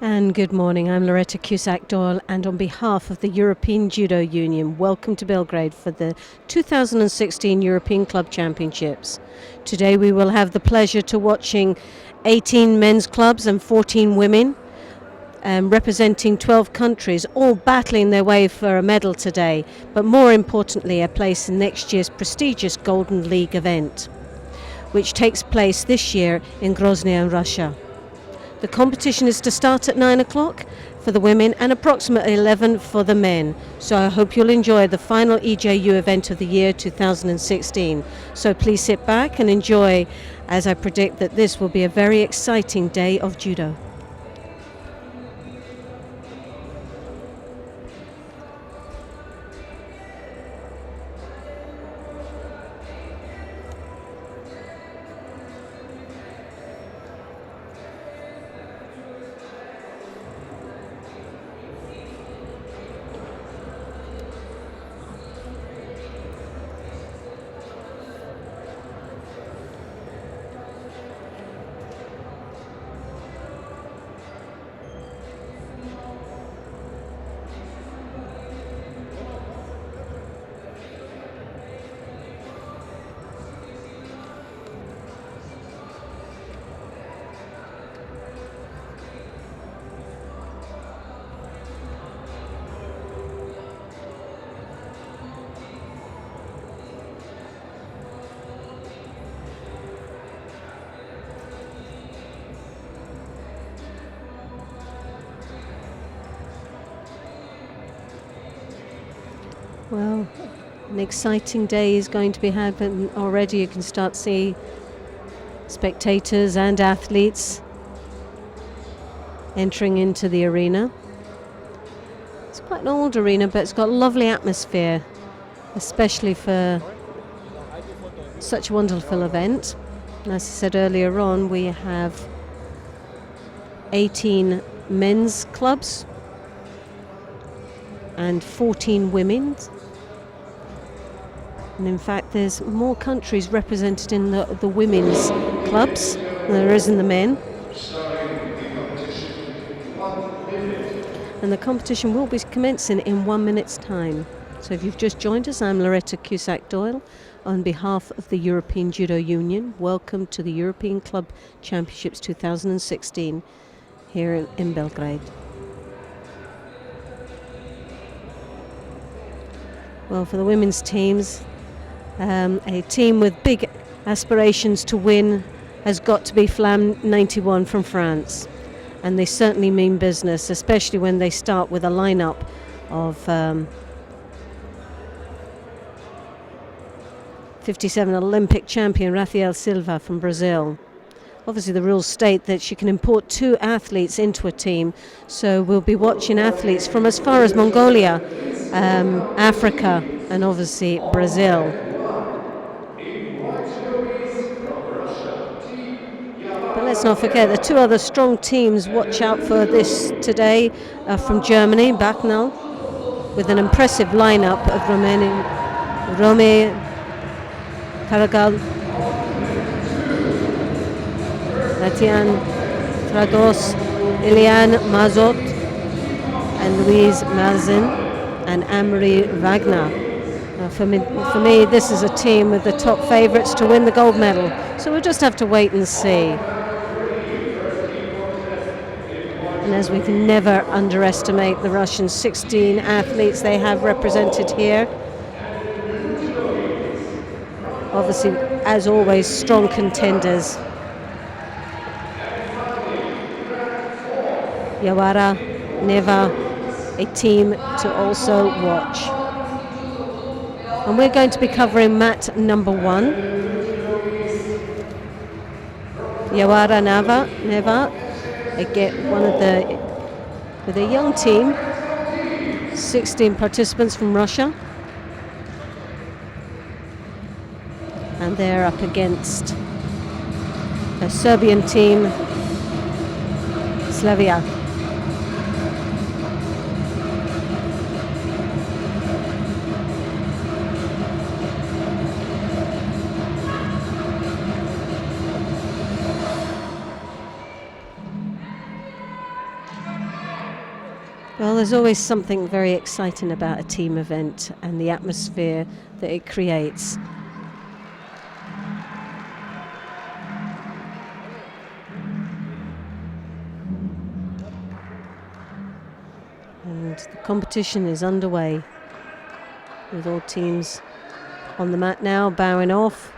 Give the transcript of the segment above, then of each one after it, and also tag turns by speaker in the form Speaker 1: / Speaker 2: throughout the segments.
Speaker 1: And good morning, I'm Loretta Cusack-Doyle, and on behalf of the European Judo Union, welcome to Belgrade for the 2016 European Club Championships. Today we will have the pleasure to watching 18 men's clubs and 14 women, representing 12 countries, all battling their way for a medal today, but more importantly a place in next year's prestigious Golden League event, which takes place this year in Grozny in Russia. The competition is to start at 9 o'clock for the women and approximately 11 for the men. So I hope you'll enjoy the final EJU event of the year 2016. So please sit back and enjoy, as I predict that this will be a very exciting day of judo. Well, an exciting day is going to be had, but already you can start to see spectators and athletes entering into the arena. It's quite an old arena, but it's got a lovely atmosphere, especially for such a wonderful event. And as I said earlier on, we have 18 men's clubs and 14 women's. And in fact, there's more countries represented in the women's clubs than there is in the men. And the competition will be commencing in 1 minute's time. So if you've just joined us, I'm Loretta Cusack-Doyle. On behalf of the European Judo Union, welcome to the European Club Championships 2016 here in Belgrade. Well, for the women's teams, a team with big aspirations to win has got to be Flamme 91 from France. And they certainly mean business, especially when they start with a lineup of 57 Olympic champion Rafael Silva from Brazil. Obviously the rules state that she can import 2 athletes into a team, so we'll be watching athletes from as far as Mongolia, Africa, and obviously Brazil. But let's not forget the 2 other strong teams. Watch out for this today from Germany, Bacnal, with an impressive lineup of Rome Karagal, Tatian Fragos, Ilian Mazot, and Louise Marzin, and Anne-Marie Wagner. For me, this is a team with the top favourites to win the gold medal. So we'll just have to wait and see. And as we can never underestimate the Russian 16 athletes they have represented here. Obviously, as always, strong contenders. Yawara, Neva, a team to also watch. And we're going to be covering mat number 1. Yawara Neva, again, with a young team, 16 participants from Russia. And they're up against a Serbian team, Slavia. Well, there's always something very exciting about a team event and the atmosphere that it creates. And the competition is underway with all teams on the mat now, bowing off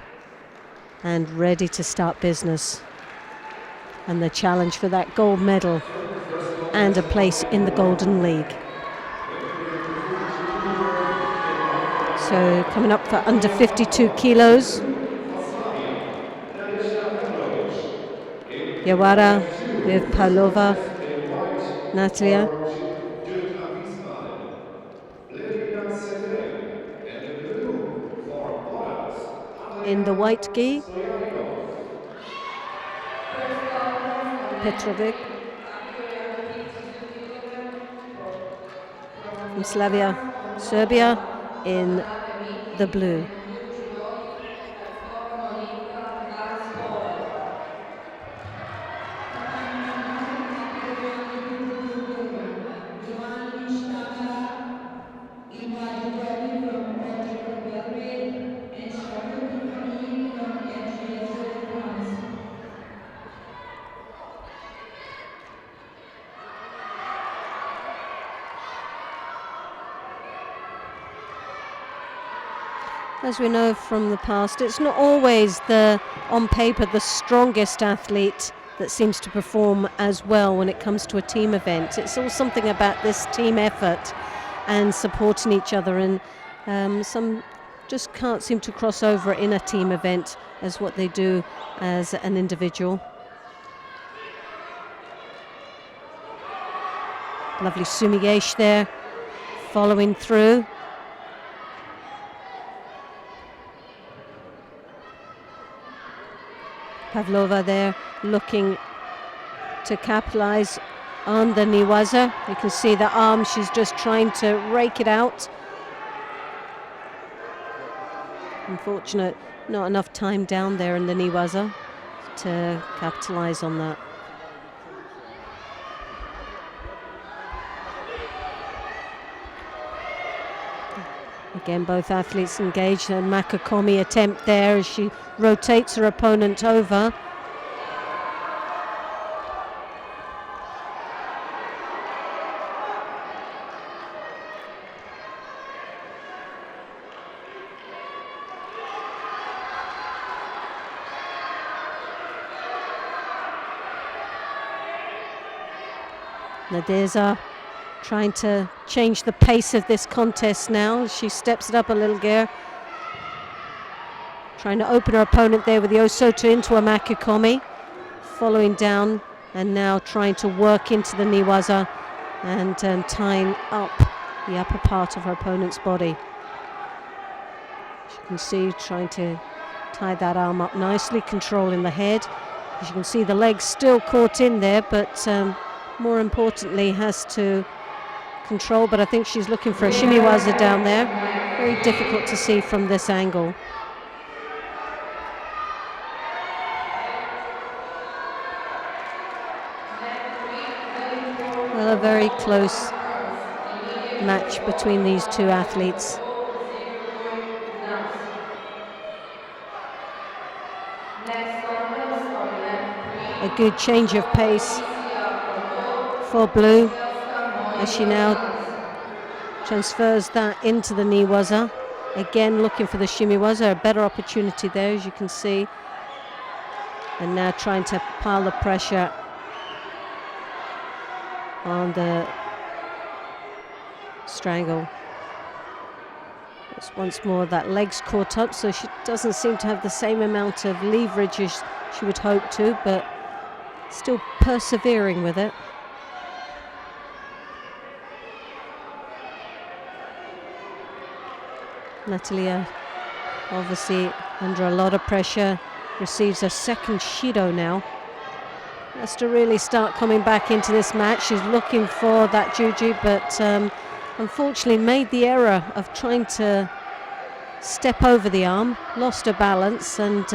Speaker 1: and ready to start business. And the challenge for that gold medal and a place in the Golden League. So coming up for under 52 kilos. Jawara with Pavlova, Natalia. In the white gi, Petrovic from Slavia, Serbia, in the blue.
Speaker 2: And struggled to compete in the entry-level France.
Speaker 1: As we know from the past, it's not always on paper, the strongest athlete that seems to perform as well when it comes to a team event. It's all something about this team effort and supporting each other, and some just can't seem to cross over in a team event as what they do as an individual. Lovely sumigeish there, following through. Pavlova there looking to capitalize on the Niwaza. You can see the arm, she's just trying to rake it out. Unfortunate, not enough time down there in the Niwaza to capitalize on that. Again, both athletes engaged. A Makakomi attempt there as she rotates her opponent over. Nadeza trying to change the pace of this contest now. She steps it up a little gear. Trying to open her opponent there with the Osoto into a Makikomi. Following down and now trying to work into the Niwaza and tying up the upper part of her opponent's body. As you can see, trying to tie that arm up nicely, controlling the head. As you can see, the legs still caught in there, but more importantly has to control, but I think she's looking for a shimiwaza down there. Very difficult to see from this angle. Well, a very close match between these two athletes. A good change of pace for blue as she now transfers that into the Niwaza. Again looking for the shimiwaza, a better opportunity there as you can see. And now trying to pile the pressure on the strangle. It's once more that leg's caught up, so she doesn't seem to have the same amount of leverage as she would hope to, but still persevering with it. Natalia obviously under a lot of pressure, receives a second Shido now. Has to really start coming back into this match. She's looking for that Juju, but unfortunately made the error of trying to step over the arm, lost her balance, and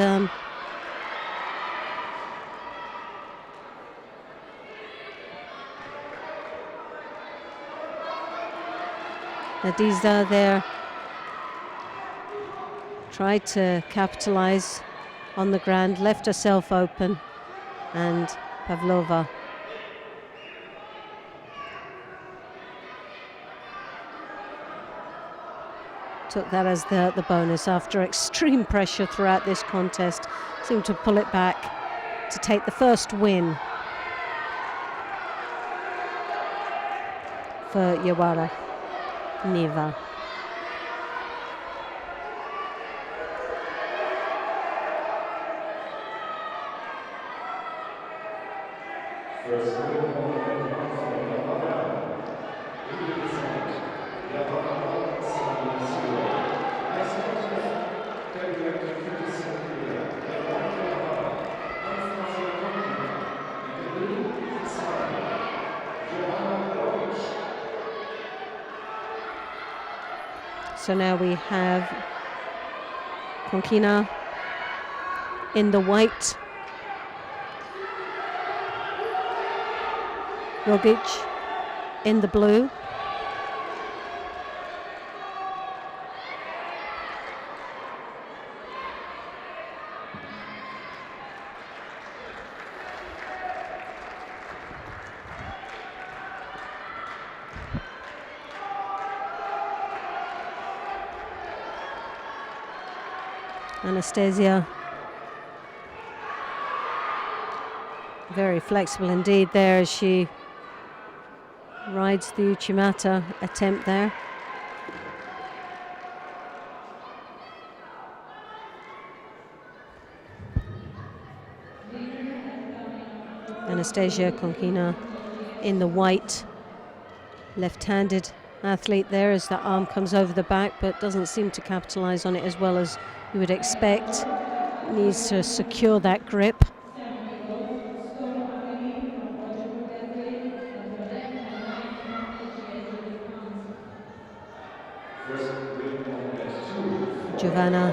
Speaker 1: Nadiza there tried to capitalize on the ground, left herself open, and Pavlova took that as the bonus after extreme pressure throughout this contest. Seemed to pull it back to take the first win for Yawara Niva.
Speaker 3: First gold medal for Yawara. In the result, Yawara Sanglasio. As much as Director 57 Yawara, Anastasia Kontina. In the blue side, Joanna Roach.
Speaker 1: So now we have Konkina in the white, Rogic in the blue. Anastasia very flexible indeed there as she rides the Uchimata attempt there. Anastasia Konkina in the white, left-handed athlete there as that arm comes over the back, but doesn't seem to capitalize on it as well as you would expect. Needs to secure that grip. Giovanna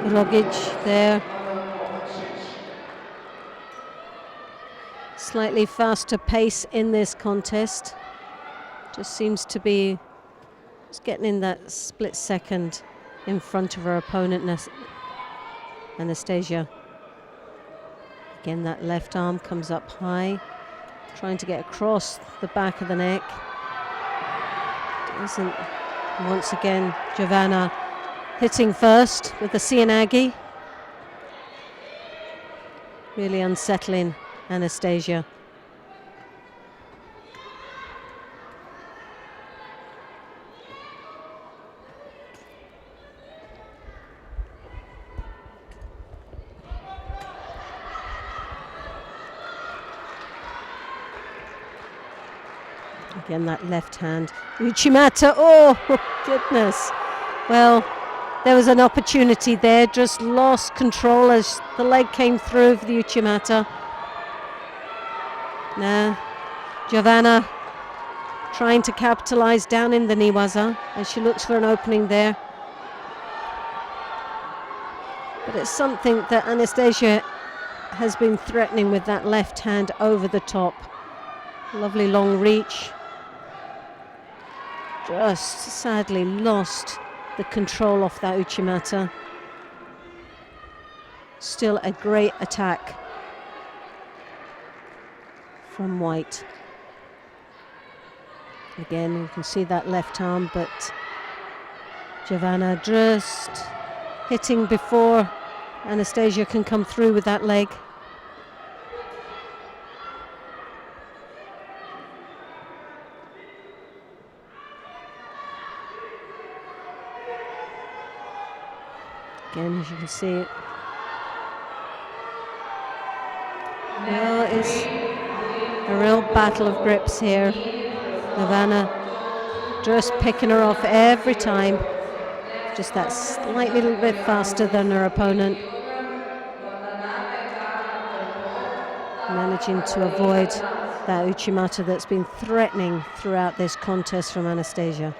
Speaker 1: Rogic there. Slightly faster pace in this contest. Just seems to be just getting in that split second in front of her opponent, Anastasia. Again, that left arm comes up high, trying to get across the back of the neck. Doesn't. Once again, Giovanna hitting first with the Cianagi. Really unsettling Anastasia. Again, that left hand. Uchimata, oh goodness. Well, there was an opportunity there, just lost control as the leg came through for the Uchimata. Now, Giovanna trying to capitalize down in the Niwaza as she looks for an opening there. But it's something that Anastasia has been threatening with that left hand over the top. Lovely long reach. Just sadly lost the control off that Uchimata. Still a great attack from White. Again, you can see that left arm, but Giovanna just hitting before Anastasia can come through with that leg. Again, as you can see it. Well, it's a real battle of grips here. Giovanna just picking her off every time. Just that slightly little bit faster than her opponent. Managing to avoid that Uchimata that's been threatening throughout this contest from Anastasia.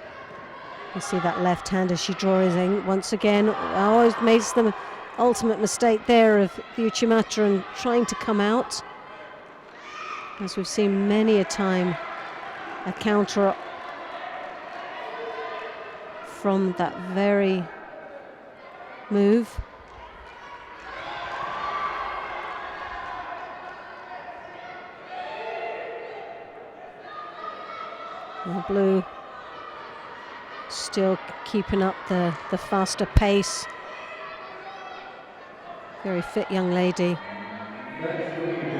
Speaker 1: You see that left hand as she draws in once again. Always makes the ultimate mistake there of the Uchimata and trying to come out. As we've seen many a time, a counter from that very move. And blue still keeping up the faster pace. Very fit young lady.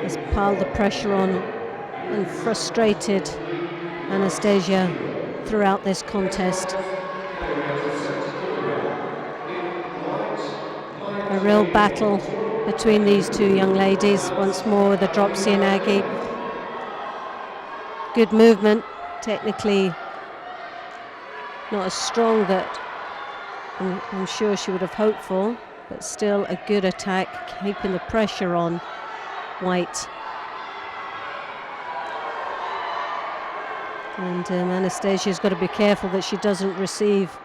Speaker 1: Has piled the pressure on and frustrated Anastasia throughout this contest. A real battle between these two young ladies. Once more with the drop Sienagi. Good movement, technically not as strong that I'm sure she would have hoped for, but still a good attack, keeping the pressure on White. And Anastasia's got to be careful that she doesn't receive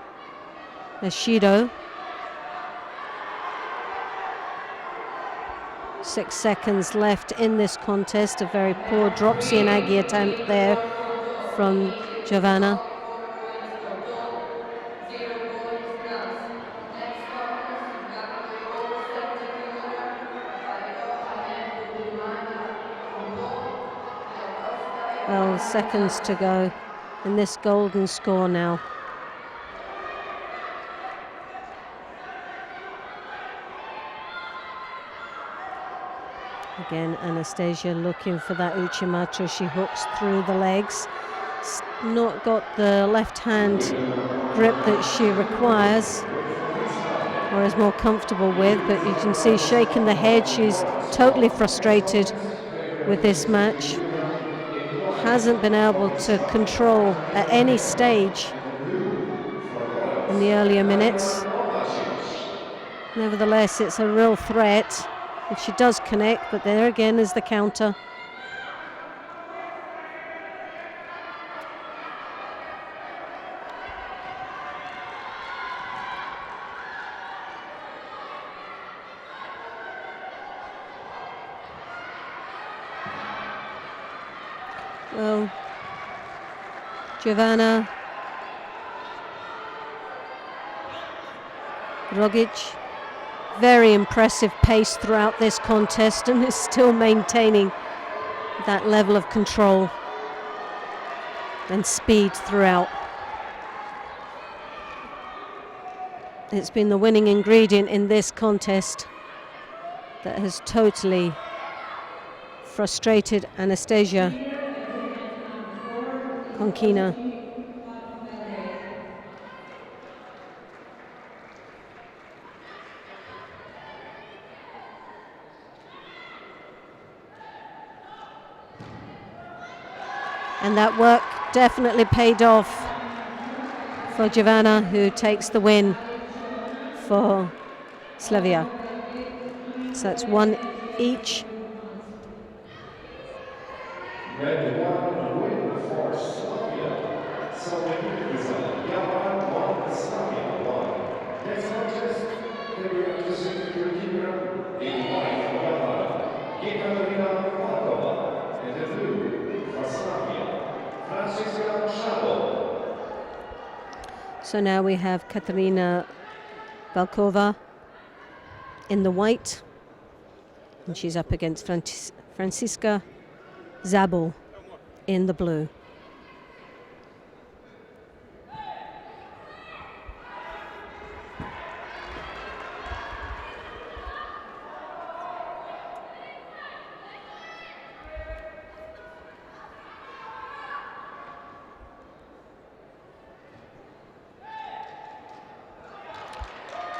Speaker 1: a Shido. 6 seconds left in this contest. A very poor drop Sienagi attempt there from Giovanna.
Speaker 2: 0 points plus. Next partners, category over 70 kilograms.
Speaker 1: Well, seconds to go in this golden score now. Again, Anastasia looking for that Uchimata. She hooks through the legs. Not got the left hand grip that she requires or is more comfortable with, but you can see shaking the head. She's totally frustrated with this match. Hasn't been able to control at any stage in the earlier minutes. Nevertheless, it's a real threat if she does connect, but there again is the counter. Well, Giovanna Rogic, very impressive pace throughout this contest and is still maintaining that level of control and speed throughout. It's been the winning ingredient in this contest that has totally frustrated Anastasia Konkina. And that work definitely paid off for Giovanna, who takes the win for Slavia. So that's one each.
Speaker 3: Red one win for Slavia. So when is Japan 1, Slavia 1. Next contest, representing European in white for Japan, Ekaterina Valkova, and the blue for Slavia, Francisca Shadow.
Speaker 1: So now we have Katerina Valkova in the white, and she's up against Francisca Zabel in the blue.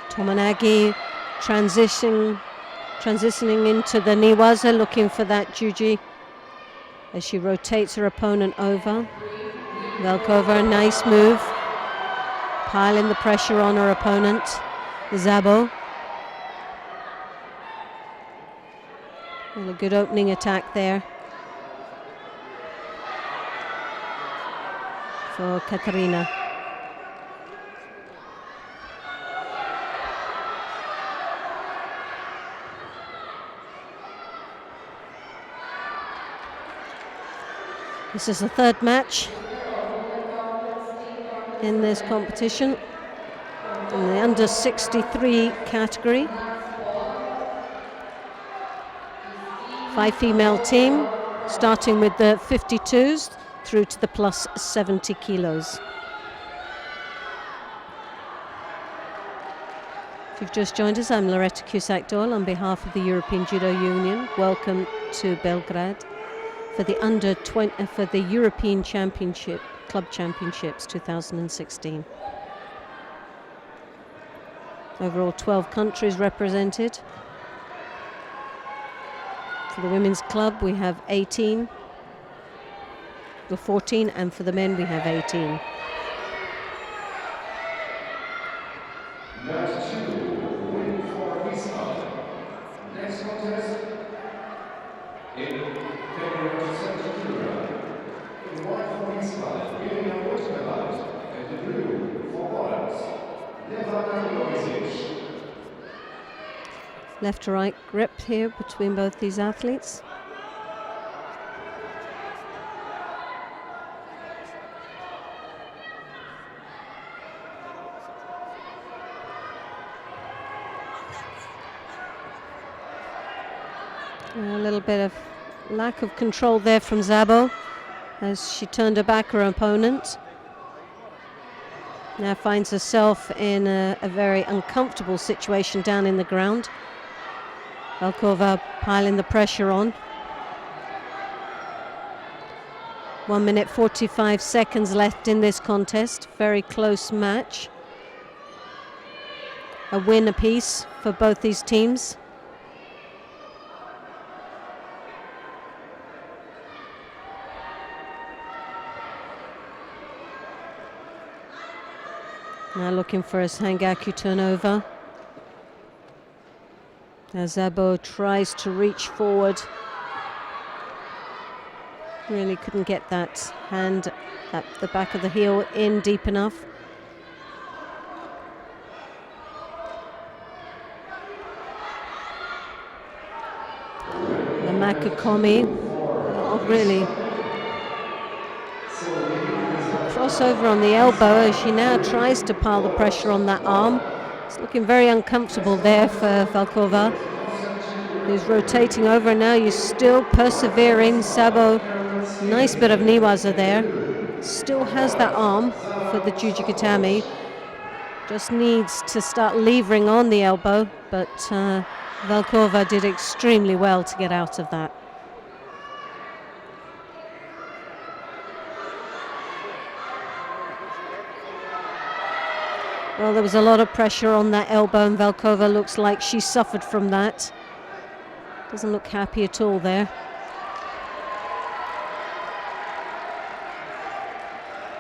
Speaker 1: Tomonagi transitioning into the Niwaza, looking for that Juji as she rotates her opponent over. Valkova, nice move, piling the pressure on her opponent, Zabo. And a good opening attack there for Katarina. This is the third match in this competition in the under 63 category. 5 female team, starting with the 52s through to the plus 70 kilos. If you've just joined us, I'm Loretta Cusack-Doyle on behalf of the European Judo Union. Welcome to Belgrade for the European Championship, Club Championships 2016. Overall 12 countries represented. For the women's club we have 14, and for the men we have 18.
Speaker 3: Next contest, in February 70 in white for Israel, Miriam Woodcock, and the blue for Wales, Nevada Lozic.
Speaker 1: Left to right grip here between both these athletes. A little bit of lack of control there from Szabo as she turned her back her opponent. Now finds herself in a very uncomfortable situation down in the ground. Valkova piling the pressure on. 1 minute 45 seconds left in this contest. Very close match. A win apiece for both these teams. Now looking for a Sangaku turnover. As Szabo tries to reach forward. Really couldn't get that hand at the back of the heel in deep enough. The Makakomi, not really. Crossover on the elbow as she now tries to pile the pressure on that arm. It's looking very uncomfortable there for Valkova, who's rotating over. Now you're still persevering. Szabo, nice bit of niwaza there. Still has that arm for the Jujikatami. Just needs to start levering on the elbow, but Valkova did extremely well to get out of that. Well, there was a lot of pressure on that elbow, and Valkova looks like she suffered from that. Doesn't look happy at all there.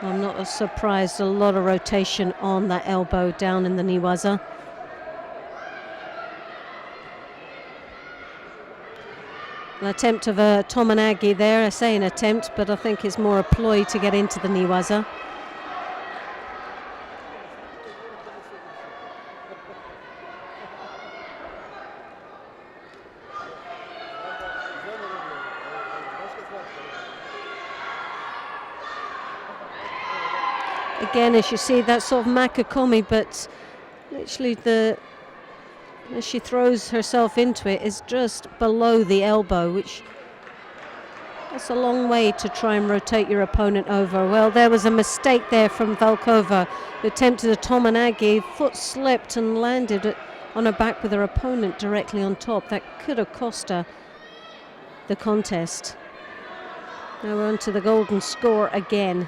Speaker 1: I'm not surprised, a lot of rotation on that elbow down in the niwaza. An attempt of a Tomonagi there. I say an attempt, but I think it's more a ploy to get into the niwaza. Again, as you see, that sort of Makakomi, but literally as she throws herself into it, is just below the elbow, which that's a long way to try and rotate your opponent over. Well, there was a mistake there from Valkova, who attempted a Tomonagi, foot slipped and landed on her back with her opponent directly on top. That could have cost her the contest. Now we're on to the golden score again.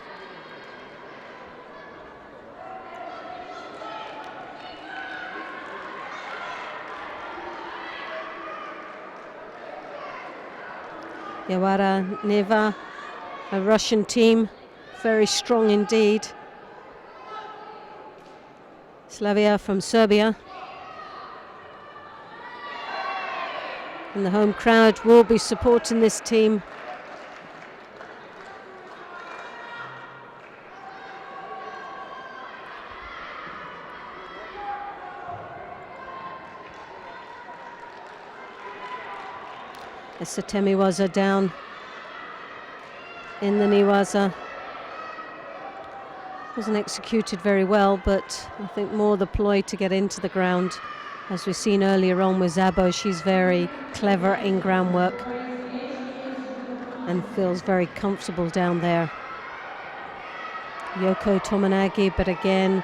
Speaker 1: Yawara Neva, a Russian team, very strong indeed. Slavia from Serbia. And the home crowd will be supporting this team. Setemi was down in the Niwaza. Wasn't executed very well, but I think more the ploy to get into the ground. As we've seen earlier on with Szabo, she's very clever in groundwork and feels very comfortable down there. Yoko Tomonagi, but again,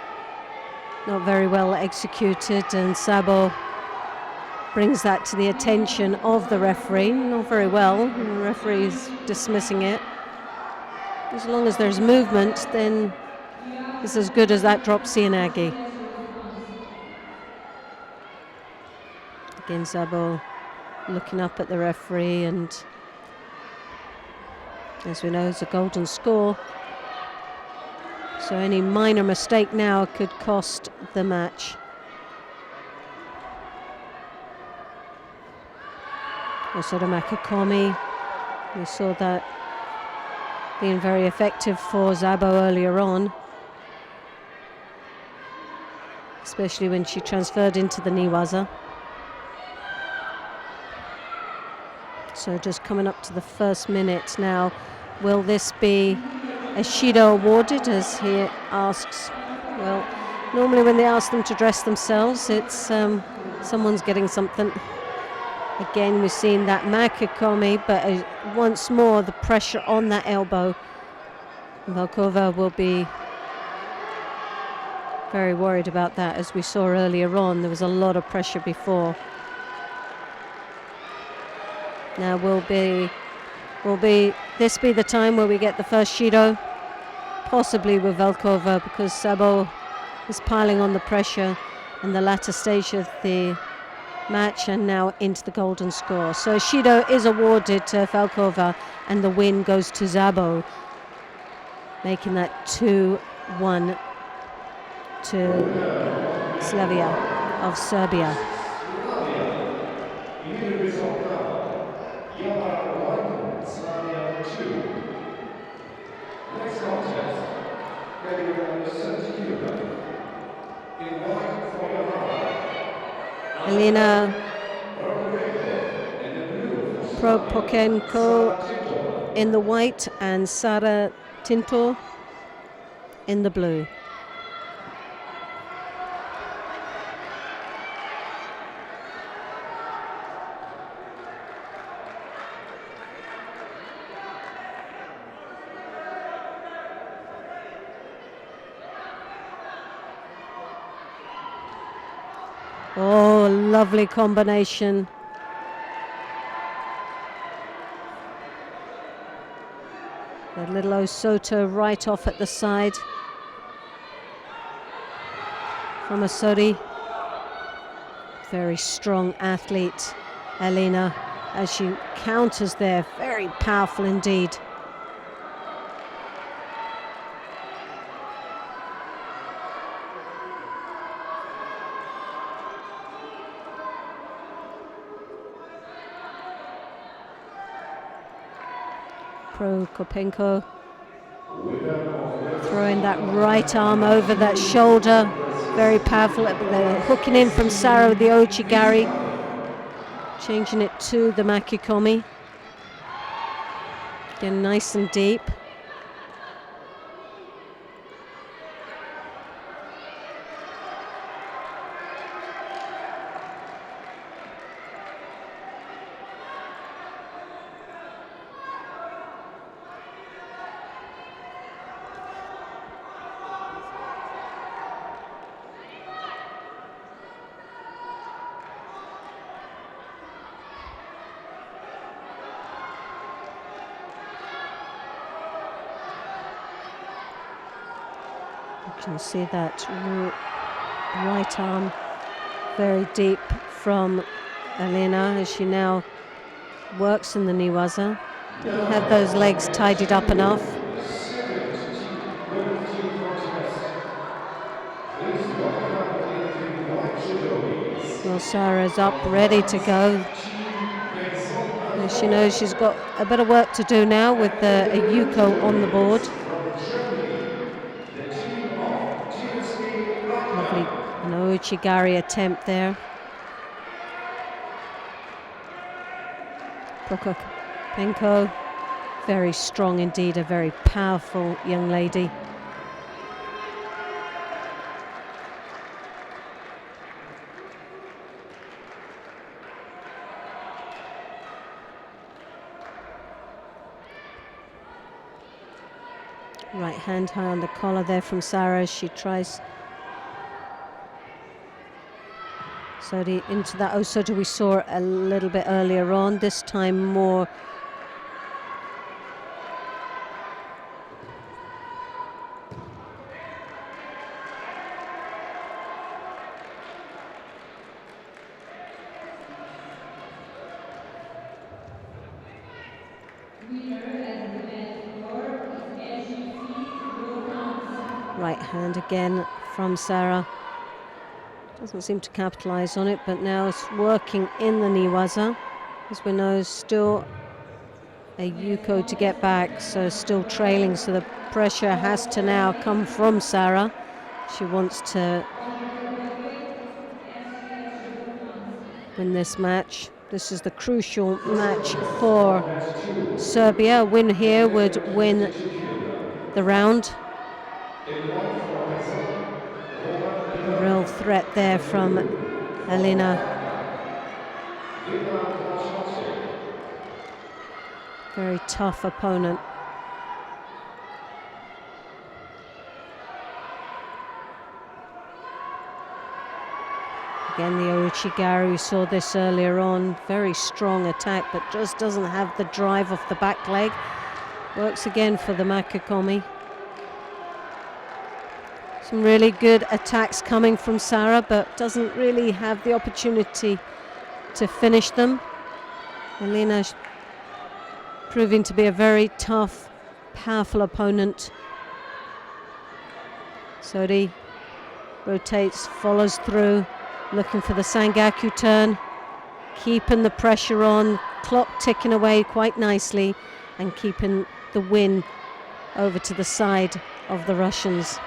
Speaker 1: not very well executed, and Szabo brings that to the attention of the referee. Not very well, the referee's dismissing it. As long as there's movement, then it's as good as that drop Seoinage. Again, Szabo looking up at the referee, and as we know, it's a golden score. So any minor mistake now could cost the match. Also the Makikomi, we saw that being very effective for Szabo earlier on, especially when she transferred into the Niwaza. So just coming up to the first minute now. Will this be a Shido awarded, as he asks? Well, normally when they ask them to dress themselves, it's someone's getting something. Again, we've seen that Makikomi, but once more the pressure on that elbow. Volkova will be very worried about that, as we saw earlier on. There was a lot of pressure before. Now will this be the time where we get the first Shido? Possibly with Volkova, because Szabo is piling on the pressure in the latter stage of the match and now into the golden score. So Shido is awarded to Volkova and the win goes to Szabo, making that 2-1 to Slavia of Serbia. Elena Propokenko in the white and Sara Tinto in the blue. Oh, lovely combination. The little Osoto right off at the side from Asori. Very strong athlete, Elena, as she counters there. Very powerful indeed. Prokopenko throwing that right arm over that shoulder, very powerful. They're hooking in from Sara with the Ochigari, changing it to the Makikomi. Again, nice and deep. You can see that right arm very deep from Elena as she now works in the Niwaza. Didn't have those legs tidied up enough. Well, Sara's up, ready to go. And she knows she's got a bit of work to do now with a Yuko on the board. Lovely an Ochigari attempt there. Prokopenko Very strong indeed, a very powerful young lady. Right hand high on the collar there from Sarah as she tries Sodi into that Osoto we saw a little bit earlier on, this time more right hand again from Sarah. Doesn't seem to capitalize on it, but now it's working in the Niwaza. As we know, still a Yuko to get back, so still trailing, so the pressure has to now come from Sarah. She wants to win this match. This is the crucial match for Serbia. A win here would win the round. A real threat there from Elena. Very tough opponent. Again, the Ouchigari, we saw this earlier on. Very strong attack, but just doesn't have the drive off the back leg. Works again for the Makakomi. Some really good attacks coming from Sarah, but doesn't really have the opportunity to finish them. Elena proving to be a very tough, powerful opponent. Sodi rotates, follows through, looking for the Sangaku turn, keeping the pressure on, clock ticking away quite nicely, and keeping the win over to the side of the Russians.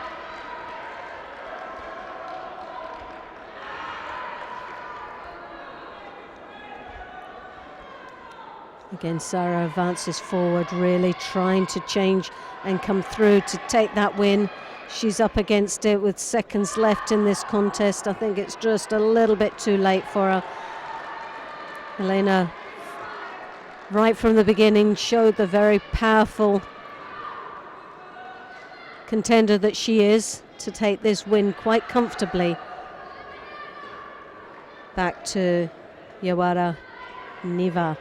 Speaker 1: Again, Sarah advances forward, really trying to change and come through to take that win. She's up against it with seconds left in this contest. I think it's just a little bit too late for her. Elena, right from the beginning, showed the very powerful contender that she is to take this win quite comfortably. Back to Yawara Niva.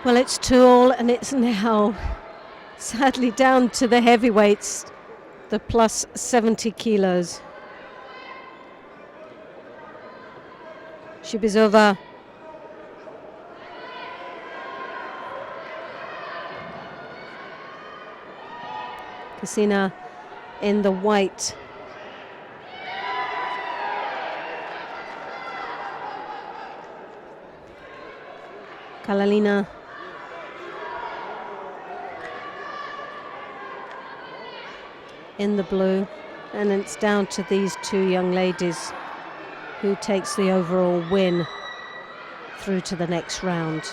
Speaker 1: Well, it's 2-2, and it's now sadly down to the heavyweights, the plus 70 kilos. Shibizova Kasina in the white. Kalalina in the blue, and it's down to these two young ladies who takes the overall win through to the next round.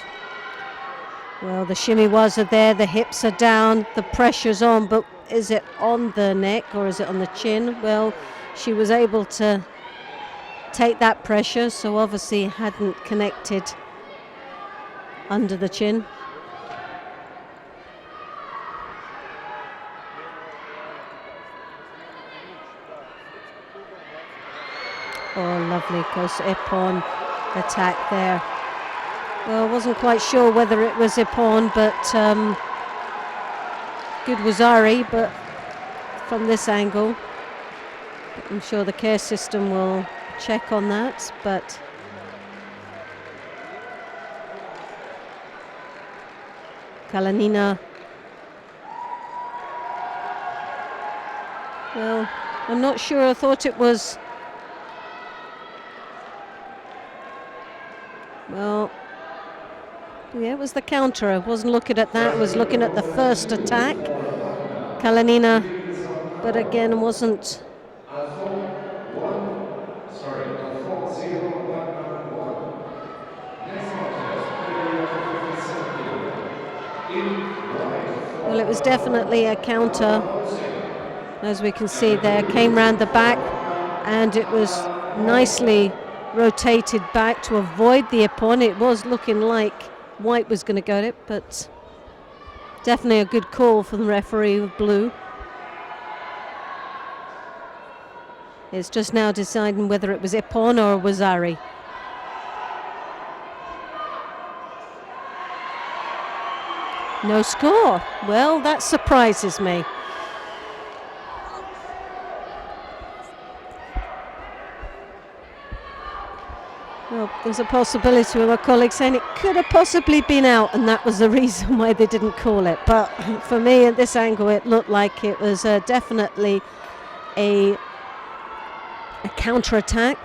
Speaker 1: Well, the shimiwaza there, the hips are down, the pressure's on, but is it on the neck or is it on the chin? Well, she was able to take that pressure, so obviously hadn't connected under the chin. Oh, lovely close ippon attack there. Well, I wasn't quite sure whether it was ippon, but good wazari, but from this angle. I'm sure the care system will check on that, but Kalanina Well, I'm not sure. I thought it was... Well, yeah, it was the counter. I wasn't looking at that. I was looking at the first attack. Kalanina, but again, wasn't...
Speaker 3: Alfort 0, Wagner 1. Next contest, category up to 57 kilogram. In white.
Speaker 1: Well, it was definitely a counter. As we can see there, came round the back, and it was nicely rotated back to avoid the opponent. It was looking like white was going to get it, but definitely a good call from the referee of blue. It's just now deciding whether it was Ippon or Wazari. No score. Well, that surprises me. Well, there's a possibility with my colleague saying it could have possibly been out, and that was the reason why they didn't call it. But for me, at this angle, it looked like it was definitely a counter-attack.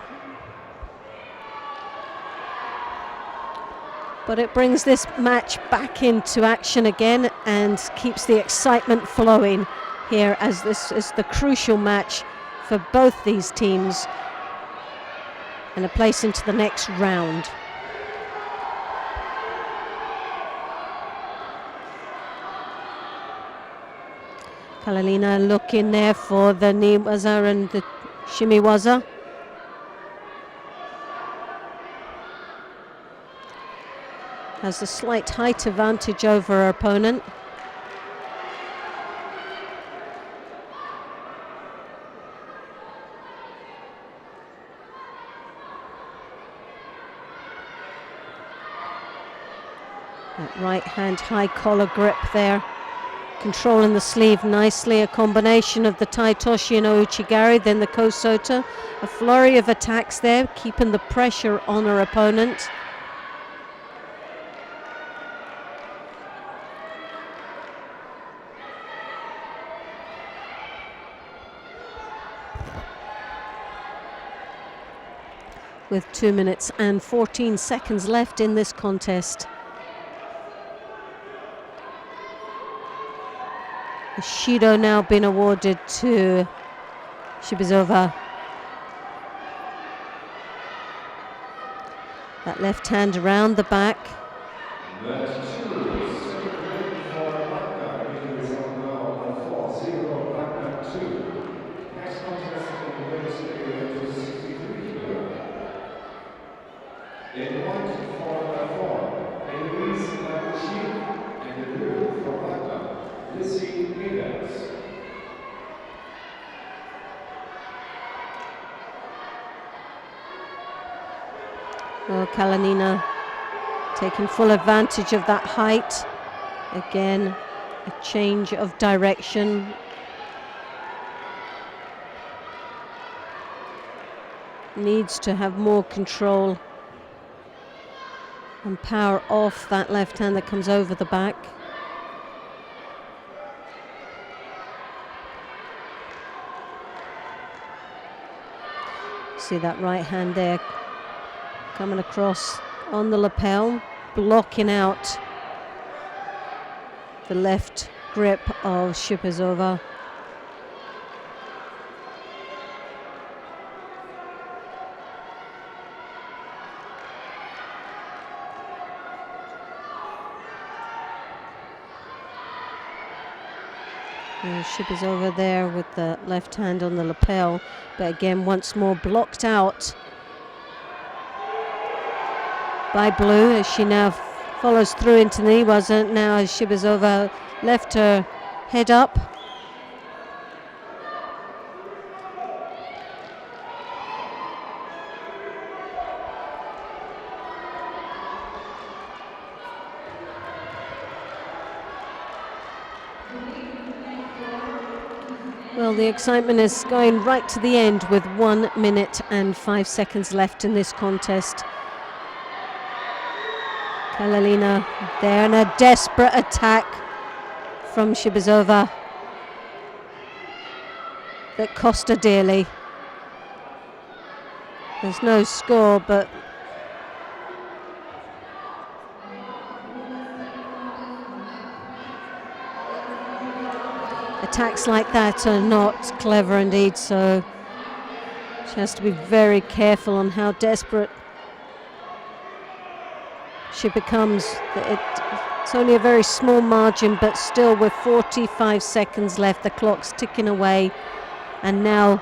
Speaker 1: But it brings this match back into action again and keeps the excitement flowing here, as this is the crucial match for both these teams and a place into the next round. Kalanina looking there for the Niwaza and the Shimiwaza. Has a slight height advantage over her opponent. That right hand high collar grip there, controlling the sleeve nicely. A combination of the Tai Toshi and Ouchigari, then the Kosota. A flurry of attacks there, keeping the pressure on her opponent. With 2 minutes and 14 seconds left in this contest. The Shido now been awarded to Shibazova. That left hand around the back.
Speaker 3: In white for Eloise Labushi, and in blue for Wagner, Lissy Gibbons.
Speaker 1: Well, Kalanina taking full advantage of that height. Again, a change of direction. Needs to have more control and power off that left hand that comes over the back. See that right hand there coming across on the lapel, blocking out the left grip of Shibazova. Shibazova there with the left hand on the lapel, but again once more blocked out by blue as she now follows through into the Niwaza. Now as Shibazova left her head up. Well, the excitement is going right to the end with 1 minute and 5 seconds left in this contest. Kalanina there, and a desperate attack from Shibazova. that cost her dearly. There's no score, but attacks like that are not clever indeed, so she has to be very careful on how desperate she becomes. It's only a very small margin, but still with 45 seconds left, the clock's ticking away, and now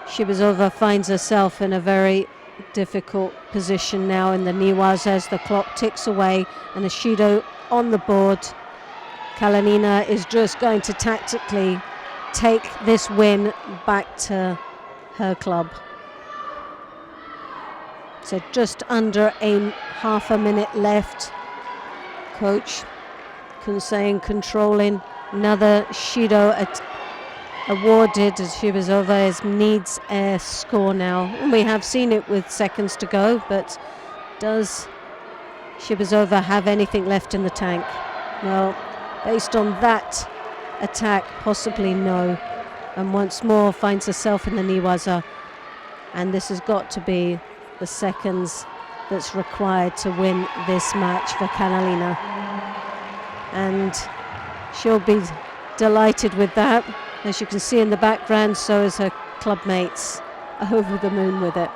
Speaker 1: Shibazova finds herself in a very difficult position now in the Niwaza as the clock ticks away and Ishido on the board. Kalanina is just going to tactically take this win back to her club. So just under half a minute left. Coach Kunsei controlling. Another Shido awarded as Shibazova needs a score now. And we have seen it with seconds to go, but does Shibazova have anything left in the tank? Well, based on that attack, possibly no. And once more finds herself in the Niwaza. And this has got to be the seconds that's required to win this match for Kalanina. And she'll be delighted with that. As you can see in the background, so is her club mates, over the moon with it.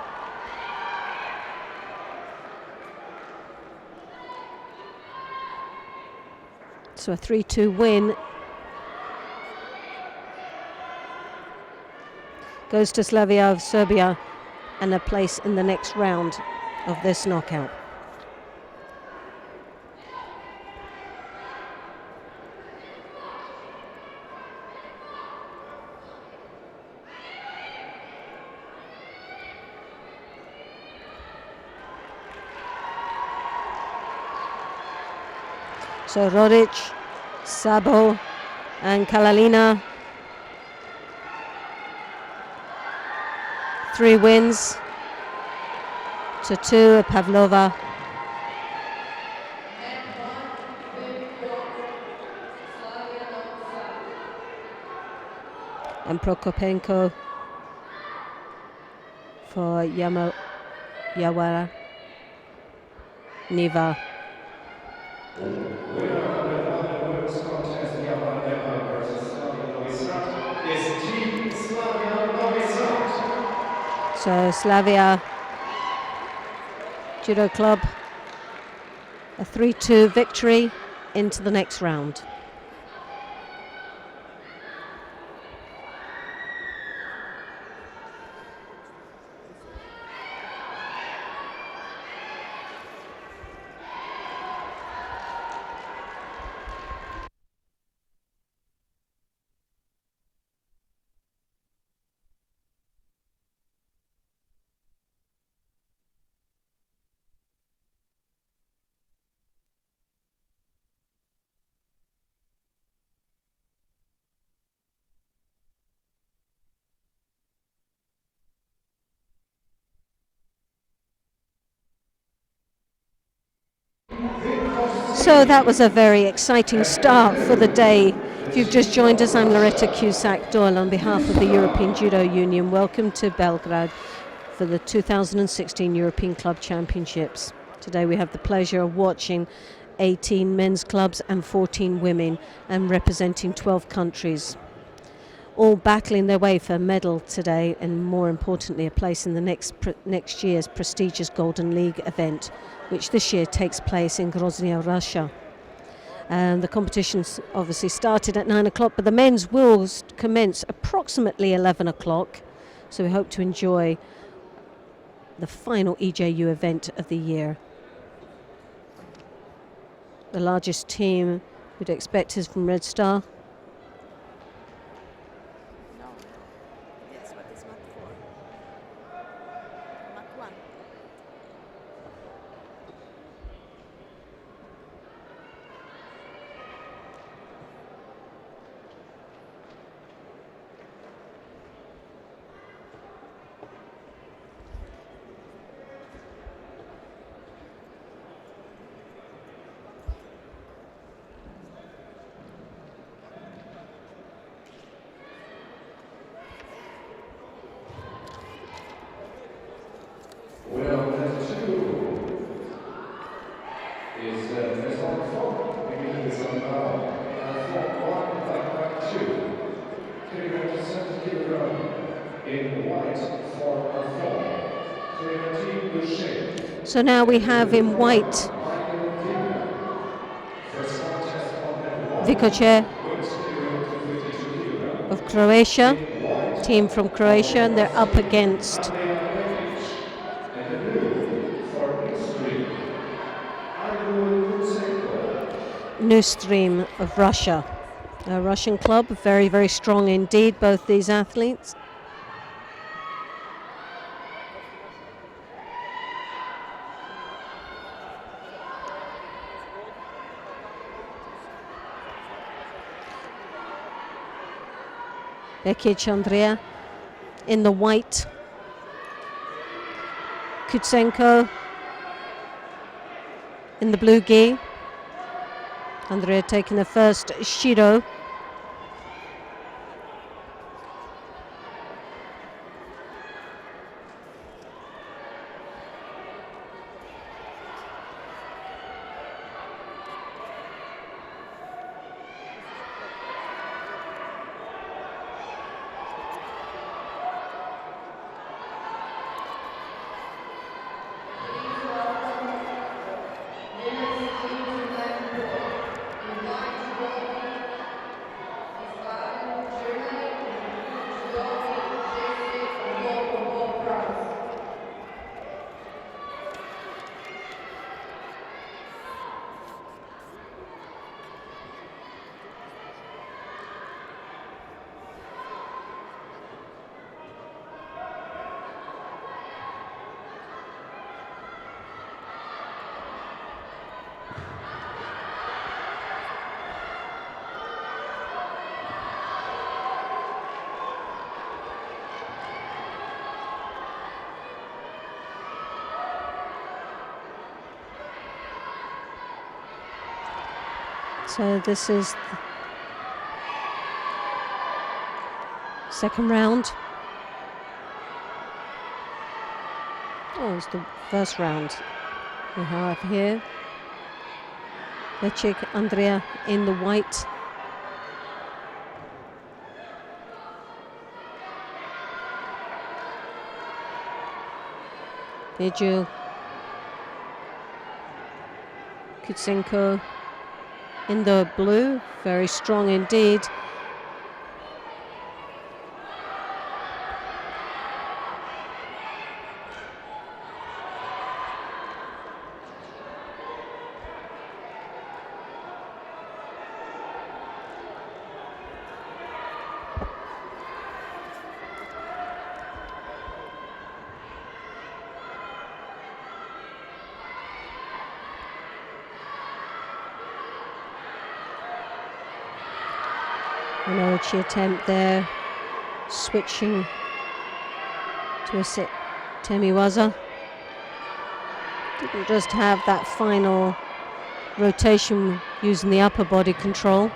Speaker 1: So a 3-2 win goes to Slavia of Serbia and a place in the next round of this knockout. So Rodic, Sabo and Kalalina, 3 wins to 2, Pavlova. And Prokopenko for Yawara Niva.
Speaker 3: Winner of the women's contest, Yaman Neva versus Slavia Novi Sad, is Team Slavia Novi Sad.
Speaker 1: So Slavia Judo Club, a 3-2 victory into the next round. So that was a very exciting start for the day. If you've just joined us, I'm Loretta Cusack-Doyle on behalf of the European Judo Union. Welcome to Belgrade for the 2016 European Club Championships. Today we have the pleasure of watching 18 men's clubs and 14 women, and representing 12 countries, all battling their way for a medal today, and more importantly a place in the next year's prestigious Golden League event, which this year takes place in Grozny, Russia. And the competitions obviously started at 9 o'clock, but the men's will commence approximately 11 o'clock, so we hope to enjoy the final EJU event of the year. The largest team we'd expect is from Red Star.
Speaker 3: In white for a fall. Trinity Boucher.
Speaker 1: So now we have in white
Speaker 3: Michael Vigna. First contest on mat 1.
Speaker 1: Vikoce
Speaker 3: Weight category 252 kg.
Speaker 1: of Croatia,
Speaker 3: In white
Speaker 1: team from Croatia, and they're up against
Speaker 3: Andrea Bekic. And the blue for New Stream. Igor Kutsenko.
Speaker 1: New Stream of Russia. A Russian club, very, very strong indeed, both these athletes. Bekic Andrea in the white. Kutsenko in the blue gi. Andrea taking the first Shido. So this is the second round. Oh, it's the first round. We have here Bekic Andrea in the white. Biju Kutsenko in the blue, very strong indeed. An Ochi attempt there, switching to a sit Temiwaza. Didn't just have that final rotation using the upper body control.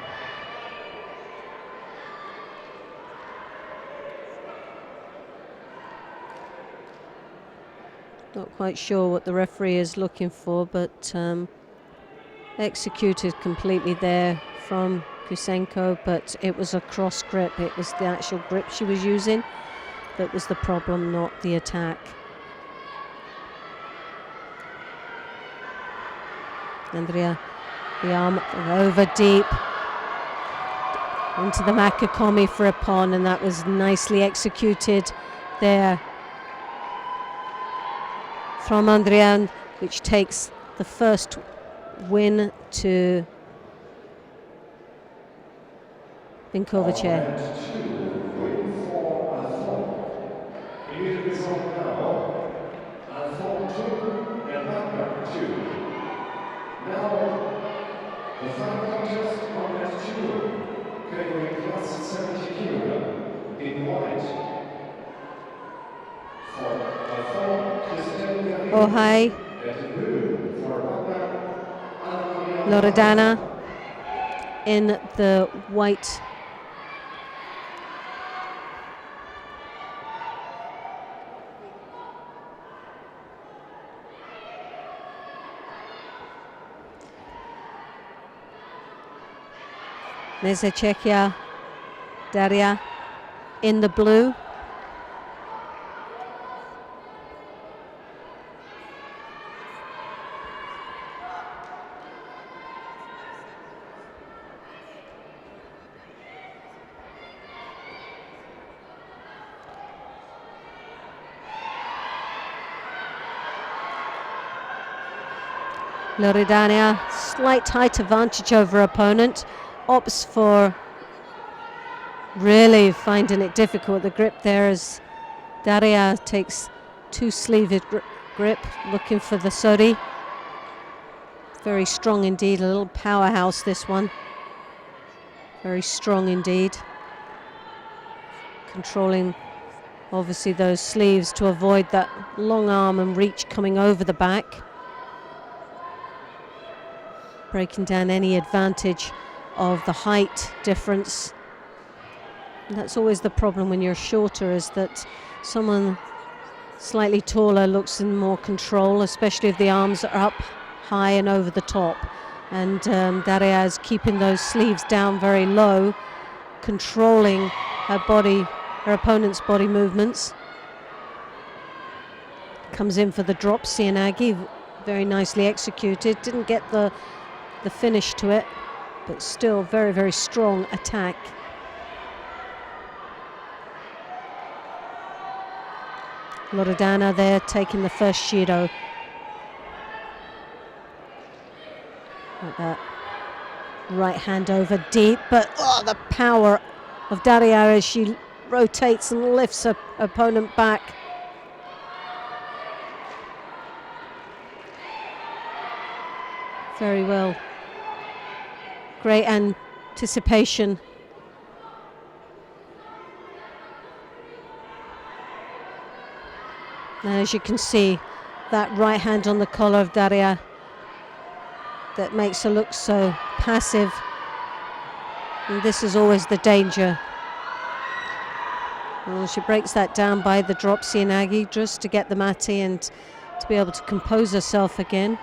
Speaker 1: Not quite sure what the referee is looking for, but executed completely there from Kutsenko, but it was a cross grip. It was the actual grip she was using that was the problem, not the attack. Andrea, the arm over deep into the Makakomi for a pon, and that was nicely executed there from Andrea, which takes the first win to Vinkovice.
Speaker 3: Now, the final contest on mat 2, category plus 70 kg, in white. For a fall, Christian
Speaker 1: Ohai,
Speaker 3: and blue for
Speaker 1: Loredana in the white. Mezechekia Daria in the blue. Loredana, slight height advantage over opponent, opts for really finding it difficult. The grip there as Daria takes two-sleeved grip, looking for the sori. Very strong indeed, a little powerhouse this one. Very strong indeed. Controlling obviously those sleeves to avoid that long arm and reach coming over the back. Breaking down any advantage of the height difference. And that's always the problem when you're shorter, is that someone slightly taller looks in more control, especially if the arms are up high and over the top. And Daria is keeping those sleeves down very low, controlling her body, her opponent's body movements. Comes in for the drop, Sianagi, very nicely executed. Didn't get the finish to it, but still very, very strong attack. Loredana there taking the first Shido. Like that. Right hand over deep, but the power of Daria as she rotates and lifts her opponent back. Very well. Great anticipation. Now, as you can see, that right hand on the collar of Daria that makes her look so passive. And this is always the danger. Well, she breaks that down by the drop Sianagi just to get the mati and to be able to compose herself again.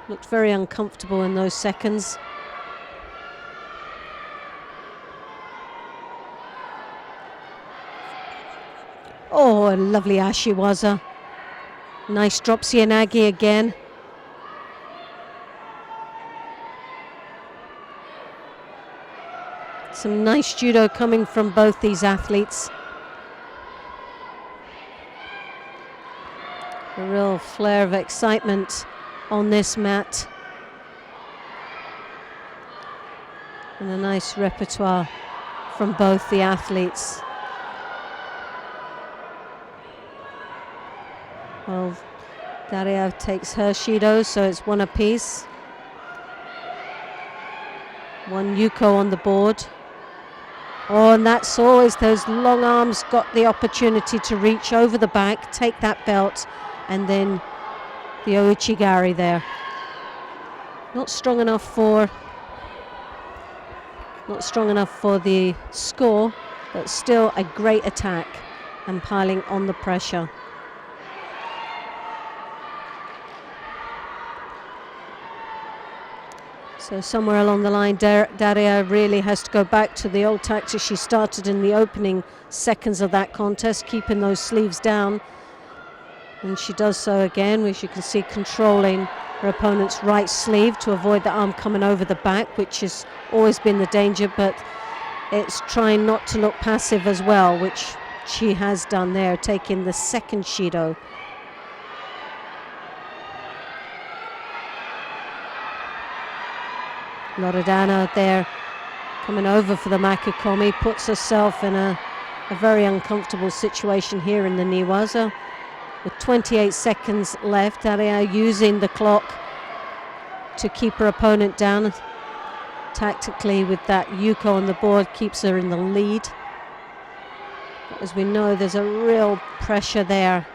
Speaker 1: Looked very uncomfortable in those seconds. Oh, a lovely Ashiwaza. Nice drop Sianagi again. Some nice judo coming from both these athletes. A real flare of excitement on this mat. And a nice repertoire from both the athletes. Well, Daria takes her Shido, so it's one apiece. One Yuko on the board. Oh, and that's always those long arms got the opportunity to reach over the back, take that belt, and then the Ouchigari there. Not strong enough for the score, but still a great attack and piling on the pressure. So somewhere along the line, Daria really has to go back to the old tactics she started in the opening seconds of that contest, keeping those sleeves down. And she does so again, which you can see controlling her opponent's right sleeve to avoid the arm coming over the back, which has always been the danger, but it's trying not to look passive as well, which she has done there, taking the second Shido. Loredana there coming over for the Makikomi, puts herself in a very uncomfortable situation here in the Niwaza. With 28 seconds left, Daria using the clock to keep her opponent down. Tactically with that Yuko on the board keeps her in the lead. But as we know, there's a real pressure there.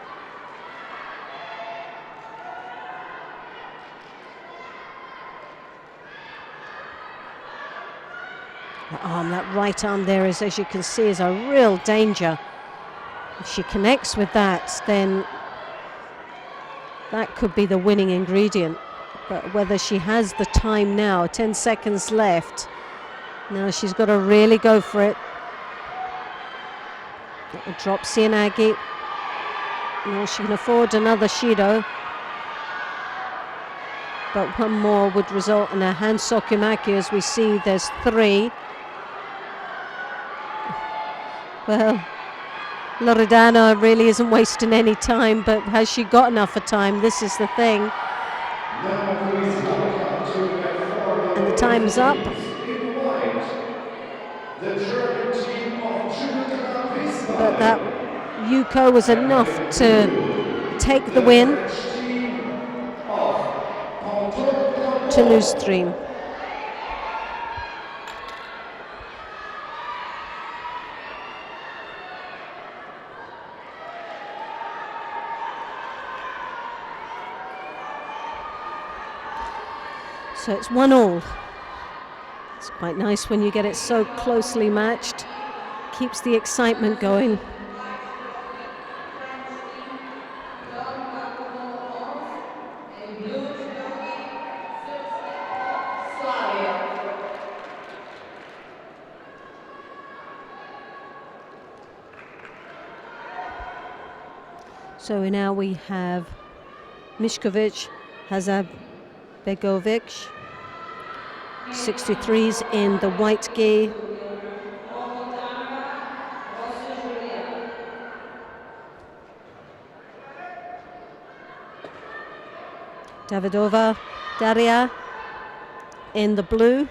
Speaker 1: That right arm there is, as you can see, is a real danger. If she connects with that, then that could be the winning ingredient. But whether she has the time now, 10 seconds left. Now she's got to really go for it. Little drop Sianagi. Now she can afford another Shido. But one more would result in a hand sokumaki. As we see, there's 3. Well, Loredana really isn't wasting any time, but has she got enough of time? This is the thing.
Speaker 3: Now please welcome to and for the
Speaker 1: And the time's up.
Speaker 3: in white, the German team of Judo Club Wiesbaden.
Speaker 1: But that Yuko was enough to take the win
Speaker 3: French team of Ponton
Speaker 1: to New Stream. So it's 1-1. It's quite nice when you get it so closely matched. Keeps the excitement going. So now we have Mišković, Hazabegovic, 63s in the white gi. Davidova, Daria in the blue.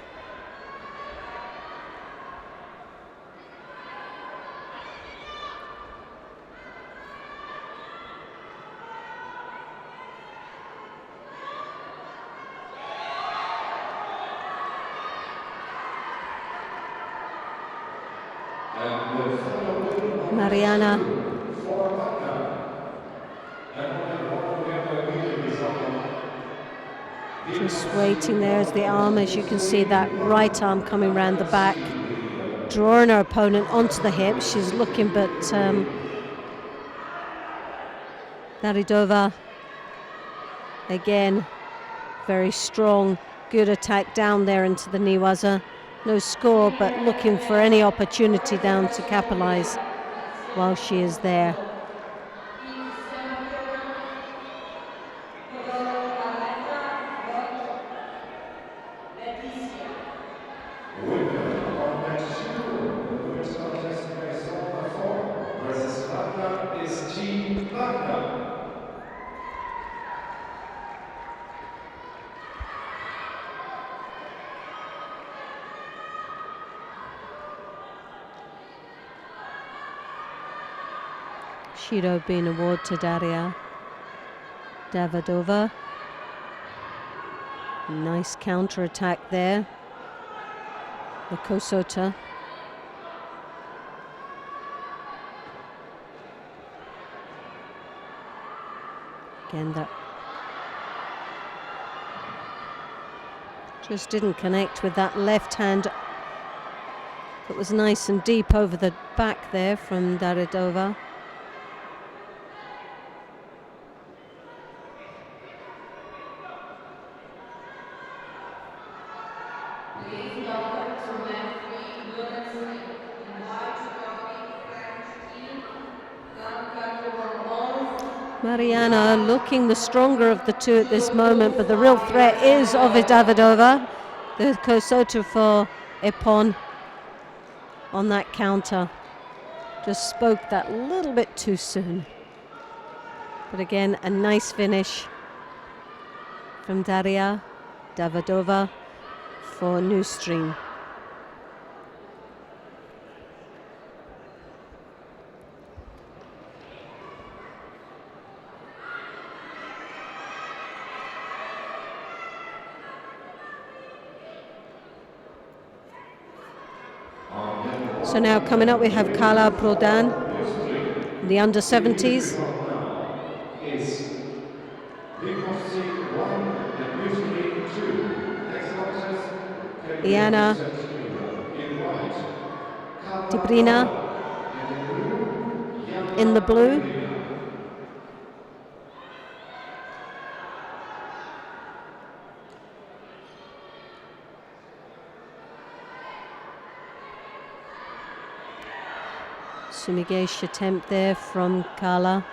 Speaker 1: Mariana. Just waiting there as the arm, as you can see that right arm coming round the back, drawing her opponent onto the hip. She's looking, but Davidova again, very strong, good attack down there into the Niwaza. No score, but looking for any opportunity down to capitalize while she is there. Shido being awarded to Daria Davidova. Nice counter attack there. The Kosota. Again, that just didn't connect with that left hand. It was nice and deep over the back there from Davidova. Mariana looking the stronger of the two at this moment, but the real threat is of Davidova. The Kosota for Ippon on that counter. Just spoke that little bit too soon. But again, a nice finish from Daria Davidova for New Stream. So now coming up we have Carla Prodan, the under 70s. Iana Tibrina in the blue. Sumigesh attempt there from Carla.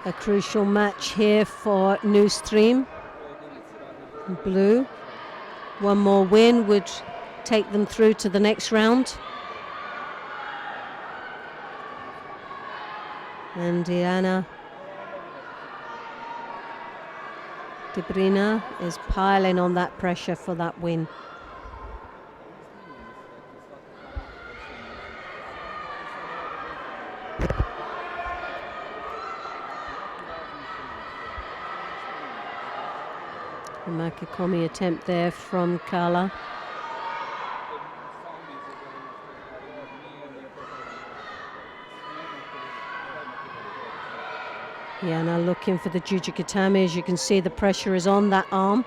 Speaker 1: A crucial match here for New Stream. Blue. One more win would take them through to the next round. And Diana Debrina is piling on that pressure for that win. A Makikomi attempt there from Carla. Diana looking for the Jujikatami. As you can see, the pressure is on that arm.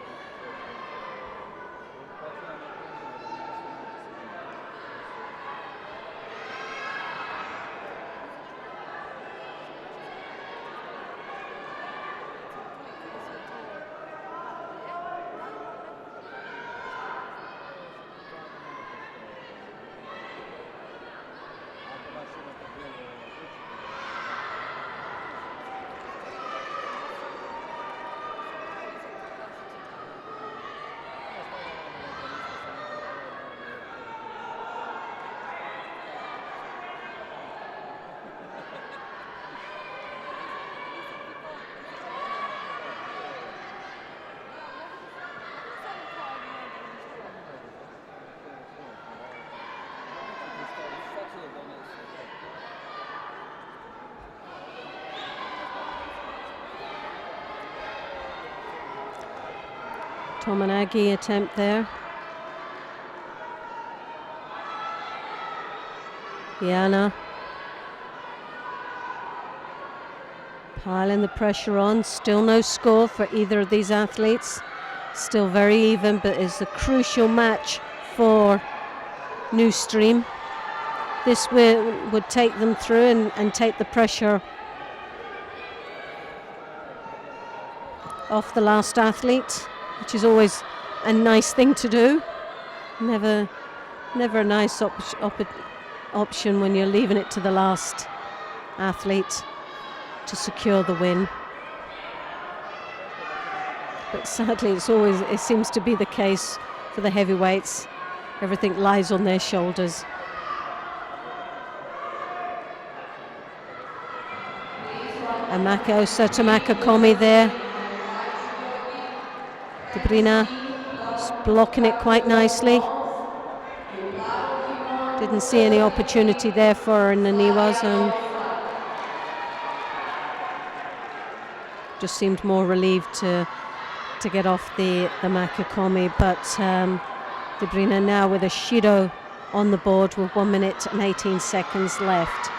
Speaker 1: Tomanagi attempt there. Diana piling the pressure on. Still no score for either of these athletes. Still very even, but it's a crucial match for New Stream. This would take them through and take the pressure off the last athlete, which is always a nice thing to do. Never a nice option when you're leaving it to the last athlete to secure the win. But sadly, it seems to be the case for the heavyweights. Everything lies on their shoulders. Amaka Sotomaka Komi there. Debrina blocking it quite nicely. Didn't see any opportunity there for her in the Niwaza. Just seemed more relieved to get off the Makikomi, but Debrina now with a Shido on the board with 1 minute and 18 seconds left.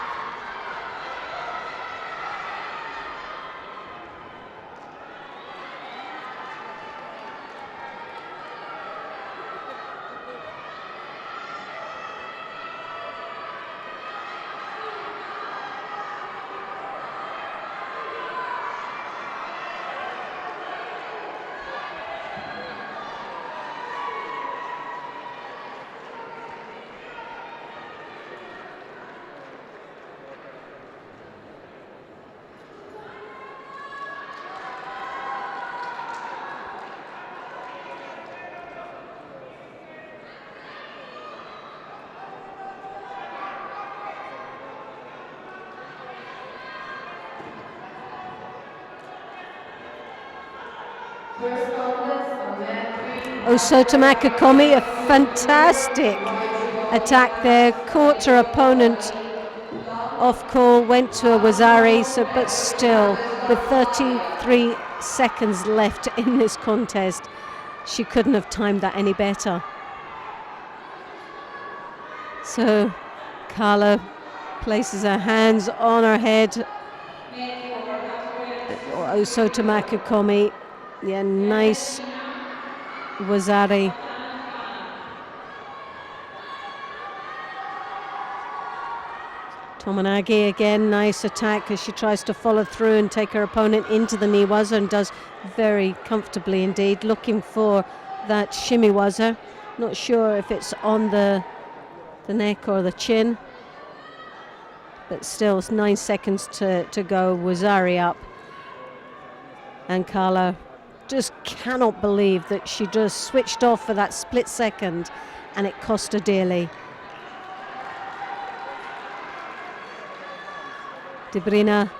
Speaker 1: Sotomaka Komi, a fantastic attack there, caught her opponent off call, went to a Wazari, but still with 33 seconds left in this contest, she couldn't have timed that any better. So Carla places her hands on her head. Sotomaka Komi, yeah, nice Wazari. Tomanagi again, nice attack as she tries to follow through and take her opponent into the Niwaza, and does very comfortably indeed, looking for that shimiwaza. Not sure if it's on the neck or the chin, but still it's 9 seconds to go. Wazari up, and Carla just cannot believe that she just switched off for that split second and it cost her dearly. Debrina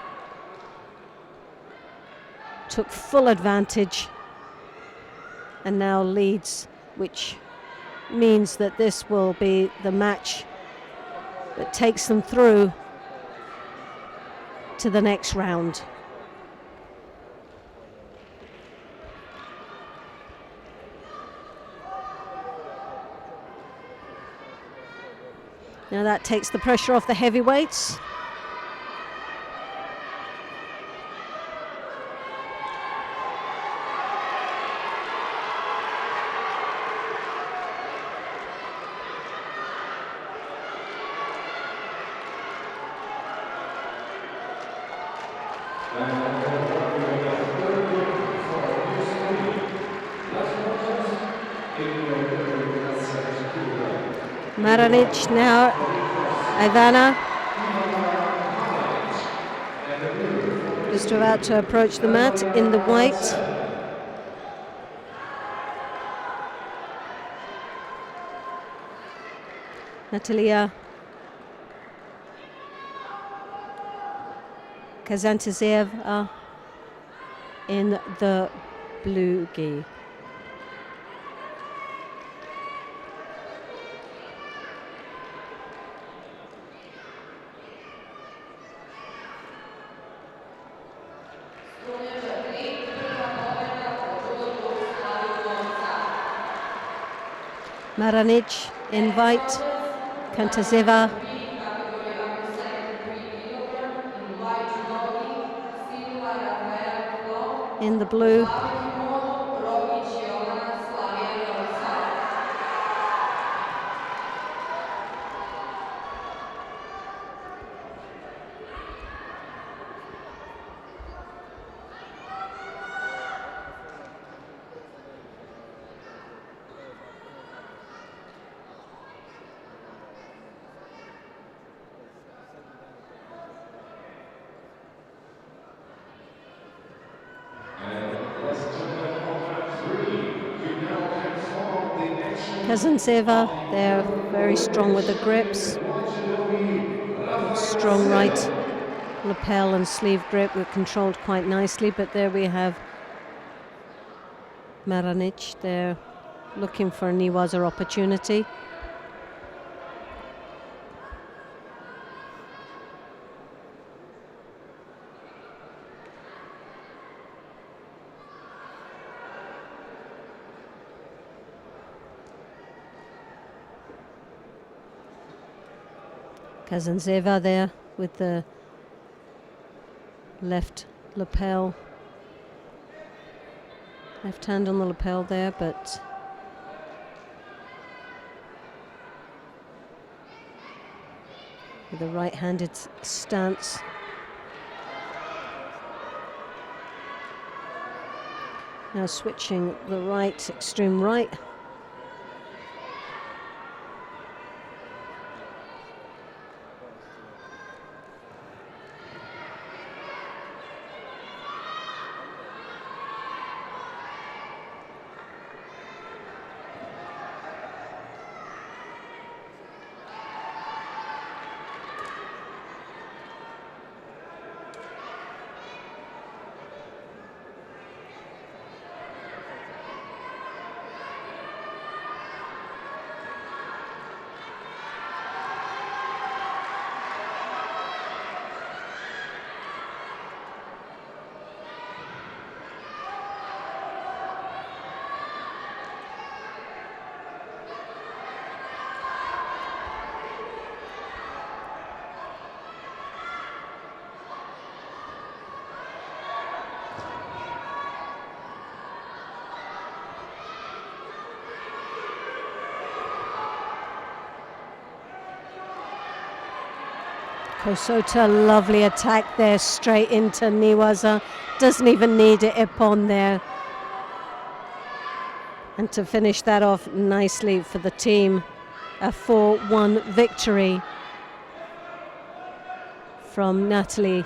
Speaker 1: took full advantage and now leads, which means that this will be the match that takes them through to the next round. Now that takes the pressure off the heavyweights. Maranic now, Ivana, just about to approach the mat in the white. Natalia Kazantsev in the blue gi. Maranic in white, Kantazeva in the blue. Kazantseva, they're very strong with the grips. Strong right lapel and sleeve grip were controlled quite nicely, but there we have Maranic. They're looking for a Niwaza opportunity. Kazantseva there with the left lapel, left hand on the lapel there, but with a right-handed stance. Now switching the right, extreme right. Kosota, lovely attack there, straight into Niwaza. Doesn't even need it upon there. And to finish that off nicely for the team, a 4-1 victory from Natalia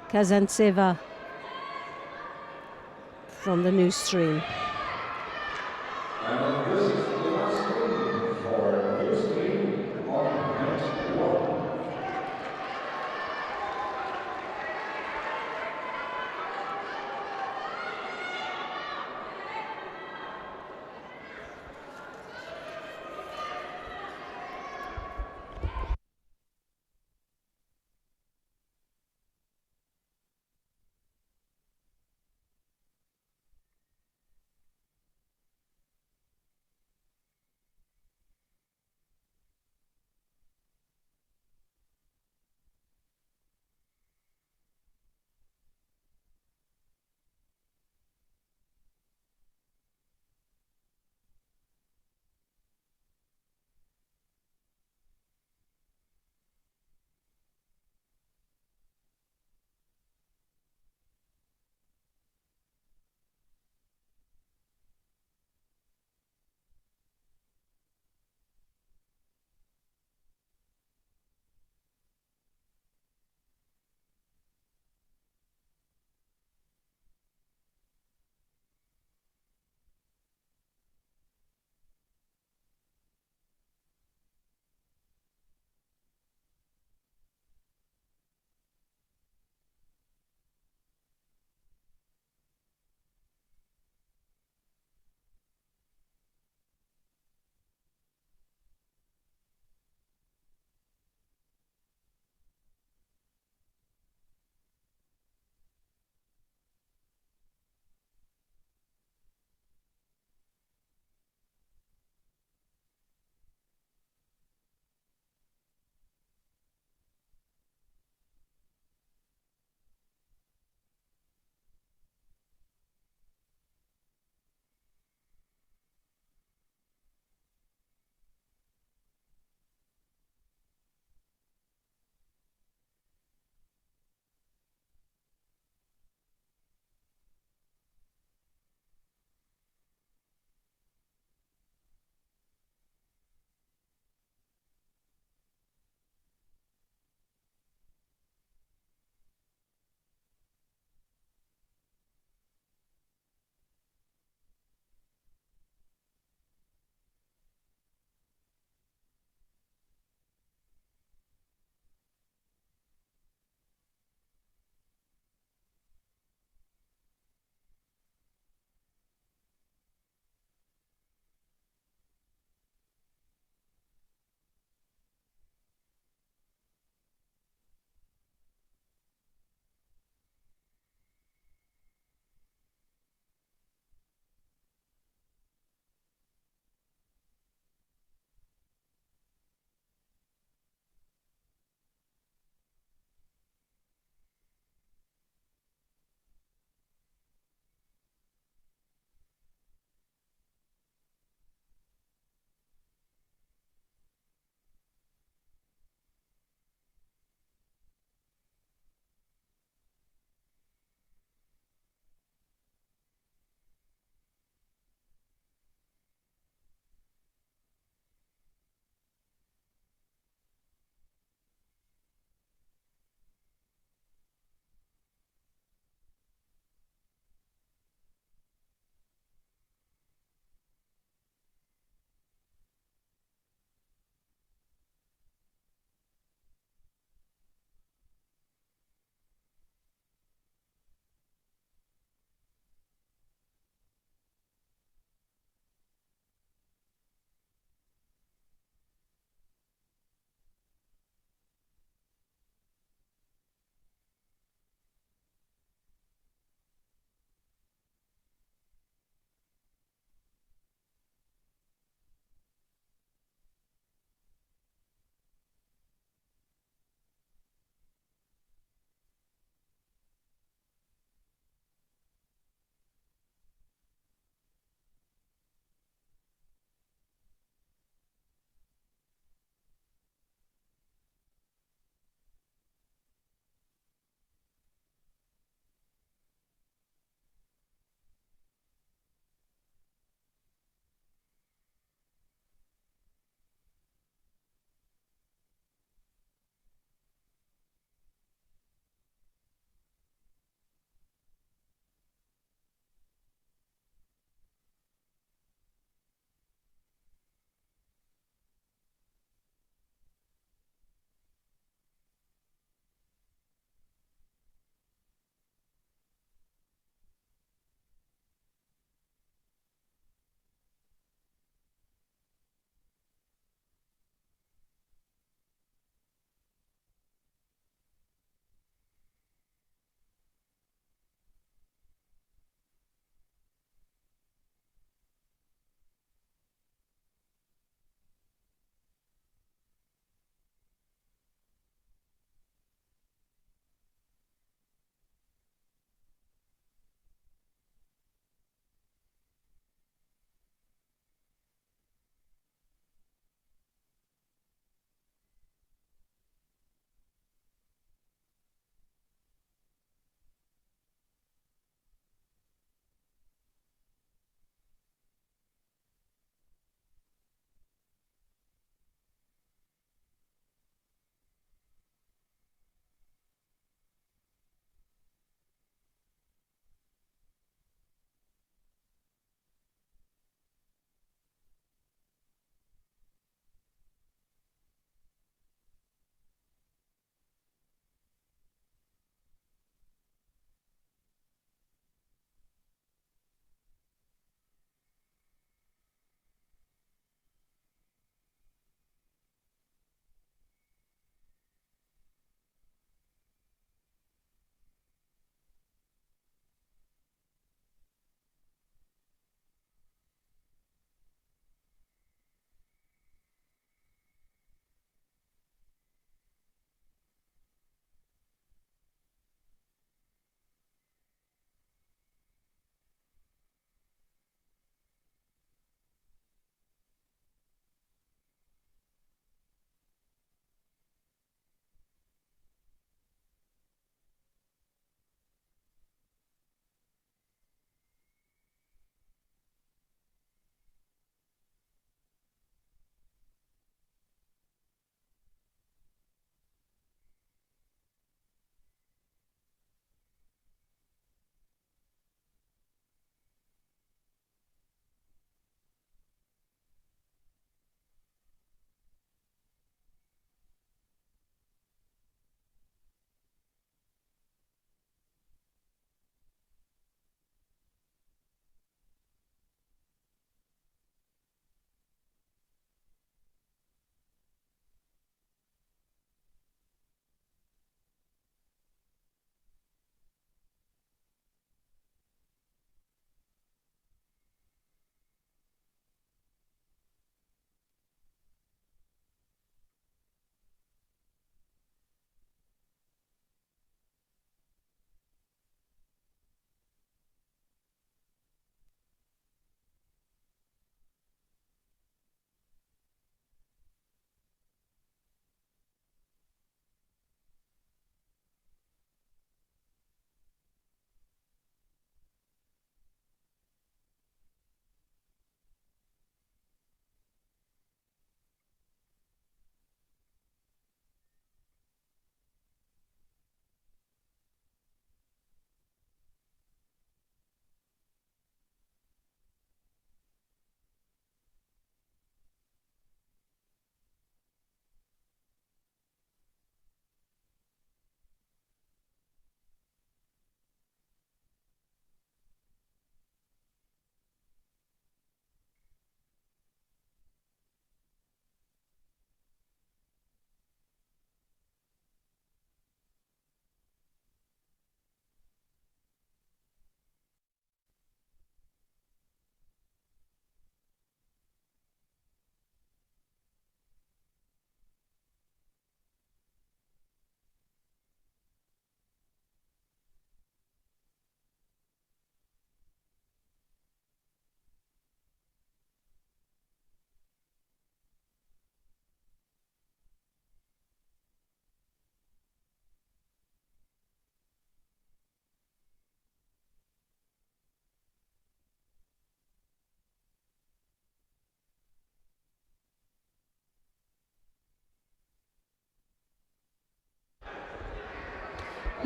Speaker 1: Kazantseva from the new stream.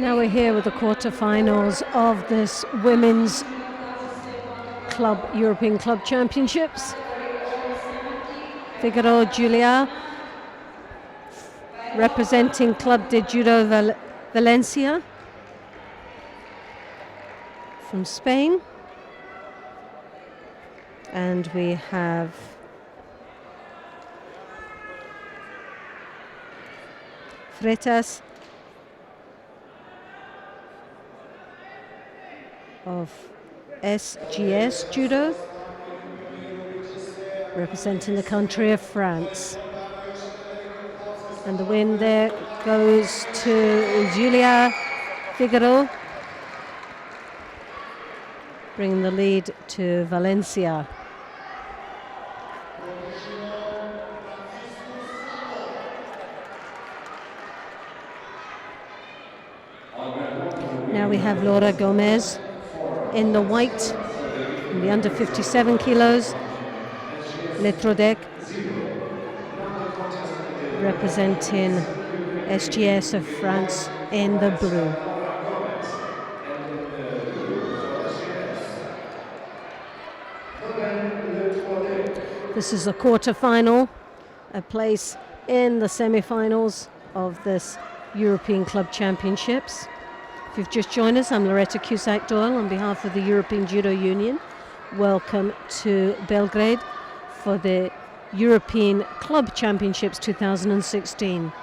Speaker 1: Now we're here with the quarterfinals of this women's European Club Championships. Figaro Julia representing Club de Judo Valencia from Spain. And we have Freitas of SGS Judo, representing the country of France. And the win there goes to Julia Figaro, bringing the lead to Valencia. Now we have Laura Gomez in the white, in the under 57 kilos, Letrodec, representing SGS of France in the blue. This is a quarter-final, a place in the semi-finals of this European Club Championships. If you've just joined us, I'm Loretta Cusack-Doyle on behalf of the European Judo Union. Welcome to Belgrade for the European Club Championships 2016.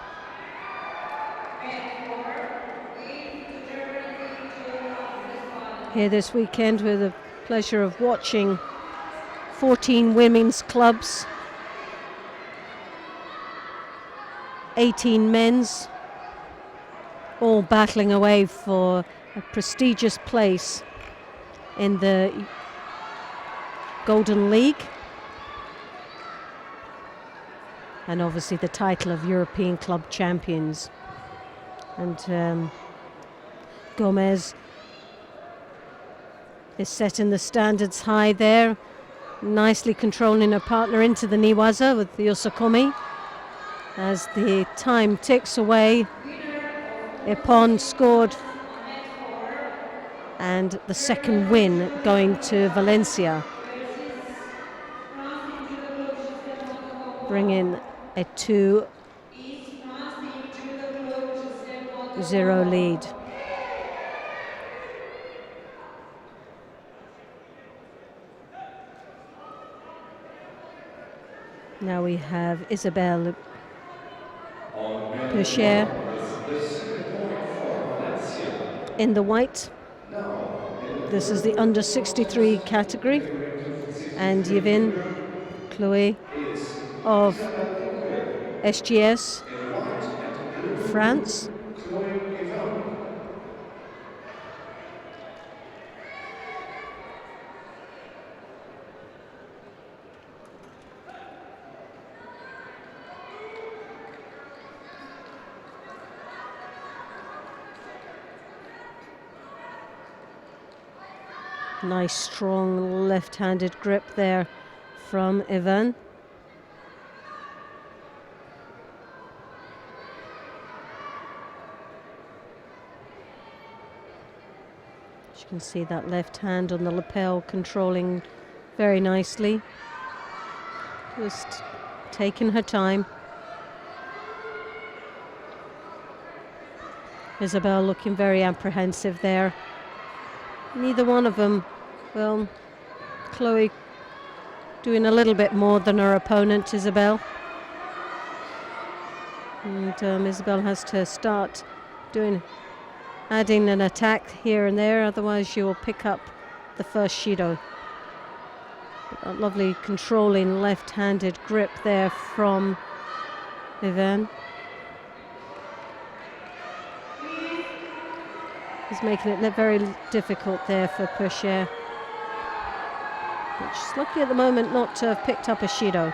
Speaker 1: Here this weekend with the pleasure of watching 14 women's clubs, 18 men's, all battling away for a prestigious place in the Golden League, and obviously the title of European Club Champions. And Gomez is setting the standards high there, nicely controlling her partner into the Niwaza with the Yosokomi. As the time ticks away, Ipon scored, and the second win going to Valencia, bringing a 2-0 lead. Now we have Isabelle Peucher in the white. This is the under 63 category. And Yvonne Chloé of SGS France. Nice strong left-handed grip there from Yvonne. As you can see, that left hand on the lapel controlling very nicely. Just taking her time. Isabelle looking very apprehensive there. Neither one of them, well, Chloe doing a little bit more than her opponent, Isabelle. And Isabelle has to start adding an attack here and there, otherwise she will pick up the first Shido. But that lovely controlling left-handed grip there from Yvonne is making it very difficult there for Peucher, which is lucky at the moment not to have picked up a Shido.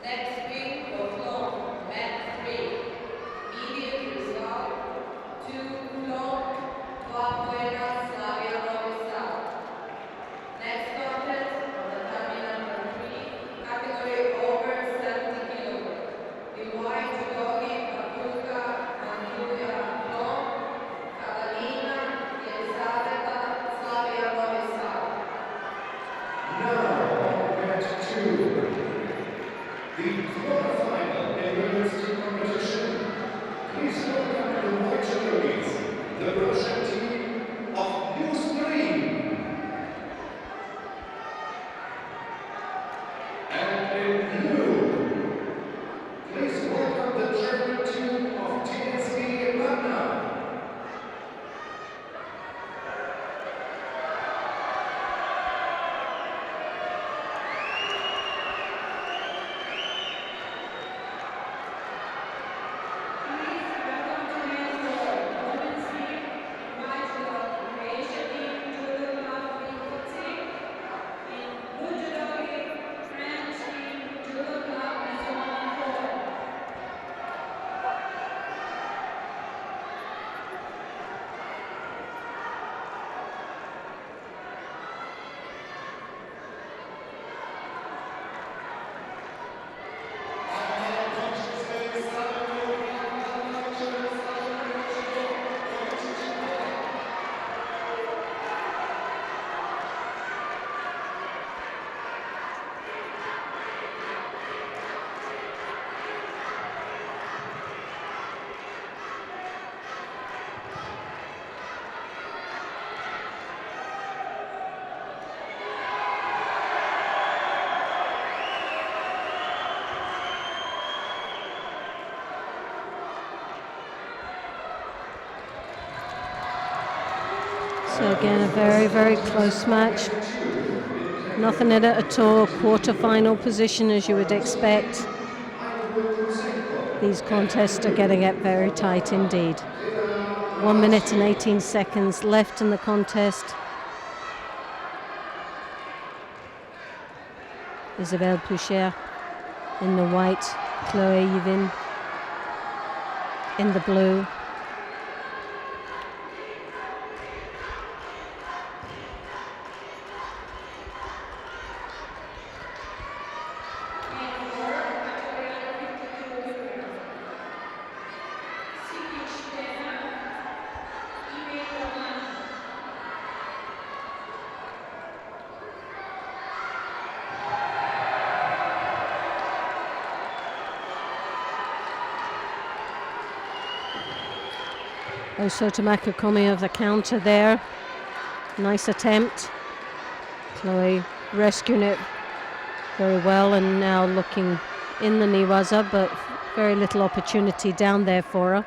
Speaker 2: Next spin for floor, mat 3. Immediate result, 2 floor, Guapuera, Slavia, Novi Sad. Next contest for the terminal number 3, category over 70 kilograms. The white judogi Papulka Antulia Floor, Catalina, Elisaveta, Slavia, Novi Sad.
Speaker 3: Now on mat 2, the quarterfinal in women's team competition. Please welcome the white judges, the Russian team of New Spring. And in blue, please welcome the German team of TSB Varna.
Speaker 1: So again, a very, very close match. Nothing in it at all. Quarter-final position, as you would expect. These contests are getting it very tight indeed. 1 minute and 18 seconds left in the contest. Isabelle Pouchet in the white, Chloé Yvin in the blue. Also to Makakumi of the counter there. Nice attempt. Chloe rescuing it very well and now looking in the Niwaza, but very little opportunity down there for her.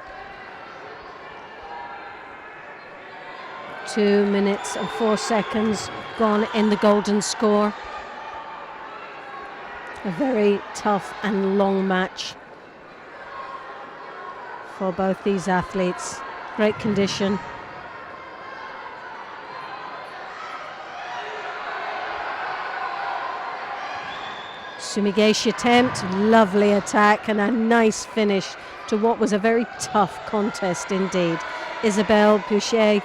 Speaker 1: 2 minutes and 4 seconds gone in the golden score. A very tough and long match for both these athletes. Great condition. Sumigeshi attempt, lovely attack and a nice finish to what was a very tough contest indeed. Isabelle Pouchet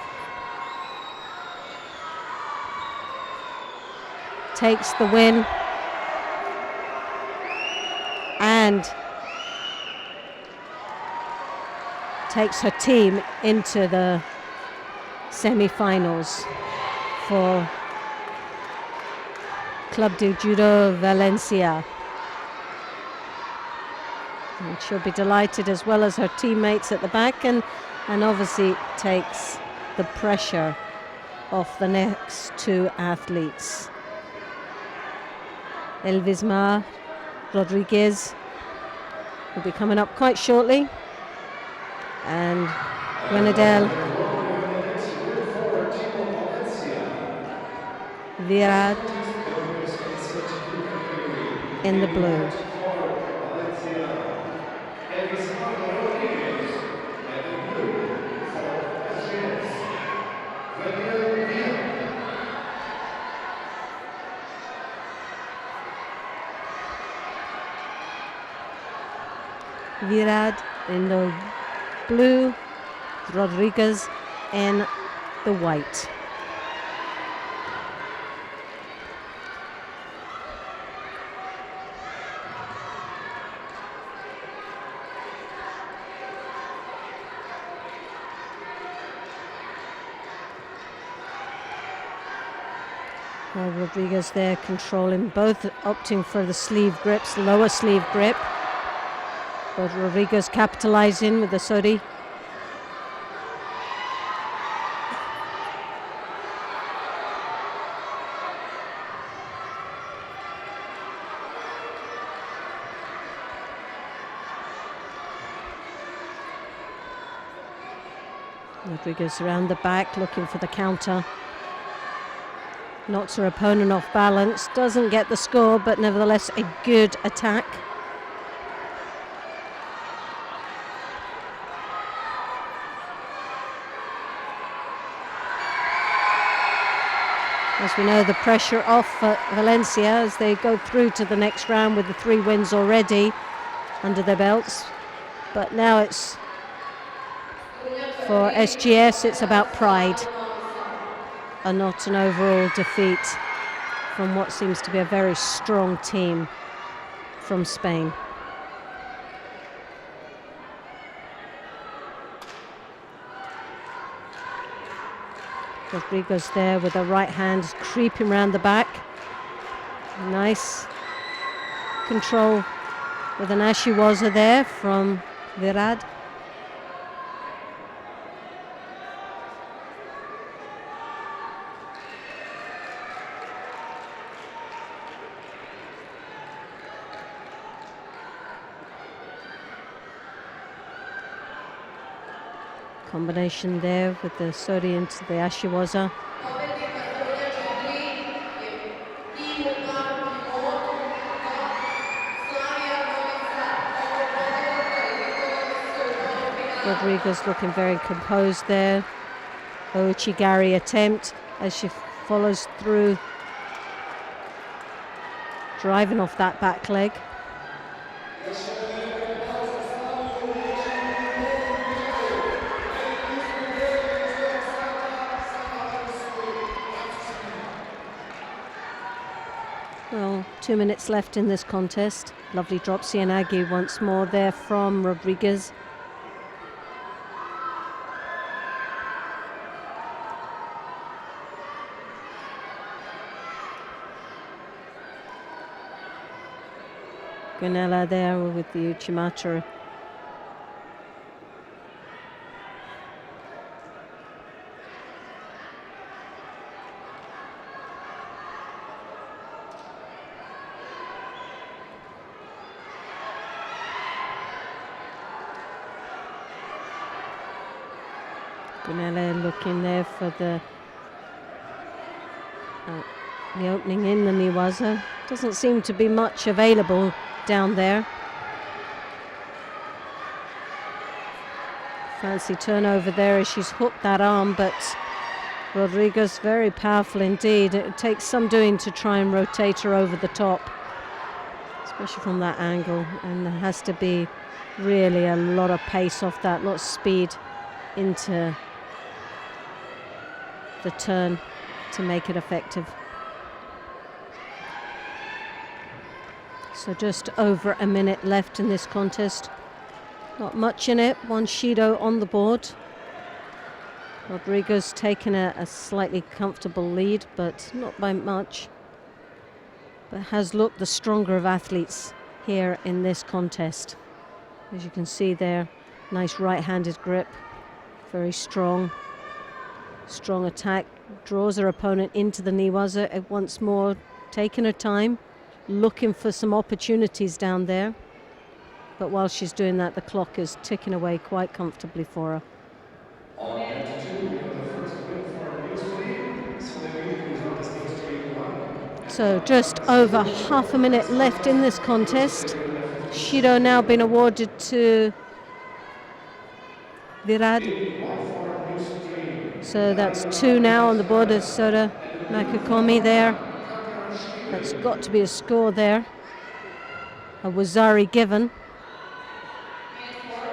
Speaker 1: takes the win and takes her team into the semi-finals for Club de Judo Valencia. And she'll be delighted, as well as her teammates at the back, and obviously takes the pressure off the next two athletes. Elvisma Rodriguez will be coming up quite shortly, and Grenadelle Virad in the blue. Virad in the blue, Rodriguez in the white. Rodriguez there controlling, both opting for the sleeve grips, lower sleeve grip. But Rodriguez capitalizing with the sori. Rodriguez around the back looking for the counter. Knocks her opponent off balance, doesn't get the score, but nevertheless a good attack. As we know, the pressure off Valencia as they go through to the next round with the 3 wins already under their belts. But now it's, for SGS, it's about pride and not an overall defeat from what seems to be a very strong team from Spain. Rodriguez there with the right hand creeping around the back. Nice control with an ashiwaza there from Virad. Combination there with the sori into the ashiwaza. Rodriguez looking very composed there. Ouchigari attempt as she follows through, driving off that back leg. Well, 2 minutes left in this contest. Lovely drop Cianagi once more there from Rodriguez. Gunella there with the Uchimata. Gunella looking there for the opening in the Niwaza. Doesn't seem to be much available down there. Fancy turnover there as she's hooked that arm, but Rodriguez very powerful indeed. It takes some doing to try and rotate her over the top, especially from that angle, and there has to be really a lot of pace off that, a lot of speed into the turn to make it effective. So just over a minute left in this contest. Not much in it, 1 Shido on the board. Rodriguez taking a slightly comfortable lead, but not by much. But has looked the stronger of athletes here in this contest. As you can see there, nice right-handed grip, very strong. Strong attack, draws her opponent into the Niwaza once more, taking her time, looking for some opportunities down there. But while she's doing that, the clock is ticking away quite comfortably for her.
Speaker 3: On altitude, we have the first win for New Spain. So the win is on the stage 1.
Speaker 1: So just over half a minute left in this contest. Shido now been awarded to Virad. So that's 2 now on the board of Soda Makakomi there. That's got to be a score there. A Wazari given.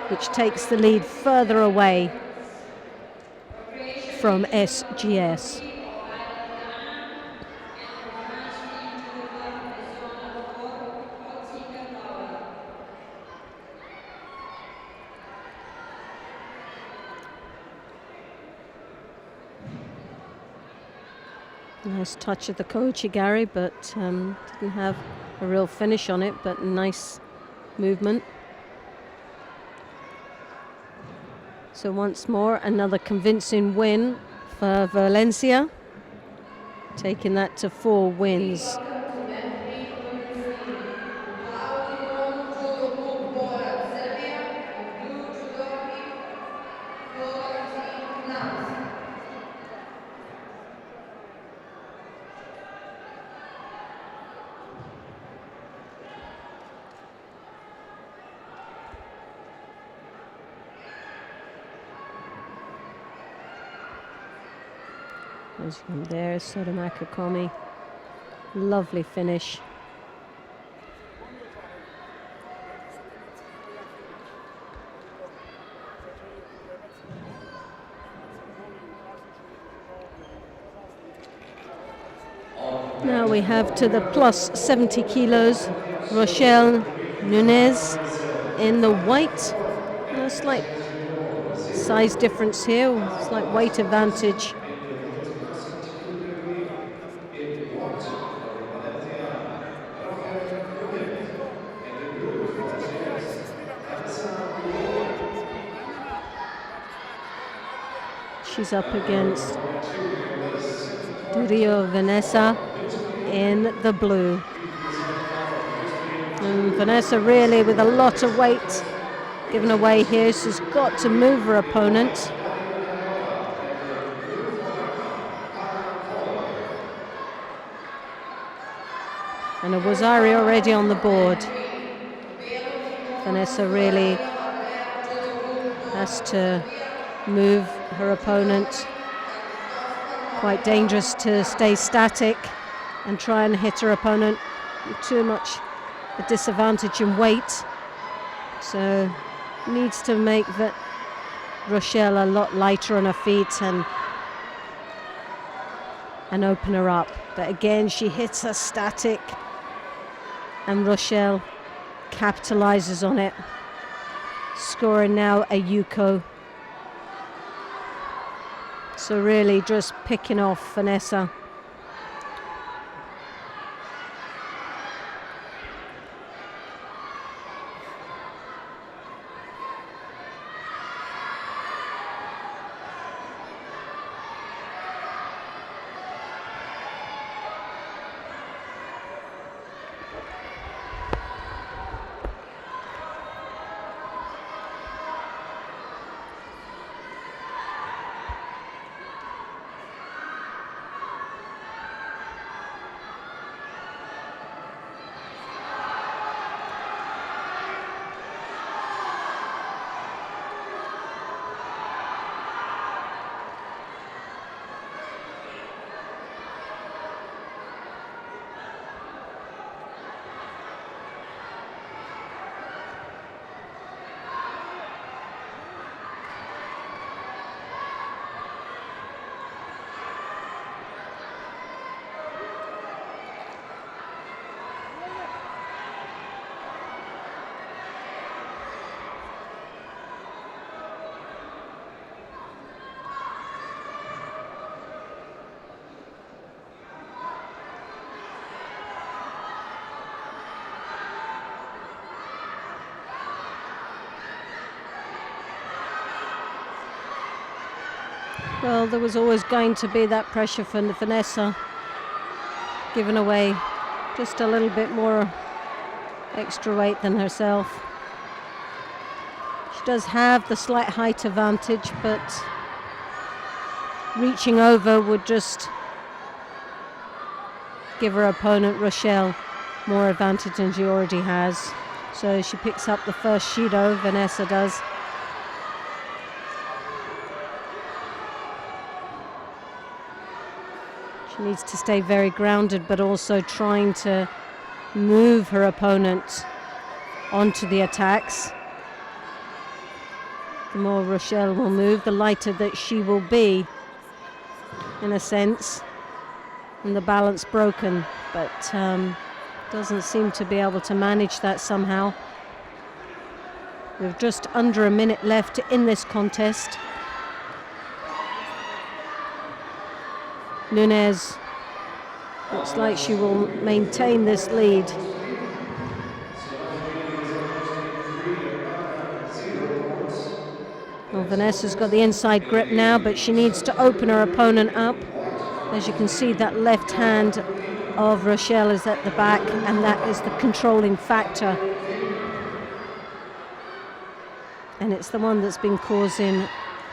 Speaker 1: which takes the lead further away from SGS. Nice touch of the Koichigari, but didn't have a real finish on it, but nice movement. So once more, another convincing win for Valencia, taking that to 4 wins. As from there, Sotomaka Komi, lovely finish. Now we have to the plus 70 kilos, Rochelle Nunez in the white. A slight size difference here, slight weight advantage. She's up against Durio Vanessa in the blue. And Vanessa really with a lot of weight given away here. She's got to move her opponent. And a Wazari already on the board. Vanessa really has to move her opponent. Quite dangerous to stay static and try and hit her opponent with too much a disadvantage in weight. So needs to make that Rochelle a lot lighter on her feet and open her up. But again, she hits her static and Rochelle capitalizes on it, scoring now a Yuko. So really just picking off Vanessa. Well, there was always going to be that pressure from Vanessa, giving away just a little bit more extra weight than herself. She does have the slight height advantage, but reaching over would just give her opponent Rochelle more advantage than she already has. So she picks up the first Shido, Vanessa does. She needs to stay very grounded, but also trying to move her opponent onto the attacks. The more Rochelle will move, the lighter that she will be, in a sense, and the balance broken, but doesn't seem to be able to manage that somehow. We've just under a minute left in this contest. Nunez looks like she will maintain this lead. Well, Vanessa's got the inside grip now, but she needs to open her opponent up. As you can see, that left hand of Rochelle is at the back, and that is the controlling factor. And it's the one that's been causing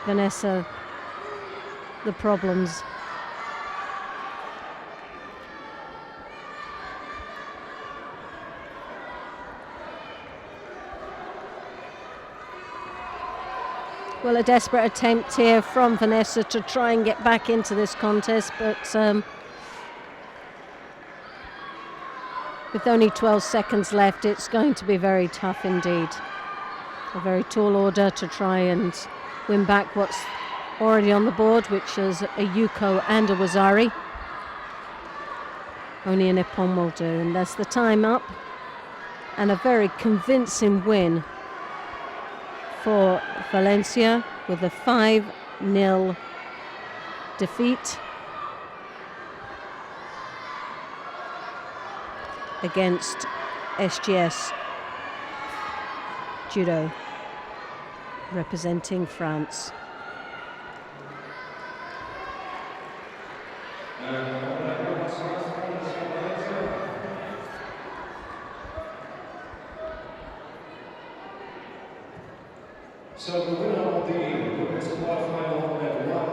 Speaker 1: Vanessa the problems. Well, a desperate attempt here from Vanessa to try and get back into this contest, but with only 12 seconds left, it's going to be very tough indeed. A very tall order to try and win back what's already on the board, which is a Yuko and a Wazari. Only a Nippon will do, and that's the time up. And a very convincing win for Valencia with a 5-0 defeat against SGS Judo, representing France.
Speaker 3: So the winner of the women's quarterfinal at 1,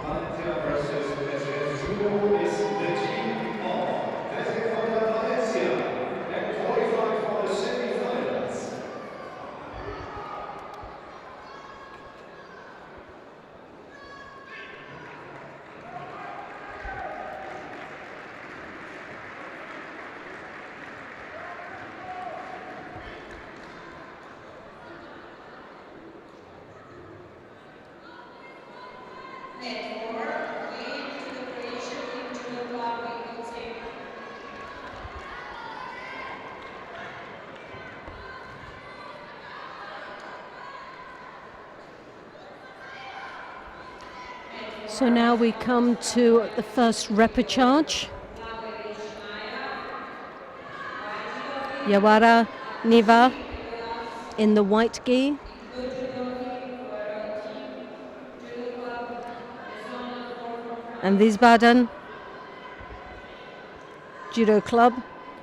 Speaker 3: Valencia versus SGS Judo, is the team of Valencia and qualified for the semi-finals.
Speaker 1: So now we come to the first repechage. Yawara Niva in the white gi. And Wiesbaden Judo Club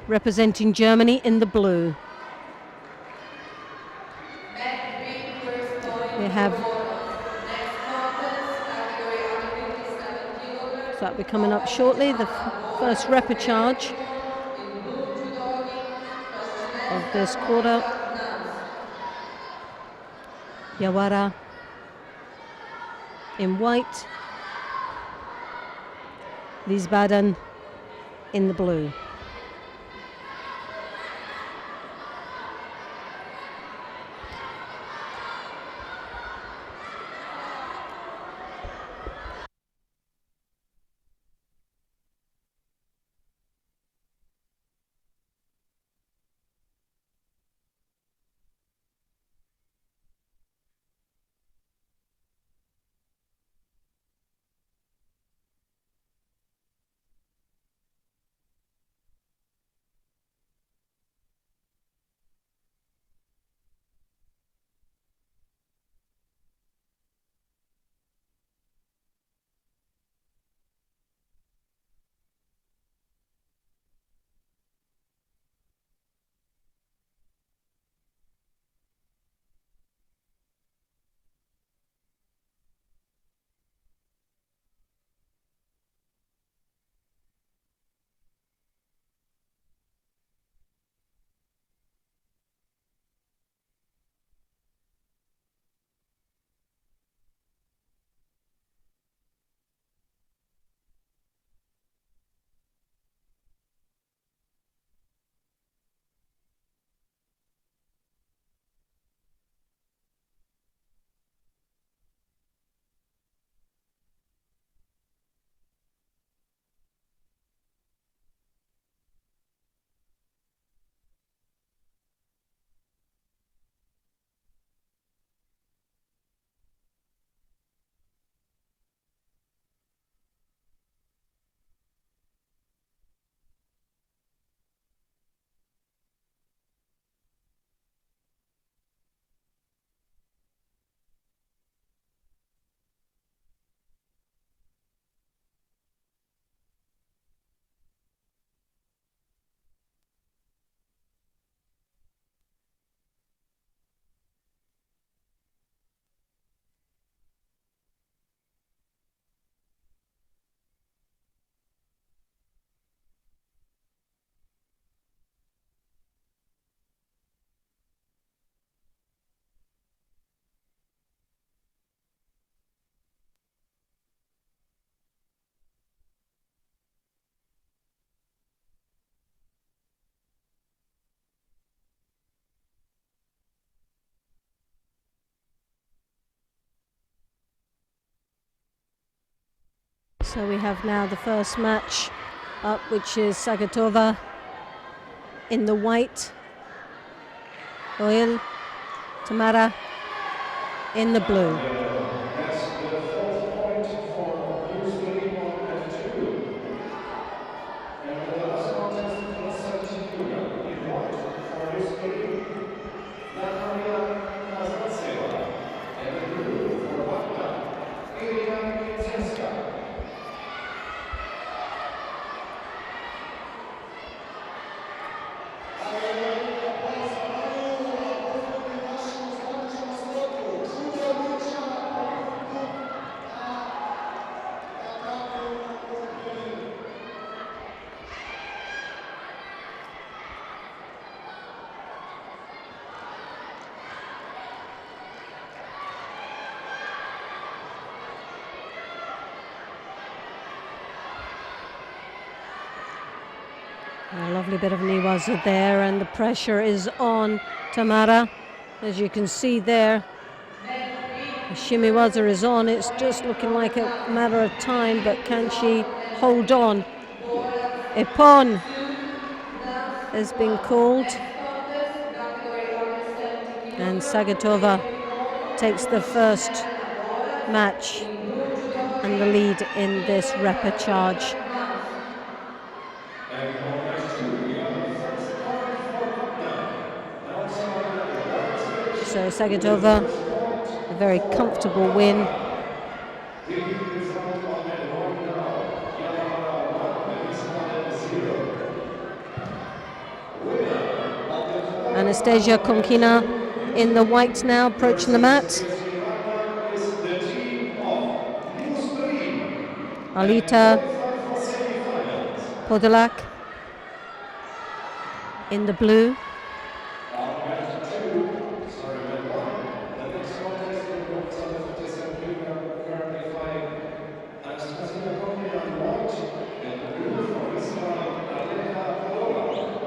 Speaker 1: representing Germany in the blue. We have so that'll be coming up shortly, the first repechage of this quarter. Yawara in white, Wiesbaden in the blue. So we have now the first match up, which is Sagatova in the white, Oil, Tamara in the blue.
Speaker 3: That's the fourth point for New Spain 1-2. And the last contest, plus 17 kg. In white for New Spain, Natalia Kazantseva. And in blue for Wagner, Ilya Piętecka.
Speaker 1: A lovely bit of Niwaza there, and the pressure is on Tamara. As you can see there, the Shimiwaza is on. It's just looking like a matter of time, but can she hold on? Ippon has been called, and Sagatova takes the first match and the lead in this repechage.
Speaker 3: And on match 2, we have the first point for Wagner.
Speaker 1: So Sagatova, a very comfortable win.
Speaker 3: The result on that one now, Yamara 1, Venezuela 0. Winner of the
Speaker 1: Anastasia Konkina in the white now, approaching the mat.
Speaker 3: is the team of New Spain.
Speaker 1: Alita
Speaker 3: Qualified for semi-finals.
Speaker 1: Podolak in the blue.
Speaker 3: On match 2, sorry, match 1, the next contest in the 57 kg currently fighting Anastasia Konkina in white and blue for Israel, Alena Podolak.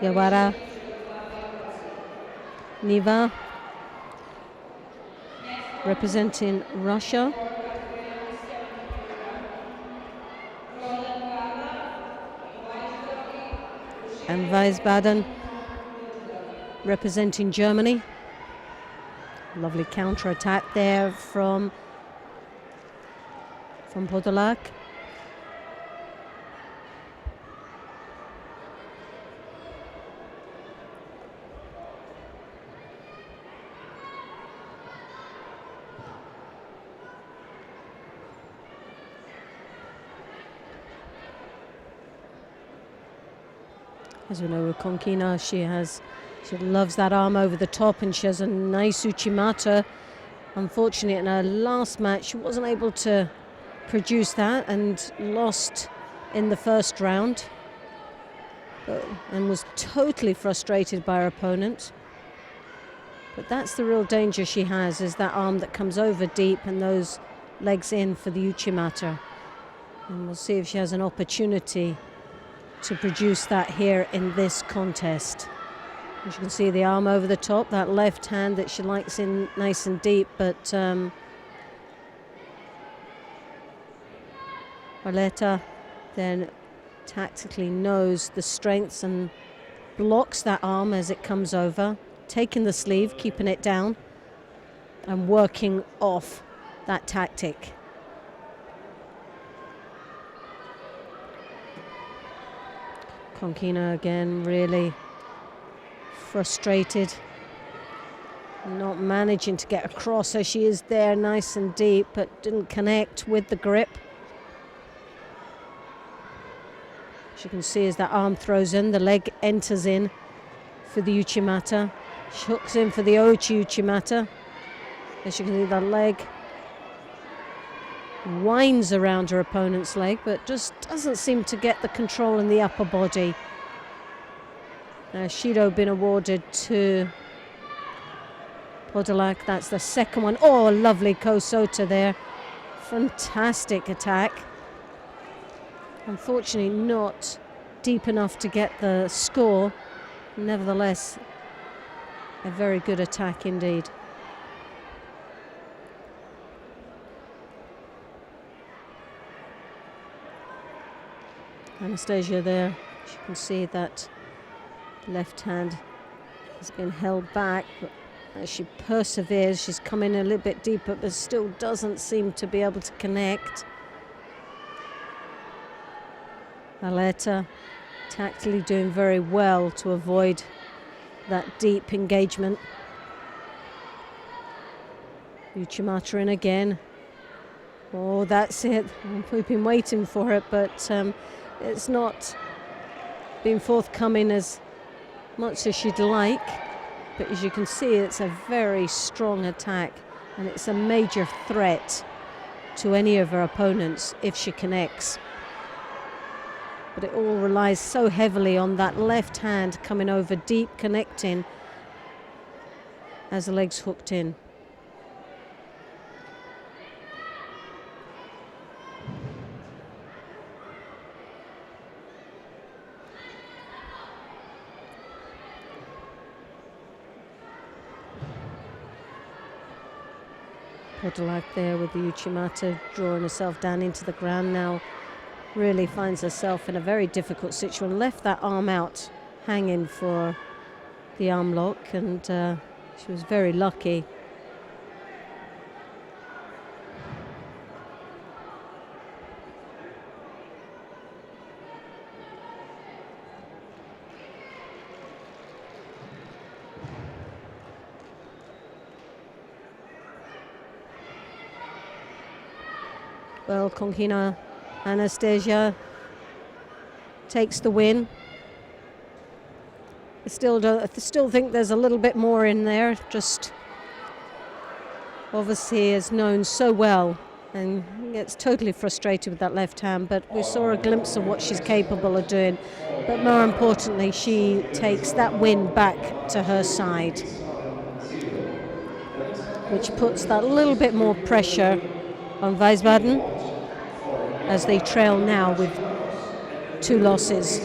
Speaker 1: Yawara, Niva, representing Russia. And Wiesbaden, representing Germany. Lovely counter-attack there from Podolak. As we know with Konkina, she loves that arm over the top, and she has a nice uchimata. Unfortunately, in her last match, she wasn't able to produce that and lost in the first round, and was totally frustrated by her opponent. But that's the real danger she has, is that arm that comes over deep and those legs in for the uchimata. And we'll see if she has an opportunity to produce that here in this contest. As you can see, the arm over the top, that left hand that she likes in nice and deep, but Arleta then tactically knows the strengths and blocks that arm as it comes over, taking the sleeve, keeping it down, and working off that tactic. Konkina again really frustrated, not managing to get across. So she is there nice and deep, but didn't connect with the grip. As you can see, as that arm throws in, the leg enters in for the uchimata. She hooks in for the ochi uchimata. As you can see, the leg winds around her opponent's leg, but just doesn't seem to get the control in the upper body. Shido been awarded to Podolak, that's the second one. Oh, lovely Kosota there. Fantastic attack. Unfortunately not deep enough to get the score. Nevertheless, a very good attack indeed. Anastasia there, as you can see that left hand has been held back, but as she perseveres, she's come in a little bit deeper, but still doesn't seem to be able to connect. Aleta tactically doing very well to avoid that deep engagement. Uchimata in again. Oh, that's it. We've been waiting for it, but it's not been forthcoming as much as she'd like. But as you can see, it's a very strong attack, and it's a major threat to any of her opponents if she connects. But it all relies so heavily on that left hand coming over deep, connecting as the leg's hooked in. Podolak there with the Uchimata, drawing herself down into the ground now. Really finds herself in a very difficult situation. Left that arm out hanging for the arm lock, and she was very lucky. Well, Konkina Anastasia takes the win. I still think there's a little bit more in there. Just obviously is known so well and gets totally frustrated with that left hand. But we saw a glimpse of what she's capable of doing. But more importantly, she takes that win back to her side, which puts that little bit more pressure on Wiesbaden as they trail now with 2 losses.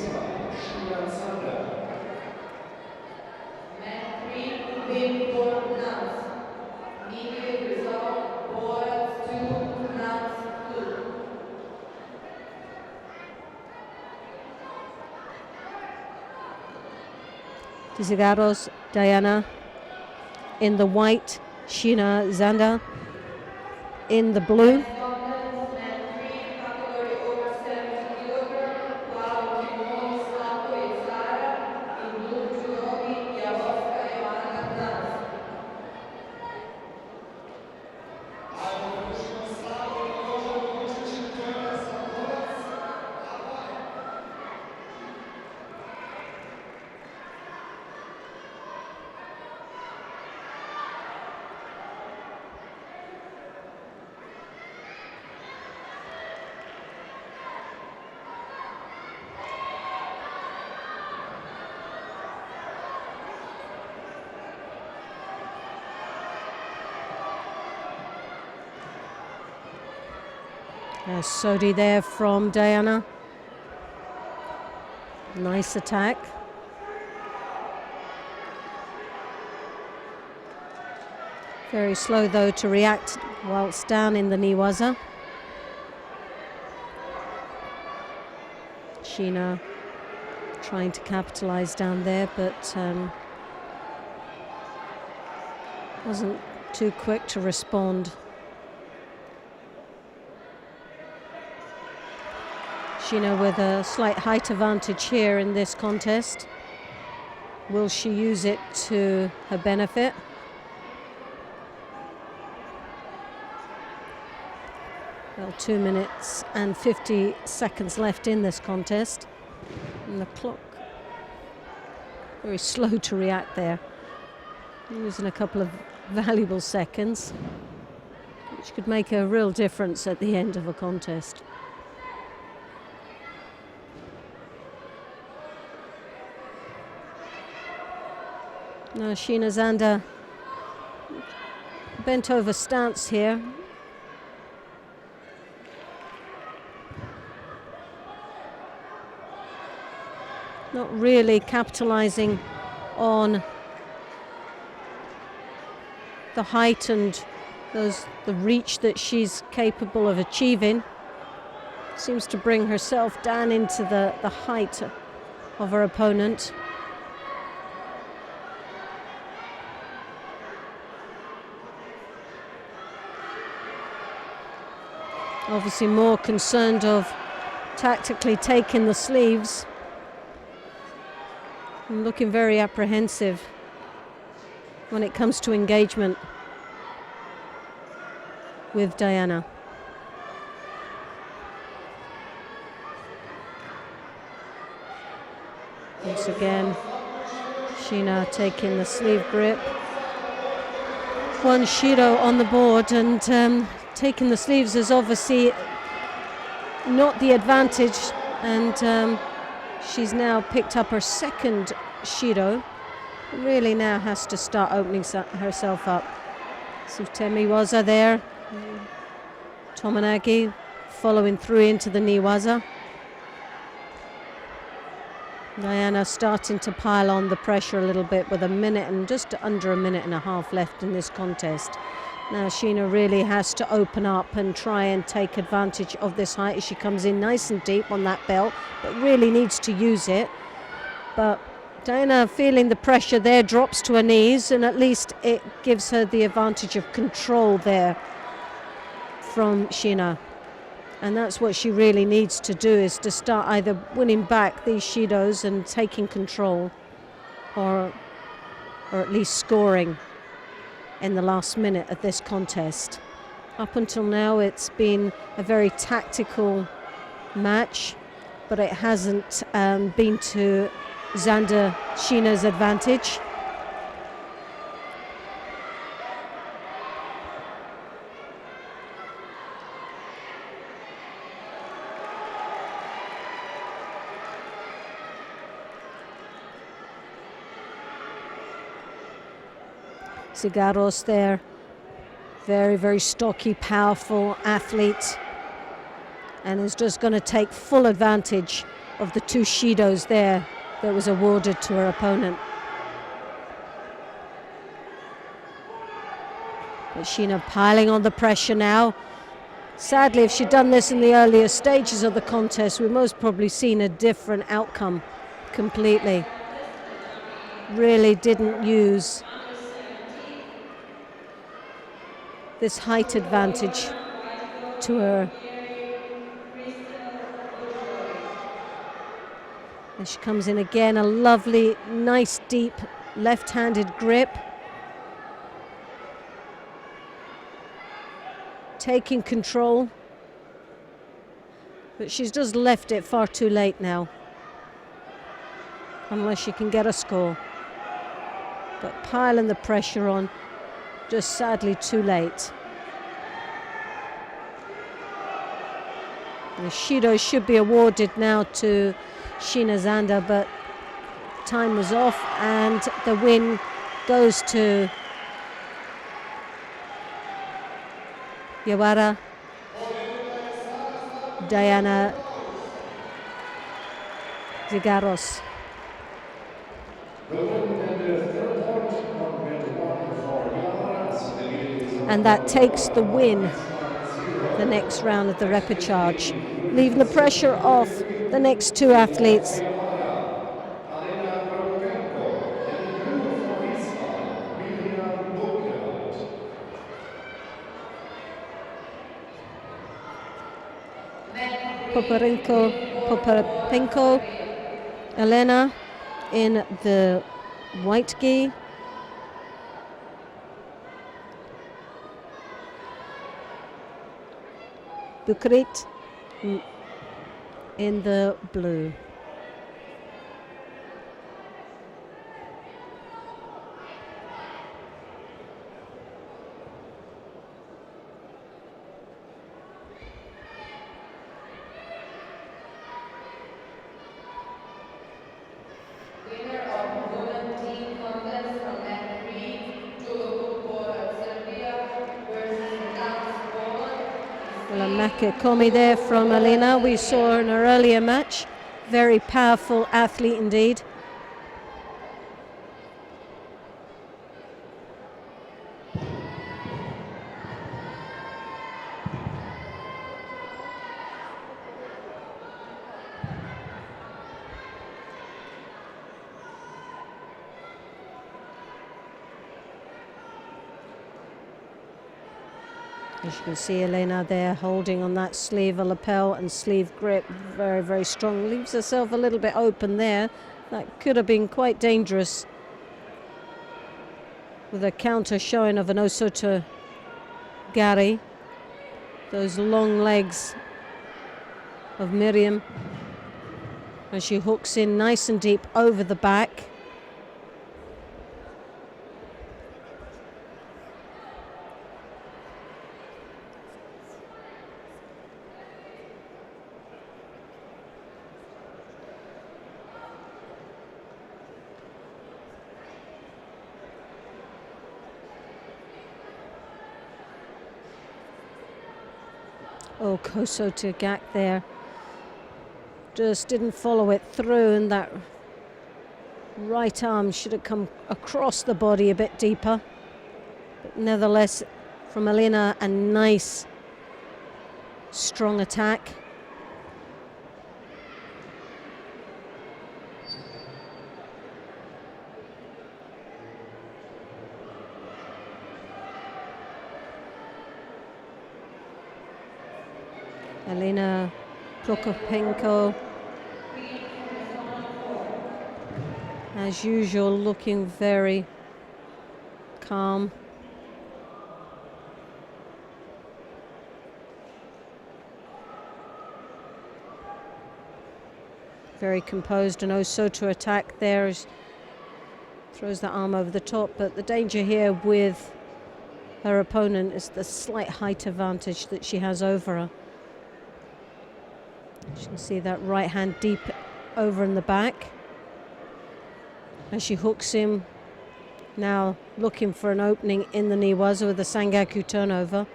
Speaker 2: Match 3, win for Nuns. Immediate result, boys 2, Nuns 2.
Speaker 1: Desigaros, Diana in the white, Sheena Zander in the blue.
Speaker 2: Match 3, category over 70 kilogram, Plavo Timon Slavko i Sara, in blue judogi Javorska Joanna Nuns.
Speaker 1: Sodi there from Diana. Nice attack. Very slow though to react whilst down in the Niwaza. Sheena trying to capitalize down there, but wasn't too quick to respond. Sheena with a slight height advantage here in this contest. Will she use it to her benefit? Well, 2 minutes and 50 seconds left in this contest. And the clock very slow to react there. Losing a couple of valuable seconds, which could make a real difference at the end of a contest. Now Sheena Zander bent over stance here. Not really capitalizing on the height and the reach that she's capable of achieving. Seems to bring herself down into the height of her opponent. Obviously more concerned of tactically taking the sleeves. And looking very apprehensive when it comes to engagement with Diana. Once again, Sheena taking the sleeve grip. One Shiro on the board, and taking the sleeves is obviously not the advantage, and she's now picked up her second Shiro. Really now has to start opening herself up. Sutemi Waza there. Tomonagi following through into the Niwaza. Diana starting to pile on the pressure a little bit with a minute and just under a minute and a half left in this contest. Now Sheena really has to open up and try and take advantage of this height as she comes in nice and deep on that belt, but really needs to use it. But Diana, feeling the pressure there, drops to her knees, and at least it gives her the advantage of control there from Sheena. And that's what she really needs to do, is to start either winning back these Shidos and taking control, or at least scoring in the last minute of this contest. Up until now it's been a very tactical match, but it hasn't been to Xander Sheena's advantage. Zigaros there, very, very stocky, powerful athlete, and is just going to take full advantage of the two Shidos there that was awarded to her opponent. But Sheena piling on the pressure now. Sadly, if she'd done this in the earlier stages of the contest, we've most probably seen a different outcome completely. Really didn't use this height advantage to her. And she comes in again, a lovely, nice, deep left-handed grip. Taking control. But she's just left it far too late now. Unless she can get a score. But piling the pressure on, just sadly too late. The Shido should be awarded now to Sheena Xander, but time was off, and the win goes to Yawara Diana Zigaros. And that takes the win the next round of the repechage, leaving the pressure off the next two athletes. Popapenko Elena in the white gi. Bukrit in the blue.
Speaker 2: Winner of women team contest from mat 3, Judo Serbia,
Speaker 1: Makikomi there from Elena. We saw her in her earlier match. Very powerful athlete indeed. As you can see, Elena there holding on that sleeve, a lapel and sleeve grip, very, very strong. Leaves herself a little bit open there. That could have been quite dangerous. With a counter showing of an Osoto Gari. Those long legs of Miriam. As she hooks in nice and deep over the back. Oh, Kosoto Gak there. Just didn't follow it through, and that right arm should have come across the body a bit deeper. But nevertheless, from Elena, a nice, strong attack. Elena Prokopenko, as usual, looking very calm. Very composed. An Osoto attack there. Throws the arm over the top, but the danger here with her opponent is the slight height advantage that she has over her. You can see that right hand deep over in the back. As she hooks him, now looking for an opening in the Niwaza with the Sangaku turnover.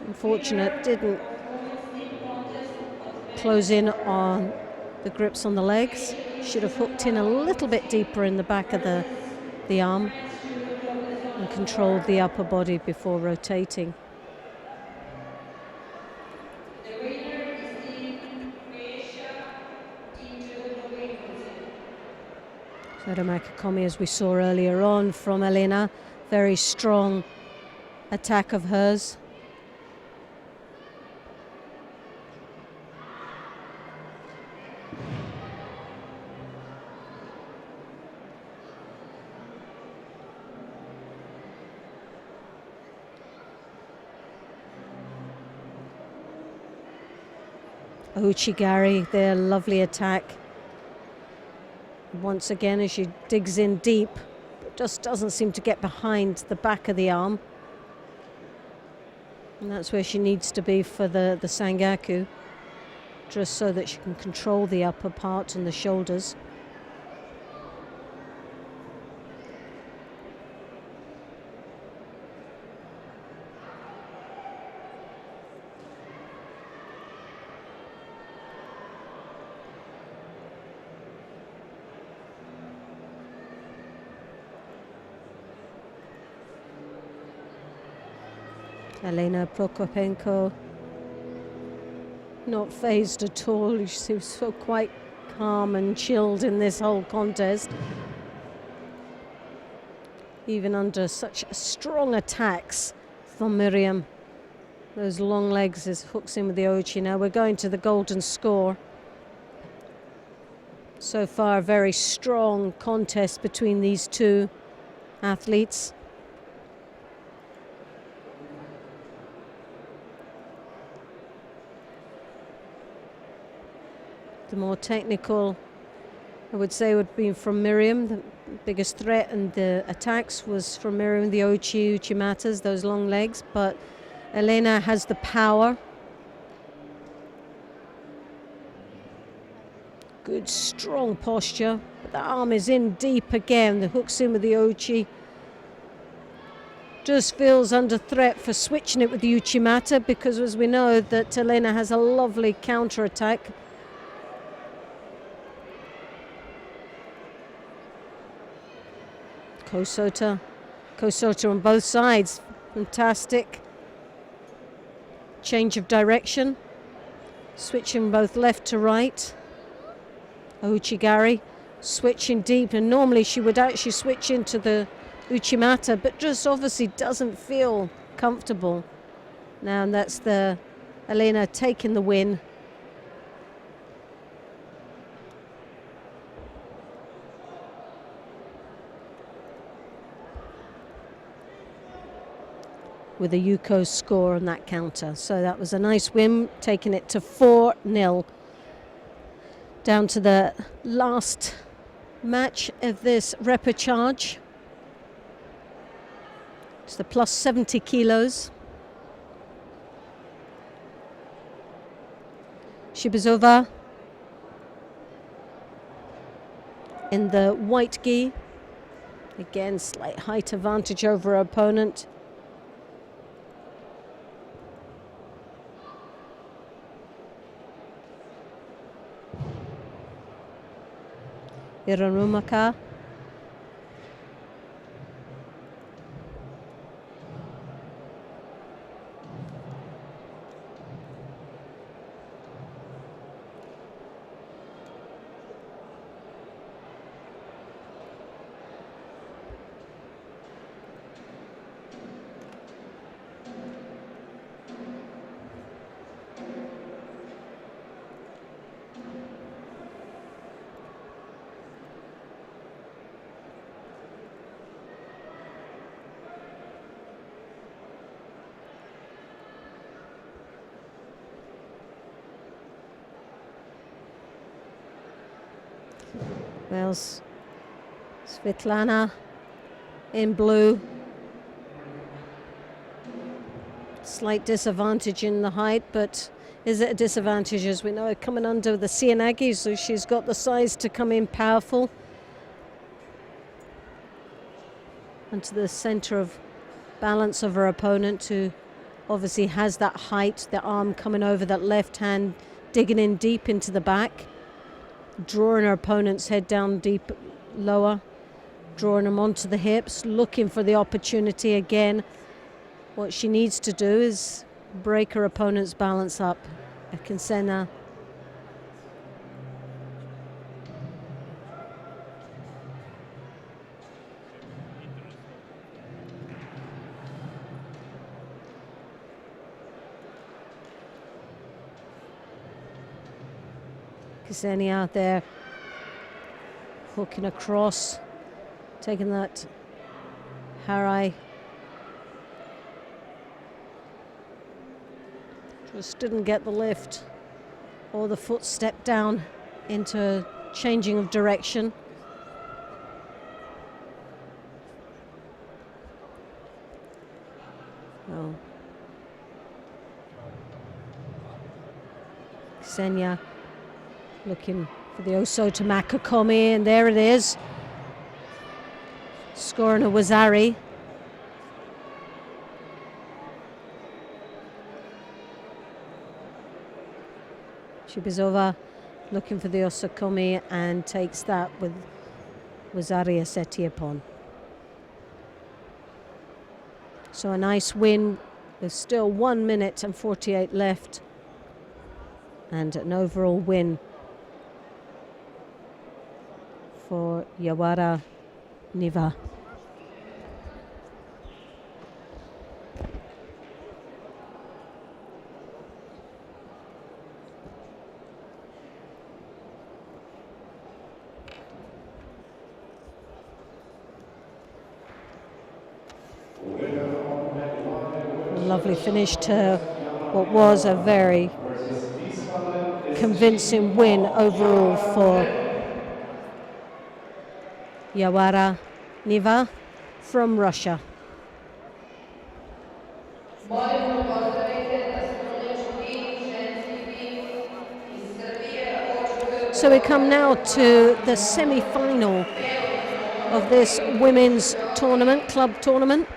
Speaker 1: Unfortunate, didn't close in on the grips on the legs. Should have hooked in a little bit deeper in the back of the arm and controlled the upper body before rotating. Makikomi, as we saw earlier on from Elena, very strong attack of hers. Uchigari, their lovely attack. Once again, as she digs in deep, but just doesn't seem to get behind the back of the arm. And that's where she needs to be for the Sangaku, just so that she can control the upper part and the shoulders. Elena Prokopenko, not phased at all. She was so quite calm and chilled in this whole contest. Even under such strong attacks from Miriam. Those long legs as hooks in with the Ochi. Now we're going to the golden score. So far, a very strong contest between these two athletes. The more technical, I would say, would be from Miriam. The biggest threat and the attacks was from Miriam, the Ochi, Uchimatas, those long legs. But Elena has the power. Good, strong posture. But the arm is in deep again. The hook's in with the Ochi. just feels under threat for switching it with the Uchimata, because as we know that Elena has a lovely counter-attack. Kosota on both sides, fantastic. Change of direction, switching both left to right. Uchigari switching deep, and normally she would actually switch into the Uchimata, but just obviously doesn't feel comfortable now, and that's the Elena taking the win. With a Yuko score on that counter. So that was a nice win, taking it to 4-0. Down to the last match of this repechage. It's the plus 70 kilos. Shibazova in the white gi. Again, slight height advantage over her opponent. Iranumaka. Well, Svetlana in blue. Slight disadvantage in the height, but is it a disadvantage? As we know, coming under the Cianagi, so she's got the size to come in powerful. And to the center of balance of her opponent, who obviously has that height, the arm coming over that left hand, digging in deep into the back. Drawing her opponent's head down deep, lower, drawing them onto the hips, looking for the opportunity again. What she needs to do is break her opponent's balance up. Akinsena. Ksenia out there, hooking across, taking that Harai. Just didn't get the lift or the foot step down into changing of direction. Oh. Ksenia looking for the Osota Makakomi, and there it is. Scoring a Wazari. Shibazova looking for the Osakomi and takes that with Wazari Aseti upon. So a nice win. There's still 1 minute and 48 left. And an overall win for Yawara Niva. Lovely finish to what was a very convincing win overall for Yawara Niva from Russia. So we come now to the semi-final of this women's tournament, club tournament.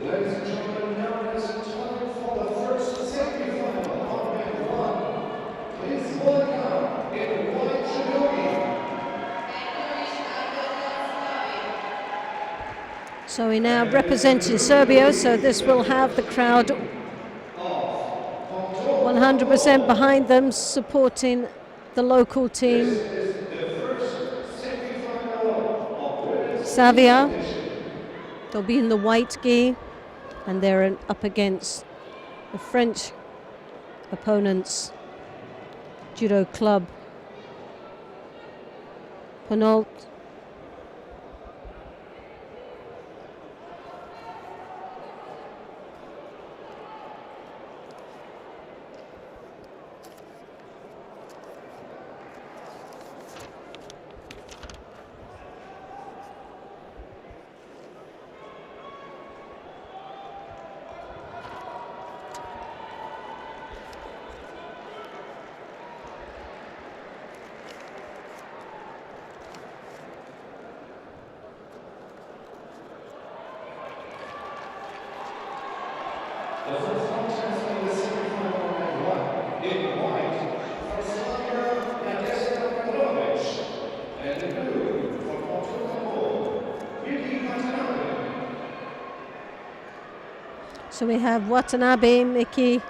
Speaker 3: Ladies and gentlemen, now it is time for the first semi-final on mat 1. Please welcome in white judogi.
Speaker 1: So we're now representing Serbia, so this will have the crowd 100% behind them, supporting the local team. Savia, they'll be in the white gi, and they're up against the French opponents, Judo Club Penalt.
Speaker 3: The first contest in the semi-final on mat 1. In white, for and in blue, for Portugal, Miki Watanabe.
Speaker 1: So we have Watanabe Miki,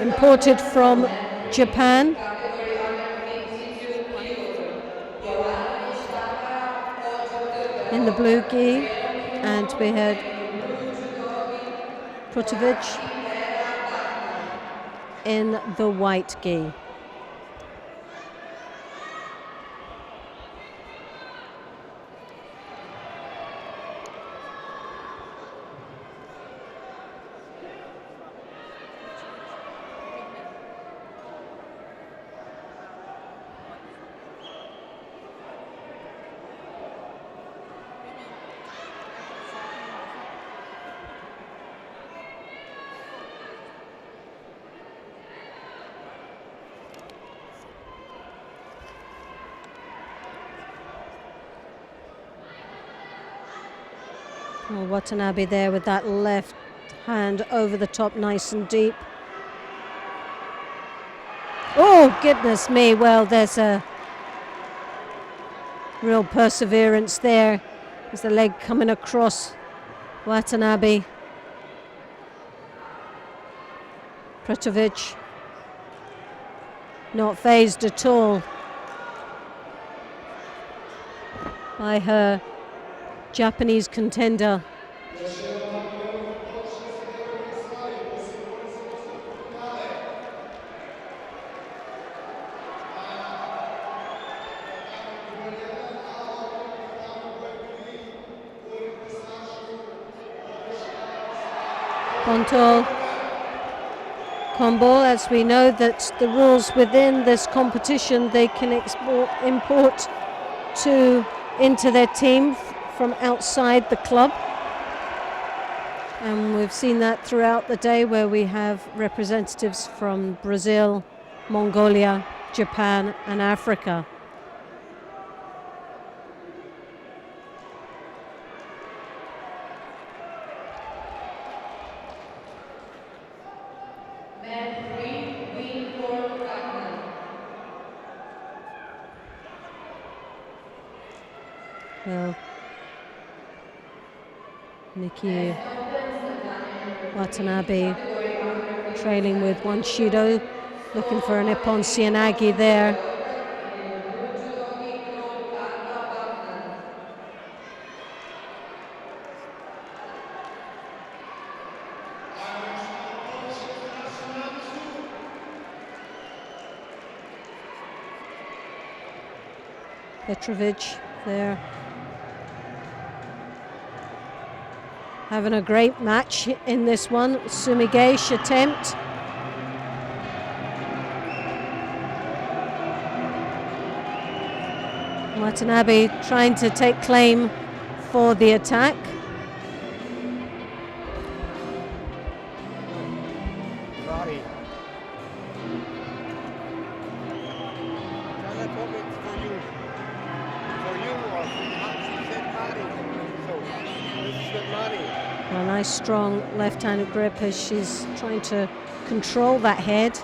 Speaker 1: imported from Japan. In the blue gi, and we had Protovic in the white gi. Oh, Watanabe there with that left hand over the top, nice and deep. Oh, goodness me. Well, there's a real perseverance there. There's the leg coming across Watanabe. Protovic not phased at all by her Japanese contender. Ponto combo, as we know that the rules within this competition, they can import into their team from outside the club, and we've seen that throughout the day where we have representatives from Brazil, Mongolia, Japan and Africa. Well, Miki Watanabe trailing with one Shido, looking for a Nippon Sianagi there. Petrovic there. Having a great match in this one. Sumigeish attempt. Watanabe trying to take claim for the attack.
Speaker 4: For you or she said Mari. So this is the Mari.
Speaker 1: A nice strong left-handed grip as she's trying to control that head.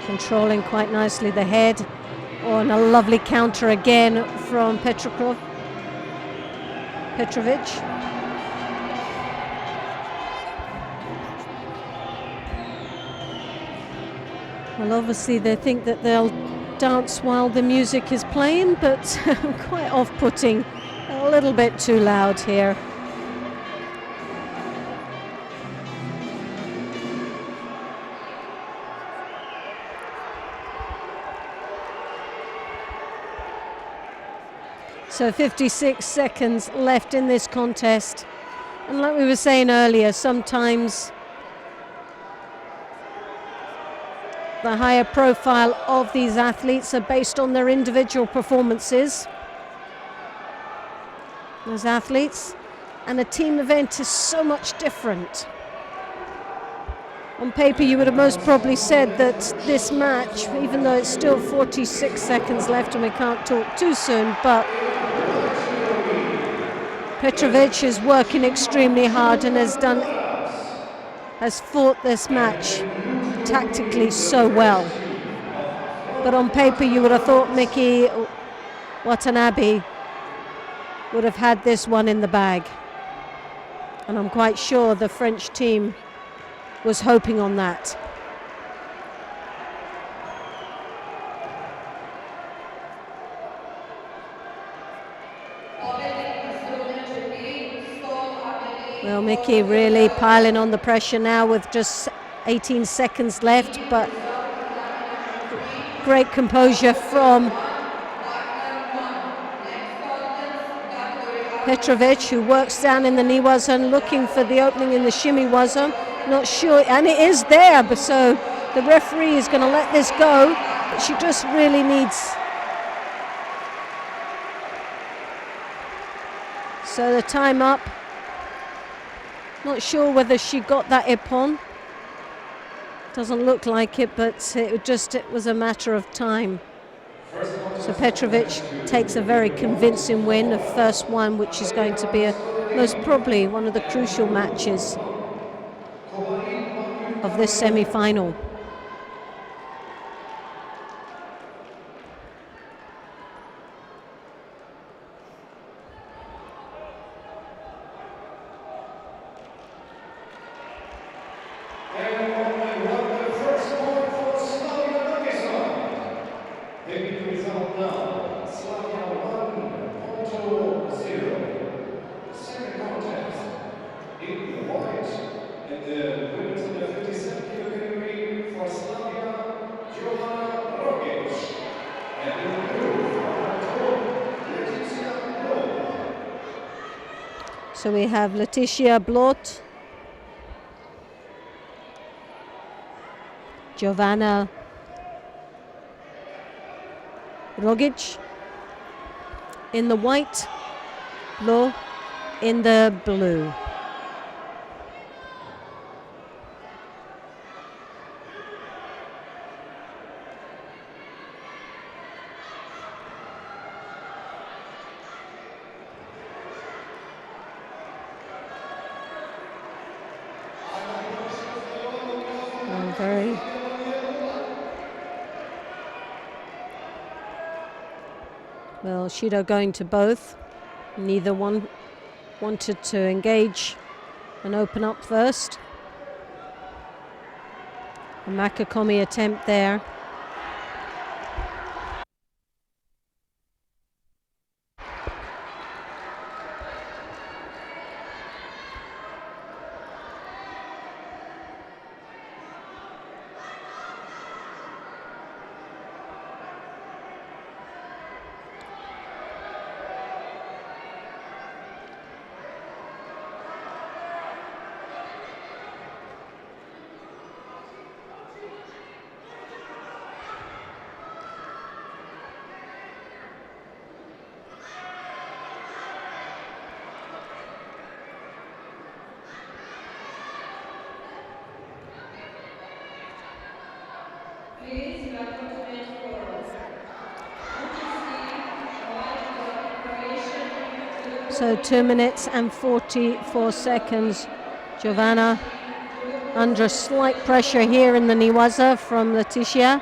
Speaker 1: Controlling quite nicely the head. Oh, and a lovely counter again from Petrovic. Well, obviously they think that they'll dance while the music is playing, but quite off-putting, a little bit too loud here. So 56 seconds left in this contest. And like we were saying earlier, sometimes the higher profile of these athletes are based on their individual performances as athletes, and a team event is so much different. On paper, you would have most probably said that this match, even though it's still 46 seconds left and we can't talk too soon, but Petrovic is working extremely hard and has fought this match tactically so well. But on paper, you would have thought Miki Watanabe would have had this one in the bag. And I'm quite sure the French team was hoping on that. Well, Miki really piling on the pressure now with just 18 seconds left, but great composure from Petrovic, who works down in the knee waza and looking for the opening in the shimmy waza. Not sure, and it is there, but so the referee is going to let this go. But she just really needs. So the time up. Not sure whether she got that ippon. Doesn't look like it, but it was a matter of time. So Petrovic takes a very convincing win, a first one, which is going to be most probably one of the crucial matches of this semi-final. So we have Letitia Blot, Giovanna Rogic in the white, Lo in the blue. Very well, Shido going to both. Neither one wanted to engage and open up first. A Makakomi attempt there.
Speaker 2: Please welcome to match 4.
Speaker 1: So 2 minutes and 44 seconds. Giovanna under slight pressure here in the Niwaza from Leticia.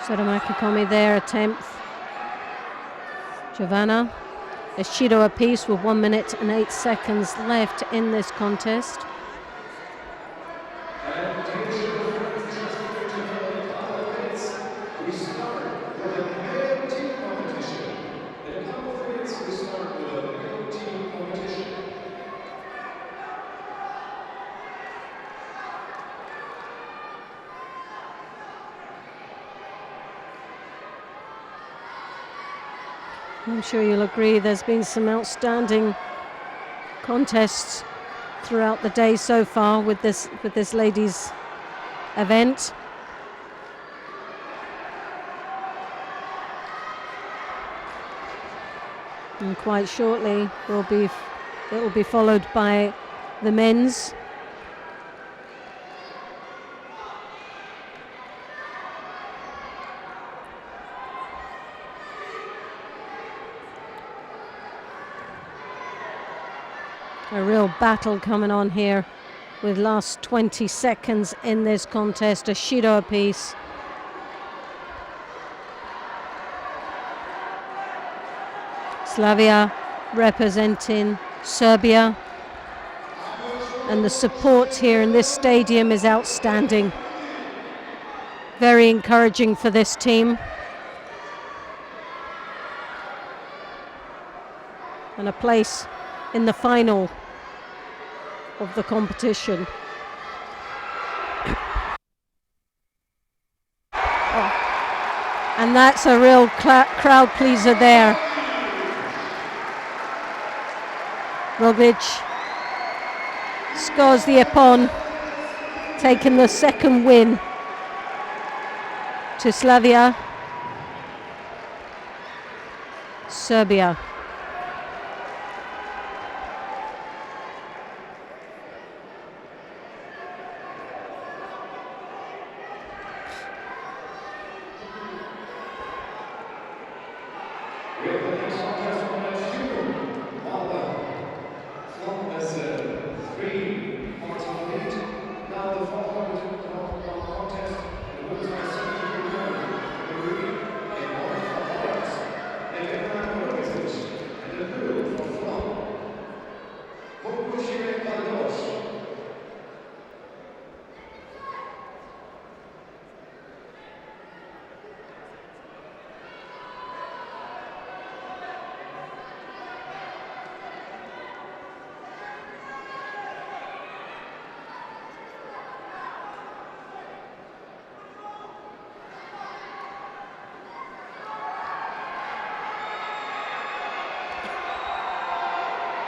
Speaker 1: Sotomaki Komi there, a 10th. Giovanna Eschido apiece with 1 minute and 8 seconds left in this contest. I'm sure you'll agree there's been some outstanding contests throughout the day so far with this ladies event. And quite shortly it will be followed by the men's. A real battle coming on here with last 20 seconds in this contest. A Shido apiece. Slavia representing Serbia. And the support here in this stadium is outstanding. Very encouraging for this team. And a place in the final of the competition. Oh. And that's a real crowd pleaser there. Roglic scores the Epon, taking the second win to Slavia, Serbia.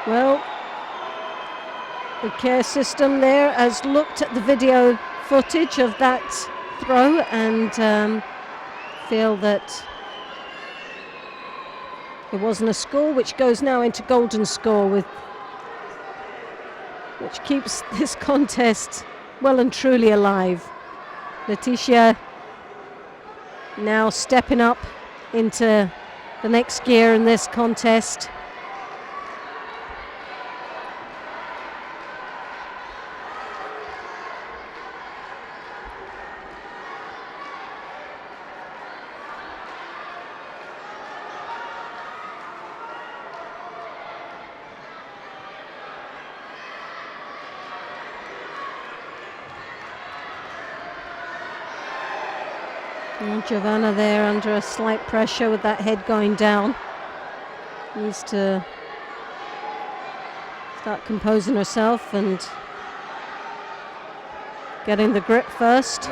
Speaker 1: Well, the care system there has looked at the video footage of that throw and feel that it wasn't a score, which goes now into golden score, which keeps this contest well and truly alive. Letitia now stepping up into the next gear in this contest. And Giovanna there under a slight pressure with that head going down. Needs to start composing herself and getting the grip first.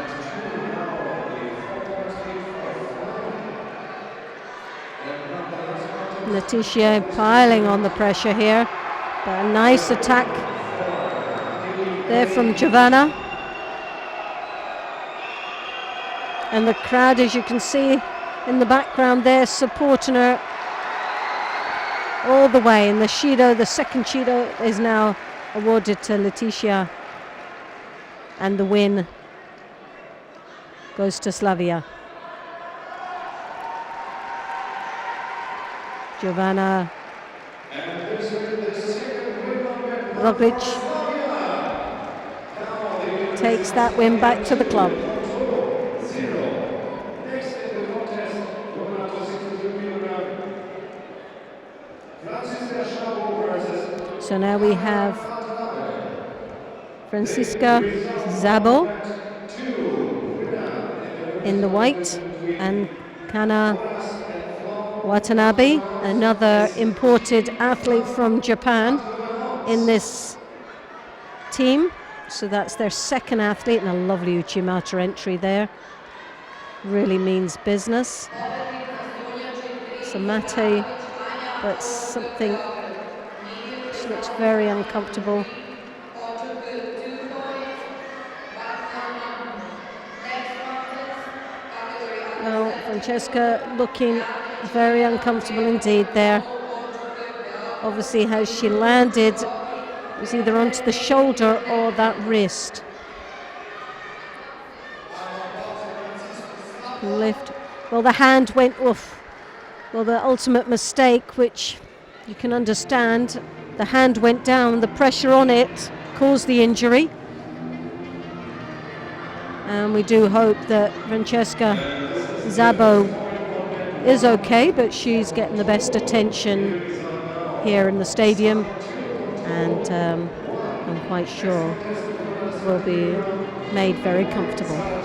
Speaker 1: Letitia piling on the pressure here, but a nice attack there from Giovanna. And the crowd, as you can see in the background there, supporting her all the way. And the Shido, the second Shido, is now awarded to Letitia, and the win goes to Slavia. Giovanna Roglic takes that win back to the club. So now we have Francisca Zabo in the white and Kana Watanabe, another imported athlete from Japan, in this team. So that's their second athlete, and a lovely Uchimata entry there. Really means business. So Mate, but something, she looks very uncomfortable. Well, Francesca looking very uncomfortable indeed there. Obviously, how she landed was either onto the shoulder or that wrist. Lift. Well, the hand went off. Well, the ultimate mistake, which you can understand, the hand went down, the pressure on it caused the injury. And we do hope that Francesca Zabo is okay, but she's getting the best attention here in the stadium, and I'm quite sure will be made very comfortable.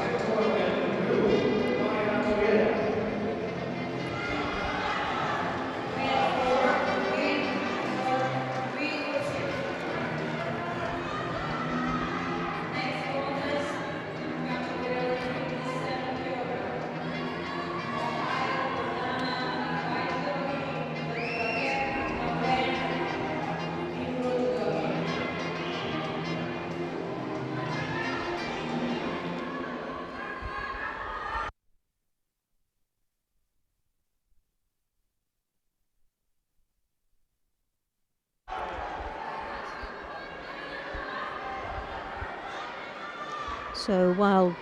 Speaker 1: So while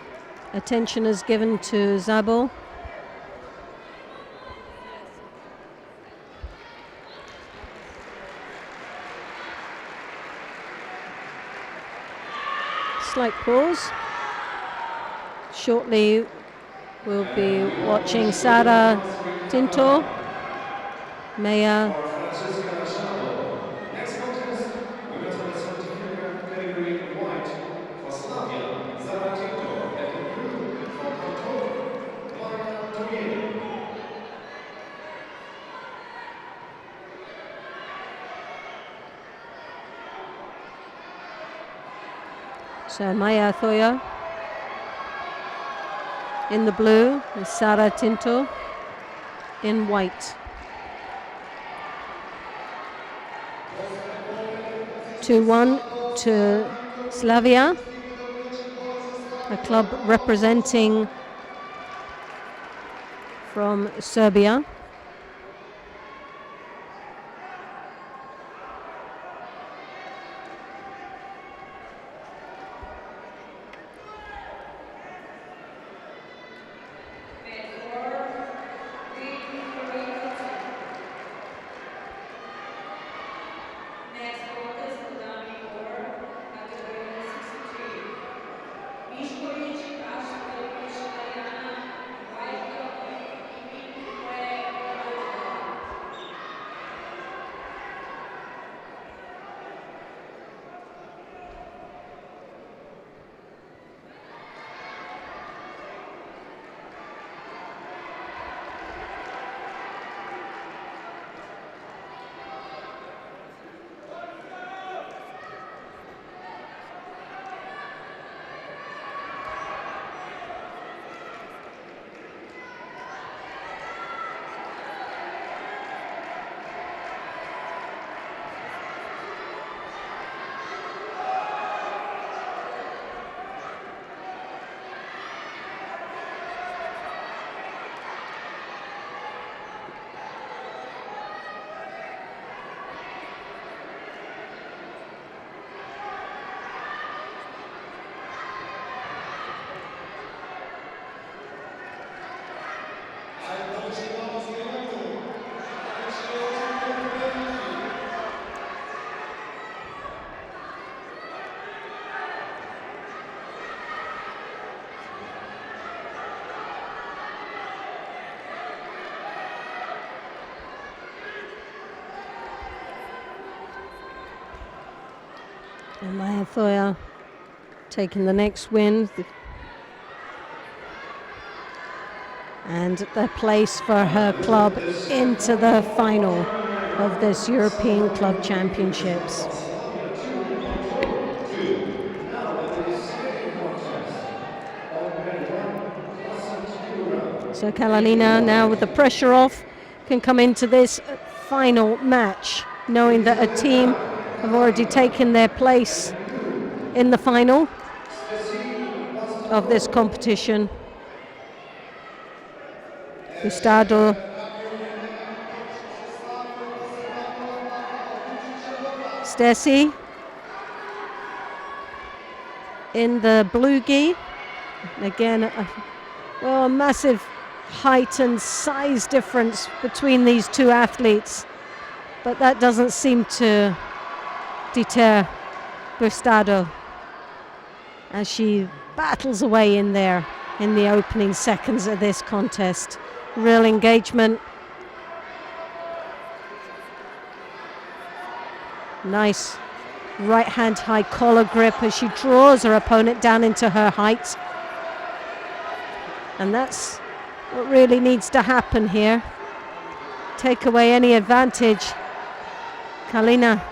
Speaker 1: attention is given to Zabo, slight pause. Shortly we'll be watching Sara Tinto, Maya So Maya Thoya in the blue and Sara Tinto in white. 2-1 to Slavia, a club representing from Serbia. And Maya Thoya taking the next win. And the place for her club into the final of this European Club Championships. So Kalalina, now with the pressure off, can come into this final match knowing that a team have already taken their place in the final of this competition. Gustavo Stesi in the blue gi. Again, a massive height and size difference between these two athletes, but that doesn't seem to deter Gustavo as she battles away in there in the opening seconds of this contest. Real engagement. Nice right hand high collar grip as she draws her opponent down into her height. And that's what really needs to happen here. Take away any advantage Kalina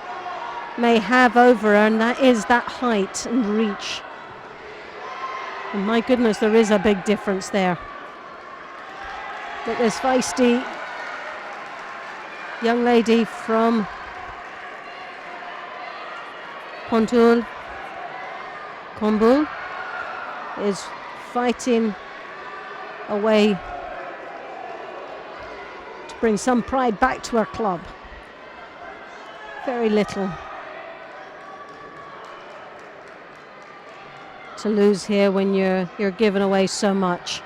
Speaker 1: may have over her, and that is that height and reach. And my goodness, there is a big difference there. But this feisty young lady from Kombul is fighting away to bring some pride back to her club. Very little to lose here when you're giving away so much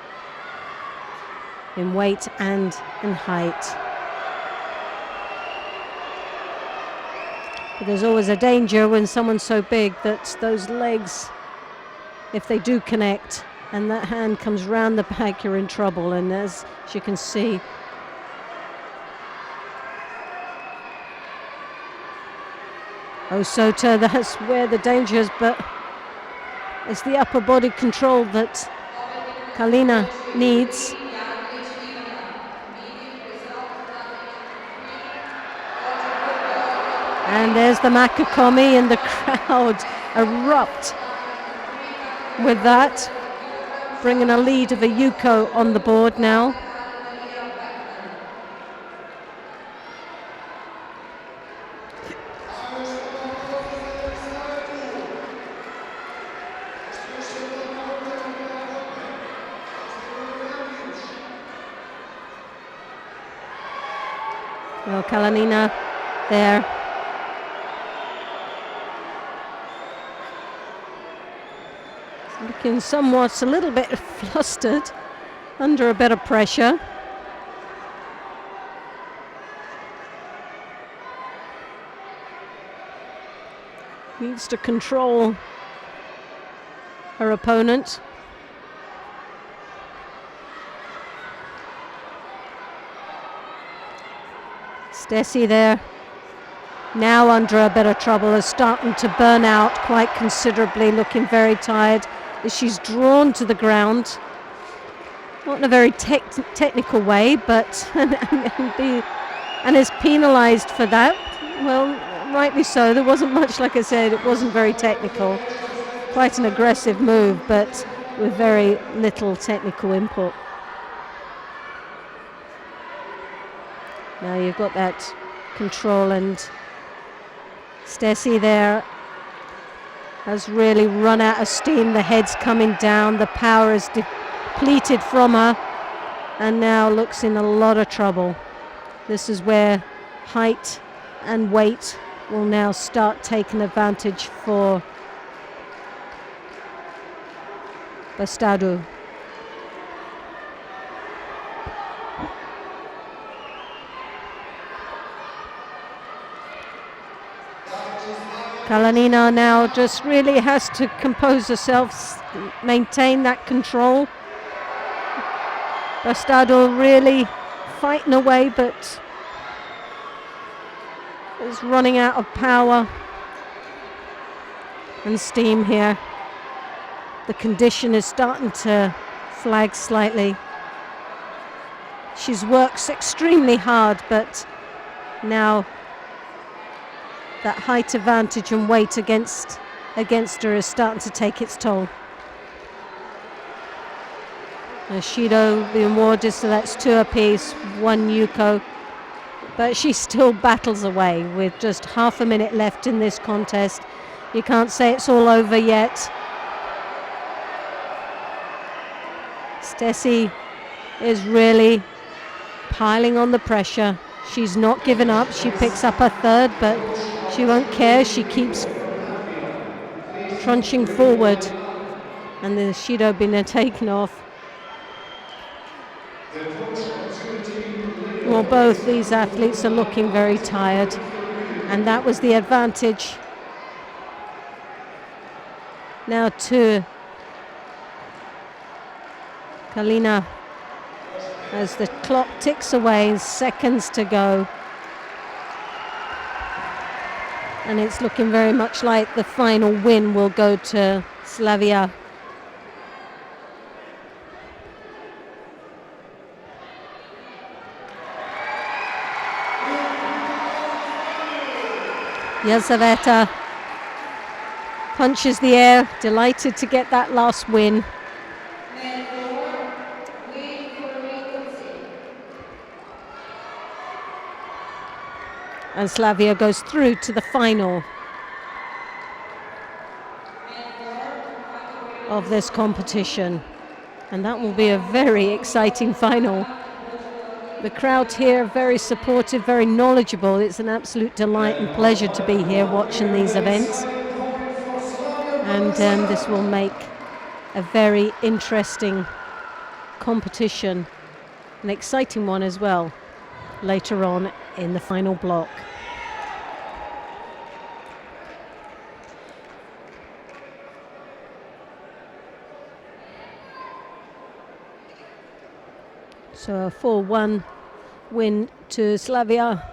Speaker 1: in weight and in height. But there's always a danger when someone's so big that those legs, if they do connect and that hand comes round the back, you're in trouble. And as you can see, Osota, that's where the danger is, but it's the upper body control that Kalina needs. And there's the Makakomi, and the crowd erupt with that, bringing a lead of a Yuko on the board now. Well, Kalanina there. Looking somewhat a little bit flustered, under a bit of pressure. Needs to control her opponent. Stacey there, now under a bit of trouble, is starting to burn out quite considerably, looking very tired as she's drawn to the ground. Not in a very technical way, but and is penalised for that. Well, rightly so. There wasn't much, like I said, it wasn't very technical. Quite an aggressive move, but with very little technical input. Now you've got that control, and Stacey there has really run out of steam. The head's coming down, the power is depleted from her, and now looks in a lot of trouble. This is where height and weight will now start taking advantage for Bastado. Kalanina now just really has to compose herself, maintain that control. Bastado really fighting away, but is running out of power and steam here. The condition is starting to flag slightly. She's worked extremely hard, but now that height advantage and weight against her is starting to take its toll. Shido being awarded, so that's 2 apiece, 1 Yuko. But she still battles away with just half a minute left in this contest. You can't say it's all over yet. Stacey is really piling on the pressure. She's not given up. She picks up her third, but she won't care. She keeps trunching forward, and the Shido being taken off. Well, both these athletes are looking very tired, and that was the advantage now to Kalina as the clock ticks away, seconds to go. And it's looking very much like the final win will go to Slavia. Yelizaveta punches the air, delighted to get that last win. And Slavia goes through to the final of this competition. And that will be a very exciting final. The crowd here very supportive, very knowledgeable. It's an absolute delight and pleasure to be here watching these events. And this will make a very interesting competition, an exciting one as well, later on in the final block. So a 4-1 win to Slavia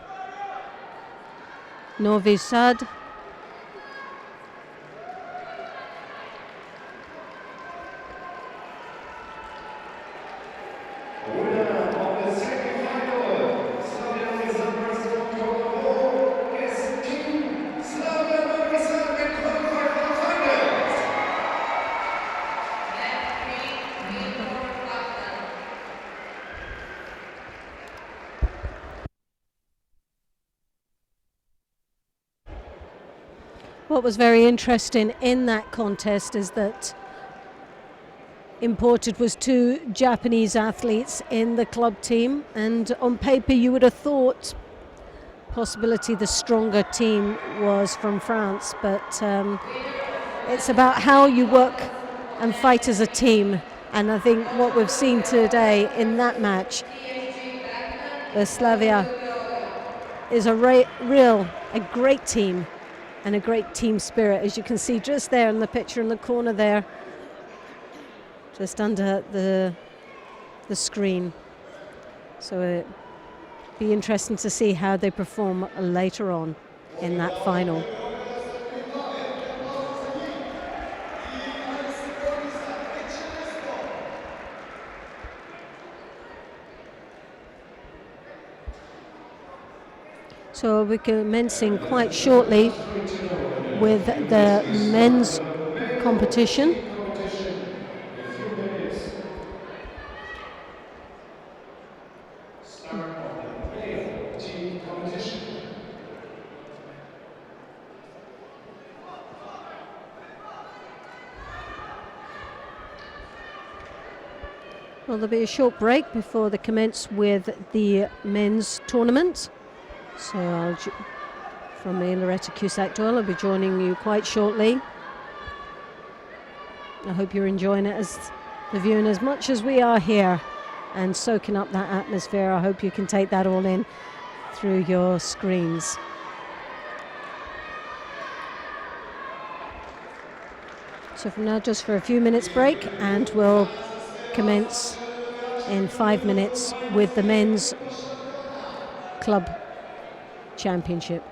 Speaker 1: Novi Sad. What was very interesting in that contest is that imported was 2 Japanese athletes in the club team, and on paper you would have thought possibility the stronger team was from France, but it's about how you work and fight as a team. And I think what we've seen today in that match, the Slavia is a great team and a great team spirit, as you can see just there in the picture in the corner there, just under the screen. So it'd be interesting to see how they perform later on in that final. So we're commencing quite shortly with the men's competition.
Speaker 3: Start of the male team competition.
Speaker 1: Well, there'll be a short break before they commence with the men's tournament. So from me, Loretta Cusack-Doyle, I'll be joining you quite shortly. I hope you're enjoying it, as the viewing, as much as we are here and soaking up that atmosphere. I hope you can take that all in through your screens. So from now, just for a few minutes break, and we'll commence in 5 minutes with the men's club championship.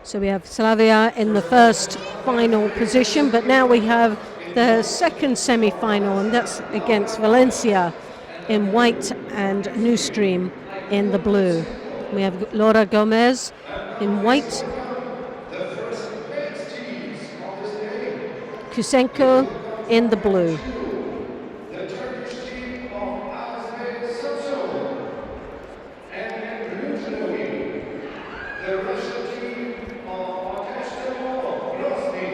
Speaker 1: So we have Slavia in the first final position, but now we have the second semi-final, and that's against Valencia in white and New Stream in the blue. We have Laura Gomez in white,
Speaker 3: The first men's teams of this day.
Speaker 1: Kusenko in the blue.
Speaker 3: The Turkish team of Azme Soso. And in blue judogi, the Russian team of Orkestra Grozny.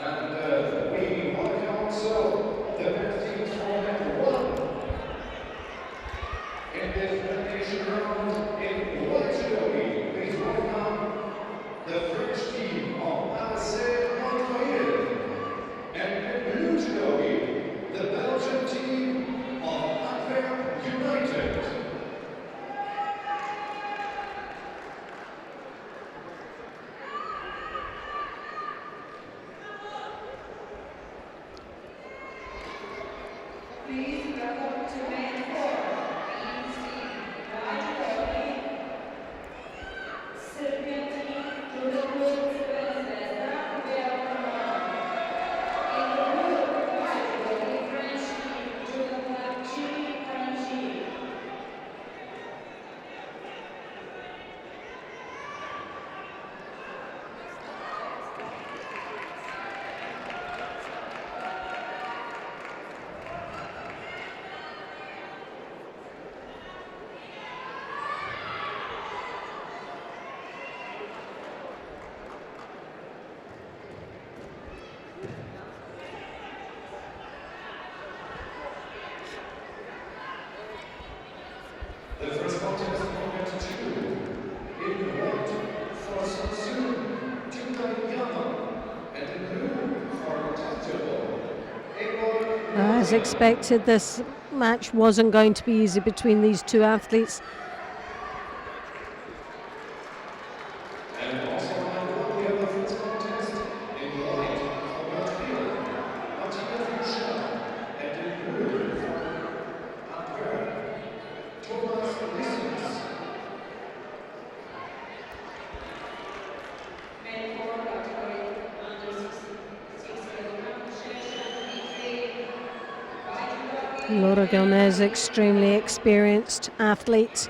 Speaker 3: And we welcome also the men's teams from Net 1. In this elimination round in white judogi, please welcome the French team of Alice Montoyer. And in blue judogi, the Belgian team of Antwerp United.
Speaker 2: Please welcome to main floor, men's team, white judogi, Serbian team, judo club, Zvezda, Beograd. In the blue, white judogi, French team, judo club, Chile, Karachi.
Speaker 3: The first contest from Net 2. In white for Sansu Tundayama. And in blue for Tatjabo.
Speaker 1: As expected, this match wasn't going to be easy between these two athletes.
Speaker 3: And also on we have the first contest in white for Latvia, Martina Fischer, and in blue for Antwerp, Thomas Lissens.
Speaker 2: Main floor, category under 6 kilograms, Shesha, Mitri, white judogi,
Speaker 1: Laura Gomez, extremely experienced athlete,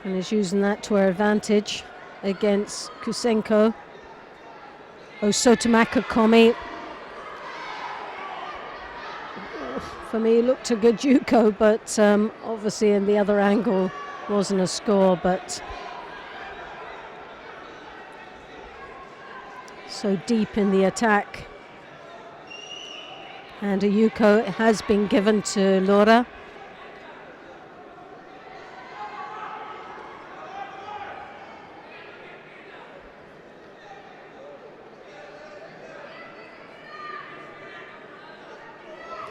Speaker 1: and is using that to her advantage against Kusenko. Osotomaka Komi, for me, looked a good Juko, but obviously in the other angle wasn't a score, but so deep in the attack. And a Yuko has been given to Laura.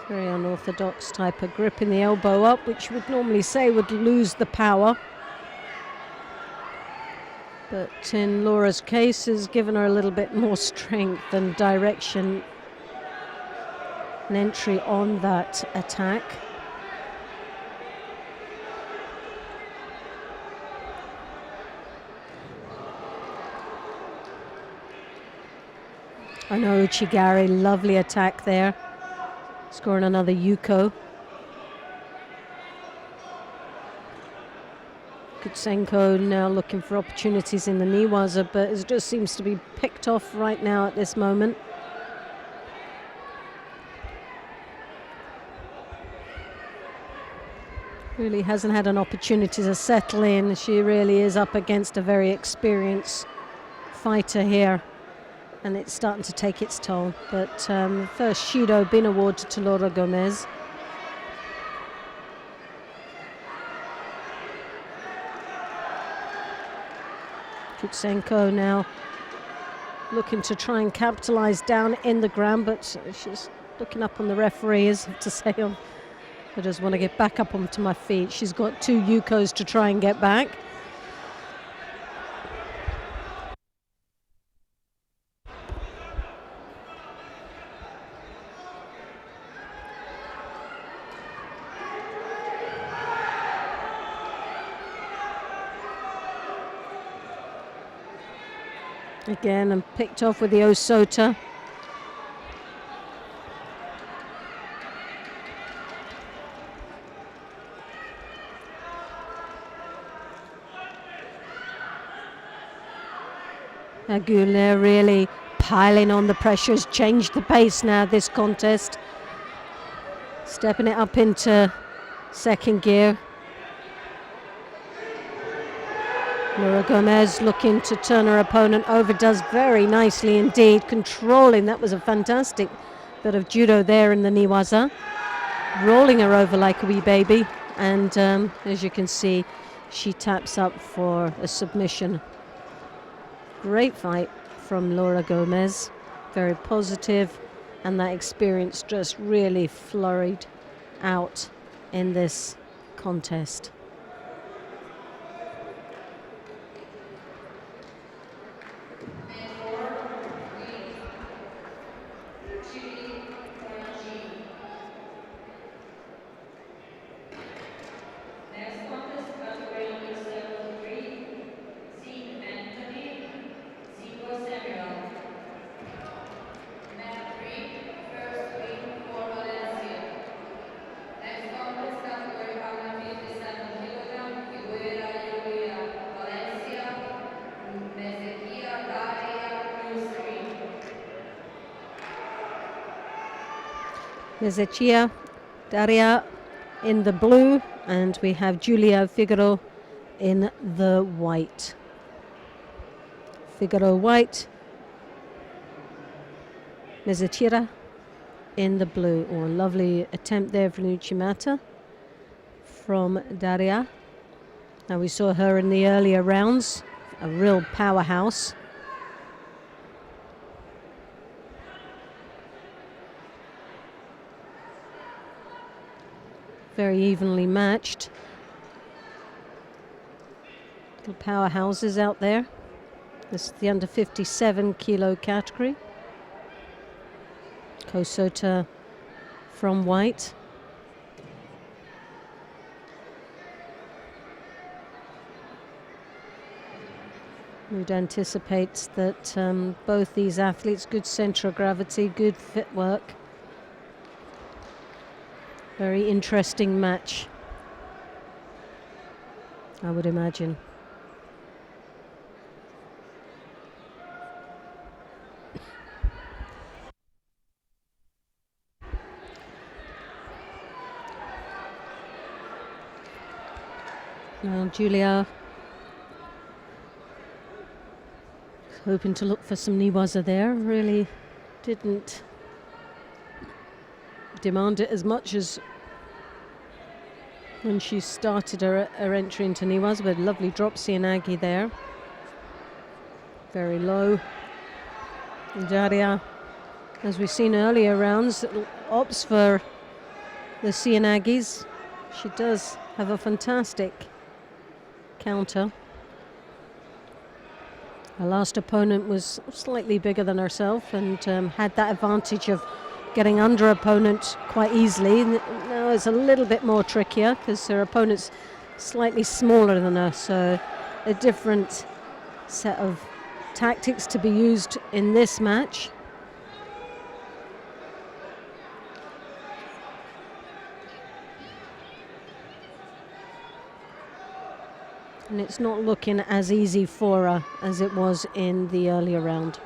Speaker 1: Very unorthodox type of grip in the elbow up, which would normally say would lose the power. But in Laura's case, has given her a little bit more strength and direction and entry on that attack. I know Uchigari, lovely attack there. Scoring another Yuko. Kutsenko now looking for opportunities in the Niwaza, but it just seems to be picked off right now at this moment. Really hasn't had an opportunity to settle in. She really is up against a very experienced fighter here, and it's starting to take its toll. But first Shido been awarded to Laura Gomez. Kutsenko now looking to try and capitalize down in the ground, but she's looking up on the referees to say, I just want to get back up onto my feet. She's got two Yukos to try and get back. Again, and picked off with the Osota. Aguilera really piling on the pressures, changed the pace now this contest. Stepping it up into second gear. Laura Gomez looking to turn her opponent over, does very nicely indeed, controlling. That was a fantastic bit of judo there in the Niwaza. Rolling her over like a wee baby, and as you can see, she taps up for a submission. Great fight from Laura Gomez, very positive, and that experience just really flurried out in this contest. Mezechia Daria in the blue, and we have Julia Figaro in the white. Figaro white, Mezechira in the blue. Oh, a lovely attempt there for Uchimata from Daria. Now we saw her in the earlier rounds, a real powerhouse. Very evenly matched. Little powerhouses out there. This is the under 57 kilo category. Kosota from white. We'd anticipate that both these athletes, good center of gravity, good footwork. Very interesting match, I would imagine. Now Julia hoping to look for some Niwaza there, really didn't demand it as much as when she started her entry into Niwaza, but lovely drop Sianagi there. Very low. Daria, as we've seen earlier rounds, opts for the Sianagis. She does have a fantastic counter. Her last opponent was slightly bigger than herself and had that advantage of getting under opponent quite easily. Now it's a little bit more trickier because her opponent's slightly smaller than her, so a different set of tactics to be used in this match. And it's not looking as easy for her as it was in the earlier round.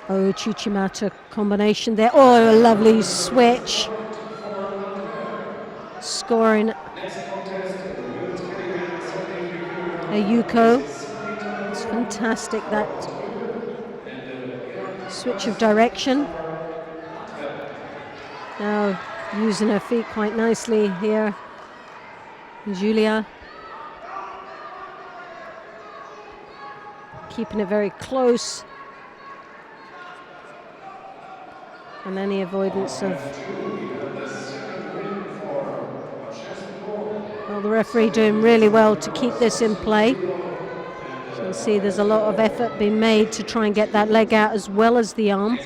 Speaker 1: Oh, Chuchimata combination there. Oh, a lovely switch. Scoring a Yuko. It's fantastic, that switch of direction. Now using her feet quite nicely here. Julia keeping it very close. And any avoidance of... Well, the referee doing really well to keep this in play. So you'll see there's a lot of effort being made to try and get that leg out as well as the arm.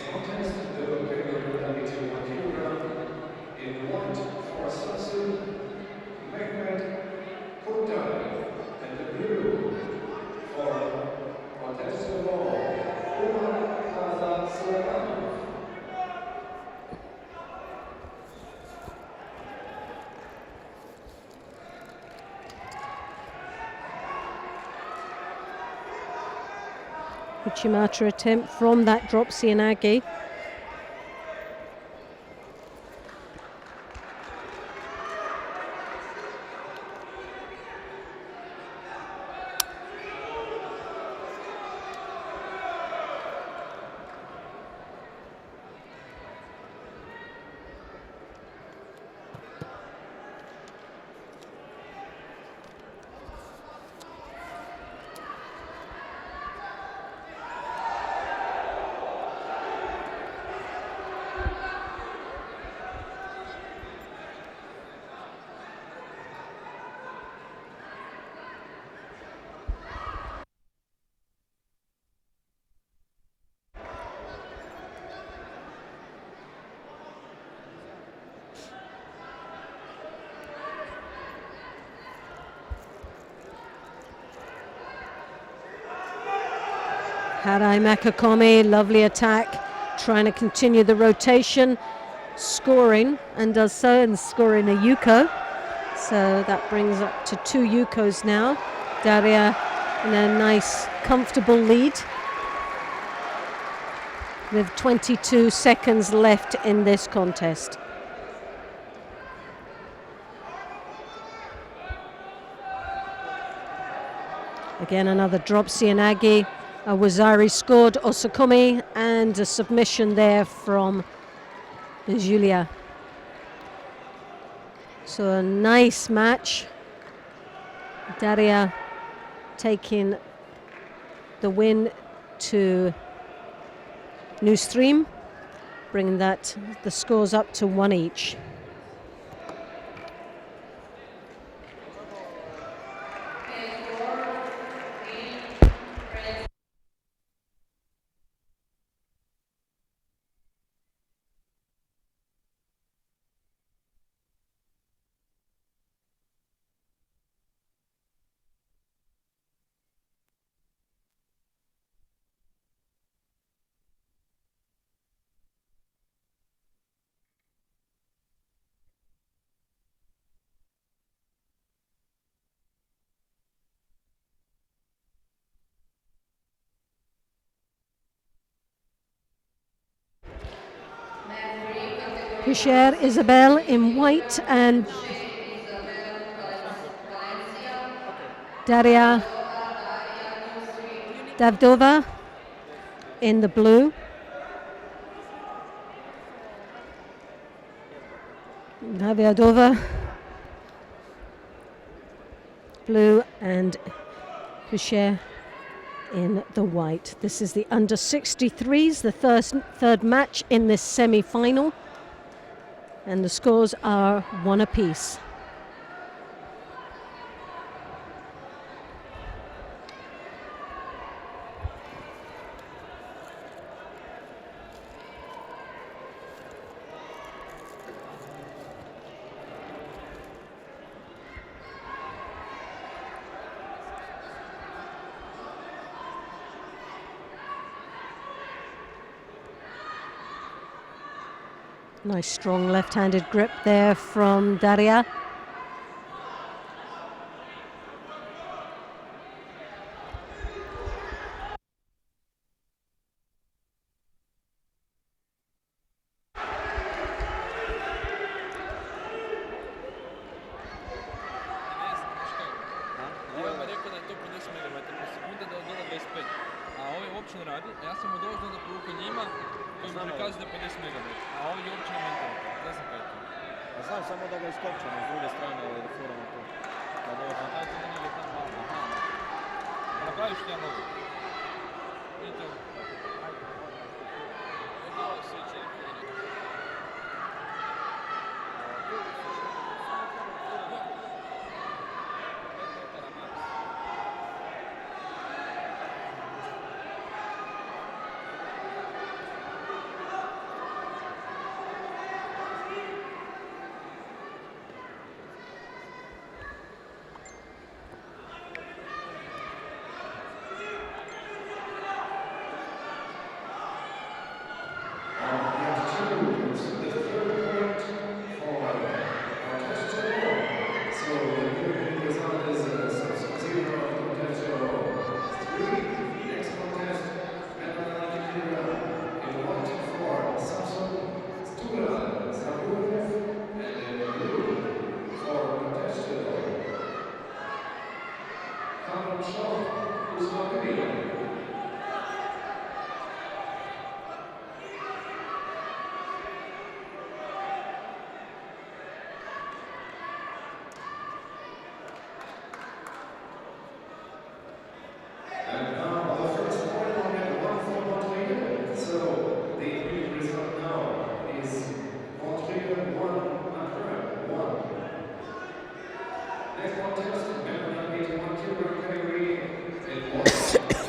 Speaker 1: Uchimata attempt from that drop Sianagi. Harai Makakomi, lovely attack, trying to continue the rotation, scoring, and does so, and scoring a yuko. So that brings up to 2 yukos now. Daria in a nice, comfortable lead with 22 seconds left in this contest. Again, another drop Sianagi. Wazari scored Osakumi, and a submission there from Julia. So a nice match. Daria taking the win to New Stream, bringing the scores up to 1 each. Picher Isabel in white and Daria Davdova in the blue. Daviadova blue and Picher in the white. This is the under 63s, the third match in this semi-final, and the scores are 1 apiece. Nice strong left-handed grip there from Daria.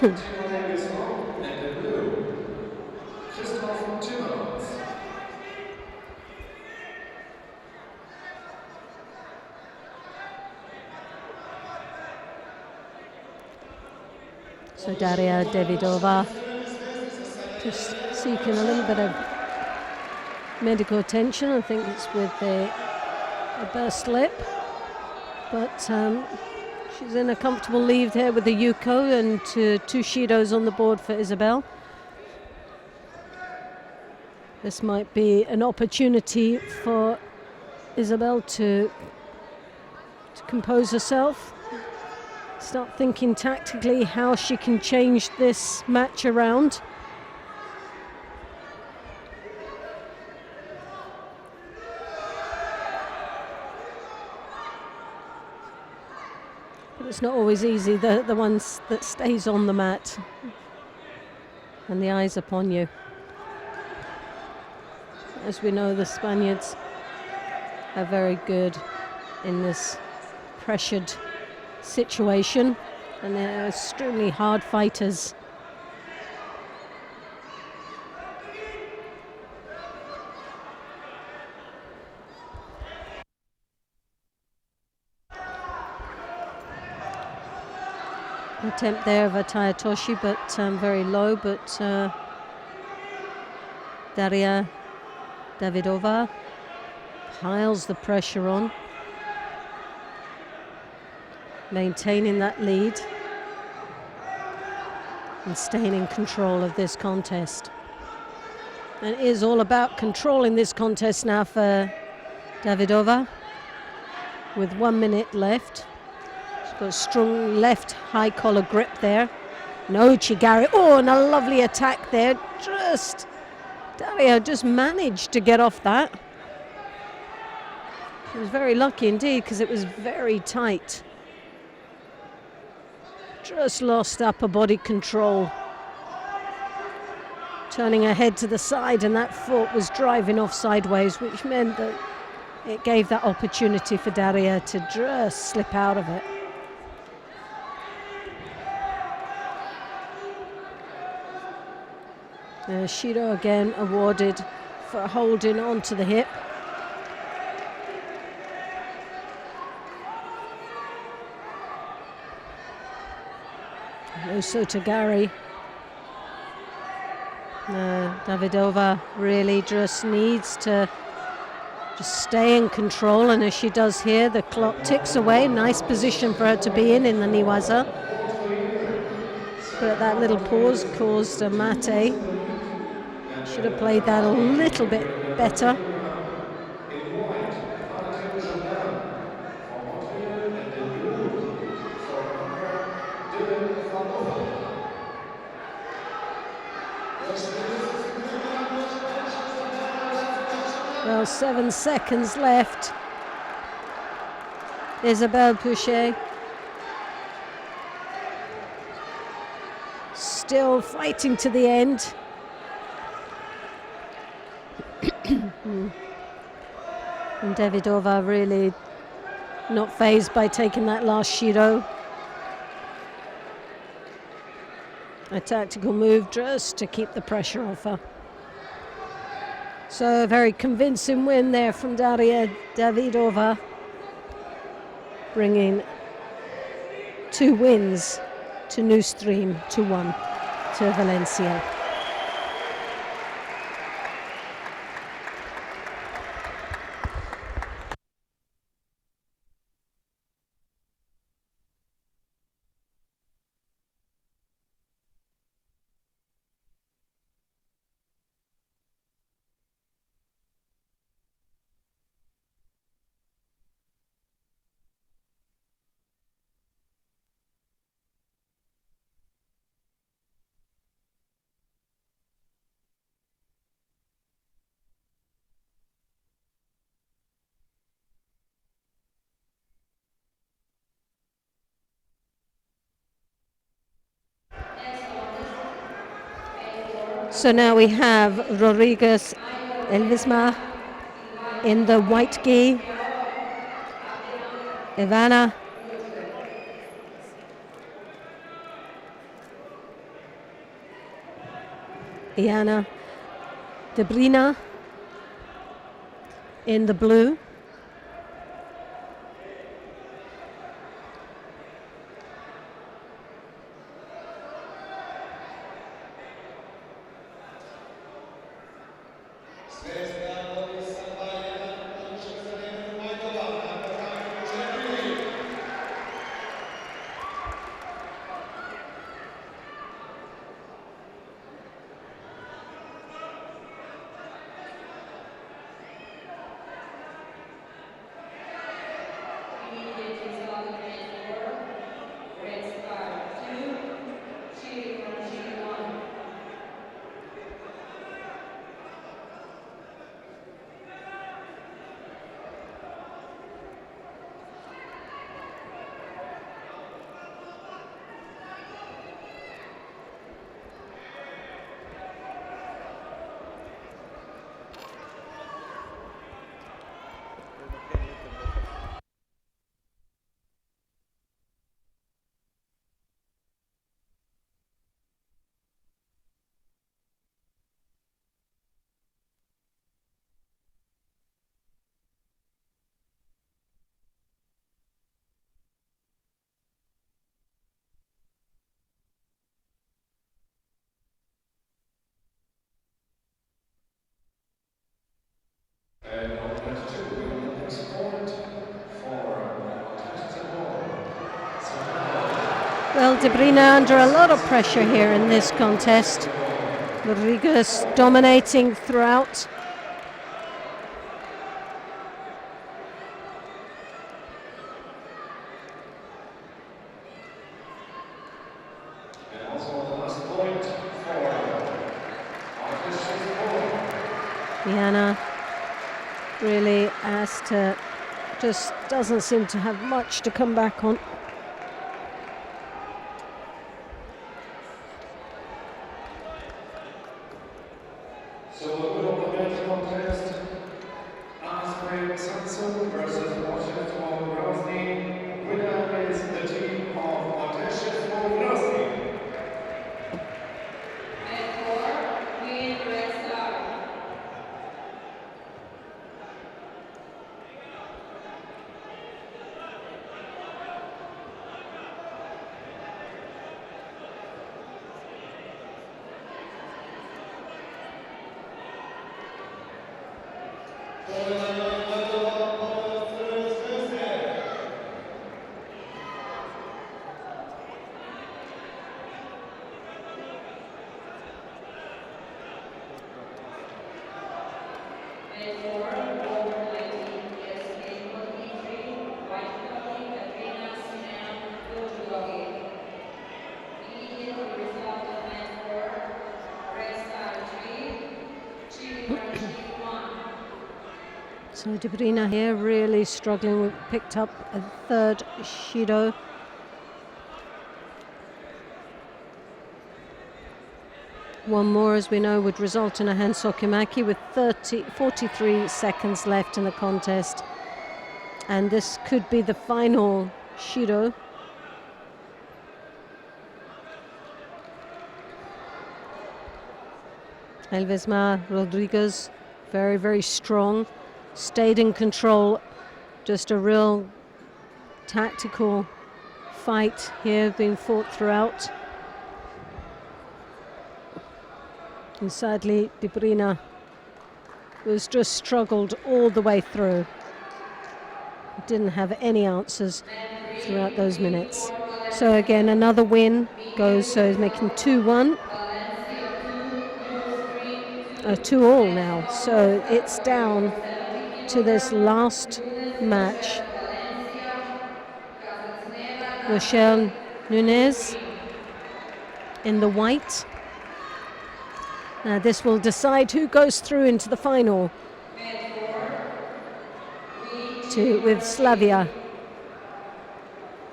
Speaker 3: Timolay Guzman, and in blue, Christoph Timmermans.
Speaker 1: So Daria Davidova just seeking a little bit of medical attention. I think it's with a burst lip, but she's in a comfortable lead there with the Yuko and two Shidos on the board for Isabel. This might be an opportunity for Isabel to compose herself, start thinking tactically how she can change this match around. But it's not always easy, the ones that stays on the mat and the eyes upon you. As we know, the Spaniards are very good in this pressured situation, and they're extremely hard fighters. Attempt there of a Tayatoshi, but very low, but Daria Davidova piles the pressure on, maintaining that lead and staying in control of this contest. And it is all about controlling this contest now for Davidova, with 1 minute left. She's got a strong left high collar grip there. No Chigari. Oh, and a lovely attack there. Daria just managed to get off that. She was very lucky indeed, because it was very tight. Just lost upper body control. Turning her head to the side, and that foot was driving off sideways, which meant that it gave that opportunity for Daria to just slip out of it. Shido again awarded for holding onto the hip. Also to Gary. Davidova really just needs to just stay in control, and as she does here, the clock ticks away. Nice position for her to be in the Niwaza. But that little pause caused a mate. Should have played that a little bit better. Well, 7 seconds left. Isabelle Pouchet still fighting to the end. And Davidova really not fazed by taking that last Shido. A tactical move just to keep the pressure off her. So a very convincing win there from Daria Davidova, bringing 2 wins to New Stream, 2-1 to Valencia. So now we have Rodriguez Elvisma in the white gi, Ivana Iana Debrina in the blue.
Speaker 3: And on that two, we will next point for contestants at home. So now,
Speaker 1: Well, Debrina under a lot of pressure here in this contest. Rodriguez dominating throughout.
Speaker 3: and also on the last point for contestants at home.
Speaker 1: Iana really has to, just doesn't seem to have much to come back on.
Speaker 3: So the winner of the men's contest, Aspen Samson versus Washington Grozny. Winner is the team of Washington Grozny.
Speaker 2: And for Queen Red Star. And for over 19 years, April 23, White County, Katrina Sinan, Portugal. Immediate result of match 4, Red Star 3, Chile Brazil 1.
Speaker 1: So Debrina here really struggling. We picked up a third Shido. One more, as we know, would result in a Hansokimaki with 43 seconds left in the contest. And this could be the final Shido. Elvesma Rodriguez, very, very strong, stayed in control. Just a real tactical fight here being fought throughout. And sadly, Debrina was just struggled all the way through. Didn't have any answers throughout those minutes. So again, another win goes, so he's making 2-1. 2-2 now. So it's down to this last match. Rochelle Nunez in the white. Now this will decide who goes through into the final with Slavia,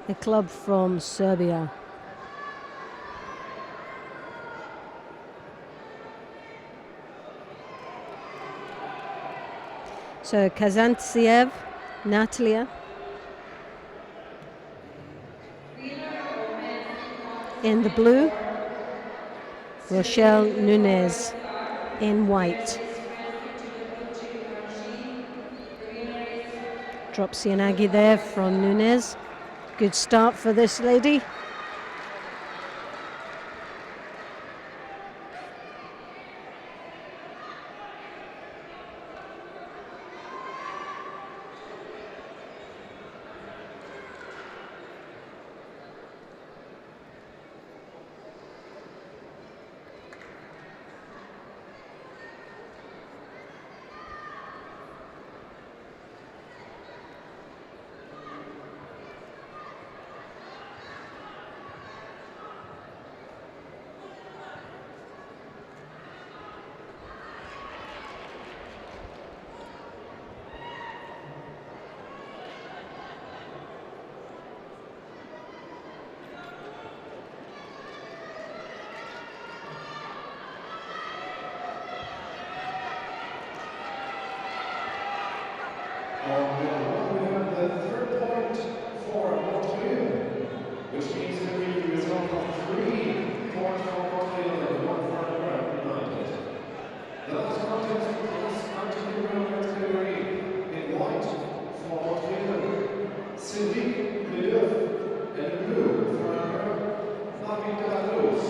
Speaker 1: the club from Serbia. So Kazantsiev, Natalia in the blue. Rochelle Nunez in white. Drops the Yanagi there from Nunez. Good start for this lady.
Speaker 3: We have the third point for Portugal, which means that we the result of 3 points for Portugal and 1 for Ireland United. The last contest was anti-Ireland category in white for Portugal, Sylvie Ledoux, and in blue for Ireland, Marvin de la Cruz.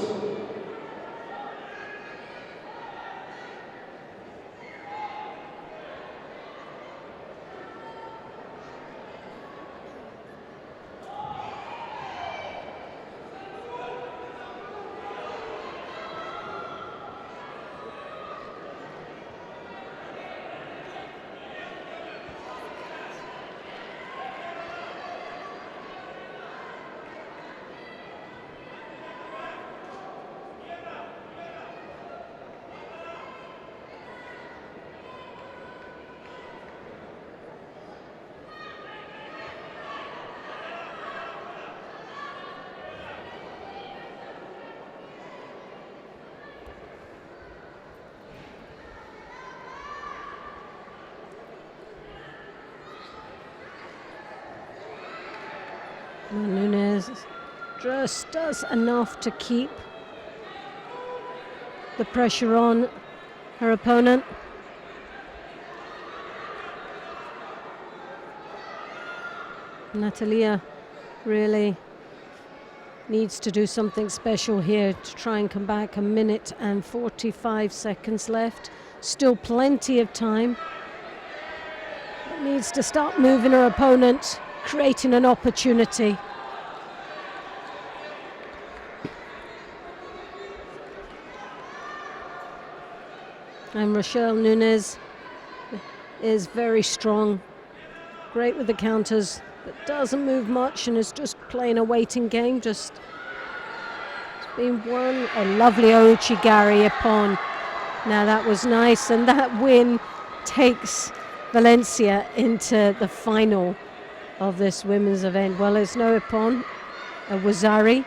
Speaker 1: Nunez just does enough to keep the pressure on her opponent. Natalia really needs to do something special here to try and come back. 1 minute and 45 seconds left. Still plenty of time. Needs to start moving her opponent, creating an opportunity. And Rochelle Nunez is very strong, great with the counters, but doesn't move much and is just playing a waiting game. Just it's been won. A lovely Ouchigari upon. Now that was nice, and that win takes Valencia into the final of this women's event. Well, it's no Ippon, Wazari,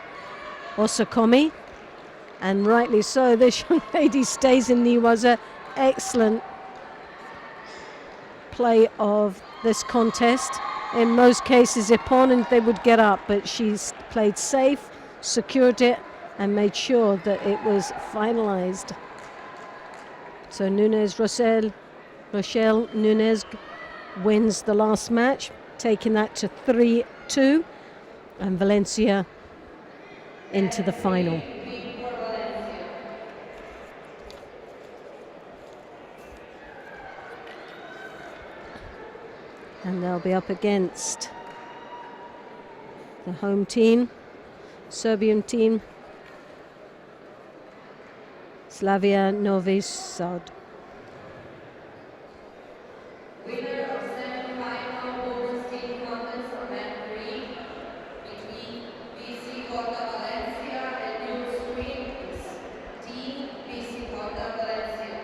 Speaker 1: Osakomi, and rightly so. This young lady stays in the Iwaza. Excellent play of this contest. In most cases, Ippon, and they would get up, but she's played safe, secured it, and made sure that it was finalized. So Rochelle Nunez wins the last match, taking that to 3-2, and Valencia into the final. And they'll be up against the home team, Serbian team, Slavia Novi Sad.
Speaker 2: Winner of semi-final women's team contest on mat 3 between BC Corta Valencia and New Screen is Team BC Corta Valencia.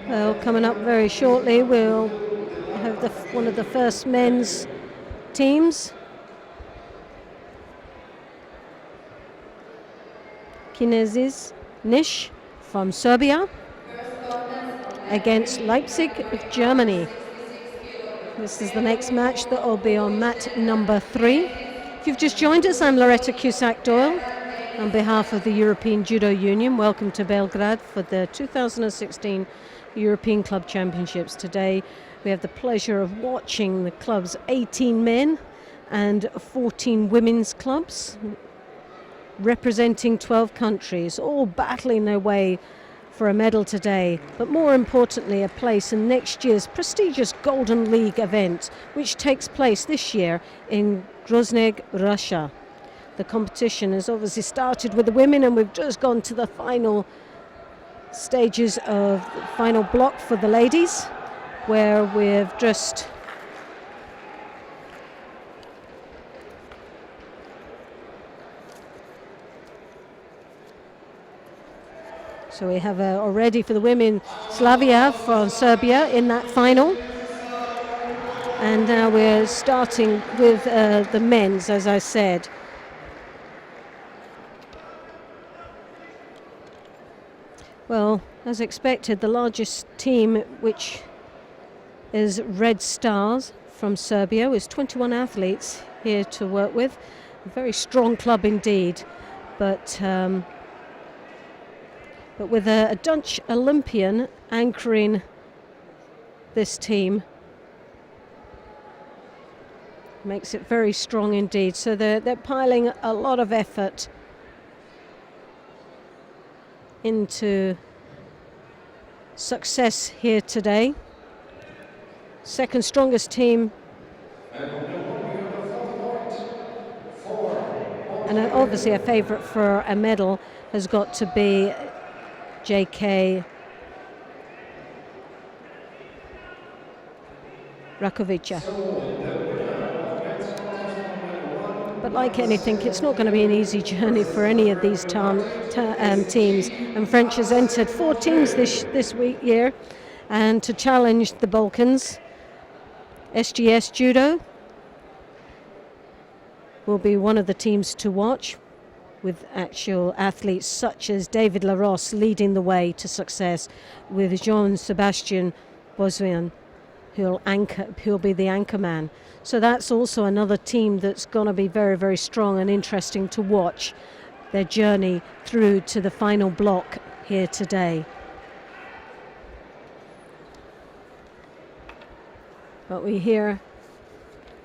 Speaker 1: Well, coming up very shortly, we'll have one of the first men's teams. Kinesis Nish from Serbia against Leipzig of Germany. This is the next match that will be on mat number 3. If you've just joined us, I'm Loretta Cusack-Doyle. On behalf of the European Judo Union, welcome to Belgrade for the 2016 European Club Championships. Today we have the pleasure of watching the club's 18 men and 14 women's clubs representing 12 countries, all battling their way for a medal today, but more importantly a place in next year's prestigious Golden League event, which takes place this year in Grozny, Russia. The competition has obviously started with the women, and we've just gone to the final stages of the final block for the ladies, where we've just so we have already for the women Slavia from Serbia in that final, and now we're starting with the men's, as I said. Well, as expected, the largest team, which is Red Stars from Serbia, with 21 athletes here to work with. A very strong club indeed, but with a Dutch Olympian anchoring this team, makes it very strong indeed. So they're piling a lot of effort into success here today. Second strongest team, and obviously a favourite for a medal has got to be JK Rakovica. But like anything, it's not going to be an easy journey for any of these teams. And French has entered 4 teams this year, and to challenge the Balkans. SGS Judo will be one of the teams to watch, with actual athletes such as David Larosse leading the way to success, with Jean-Sebastian Boswian, who'll be the anchor man. So that's also another team that's going to be very, very strong and interesting to watch their journey through to the final block here today. But we are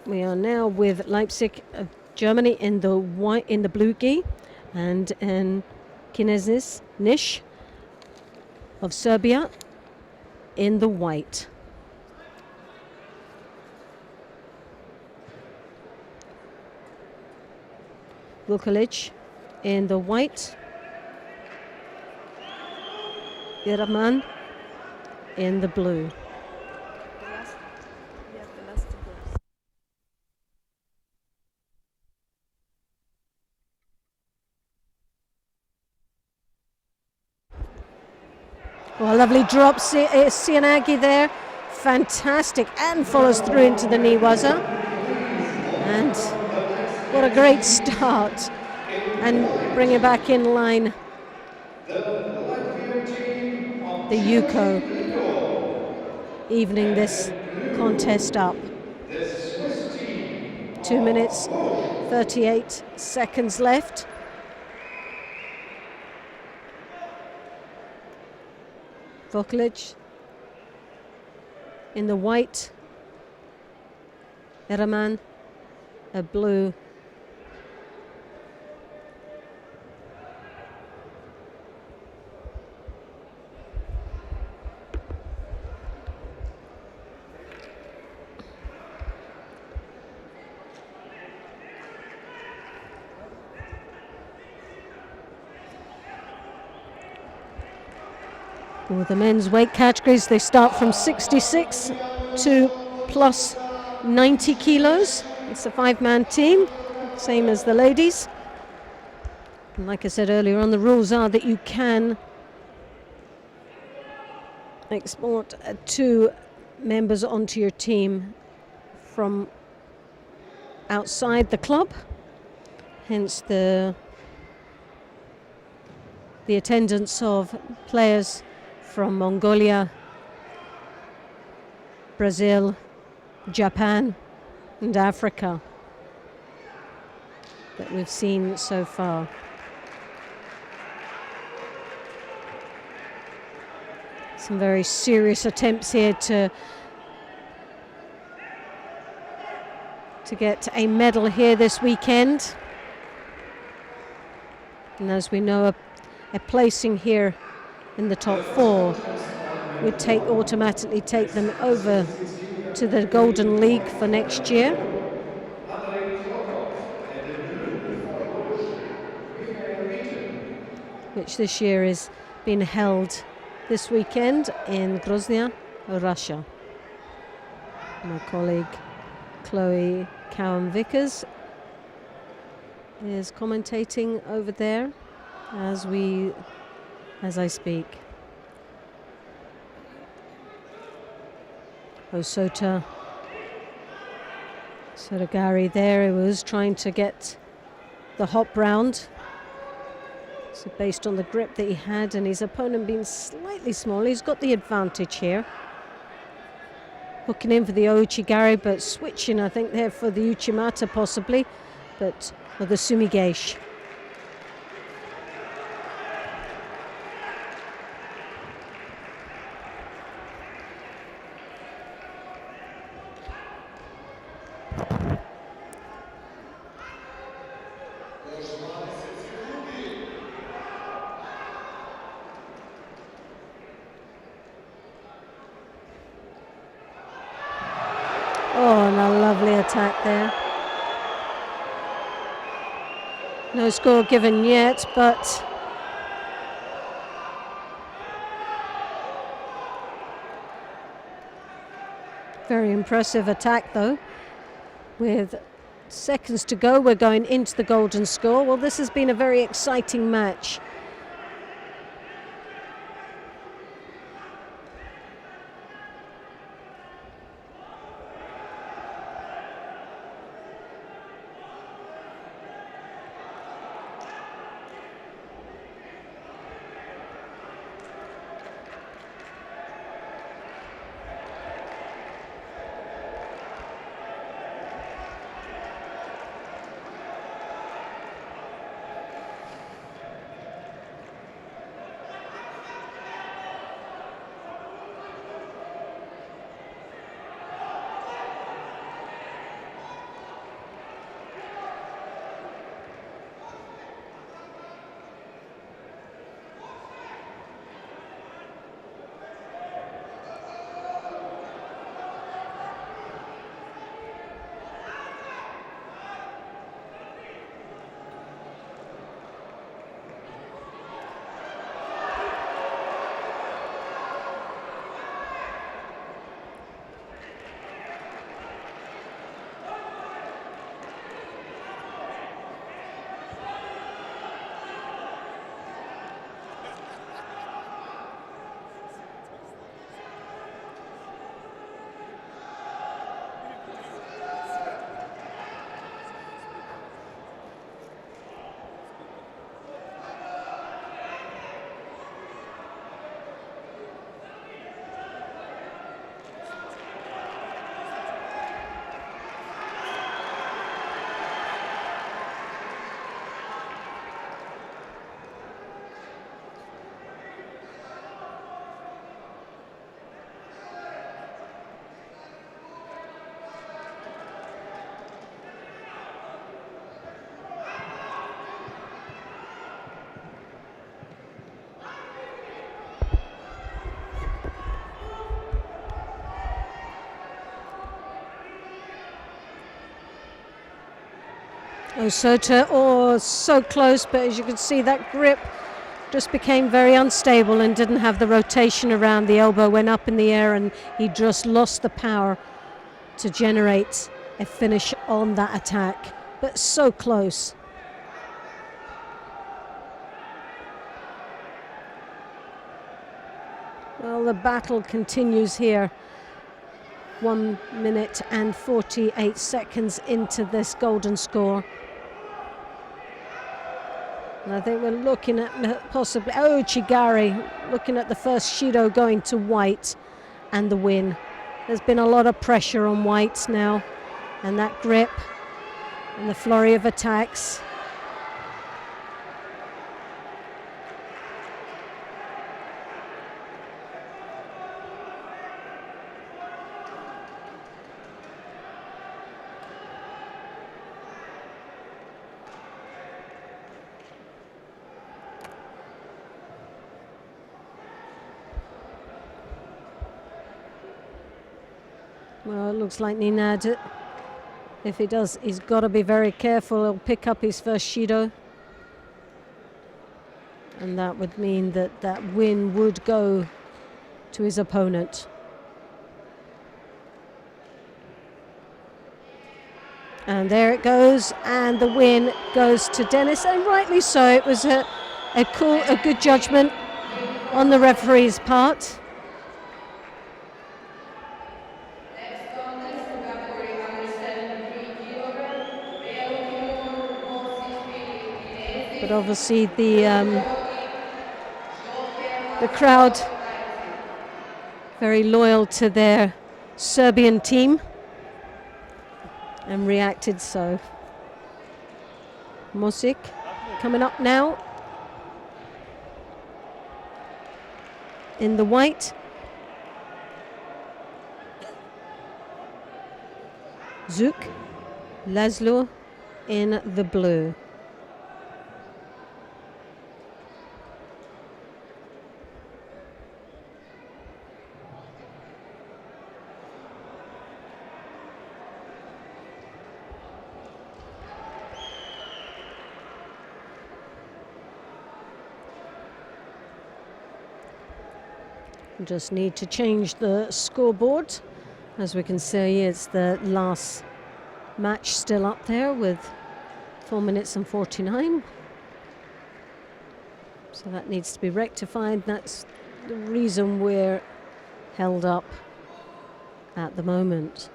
Speaker 1: now with Leipzig of Germany in the blue gi, and in Kinesis Nish of Serbia in the white. Vukalic in the white, Iraman in the blue. Well, a lovely drop, Sianagi there, fantastic, and follows through into the knee waza. And what a great start, and bring it back in line the Yuko, evening this contest up. 2 minutes, 38 seconds left. Vukalic in the white, Eraman a blue. With the men's weight categories, they start from 66 to plus 90 kilos. It's a 5-man team, same as the ladies. And like I said earlier on, the rules are that you can export 2 members onto your team from outside the club, hence the attendance of players from Mongolia, Brazil, Japan and Africa that we've seen so far. Some very serious attempts here to get a medal here this weekend. And as we know, a placing here in the top 4 would automatically take them over to the Golden League for next year, which this year is being held this weekend in Grozny, Russia. My colleague Chloe Cowan-Vickers is commentating over there as I speak. Osota Sotogari there, he was trying to get the hop round. So based on the grip that he had and his opponent being slightly small, he's got the advantage here. Hooking in for the Ouchigari, but switching, I think, there for the Uchimata possibly, but for the Sumigesh. Oh, and a lovely attack there. No score given yet, but very impressive attack though. With seconds to go, we're going into the golden score. Well, this has been a very exciting match. Osota, oh, so close, but as you can see, that grip just became very unstable and didn't have the rotation around. The elbow went up in the air and he just lost the power to generate a finish on that attack, but so close. Well, the battle continues here. 1 minute and 48 seconds into this golden score. And I think we're looking at possibly, oh, Chigari, looking at the first Shido going to white and the win. There's been a lot of pressure on white now, and that grip and the flurry of attacks. Well, it looks like Ninad, if he does, he's got to be very careful. He'll pick up his first Shido. And that would mean that that win would go to his opponent. And there it goes, and the win goes to Dennis, and rightly so. It was a good judgment on the referee's part. But obviously the crowd very loyal to their Serbian team and reacted so. Mosic coming up now in the white. Zuk, Laszlo in the blue. Just need to change the scoreboard. As we can see, it's the last match still up there with 4 minutes and 49. So that needs to be rectified. That's the reason we're held up at the moment.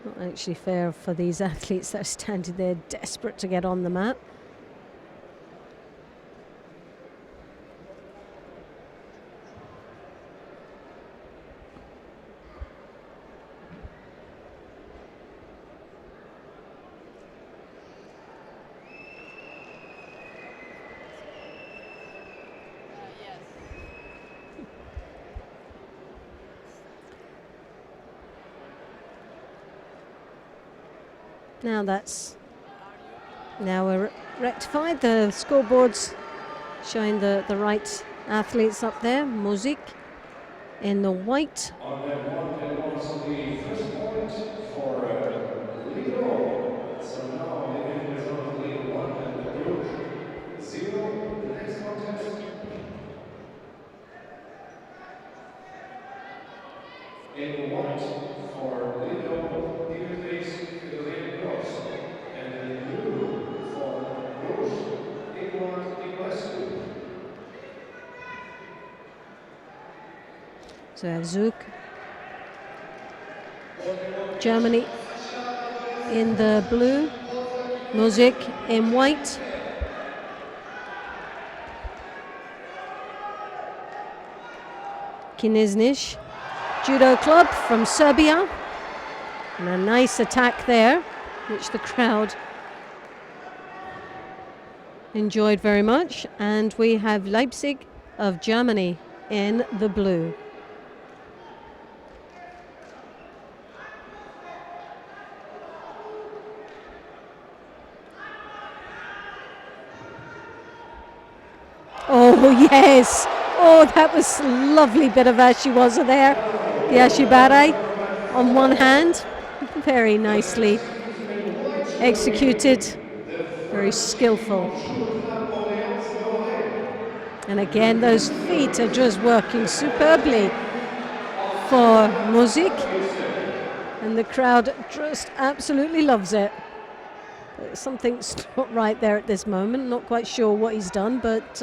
Speaker 1: Not actually fair for these athletes that are standing there desperate to get on the mat. Now we're rectified. The scoreboards showing the right athletes up there. Music in the white.
Speaker 3: On that one, it was the first point for Lido. So now the end result of Lido 1 and the group 0. The next contest. In white for Lido, Dimitris Grosso. And in blue for Grosso, Eduard Iguescu.
Speaker 1: So Zuk, Germany in the blue, Music in white. Kneznic Judo Club from Serbia. And a nice attack there, which the crowd enjoyed very much. And we have Leipzig of Germany in the blue. Oh, yes. Oh, that was a lovely bit of Ashiwaza there. The Ashibare on one hand. Very nicely executed. Very skillful. And again, those feet are just working superbly for Music. And the crowd just absolutely loves it. Something's not right there at this moment. Not quite sure what he's done, but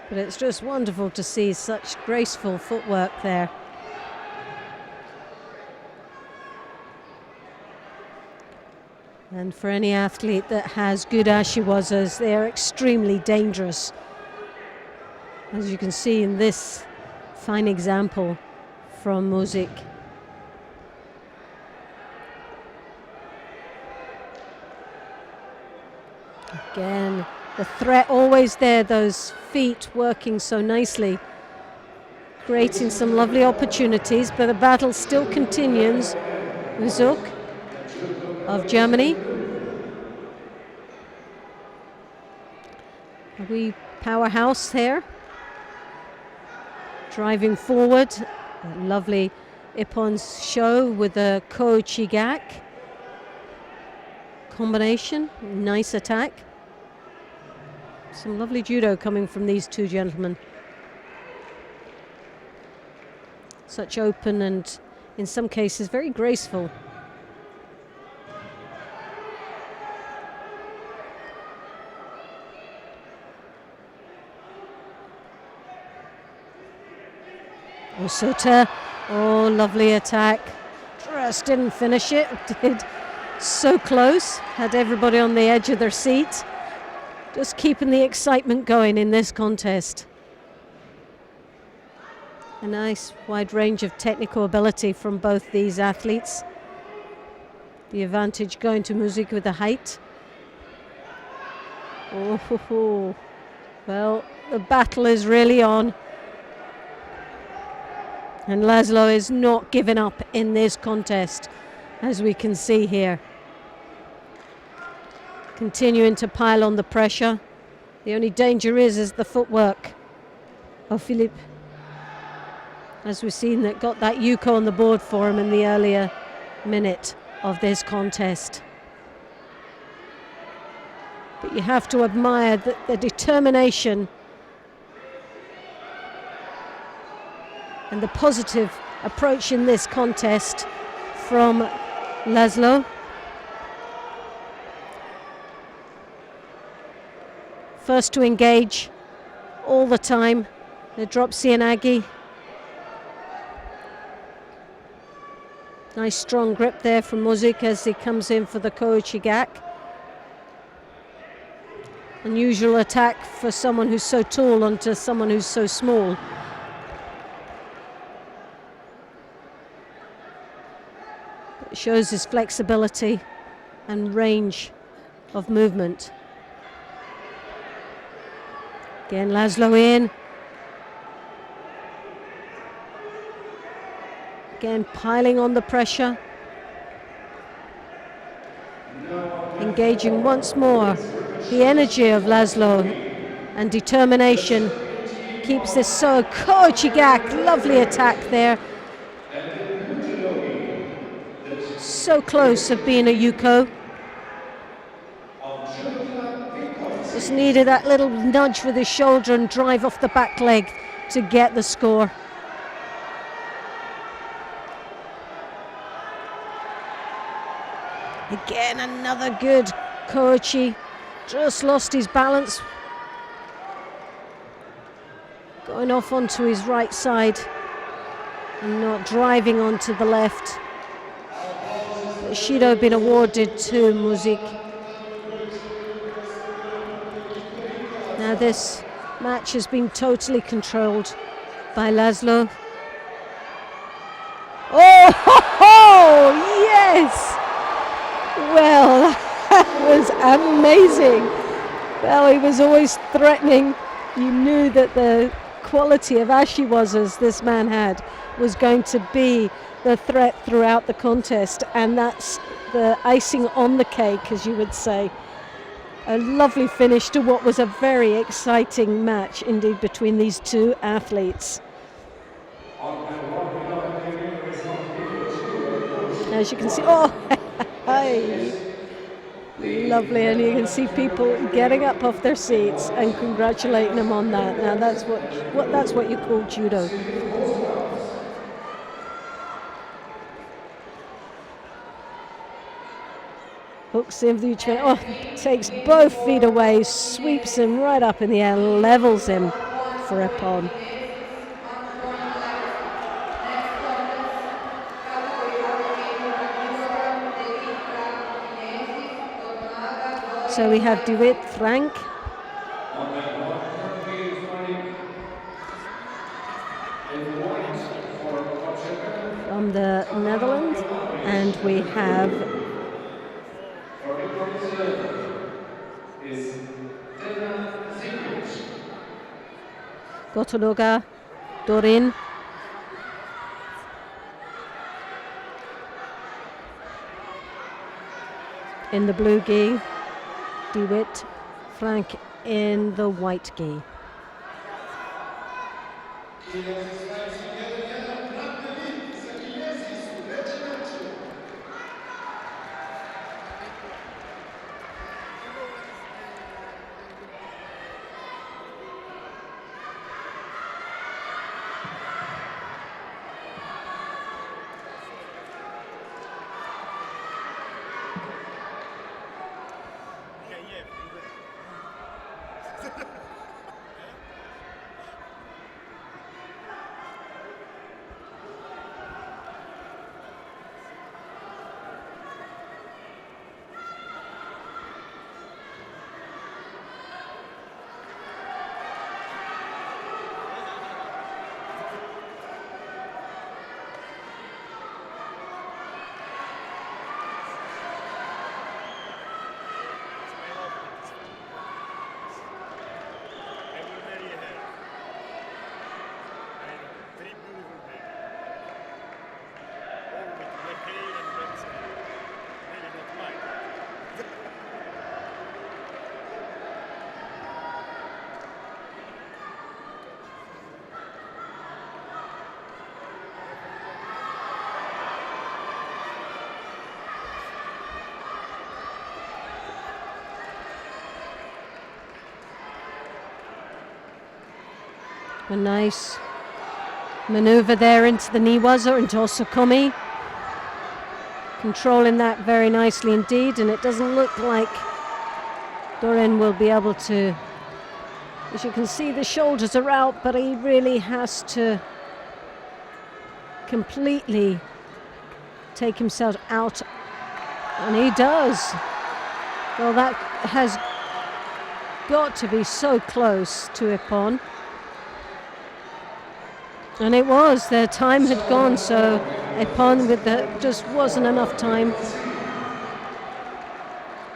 Speaker 1: But it's just wonderful to see such graceful footwork there. And for any athlete that has good ashiwazas, they are extremely dangerous. As you can see in this fine example from Muzik. Again, the threat always there, those feet working so nicely, creating some lovely opportunities, but the battle still continues. Muzik of Germany. A wee powerhouse there. Driving forward. A lovely Ippon's show with the Ko Chigak. Combination, nice attack. Some lovely judo coming from these two gentlemen. Such open and, in some cases, very graceful. Osota, oh, lovely attack. Just didn't finish it, did so close, had everybody on the edge of their seat. Just keeping the excitement going in this contest. A nice wide range of technical ability from both these athletes. The advantage going to Muzik with the height. Oh, well, the battle is really on. And Laszlo is not giving up in this contest, as we can see here. Continuing to pile on the pressure. The only danger is the footwork of Philippe. As we've seen, that got that Yuko on the board for him in the earlier minute of this contest. But you have to admire the determination and the positive approach in this contest from Laszlo. First to engage all the time, the drop Sianagi. Nice strong grip there from Muzik as he comes in for the Ko Chigak. Unusual attack for someone who's so tall onto someone who's so small. It shows his flexibility and range of movement. Again, Laszlo in. Again, piling on the pressure. Engaging once more. The energy of Laszlo and determination keeps this so. Ko Chigak, lovely attack there. So close of being a Yuko. Just needed that little nudge with his shoulder and drive off the back leg to get the score. Again, another good Koichi. Just lost his balance. Going off onto his right side and not driving onto the left. But Shido been awarded to Muzik. Now this match has been totally controlled by Laszlo. Oh, ho, ho, yes! Well, that was amazing. Well, he was always threatening. You knew that the quality of ashiwazas this man had was going to be the threat throughout the contest, and that's the icing on the cake, as you would say. A lovely finish to what was a very exciting match indeed between these two athletes. As you can see, oh, hey, lovely, and you can see people getting up off their seats and congratulating them on that. Now that's what you call judo. Hooks in the Uchme. Oh, takes both feet away, sweeps him right up in the air, levels him for Epon.
Speaker 2: Kinesis, 1 point legacy. Next contest, category under 800 kilogram, David Frank Kinesis, Copenhagen, gold
Speaker 1: So we have
Speaker 2: legacy.
Speaker 1: DeWitt Frank
Speaker 3: On that one, currently fighting in white for Portugal.
Speaker 1: from the Netherlands, and we have
Speaker 3: For Brazil is Dana Zikic.
Speaker 1: Gotonoga Dorin. In the blue gi, DeWitt Frank in the white gi. A nice maneuver there into the Niwaza, into Osokumi. Controlling that very nicely indeed, and it doesn't look like Dorin will be able to. As you can see, the shoulders are out, but he really has to completely take himself out, and he does. Well, that has got to be so close to Epon. And it was, their time had gone, so Epon with the just wasn't enough time.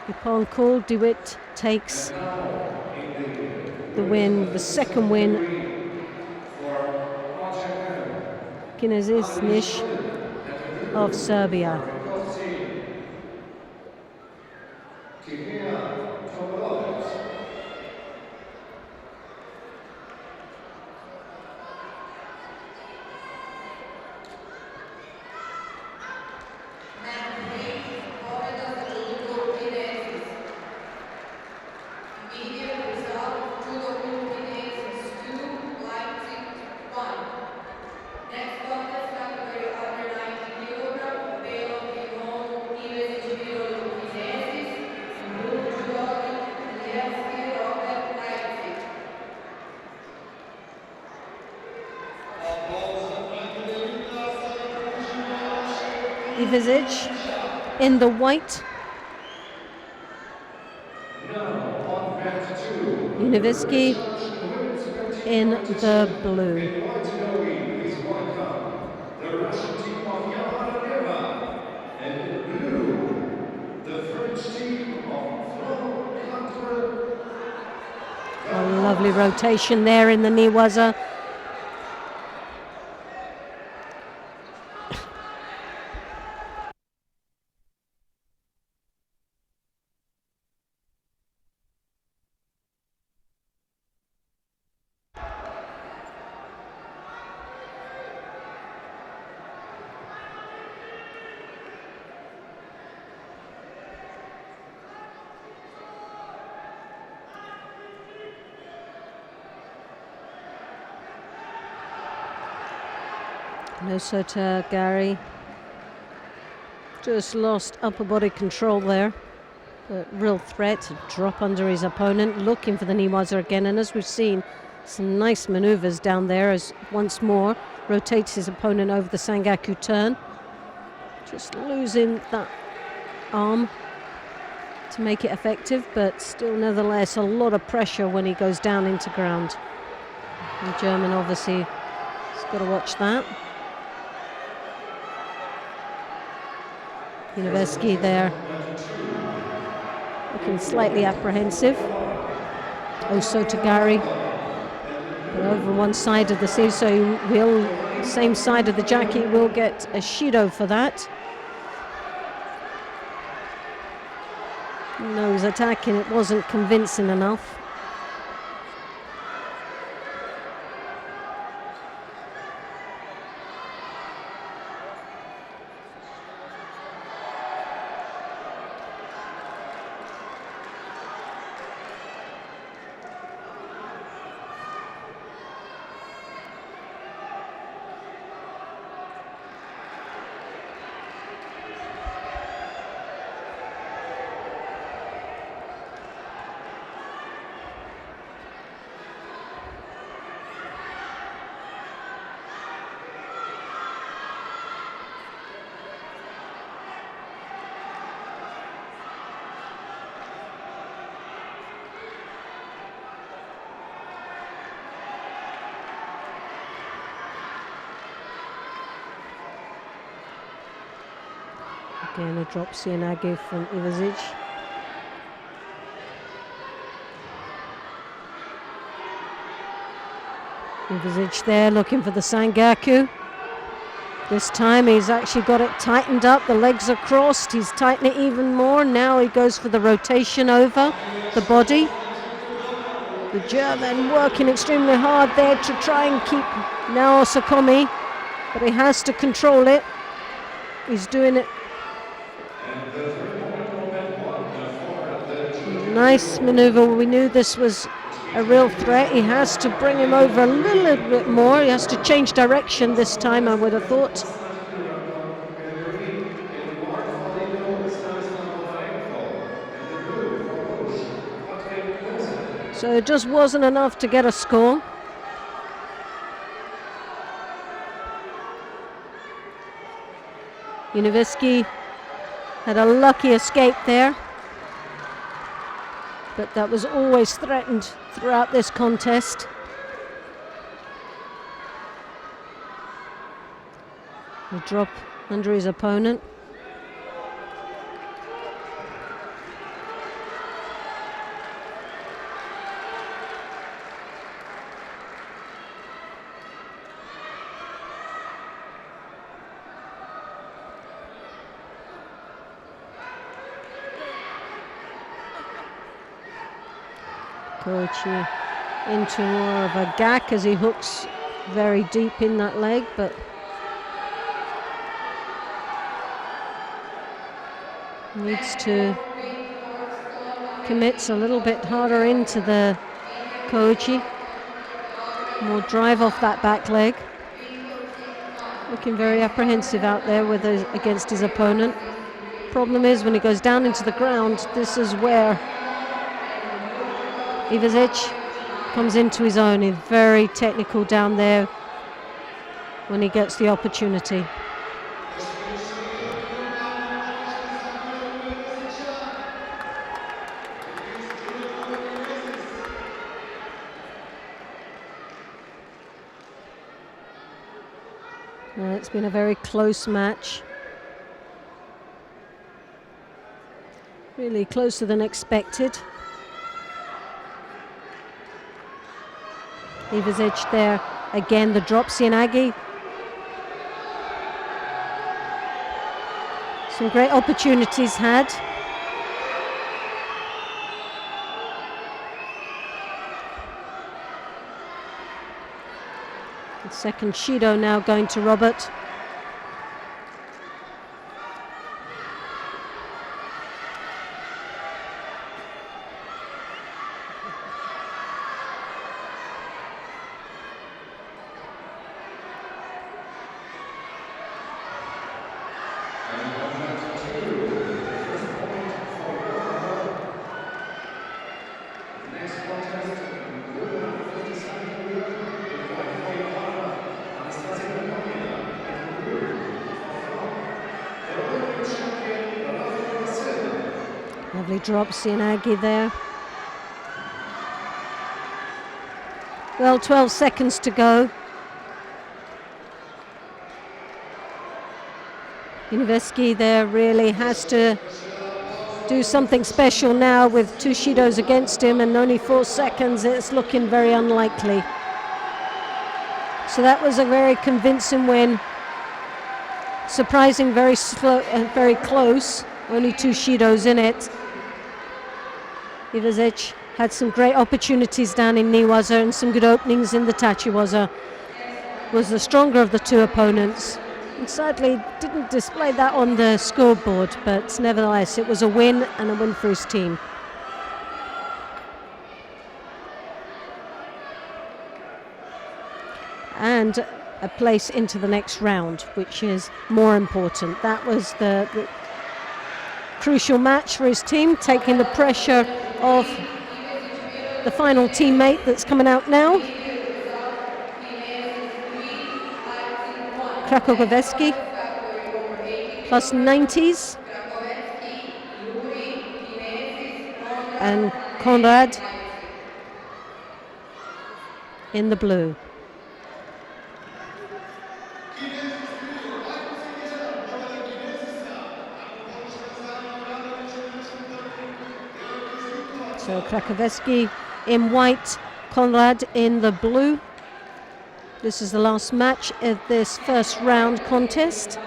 Speaker 1: Epon called, DeWitt takes the win, the second win. Kinesis Nish of Serbia. Ivizic in the white, Univisky in the blue.
Speaker 3: The Russian team of Yamaneva, and in blue, the French team of Franck.
Speaker 1: A lovely rotation there in the Niwaza. No Sota Gary just lost upper body control there. A real threat to drop under his opponent, looking for the Niwaza again. And as we've seen, Some nice maneuvers down there as once more rotates his opponent over the Sangaku turn. Just losing that arm to make it effective, but still nevertheless a lot of pressure when he goes down into ground. And German obviously has got to watch that. Univeski there looking slightly apprehensive. Also to Gary, but over one side of the sea, so he will, same side of the jacket, will get a Shido for that. No, he was attacking, it wasn't convincing enough. Again, a drop Cianagi from Ivazic. Ivazic there looking for the Sangaku. This time he's actually got it tightened up, the legs are crossed, he's tightened it even more. Now he goes for the rotation over the body. The German working extremely hard there to try and keep now Sakomi, but he has to control it. He's doing it. Nice maneuver. We knew this was a real threat. He has to bring him over a little bit more. He has to change direction this time, I would have thought. So it just wasn't enough to get a score. Univeski had a lucky escape there, but that was always threatened throughout this contest. A drop under his opponent. Koichi into more of a gak as he hooks very deep in that leg, but needs to commit a little bit harder into the Koichi. More drive off that back leg. Looking very apprehensive out there with against his opponent. Problem is when he goes down into the ground, this is where Ivazic comes into his own. He's very technical down there when he gets the opportunity. It's been a very close match. Really closer than expected. Ivazic there, again the drop Cianagi. Some great opportunities had. The second Shido now going to Robert. Nearly drops Yanagi there. Well, 12 seconds to go. Univeski there really has to do something special now with 2 Shidos against him and only 4 seconds. It's looking very unlikely. So that was a very convincing win. Surprising, very slow and very close. Only 2 Shidos in it. Ivazic had some great opportunities down in Niwaza and some good openings in the Tachiwaza. Was the stronger of the 2 opponents. And sadly didn't display that on the scoreboard, but nevertheless it was a win and a win for his team. And a place into the next round, which is more important. That was the crucial match for his team, taking the pressure off the final teammate that's coming out now. Krakowiecki, plus 90s. And Konrad in the blue. So Krakowiecki in white, Konrad in the blue. This is the last match of this first round contest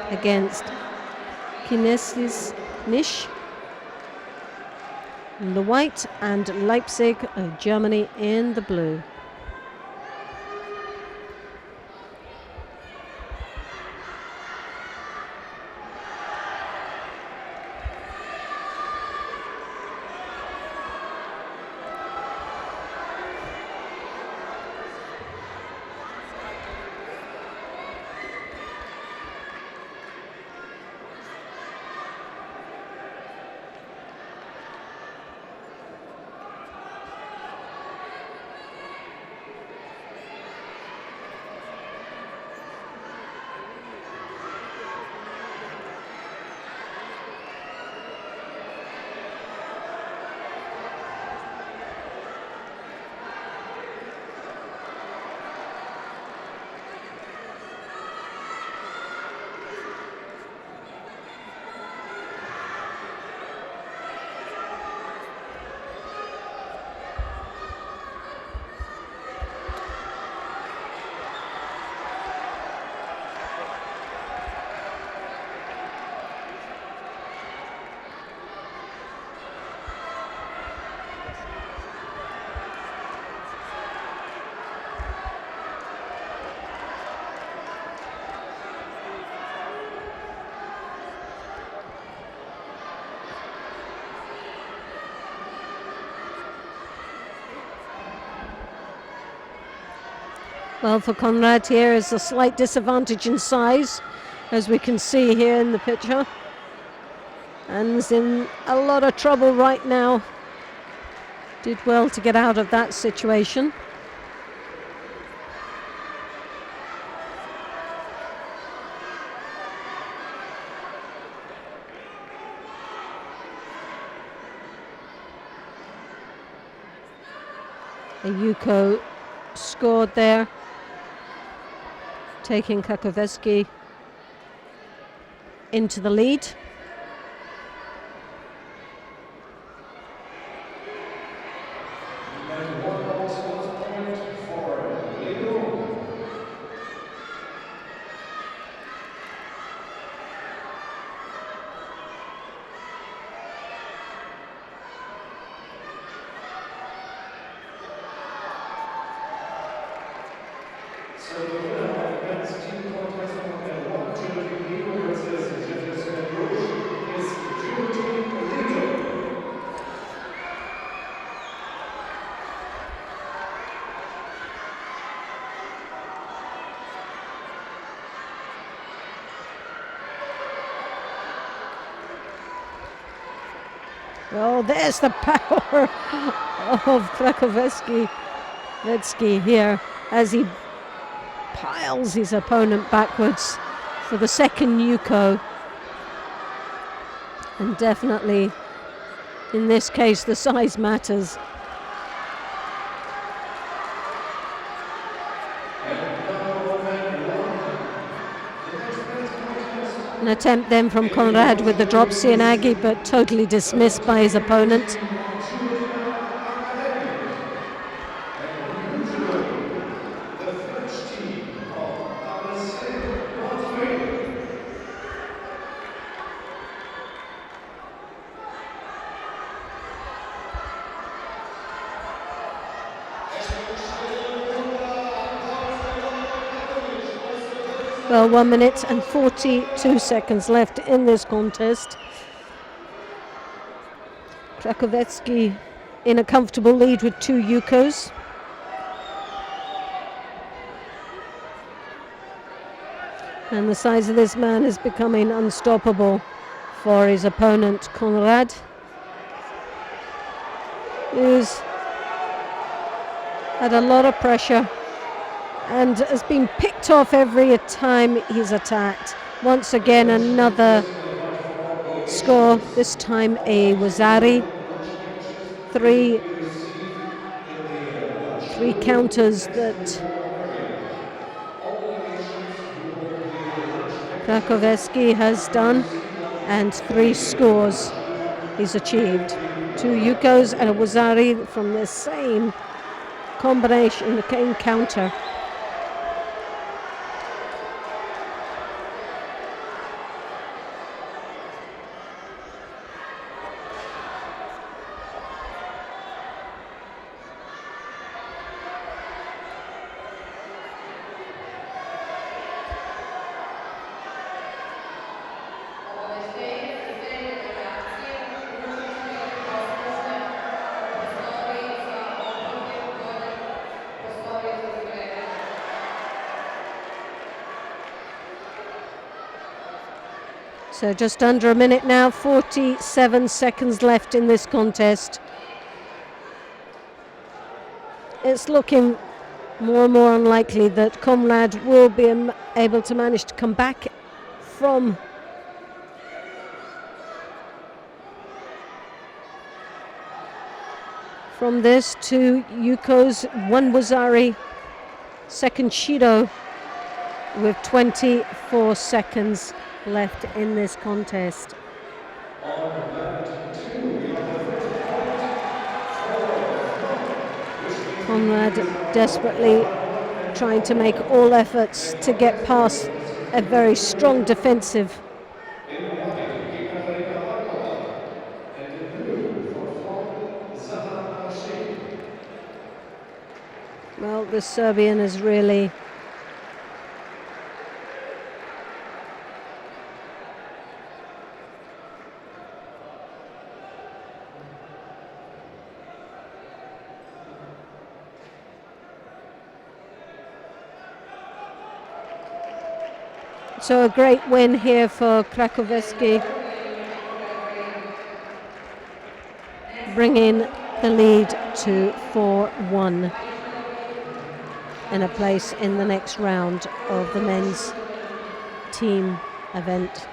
Speaker 1: against Kinesis Nish in the white and Leipzig of Germany in the blue. Well, for Konrad here is a slight disadvantage in size, as we can see here in the picture. And is in a lot of trouble right now. Did well to get out of that situation. A Yuko scored there, taking Krakowiecki into the lead. Well, there's the power of Krakowiecki here as he piles his opponent backwards for the second Yuko. And definitely, in this case, the size matters. An attempt then from Konrad with the drop Sienagi, but totally dismissed by his opponent. Well, 1 minute and 42 seconds left in this contest. Krakowecki in a comfortable lead with 2 Yukos. And the size of this man is becoming unstoppable for his opponent, Konrad, who's had a lot of pressure and has been picked off every time he's attacked. Once again, another score, this time a Wazari. Three counters that Krakowecki has done, and 3 scores he's achieved. 2 Yukos and a Wazari from the same combination, the same counter. So just under a minute now, 47 seconds left in this contest. It's looking more and more unlikely that Konrad will be able to manage to come back from this. 2 Yukos, 1 Wazari, second Shido, with 24 seconds left in this contest. Konrad desperately trying to make all efforts to get past a very strong defensive. Well, the Serbian is really so a great win here for Krakowecki, bringing the lead to 4-1 and a place in the next round of the men's team event.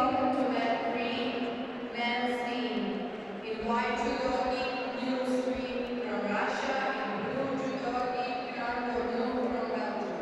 Speaker 2: welcome to event 3, men's team. In white judogi, new stream from Russia. In blue judogi, Grand Cornu from Belgium.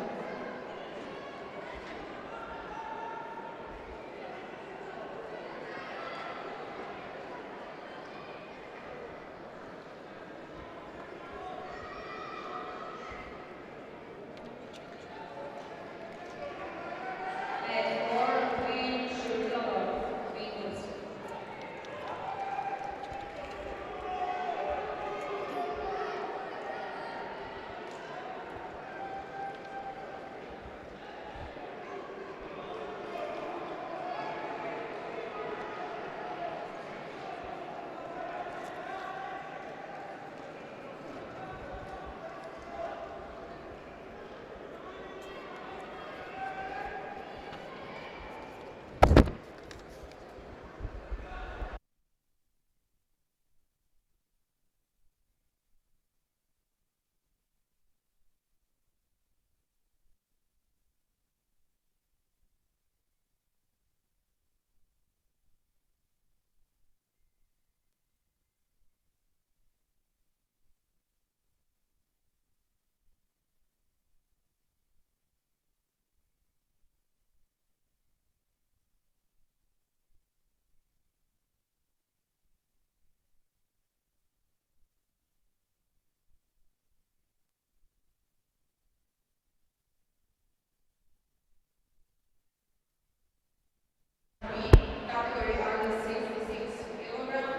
Speaker 2: Category under 66 kilogram.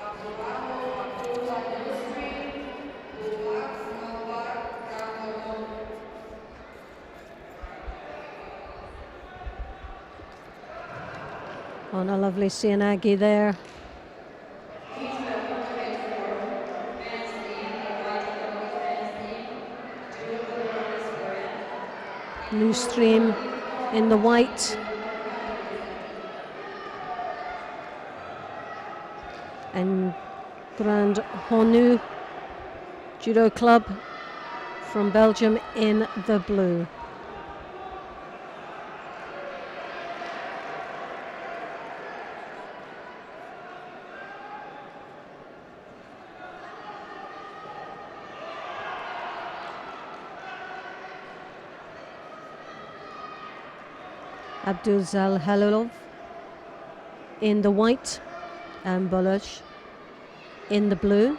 Speaker 2: Abdullahu Abdullah new stream. Bulak Malbar Grand Cornu.
Speaker 1: On a lovely Sianagi there. New stream in the white. And Grand Honu Judo Club from Belgium in the blue. Abdulzal Halilov in the white and Boloch in the blue.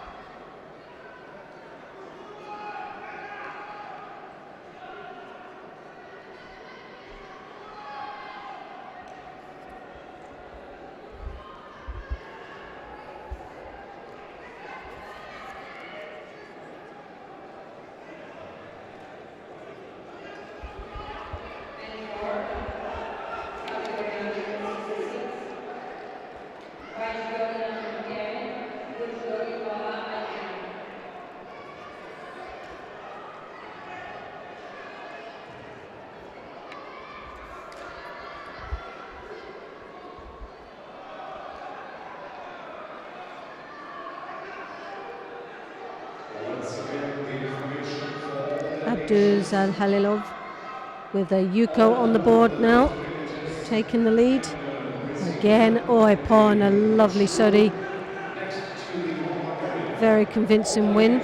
Speaker 1: Abdulzal Halilov with a Yuko on the board now, taking the lead. Again, Oipon, a lovely sori. Very convincing win.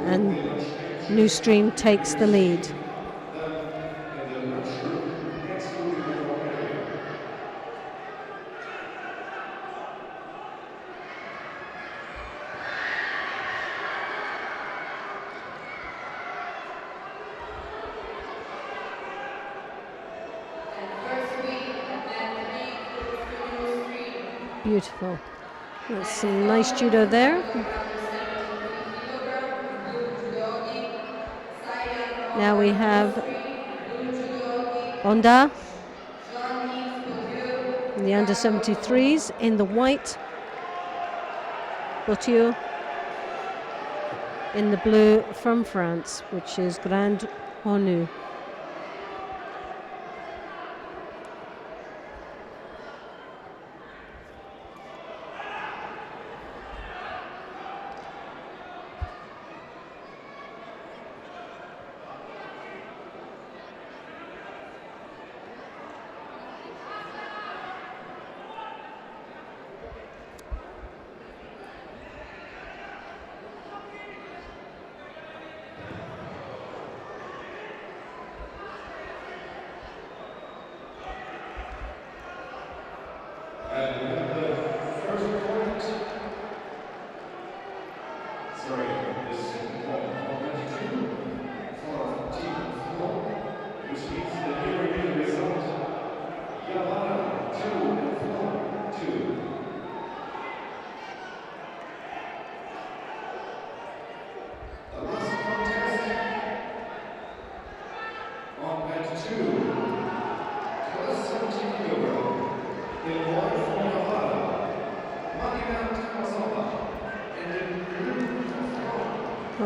Speaker 1: And New Stream takes the lead. Beautiful. That's some nice judo there. Now we have Onda, the under 73s in the white, Boutiou in the blue from France, which is Grand Honu.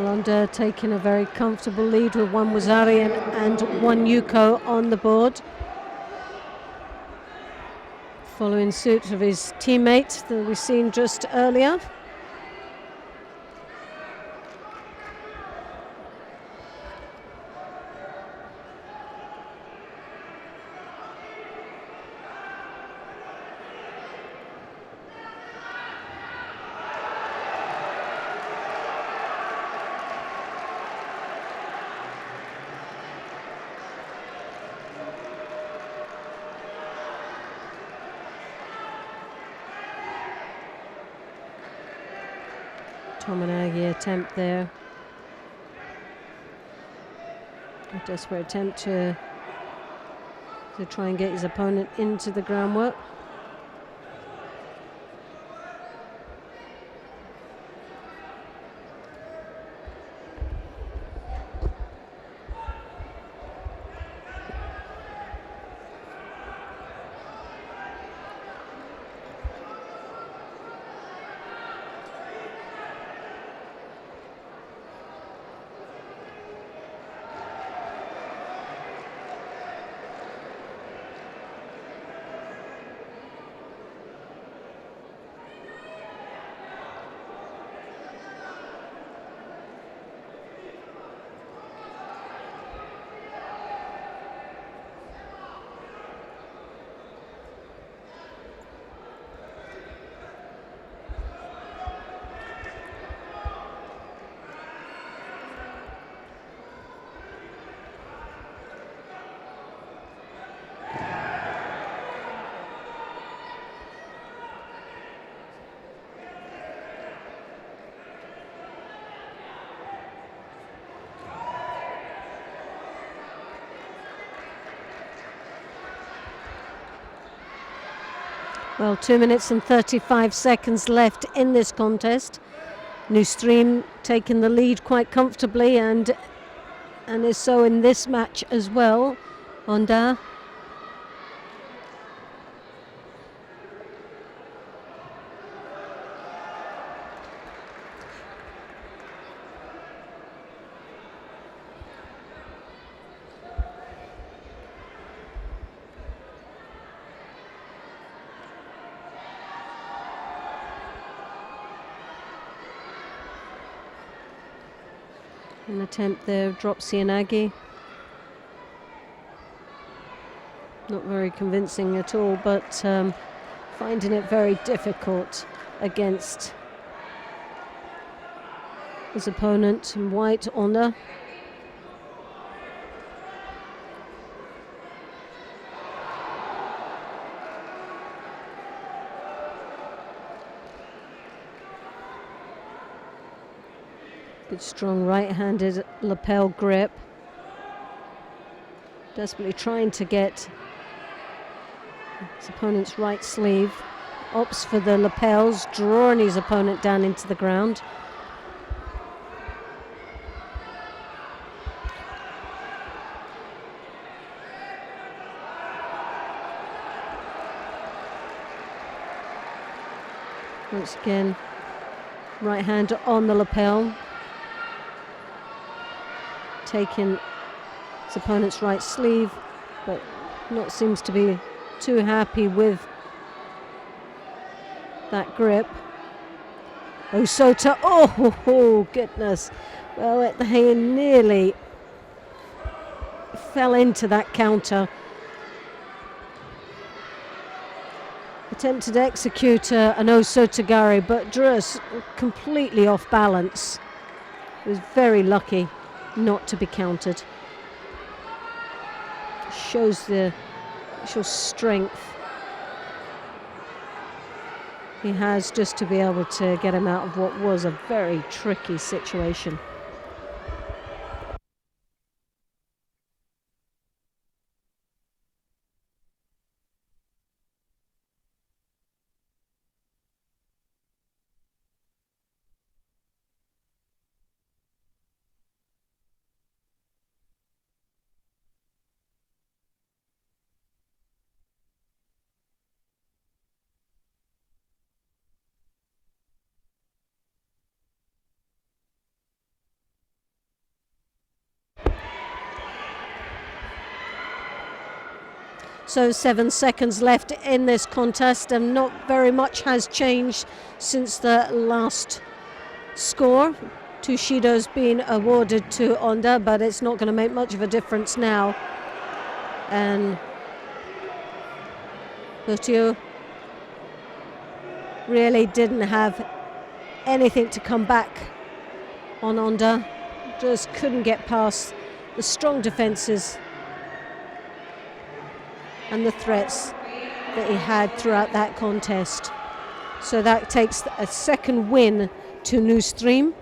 Speaker 1: Onda taking a very comfortable lead with one Wazarian and one Yuko on the board. Following suit of his teammate that we've seen just earlier. Tominagi attempt there. A desperate attempt to try and get his opponent into the groundwork. Well, 2 minutes and 35 seconds left in this contest. New Stream taking the lead quite comfortably and is so in this match as well. Onda. An attempt there, drop Cianagi. Not very convincing at all, but finding it very difficult against his opponent in white, Onda. Good strong right-handed lapel grip. Desperately trying to get his opponent's right sleeve. Opts for the lapels, drawing his opponent down into the ground. Once again, right hand on the lapel. Taking his opponent's right sleeve, but not seems to be too happy with that grip. Osota, oh goodness. Well, he nearly fell into that counter. Attempted to execute an Osotagari, but drew us completely off balance. He was very lucky not to be countered. Shows the actual strength he has just to be able to get him out of what was a very tricky situation. So 7 seconds left in this contest, and not very much has changed since the last score. Tushido's been awarded to Onda, but it's not going to make much of a difference now. And Butio really didn't have anything to come back on Onda. Just couldn't get past the strong defences and the threats that he had throughout that contest. So that takes a second win to New Stream.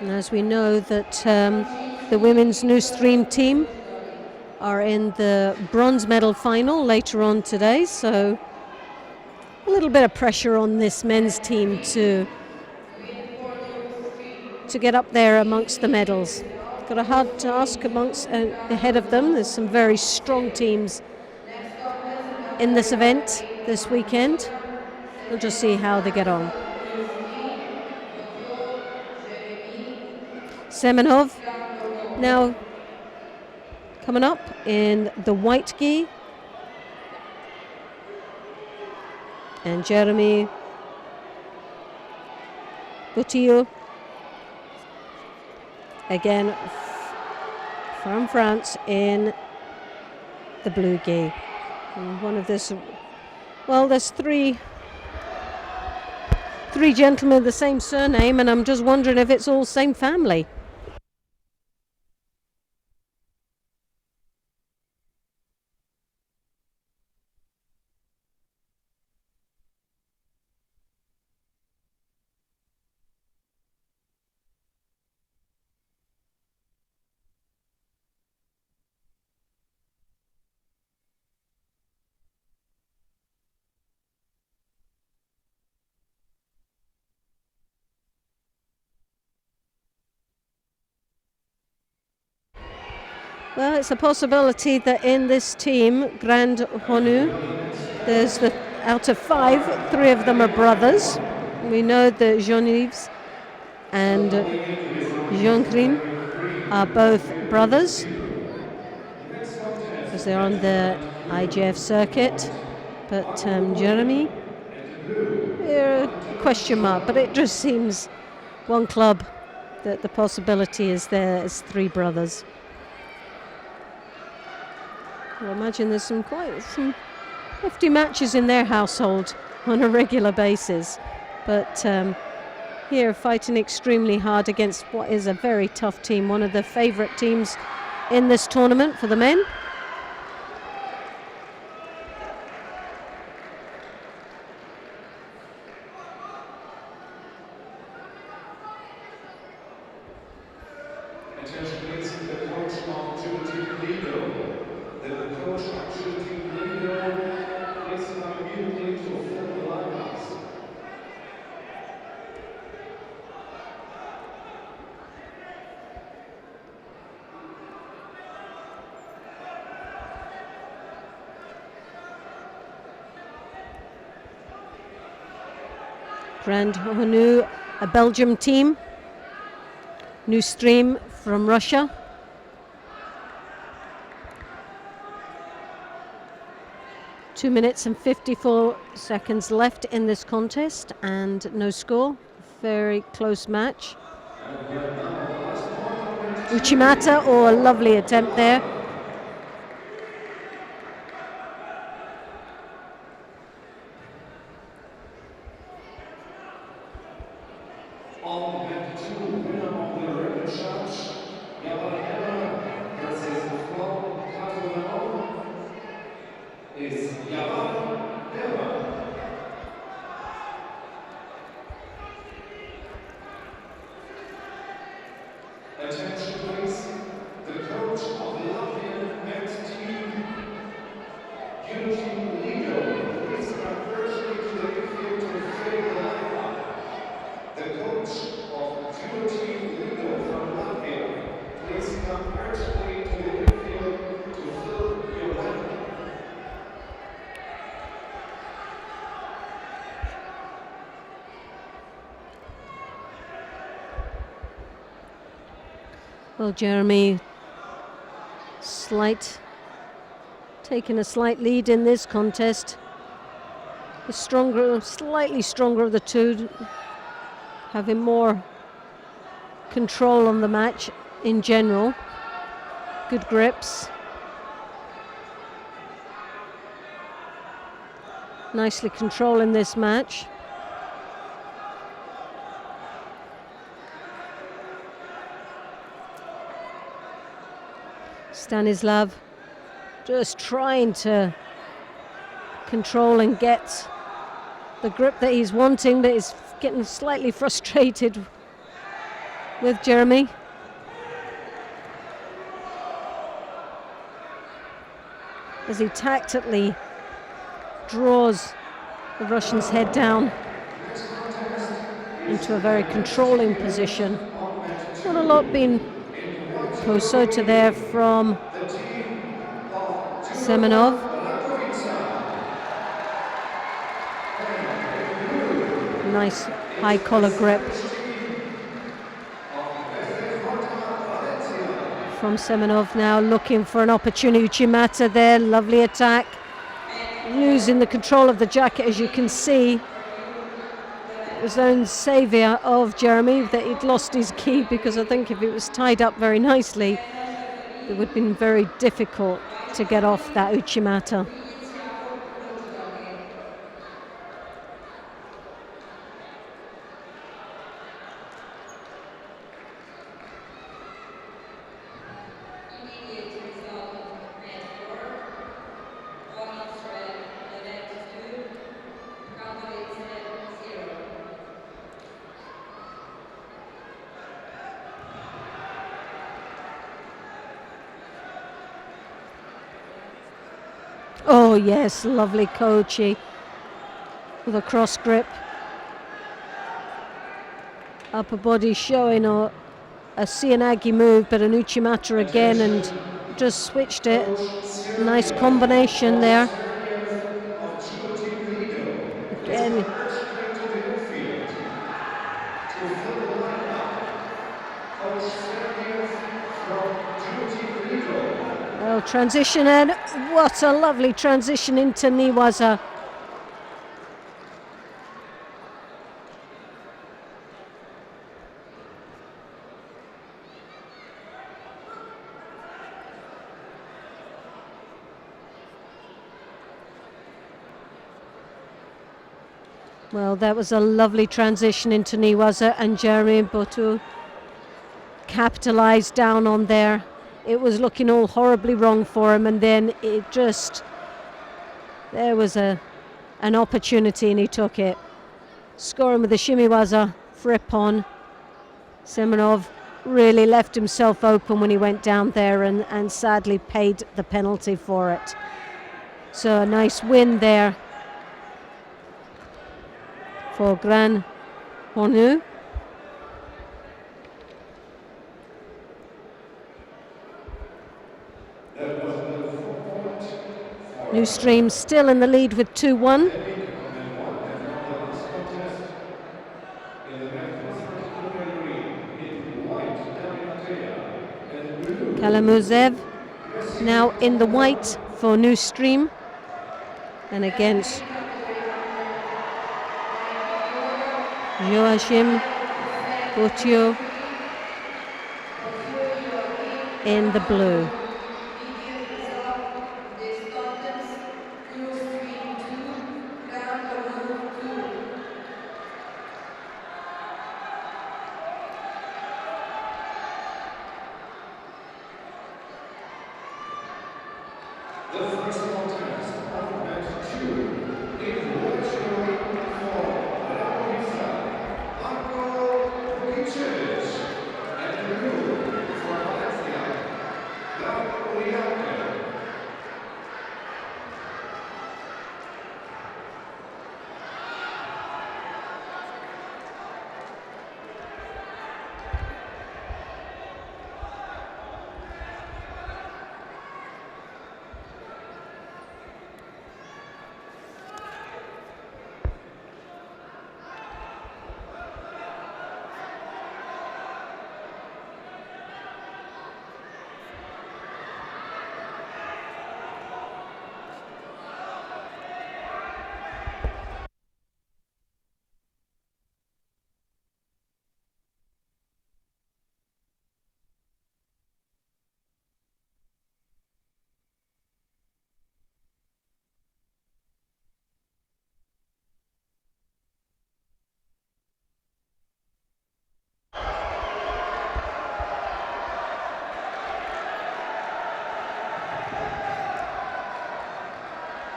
Speaker 1: And as we know that the women's New Stream team are in the bronze medal final later on today, so a little bit of pressure on this men's team to get up there amongst the medals. Got a hard task ahead of them. There's some very strong teams in this event this weekend. We'll just see how they get on. Semenov now coming up in the white gi, and Jeremy Butio again from France in the blue gi. And one of this, well, there's three gentlemen with the same surname, and I'm just wondering if it's all same family. Well, it's a possibility that in this team, Grand Honu, there's out of 5, 3 of them are brothers. We know that Jean-Yves and Jean-Crin are both brothers because they're on the IGF circuit. But Jeremy, question mark, but it just seems one club that the possibility is there as 3 brothers. I imagine there's some hefty matches in their household on a regular basis, but here fighting extremely hard against what is a very tough team, one of the favourite teams in this tournament for the men. Grand Honu, a Belgium team. New Stream from Russia. Two minutes and 54 seconds left in this contest and no score. Very close match. Uchimata, a lovely attempt there. Well, Jeremy taking a slight lead in this contest. The slightly stronger of the two, having more control on the match in general. Good grips. Nicely controlling this match. Stanislav just trying to control and get the grip that he's wanting, but he's getting slightly frustrated with Jeremy. As he tactically draws the Russian's head down into a very controlling position. Not a lot being Posota there from Semenov. Nice high collar grip from Semenov, now looking for an opportunity. Uchimata there, lovely attack. Losing the control of the jacket, as you can see. It was own saviour of Jeremy that he'd lost his key, because I think if it was tied up very nicely, it would have been very difficult to get off that Uchimata. Oh yes, lovely Kochi with a cross grip. Upper body showing a Cianagi move, but an Uchimata again, and just switched it. Nice combination there. Again. Oh, transition, and what a lovely transition into Niwaza. Well, that was a lovely transition into Niwaza, and Jeremy Botu capitalised down on there. It was looking all horribly wrong for him, and then there was an opportunity and he took it. Scoring with the shimiwaza for Ippon. Semenov really left himself open when he went down there, and sadly paid the penalty for it. So a nice win there for Gran Honu. New Stream still in the lead with 2-1. Kalamuzev now in the white for New Stream, and against Joachim Gauthier in the blue.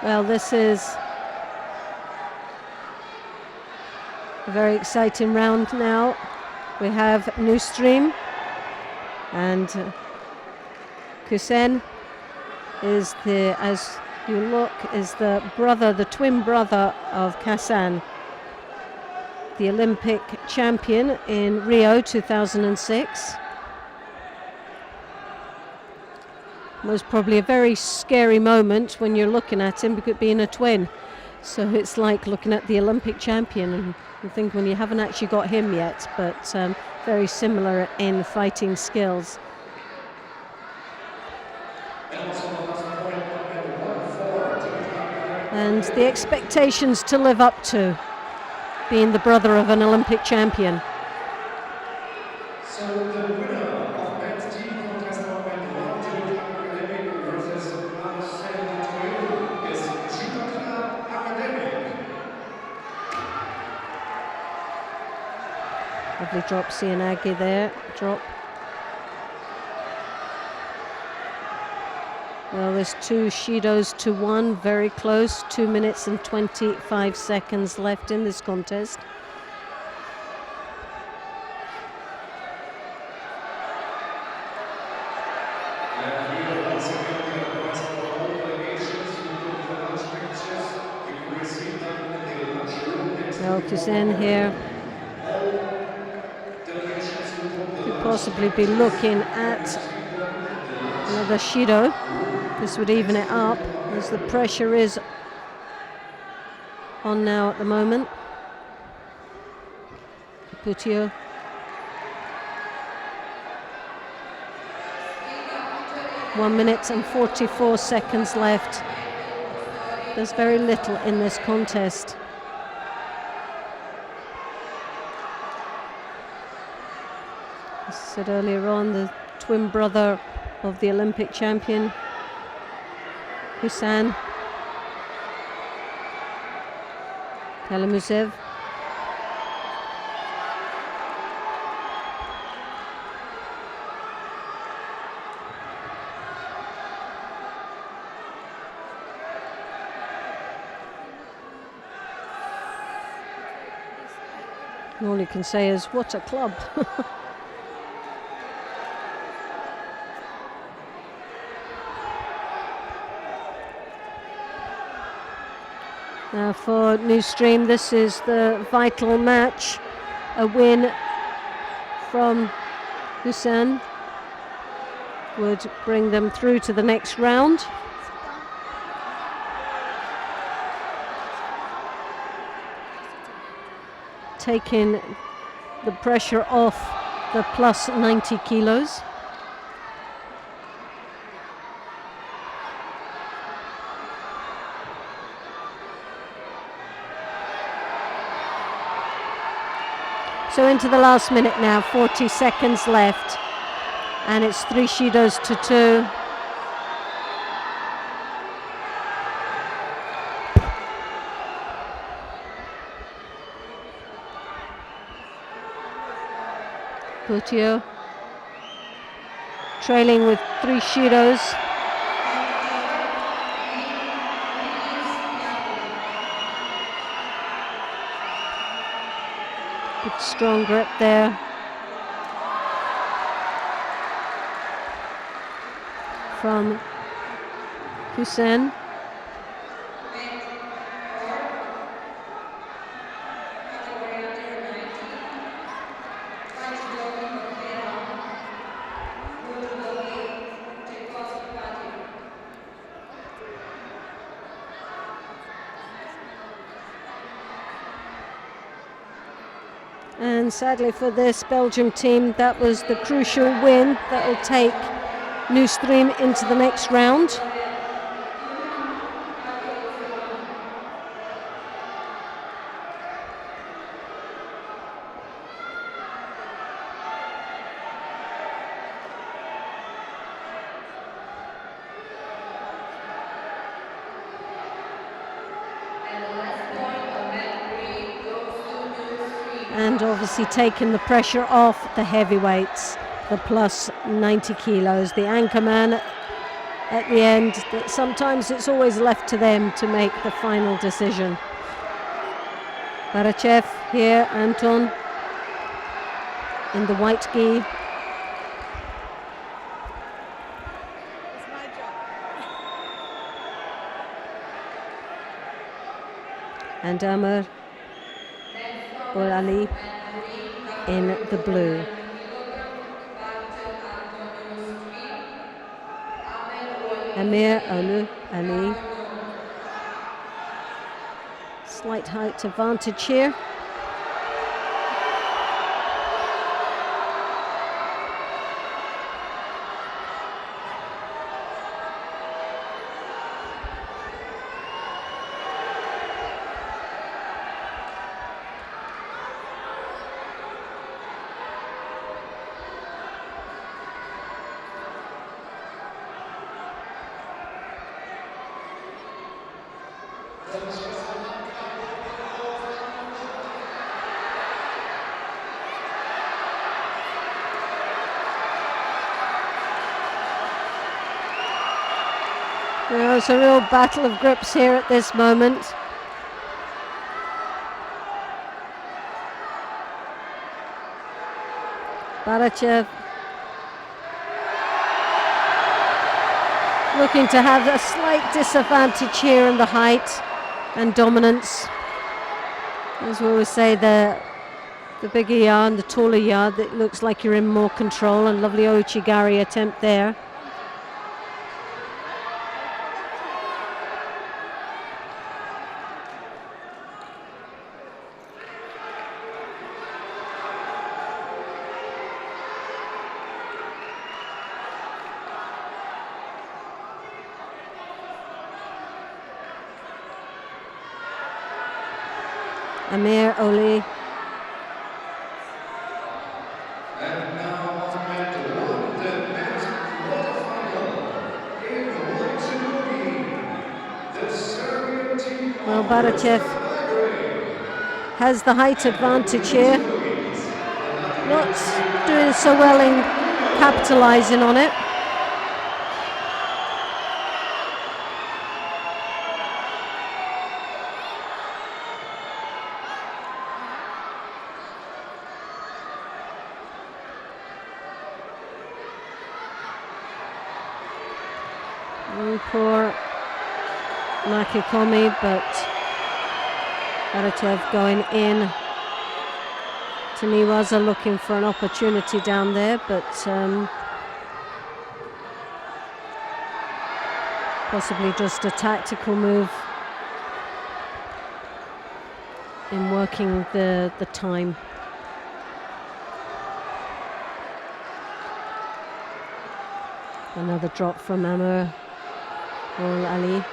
Speaker 1: Well, this is a very exciting round now. We have Nystream, and Kusen is as you look, is the twin brother of Kassan, the Olympic champion in Rio 2006. Most probably a very scary moment when you're looking at him, because being a twin. So it's like looking at the Olympic champion and you think when you haven't actually got him yet, but very similar in fighting skills. And the expectations to live up to, being the brother of an Olympic champion.
Speaker 3: So the winner of men's team contest tournament 1 to Academic versus is Judo Academic.
Speaker 1: Lovely drop, Sianagi there, drop. Well, there's 2 Shidos to 1, very close, 2 minutes and 25 seconds left in this contest. Well, Kusen here could possibly be looking at another Shido. This would even it up as the pressure is on now at the moment. Putio. One minute and 44 seconds left. There's very little in this contest. As I said earlier on, the twin brother of the Olympic champion, Husan Kalamusev. All you can say is, what a club. Now for Nystream, this is the vital match. A win from Husan would bring them through to the next round. Taking the pressure off the plus 90 kilos. So into the last minute now, 40 seconds left, and it's 3 Shidos to 2. Putio trailing with 3 Shidos. Good strong grip there from Husan. And sadly for this Belgium team, that was the crucial win that will take Nystream into the next round. And obviously taking the pressure off the heavyweights, the plus 90 kilos. The anchorman at the end that sometimes it's always left to them to make the final decision. Barachev here, Anton in the white gi. And Amr Ali in the blue. Amir Ali. Slight height advantage here. There's a real battle of grips here at this moment. Barachev looking to have a slight disadvantage here in the height and dominance. As we always say, the bigger yard, the taller yard, it looks like you're in more control, and lovely Ochigari attempt there. Amir Ali.
Speaker 3: And now on mat one, the men's quarterfinal in the the Serbian team.
Speaker 1: Well, Barachev has the height advantage here. Not doing so well in capitalising on it. Poor Makikomi, but Barachev going in. Taniwaza looking for an opportunity down there, but possibly just a tactical move in working the time. Another drop from Amr Ali.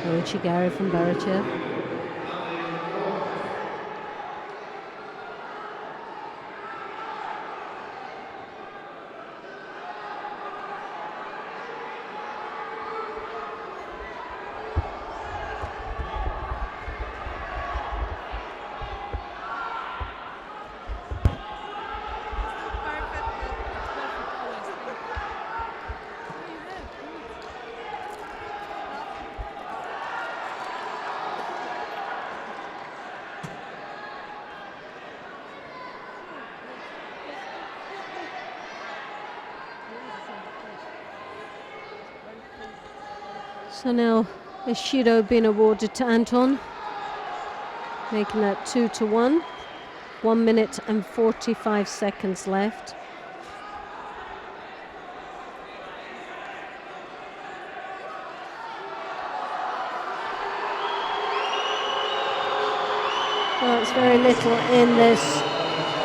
Speaker 1: Ochigari from Barachev. So now a Shido being awarded to Anton, making that 2-1. 1 minute and 45 seconds left. Well, it's very little in this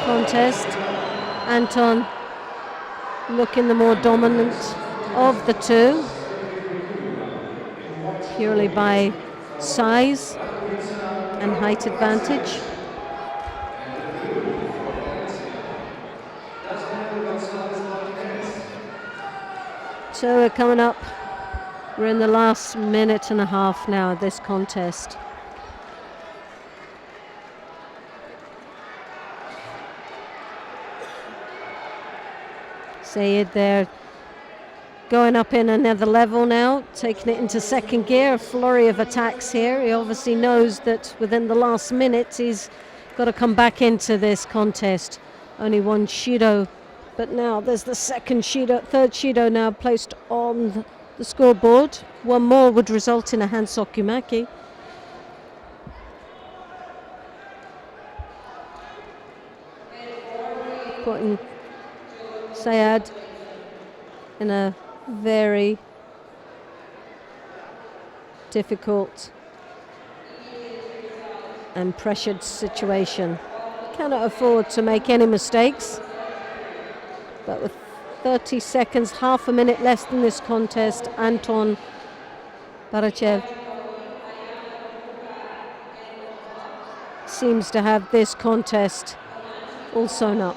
Speaker 1: contest. Anton looking the more dominant of the two, purely by size and height advantage. So we're coming up. We're in the last minute and a half now of this contest. Sayed there going up in another level now, taking it into second gear, a flurry of attacks here. He obviously knows that within the last minute he's got to come back into this contest. Only one Shido, but now there's the second Shido, third Shido now placed on the scoreboard. One more would result in a Hansokumaki. Putting Sayed in a very difficult and pressured situation. Cannot afford to make any mistakes, but with 30 seconds, half a minute less than this contest, Anton Barachev seems to have this contest all sewn up.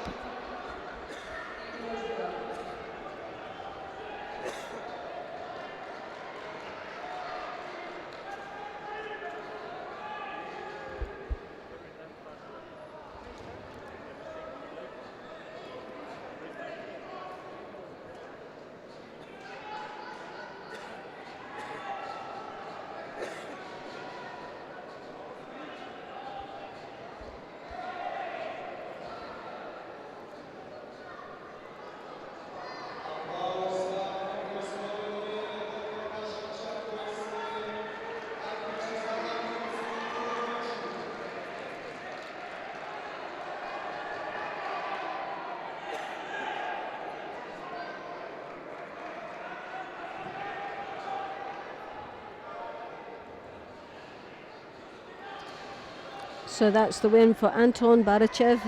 Speaker 1: So that's the win for Anton Barachev.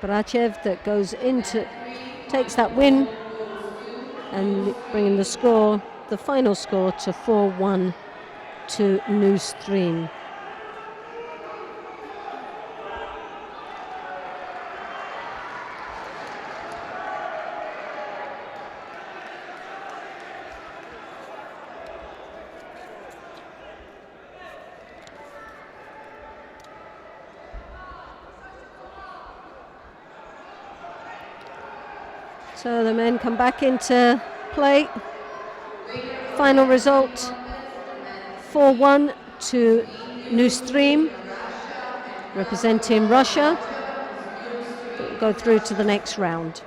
Speaker 1: Barachev that goes into, takes that win and bringing the score, the final score, to 4-1 to Newstream. So the men come back into play. Final result 4-1 to Newstream, representing Russia, that will go through to the next round.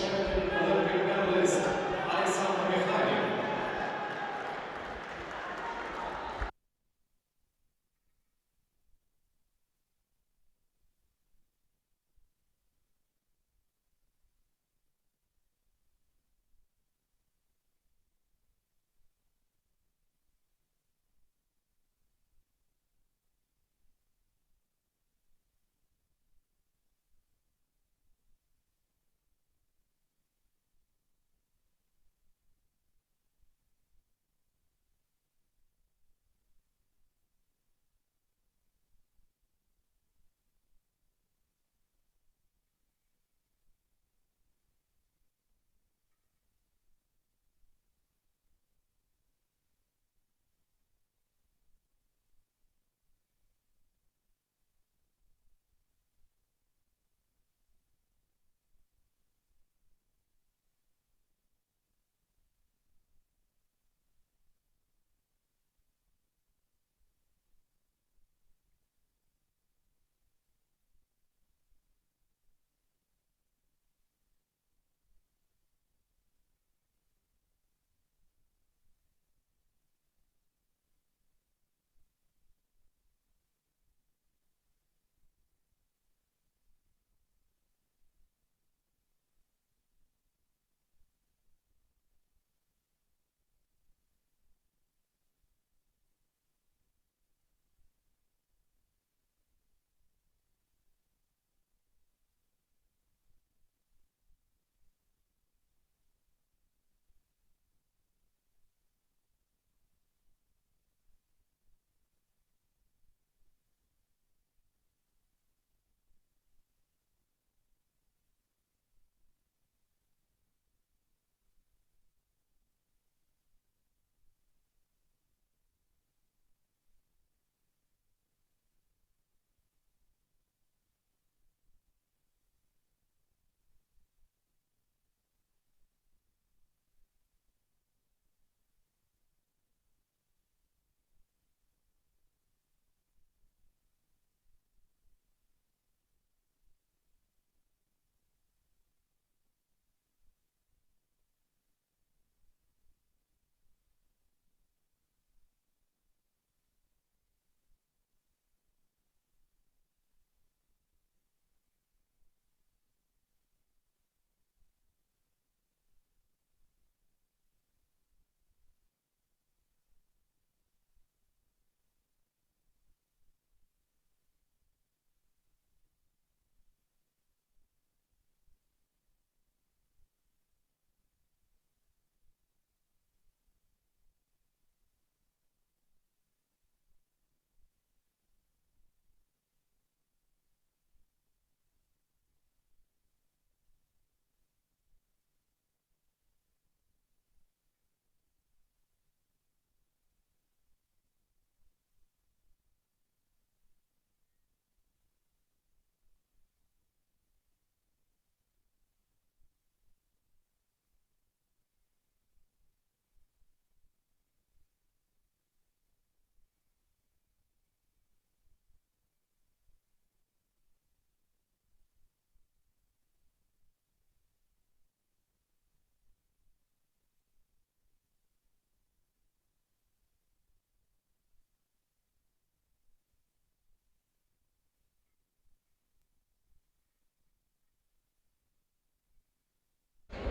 Speaker 3: champion Olympic medalist Alexander Mikhailov.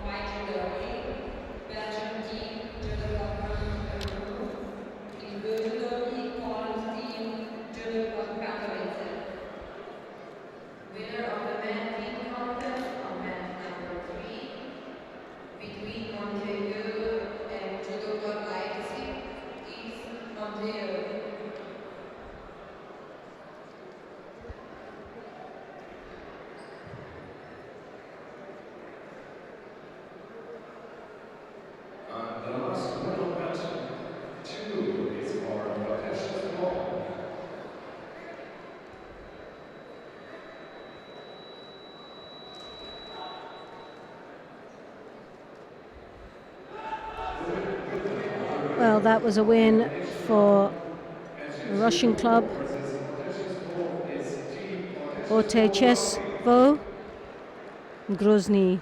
Speaker 2: White derby, Belgium team judo club Rouen. In blue derby, Holland team judo club Katowice. Winner of the men team contest on match number 3 between Montpellier and judo club Leipzig is Montpellier.
Speaker 3: The last medal match 2 is for Protection's ball.
Speaker 1: Well, that was a win for the Russian club Otechestvo Grozny.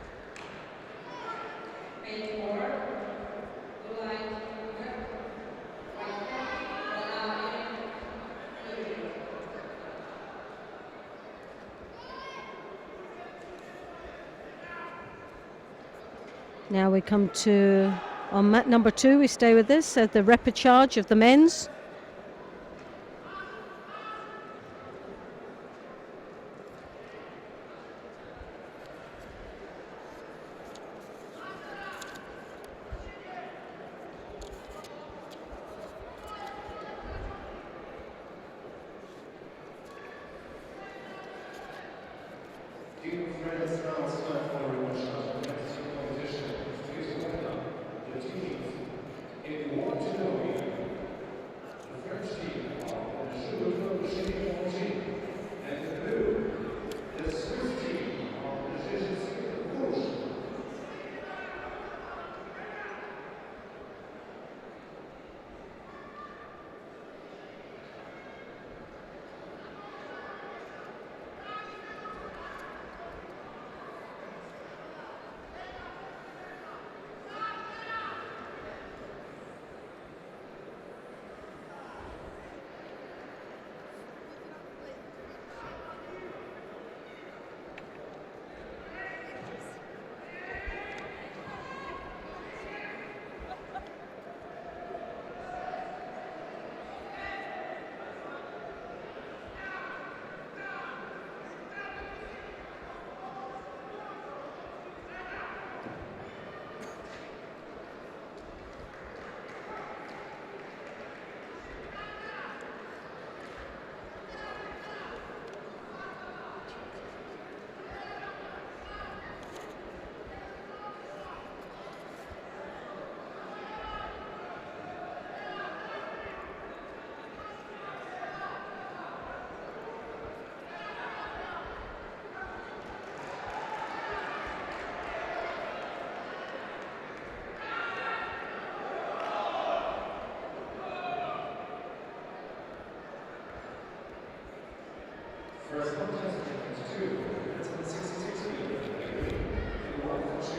Speaker 1: Now we come to, on mat number 2, we stay with this, the repechage of the men's.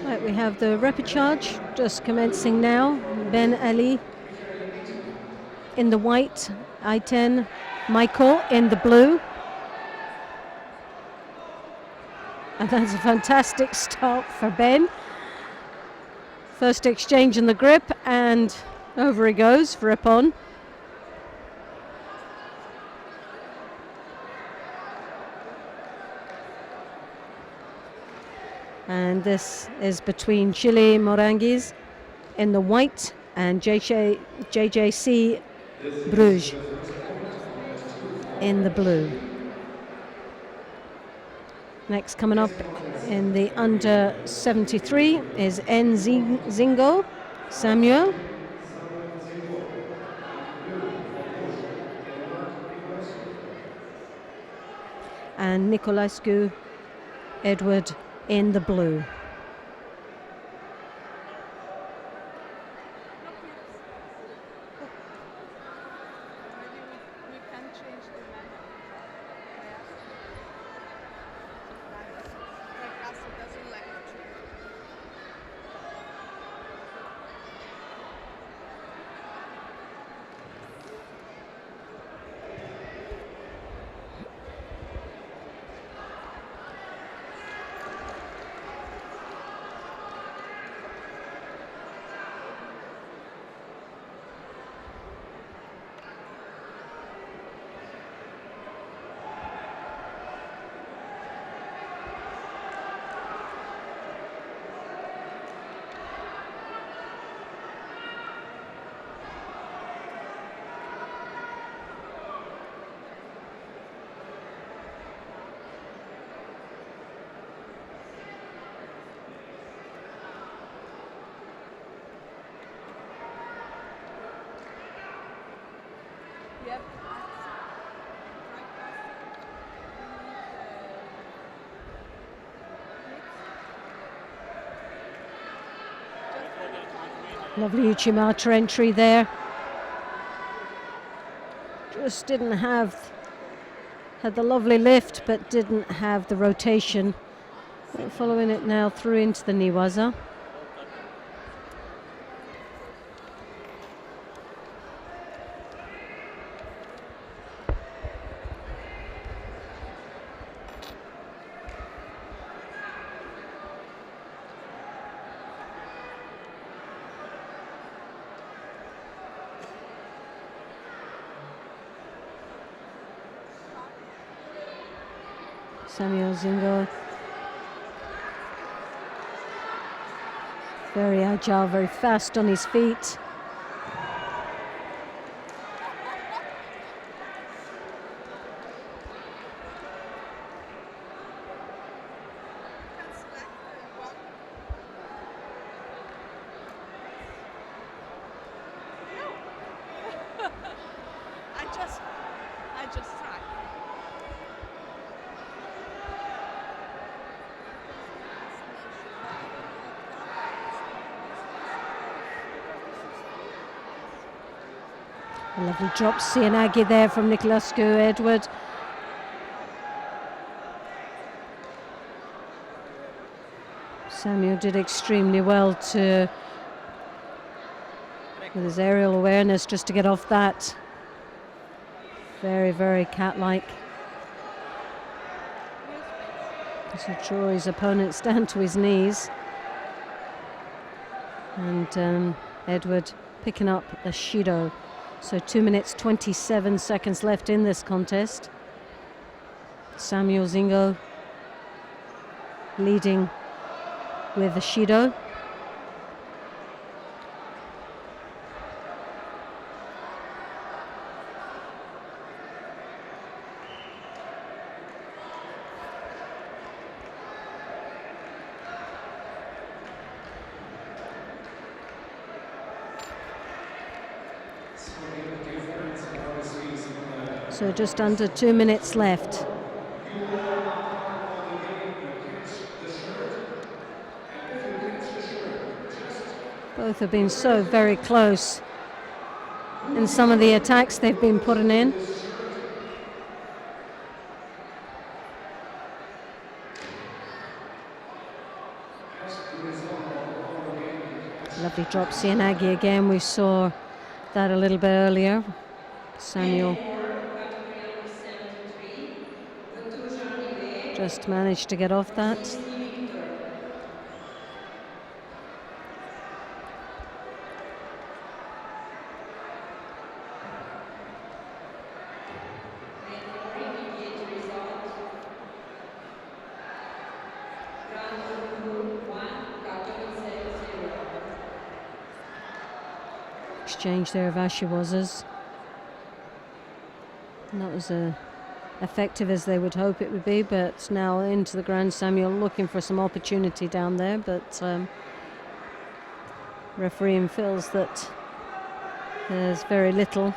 Speaker 1: Right, we have the repechage just commencing now. Ben Ali in the white, I-10, Michael in the blue. And that's a fantastic start for Ben. First exchange in the grip, and over he goes for Ippon. And this is between Chile Morangues in the white and JJC Bruges in the blue. Next coming up in the under 73 is Zingo Samuel. And Nicolaescu Edward in the blue. Lovely Uchimata entry there. Just didn't have, had the lovely lift, but didn't have the rotation. Following it now through into the Niwaza. Samuel Zingo. Very agile, very fast on his feet.
Speaker 4: I just tried.
Speaker 1: A lovely drop Sianagi there from Nicolascu Edward. Samuel did extremely well with his aerial awareness just to get off that. Very, very cat-like. To draw his opponents down to his knees. And Edward picking up the Shido. So 2 minutes 27 seconds left in this contest. Samuel Zingo leading with the Shido. So just under 2 minutes left. Both have been so very close in some of the attacks they've been putting in. Lovely drop Sianagi again. We saw that a little bit earlier. Samuel just managed to get off that. Exchange there of Ashiwazas. Not as effective as they would hope it would be, but now into the ground. Samuel looking for some opportunity down there, but referee feels that there's very little.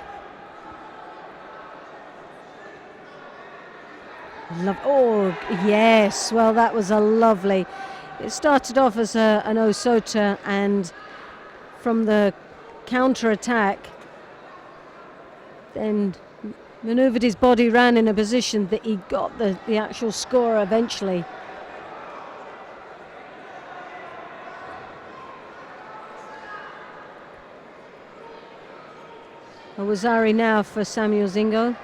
Speaker 1: Oh yes, well that was a lovely. It started off as an Osota, and from the counter attack, then manoeuvred his body round in a position that he got the actual score eventually. Awazari now for Samuel Zingo.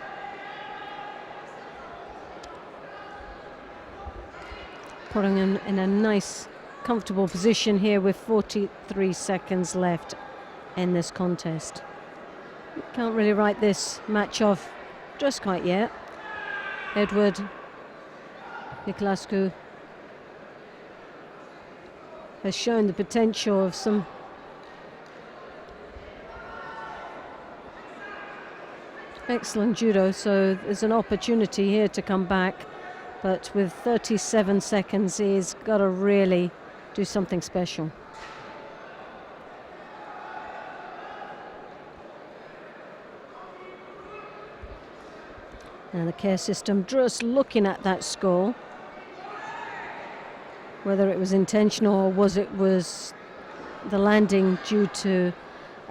Speaker 1: Putting him in a nice, comfortable position here with 43 seconds left in this contest. Can't really write this match off just quite yet. Edward Nicolascu has shown the potential of some excellent judo, so there's an opportunity here to come back, but with 37 seconds he's got to really do something special. Now the care system just looking at that score, whether it was intentional or was the landing due to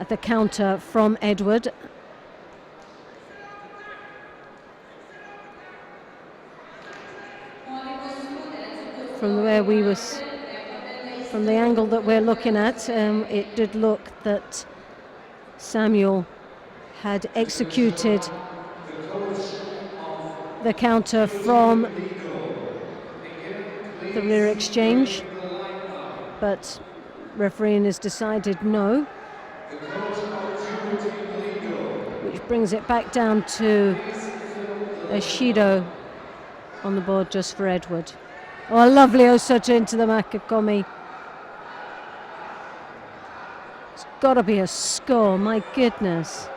Speaker 1: the counter from Edward. From the angle that we're looking at, it did look that Samuel had executed the counter from the rear exchange, but refereeing has decided no, which brings it back down to a Shido on the board just for Edward. Oh, a lovely Osota into the Makakomi. It's got to be a score, my goodness.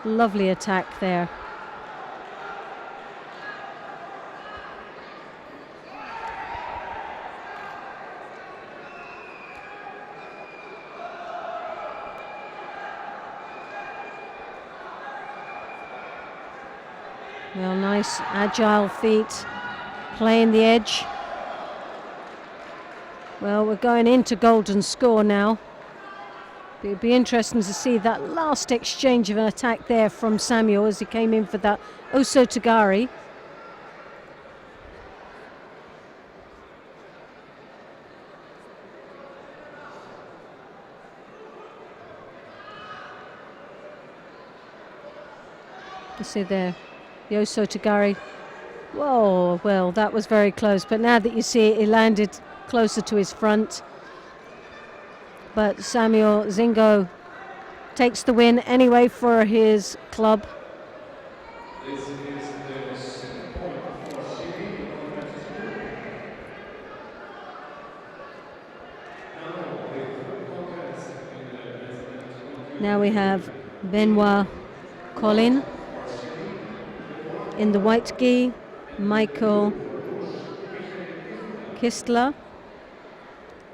Speaker 1: Lovely attack there. Well, nice agile feet, playing the edge. Well, we're going into golden score now. It'd be interesting to see that last exchange of an attack there from Samuel as he came in for that Osotogari. You see there, the Osotogari. Whoa, well, that was very close. But now that you see it, he landed closer to his front. But Samuel Zingo takes the win anyway for his club.
Speaker 3: This is the second point for Chile on the match two. Now, the third contest in the President.
Speaker 1: Now we have Benoit Colin in the white gi, Michael Kistler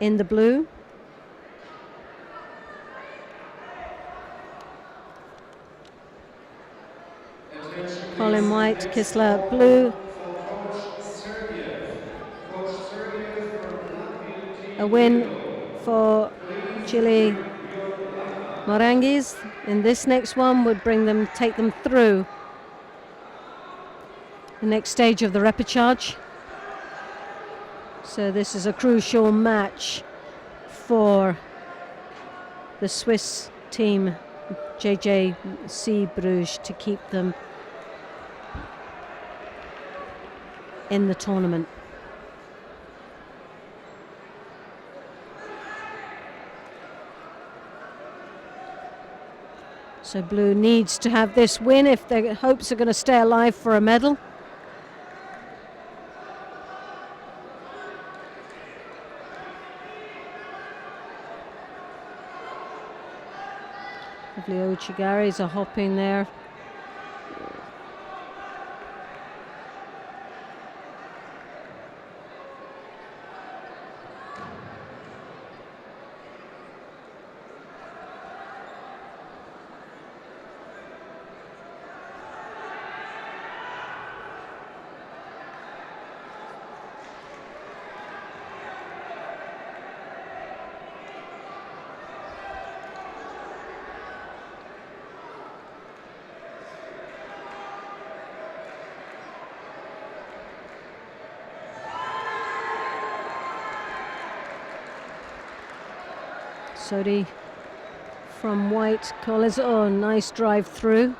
Speaker 1: in the blue. Colin white, Kistler blue. A win for Chile Morangues in this next one would take them through the next stage of the repechage. So this is a crucial match for the Swiss team, JJC Bruges, to keep them in the tournament. So Blue needs to have this win if their hopes are going to stay alive for a medal. Lovely Ochigaris are hopping there. Sodi from white collars. Oh, nice drive through.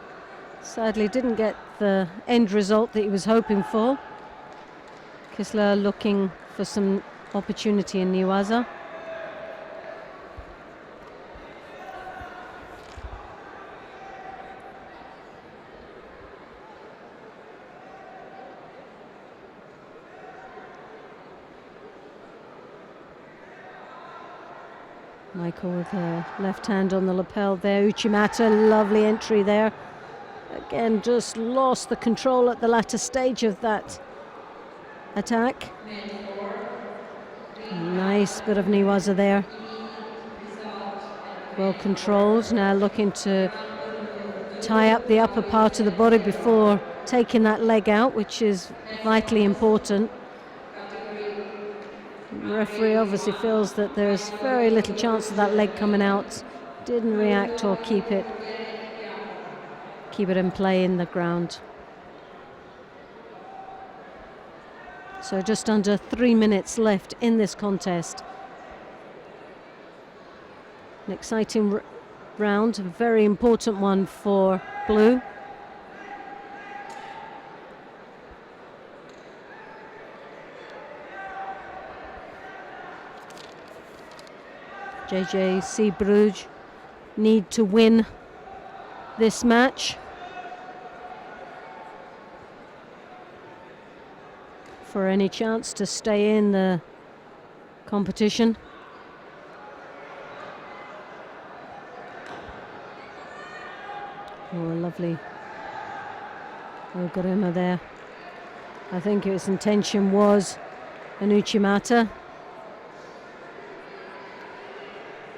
Speaker 1: Sadly didn't get the end result that he was hoping for. Kistler looking for some opportunity in Niwaza. Michael with a left hand on the lapel there. Uchimata, lovely entry there. Again, just lost the control at the latter stage of that attack. Nice bit of Niwaza there. Well controlled. Now looking to tie up the upper part of the body before taking that leg out, which is vitally important. The referee obviously feels that there's very little chance of that leg coming out. Didn't react or keep it in play in the ground. So just under 3 minutes left in this contest. An exciting round, a very important one for Blue. JJC Bruges need to win this match for any chance to stay in the competition. Oh, lovely Oguruma there. I think his intention was an Uchimata.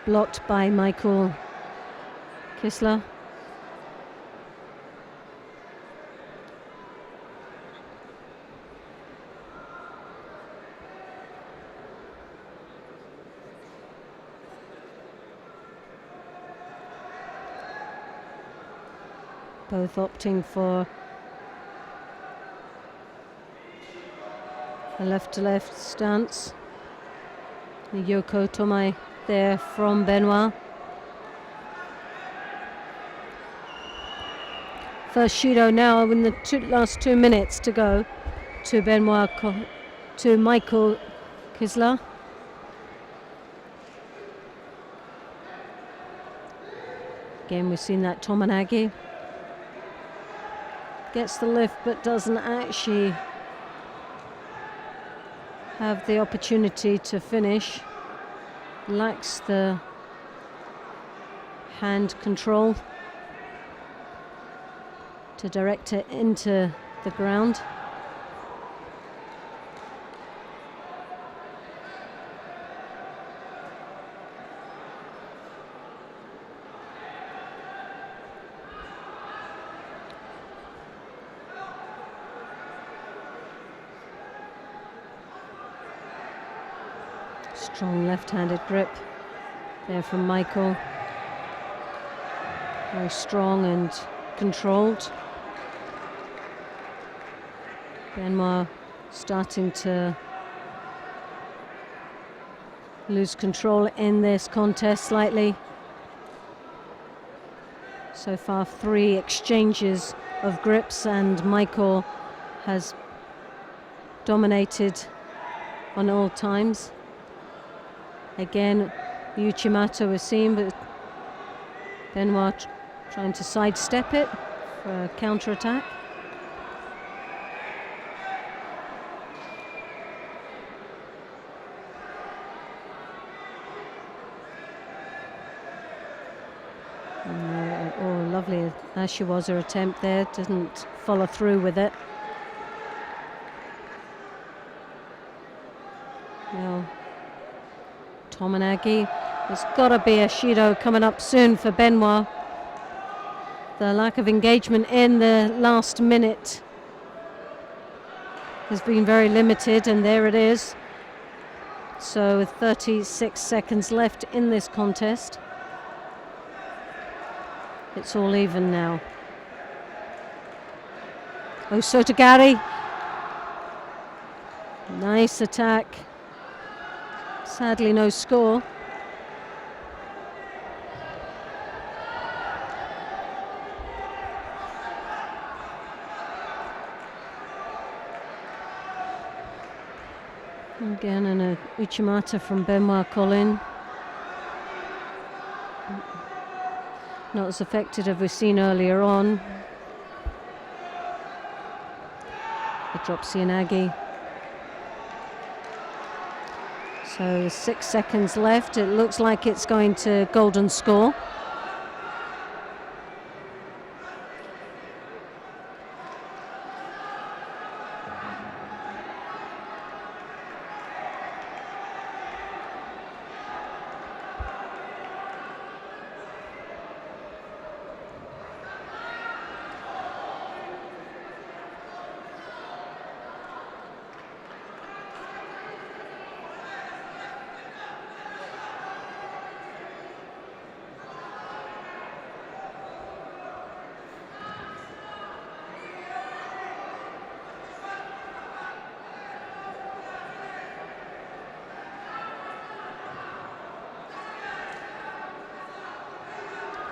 Speaker 1: Blocked by Michael Kissler. Both opting for a left-to-left stance. The Yoko Tomai there from Benoit. First Shido now in the last 2 minutes to go to Benoit to Michael Kisler. Again, we've seen that Tomanagi gets the lift but doesn't actually have the opportunity to finish. Lacks the hand control to direct it into the ground. Strong left-handed grip there from Michael. Very strong and controlled. Benoit starting to lose control in this contest slightly. So far 3 exchanges of grips and Michael has dominated on all times. Again, Uchimata was seen, but Benoit trying to sidestep it for a counter-attack. Oh, lovely Ashiwaza attempt there, didn't follow through with it. Now, Tomanagi, there's got to be a Shido coming up soon for Benoit. The lack of engagement in the last minute has been very limited, and there it is. So with 36 seconds left in this contest, it's all even now. Oh, Sotogari. Nice attack. Sadly, no score. Again, and a Uchimata from Benoit Colin. Not as effective as we've seen earlier on. The drop Cianagi. So 6 seconds left. It looks like it's going to golden score.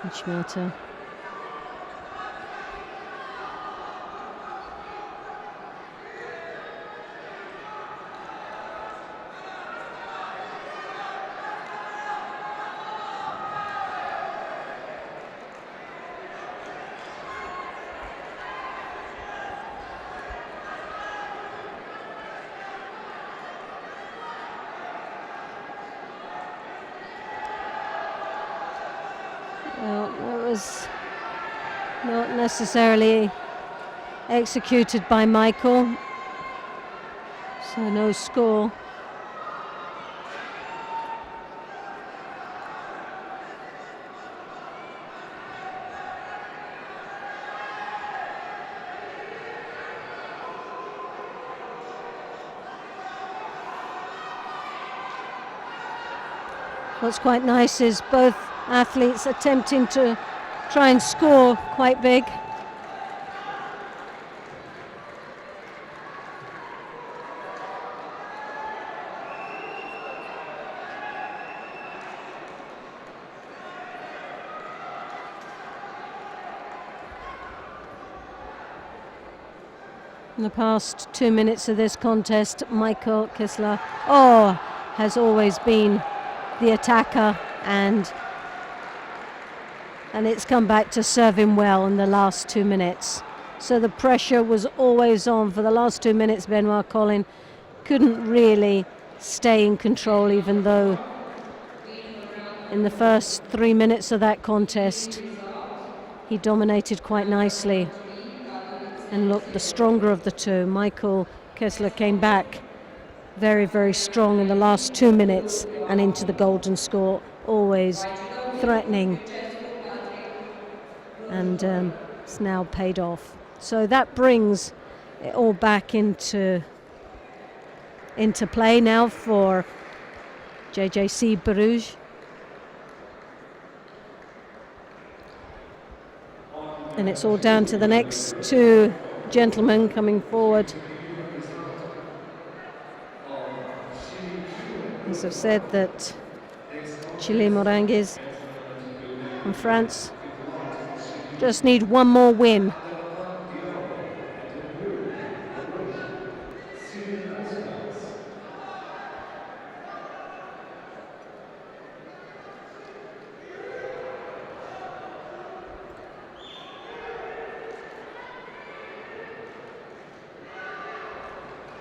Speaker 1: Uchimata. Well, that was not necessarily executed by Michael, so no score. What's quite nice is both athletes attempting to try and score quite big. In the past 2 minutes of this contest, Michael Kessler has always been the attacker, and it's come back to serve him well in the last 2 minutes. So the pressure was always on for the last 2 minutes. Benoit Collin couldn't really stay in control, even though in the first 3 minutes of that contest he dominated quite nicely and looked the stronger of the two. Michael Kessler came back very, very strong in the last 2 minutes and into the golden score, always threatening, and it's now paid off. So that brings it all back into play now for JJC Bruges. And it's all down to the next two gentlemen coming forward. As I've said, that Chile Morangues from France just need one more win.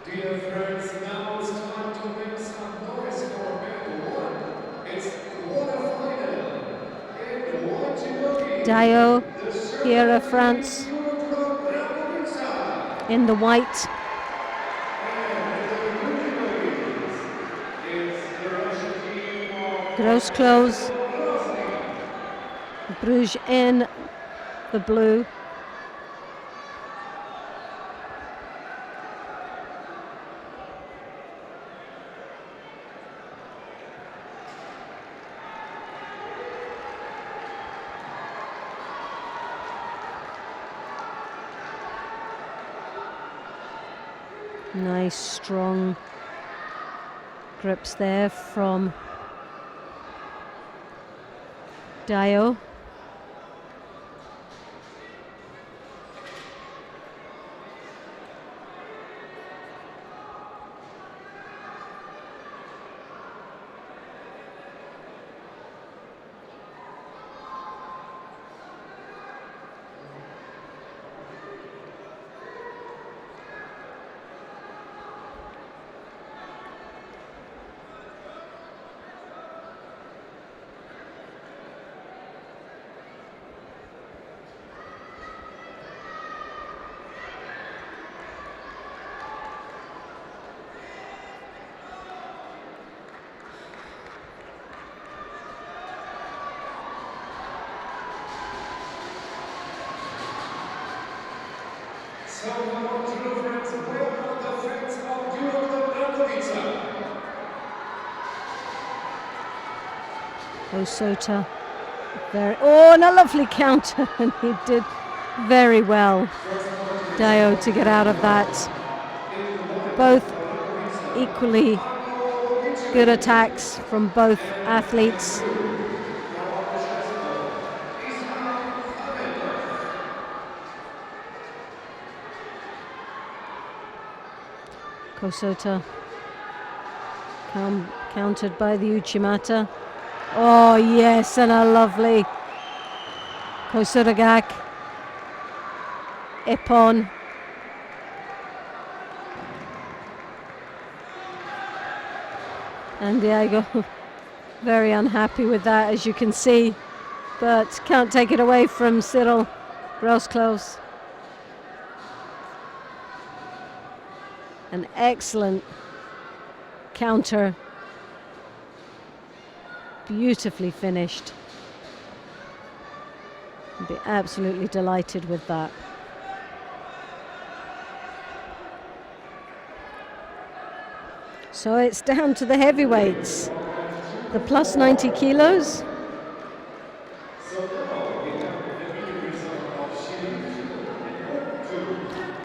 Speaker 3: Dear friends, now it's time to make some noise for Band 1. It's the quarterfinal. In the white judo,
Speaker 1: Dio, here of France, in the white. Gross clothes. Bruges in the blue. Nice strong grips there from Dio.
Speaker 3: So now, judo friends, where are the fans of Judo Club Brankovica?
Speaker 1: Osota, and a lovely counter, and he did very well, Dio, to get out of that. Both equally good attacks from both athletes. Kosota countered by the Uchimata. Oh yes, and a lovely Kosuragak, Ippon. And Diego very unhappy with that, as you can see. but can't take it away from Cyril Grosclose. An excellent counter, beautifully finished. I'd be absolutely delighted with that. So it's down to the heavyweights, the plus 90 kilos.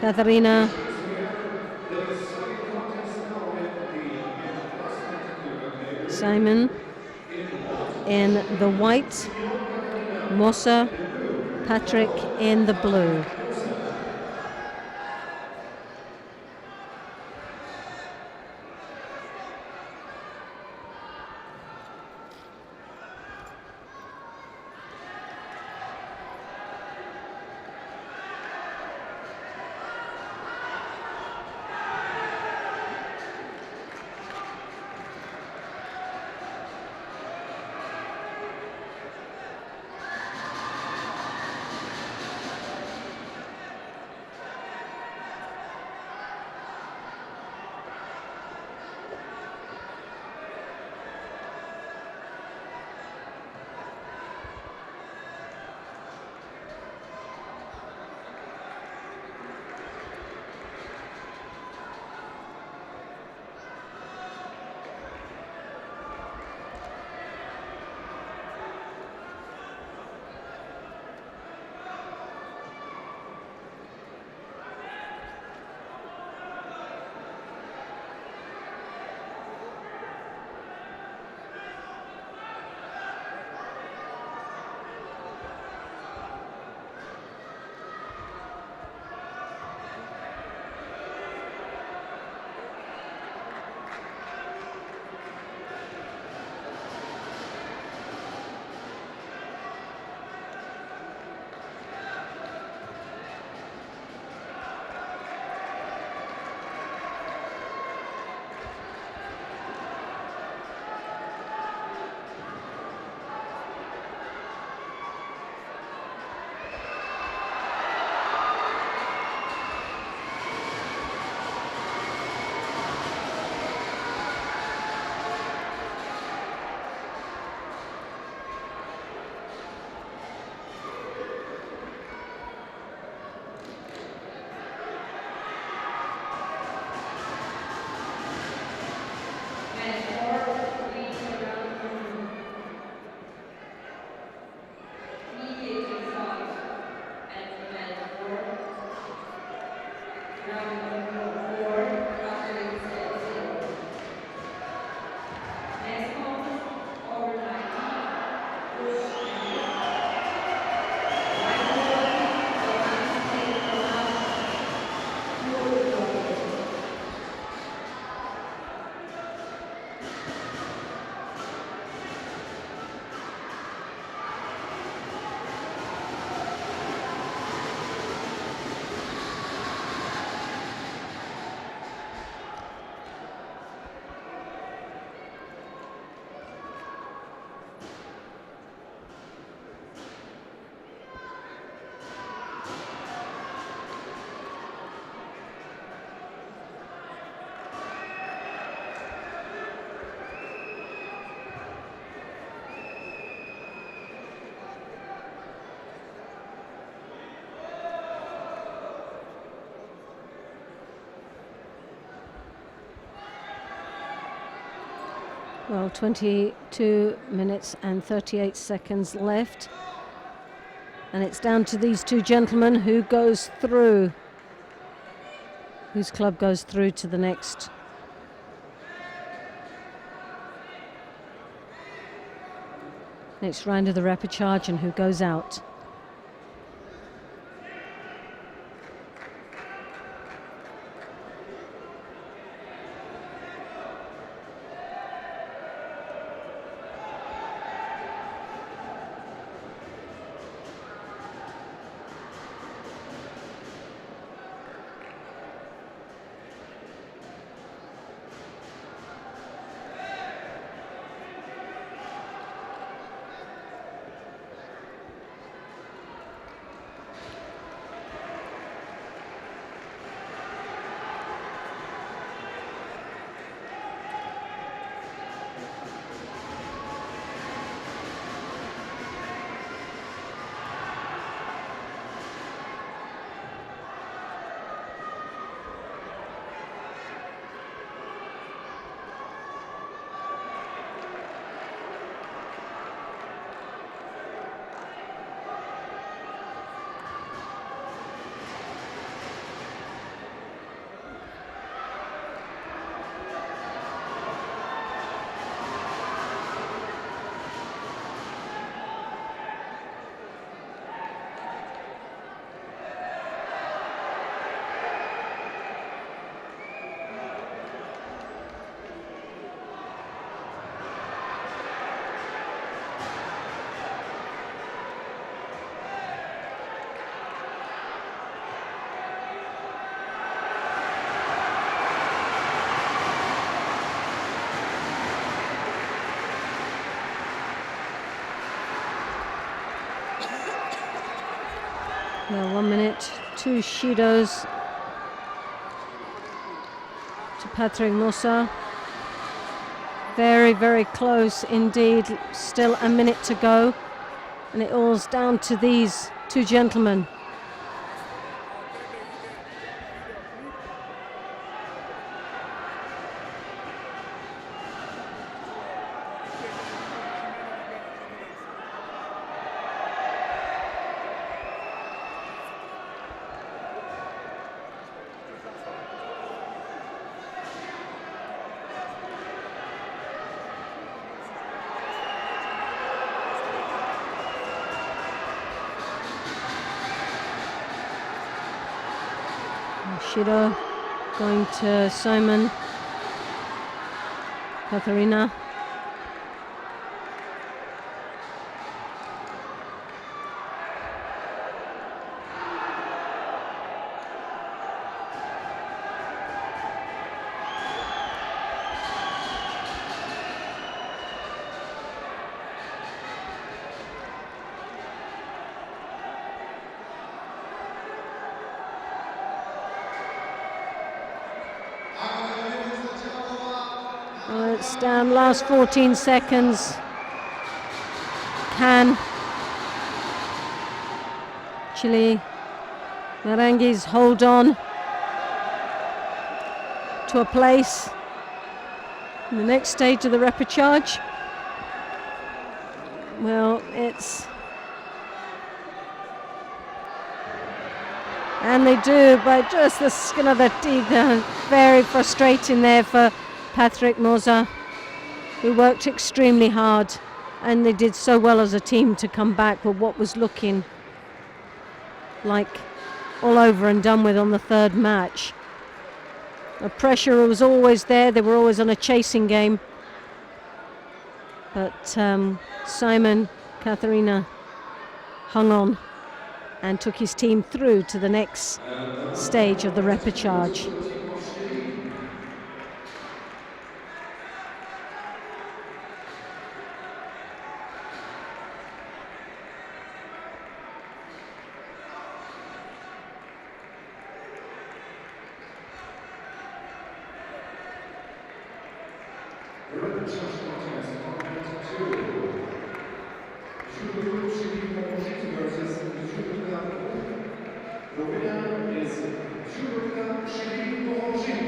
Speaker 1: Katharina Simon in the white, Mossa Patrick in the blue. Well, 22 minutes and 38 seconds left. And it's down to these two gentlemen who goes through, whose club goes through to the next round of the rapid charge and who goes out. Well, 1 minute, 2 shidos to Patrick Musa. Very, very close indeed. Still a minute to go. And it all's down to these two gentlemen. Shido going to Simon. Katharina. Well, it's down last 14 seconds. Can Chile Merengues hold on to a place in the next stage of the repechage? Well, and they do, but just the skin of their teeth. Very frustrating there for Patrick Musa, who worked extremely hard, and they did so well as a team to come back with what was looking like all over and done with on the third match. The pressure was always there, they were always on a chasing game. But Simon Katharina hung on and took his team through to the next stage of the repechage.
Speaker 3: The winner is judoka Chili Orangi.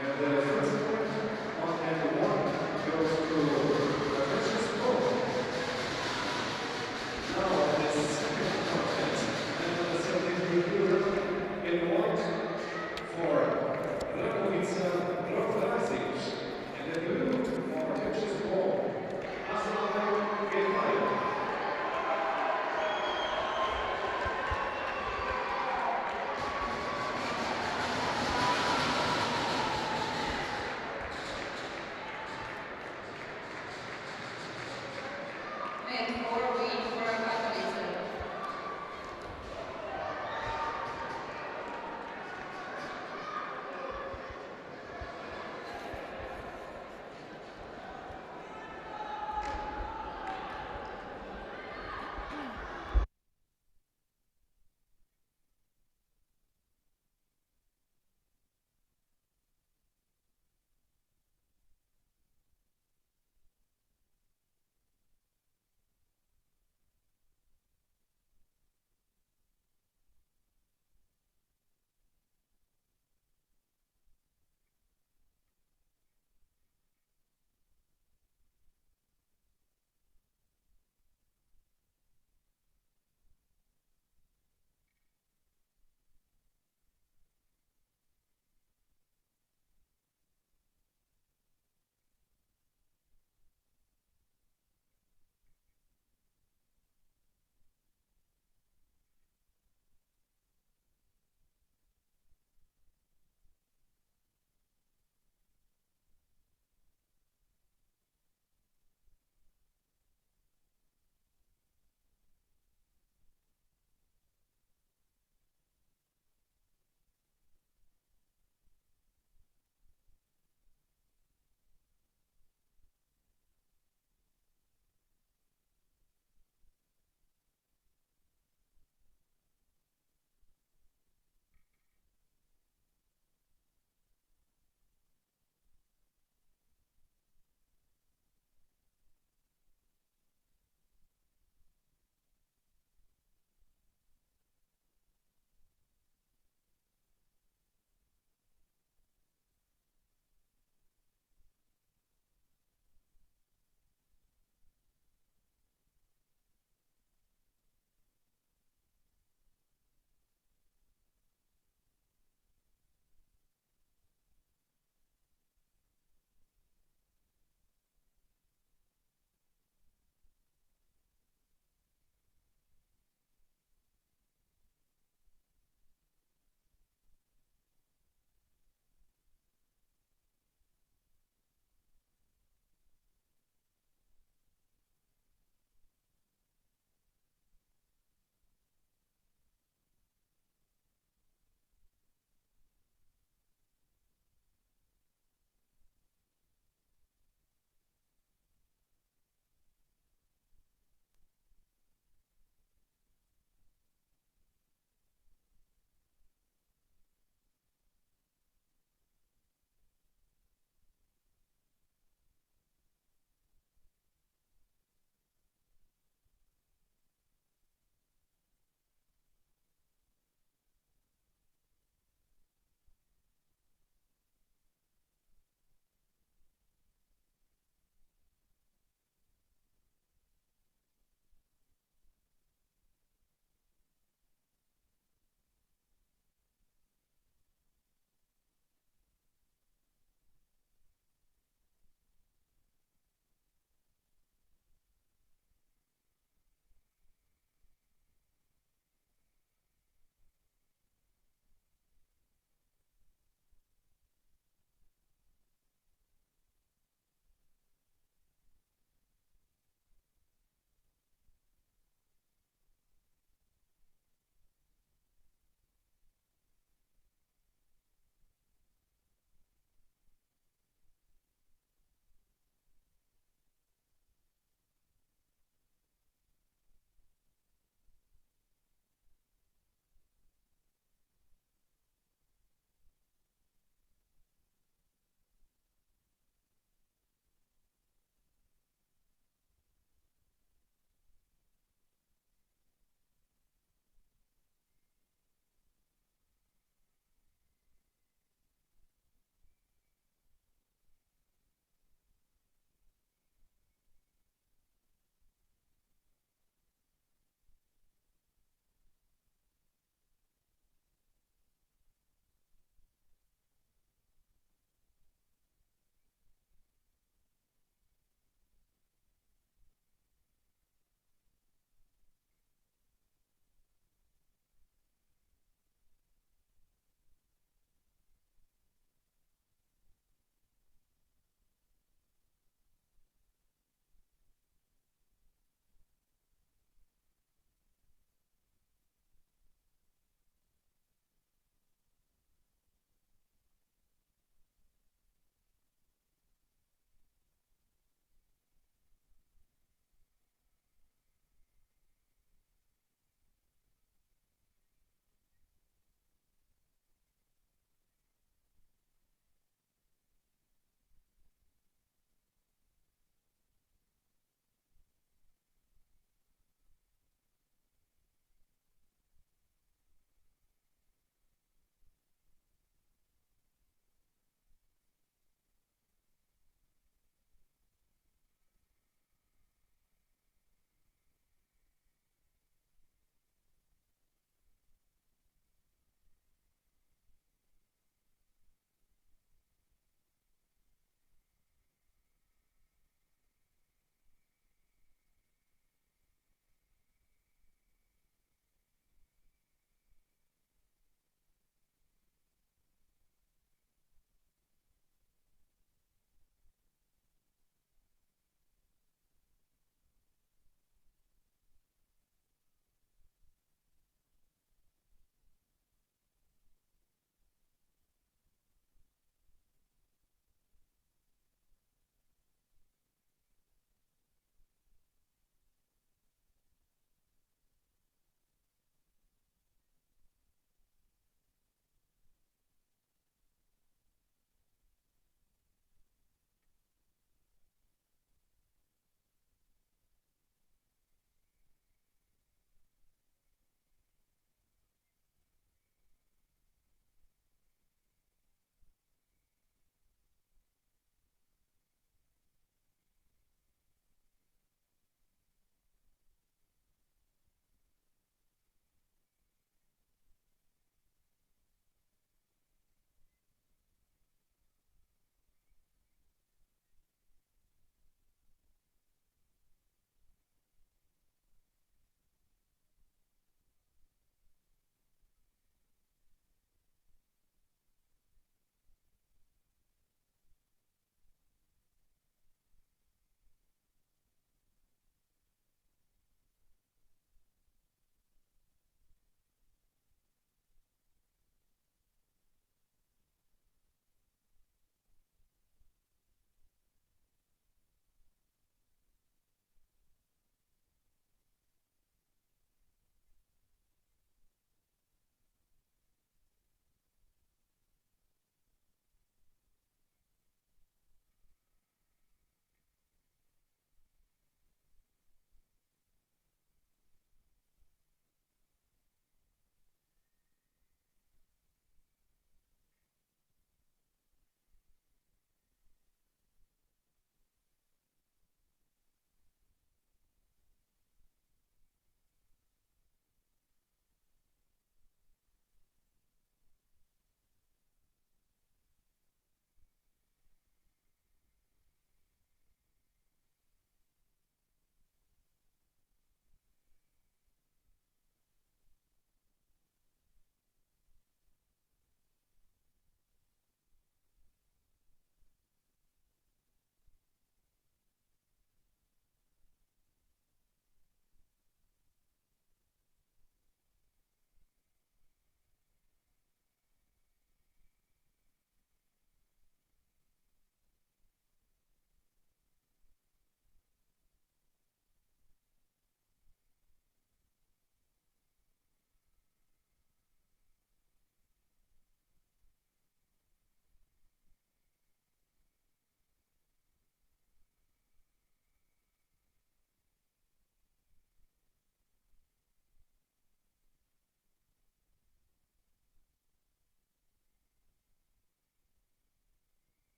Speaker 3: And the first point, 1-1, goes to the precious goal. Now the second contest, and the 73 in white for Rakovica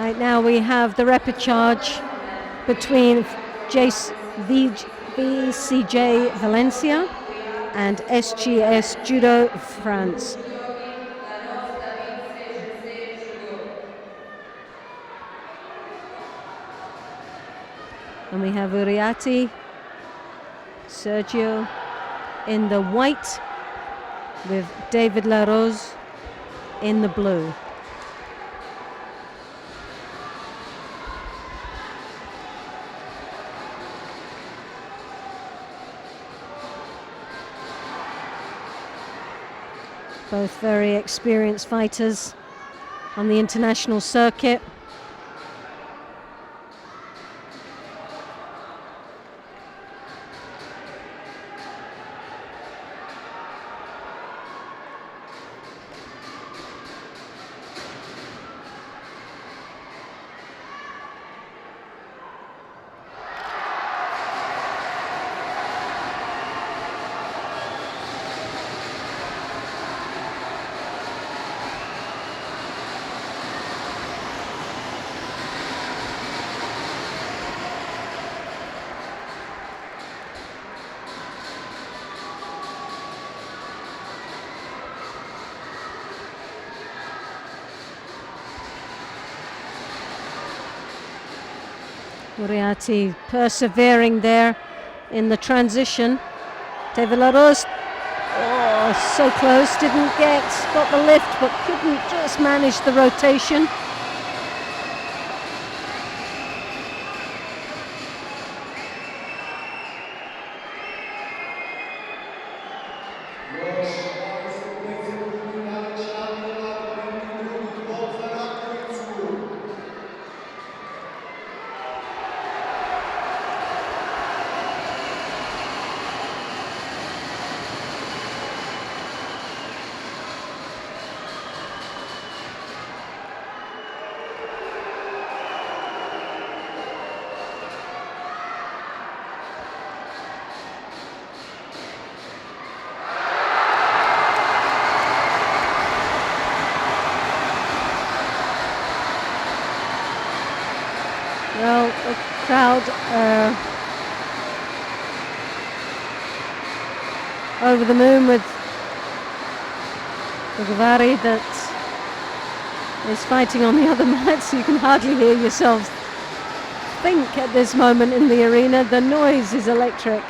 Speaker 1: Right now we have the repechage between VCJ Valencia and SGS Judo France. And we have Uriati, Sergio in the white with David Larose in the blue. Both very experienced fighters on the international circuit. Uriati persevering there in the transition. David Larose, oh, so close, got the lift, but couldn't just manage the rotation. Well, the crowd over the moon with the Gavari that is fighting on the other mat, so you can hardly hear yourselves think at this moment in the arena. The noise is electric.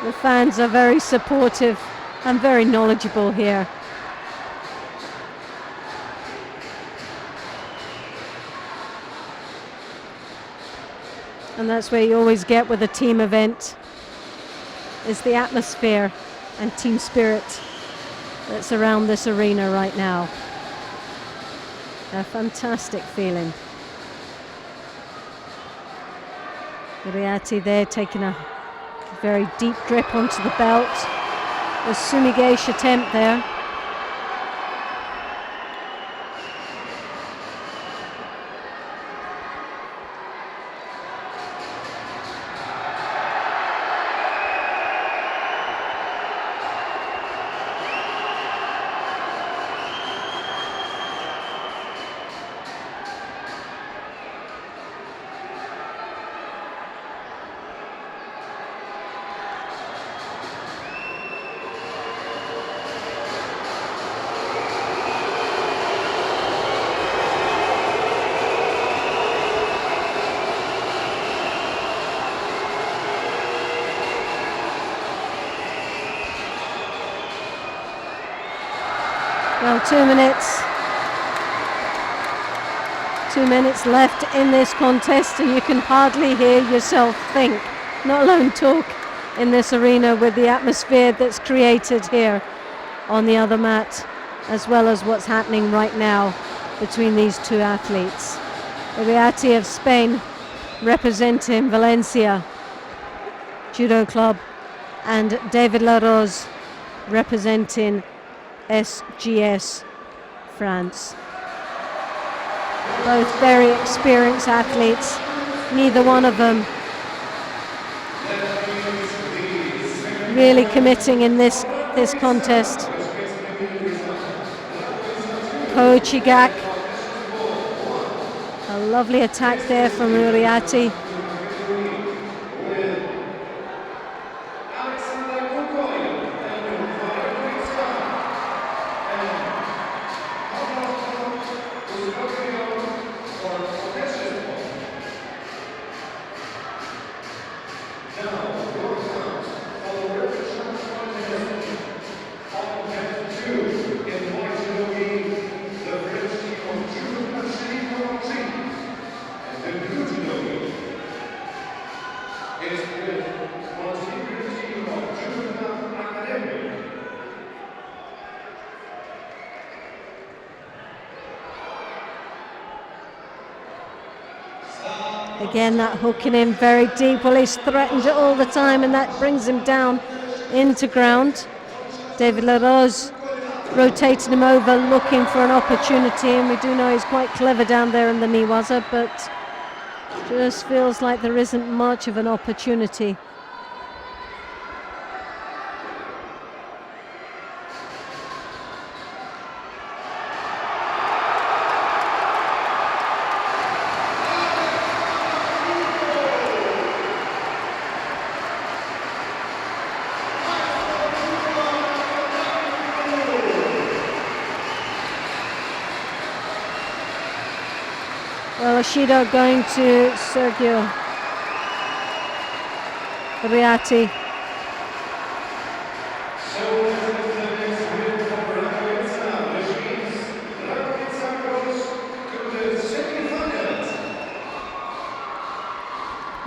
Speaker 1: The fans are very supportive and very knowledgeable here. And that's where you always get with a team event, is the atmosphere and team spirit that's around this arena right now. A fantastic feeling. Uriati there taking a very deep grip onto the belt. The Sumigeish attempt there. Well, 2 minutes left in this contest, and you can hardly hear yourself think, not alone talk, in this arena with the atmosphere that's created here on the other mat, as well as what's happening right now between these two athletes. Uriati of Spain representing Valencia Judo Club, and David Larose representing SGS France. Both very experienced athletes, neither one of them really committing in this contest. Ko Chigak Lovely attack there from Uriati. Again, that hooking in very deep. Well, he's threatened it all the time, and that brings him down into ground. David LaRose rotating him over, looking for an opportunity, and we do know he's quite clever down there in the Niwaza, but just feels like there isn't much of an opportunity. Well, Ishido going to Sergio Riati.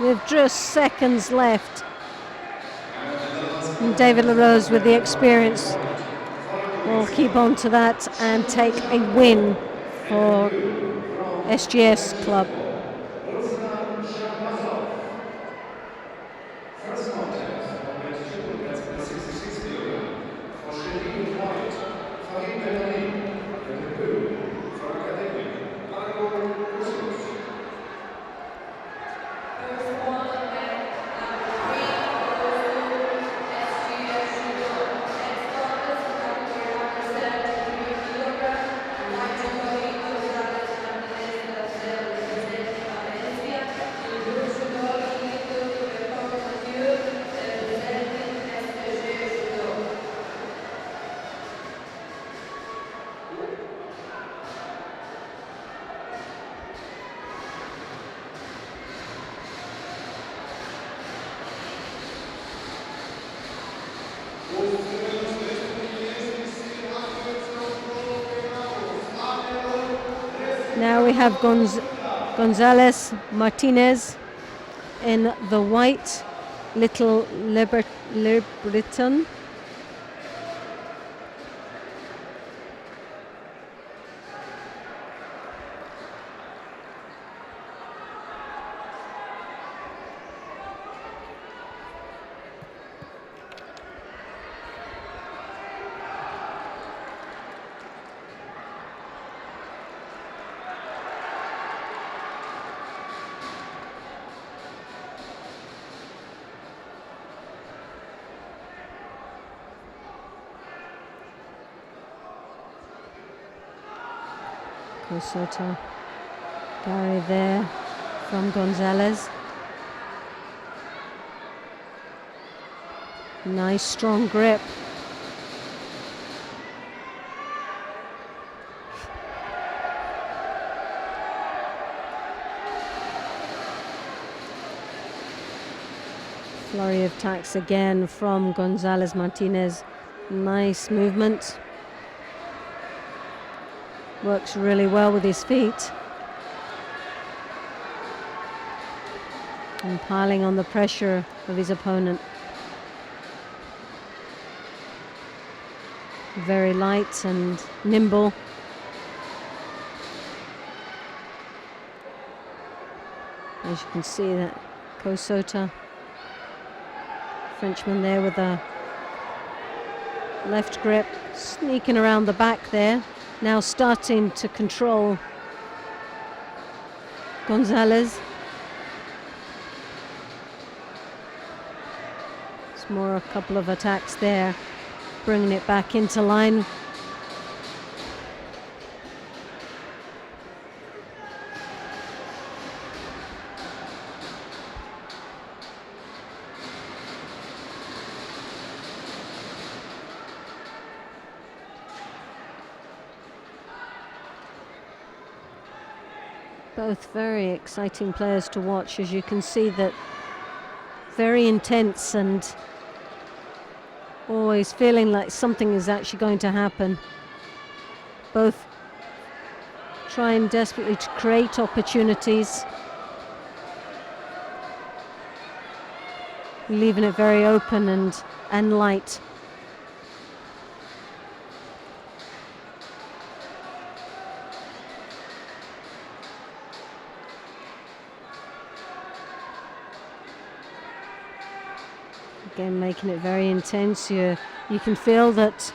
Speaker 1: With just seconds left, and David LaRose with the experience will keep on to that and take a win for SGS Club. Now we have Gonzalez Martinez in the white, Little Liberton. Kosota, Gary there from Gonzalez. Nice strong grip. Flurry of attacks again from Gonzalez Martinez. Nice movement. Works really well with his feet. And piling on the pressure of his opponent. Very light and nimble. As you can see, that Kosota, Frenchman there with a left grip, sneaking around the back there. Now starting to control Gonzalez. It's more a couple of attacks there, bringing it back into line. Both very exciting players to watch, as you can see, that very intense and always feeling like something is actually going to happen. Both trying desperately to create opportunities, leaving it very open and light. Again, making it very intense. You can feel that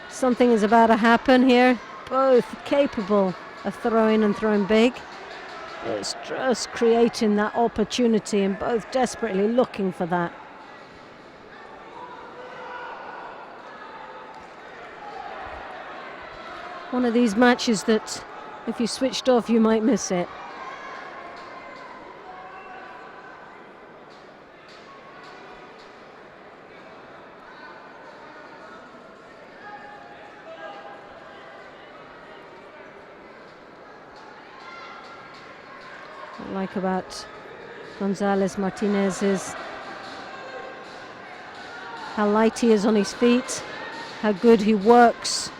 Speaker 1: something is about to happen here. Both capable of throwing and throwing big. It's just creating that opportunity and both desperately looking for that. One of these matches that if you switched off, you might miss it. What I like about Gonzalez Martinez is how light he is on his feet, how good he works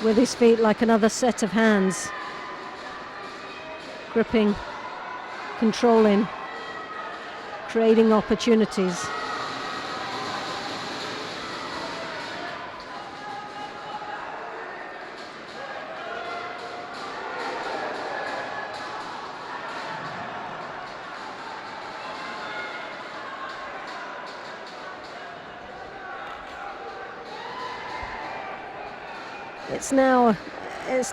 Speaker 1: with his feet like another set of hands. Gripping, controlling, creating opportunities. It's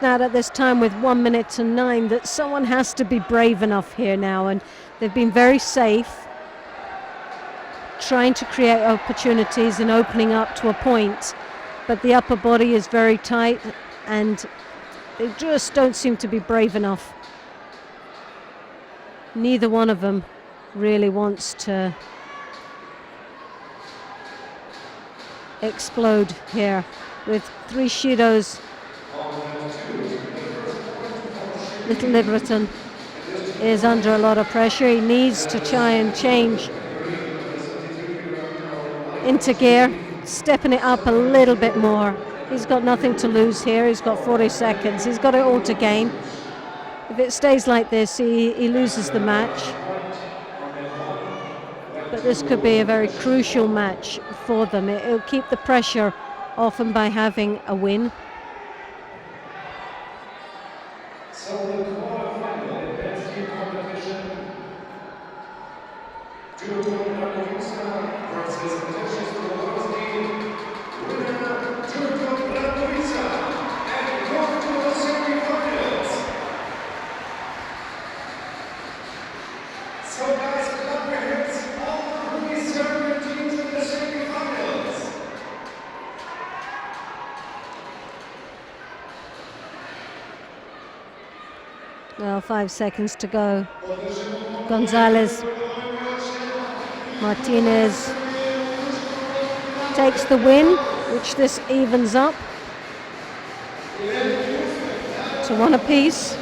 Speaker 1: now at this time with 1 minute and 9 that someone has to be brave enough here now, and they've been very safe, trying to create opportunities and opening up to a point, but the upper body is very tight and they just don't seem to be brave enough. Neither one of them really wants to explode here, with 3 shidos. Little Liverton is under a lot of pressure. He needs to try and change into gear, stepping it up a little bit more. He's got nothing to lose here. He's got 40 seconds. He's got it all to gain. If it stays like this, he loses the match. But this could be a very crucial match for them. It'll keep the pressure off them by having a win.
Speaker 3: So the quarterfinal advanced team competition, judo versus Precious Velocity, winner Judo Brandovisa, and going to the semifinals. So guys, clap your hands, all 37 teams in the semifinals.
Speaker 1: Well, 5 seconds to go. Gonzalez Martinez takes the win, which this evens up to 1 apiece.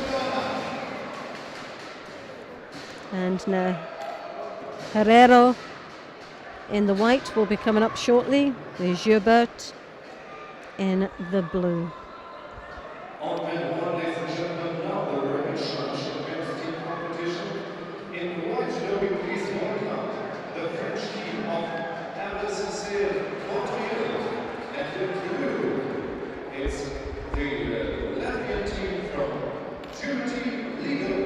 Speaker 1: And now Herrero in the white will be coming up shortly, with Gilbert in the blue.
Speaker 3: Ladies and gentlemen, now the Revenge advanced team competition. In the white, please welcome the French team of Alice Montiel, and in blue, it's the Latvian team from Duty Legal.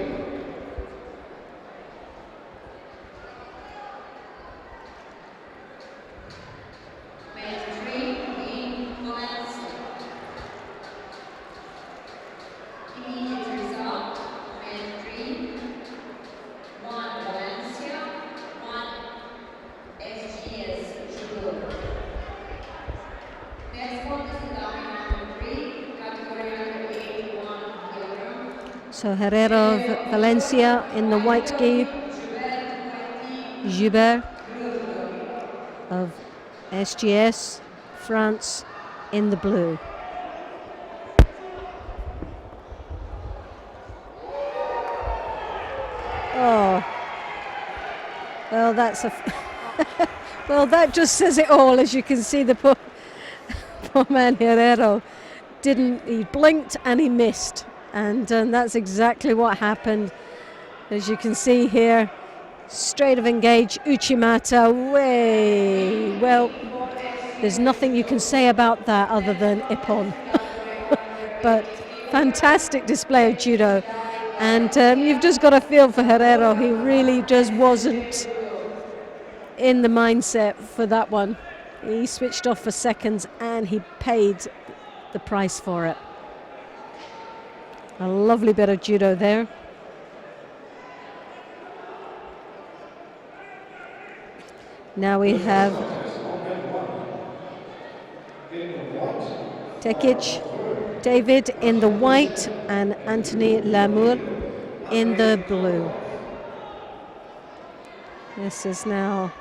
Speaker 1: So Herrero of Valencia in the white gi, Gilbert of SGS France in the blue. Oh, well, that's a. Well, that just says it all. As you can see, the poor man Herrero he blinked and he missed, and that's exactly what happened. As you can see here, straight of engage, Uchimata way. Well, there's nothing you can say about that other than Ippon. But fantastic display of judo, and you've just got a feel for Herrero. He really just wasn't in the mindset for that one. He switched off for seconds and he paid the price for it. A lovely bit of judo there. Now we have Tekic David in the white and Anthony Lamour in the blue. This is now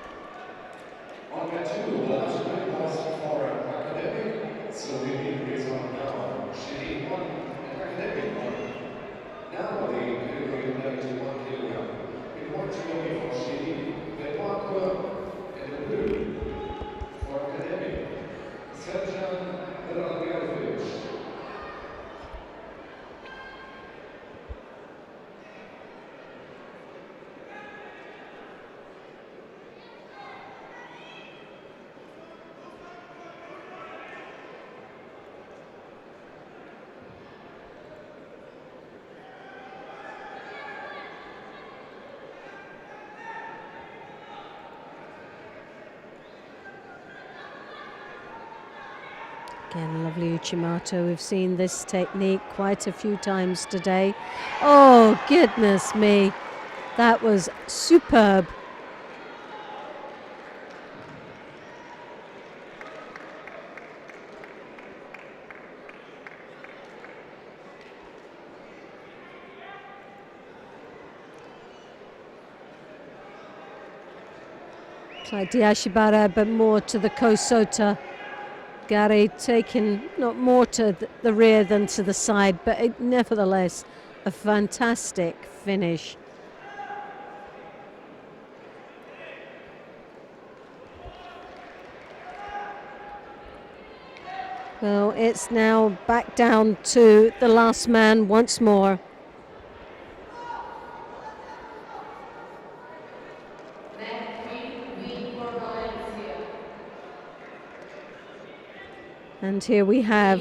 Speaker 3: On the two, the last win was for Academic, so we need raise on now. Shiri won and Academic won. Now the category of 91 kilogram. In one judogi for Shiri, Benoit and the blue for Academic. Serjan Radmilovic.
Speaker 1: again, lovely Uchimata. We've seen this technique quite a few times today. Oh, goodness me. That was superb. It's like Diashibara, but more to the Kosota. Gary taking not more to the rear than to the side, but nevertheless a fantastic finish. Well, it's now back down to the last man once more. And here we have,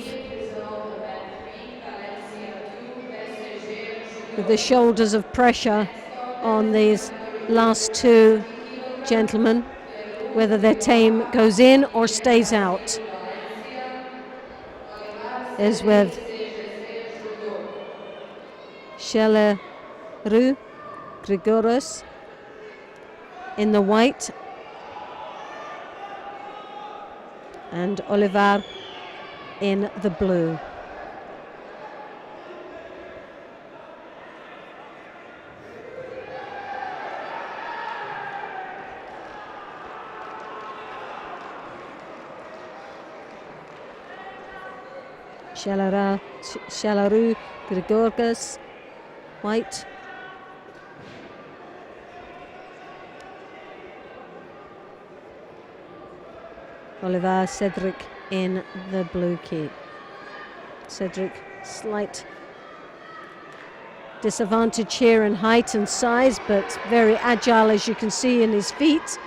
Speaker 1: with the shoulders of pressure on these last two gentlemen, whether their team goes in or stays out, is with Sheleru Grigoros in the white and Olivar in the blue. Sheleru Grigorgas, white. Oliver Cedric in the blue kit. Cedric, slight disadvantage here in height and size, but very agile, as you can see, in his feet,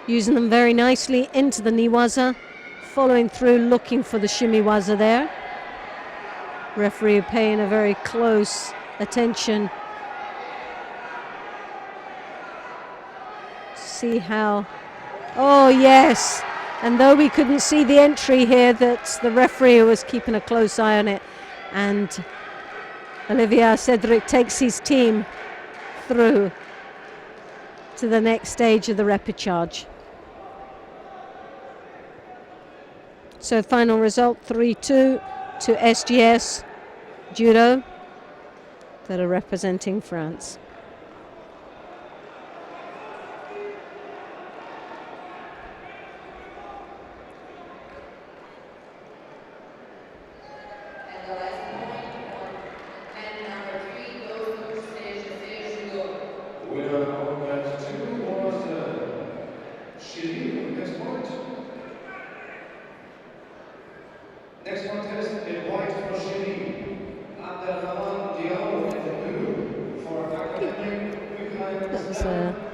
Speaker 1: using them very nicely into the niwaza, following through, looking for the shimiwaza there. Referee paying a very close attention to see how. Oh yes, and though we couldn't see the entry here, that the referee was keeping a close eye on it, and Olivier Cedric takes his team through to the next stage of the repechage. So final result 3-2 to SGS Judo, that are representing France.
Speaker 3: winner on mat 2 was Shiri. Next point. Next contest in white for Shiri. Abdelrahman Diallo in blue for academic
Speaker 1: That was
Speaker 3: Buchanan.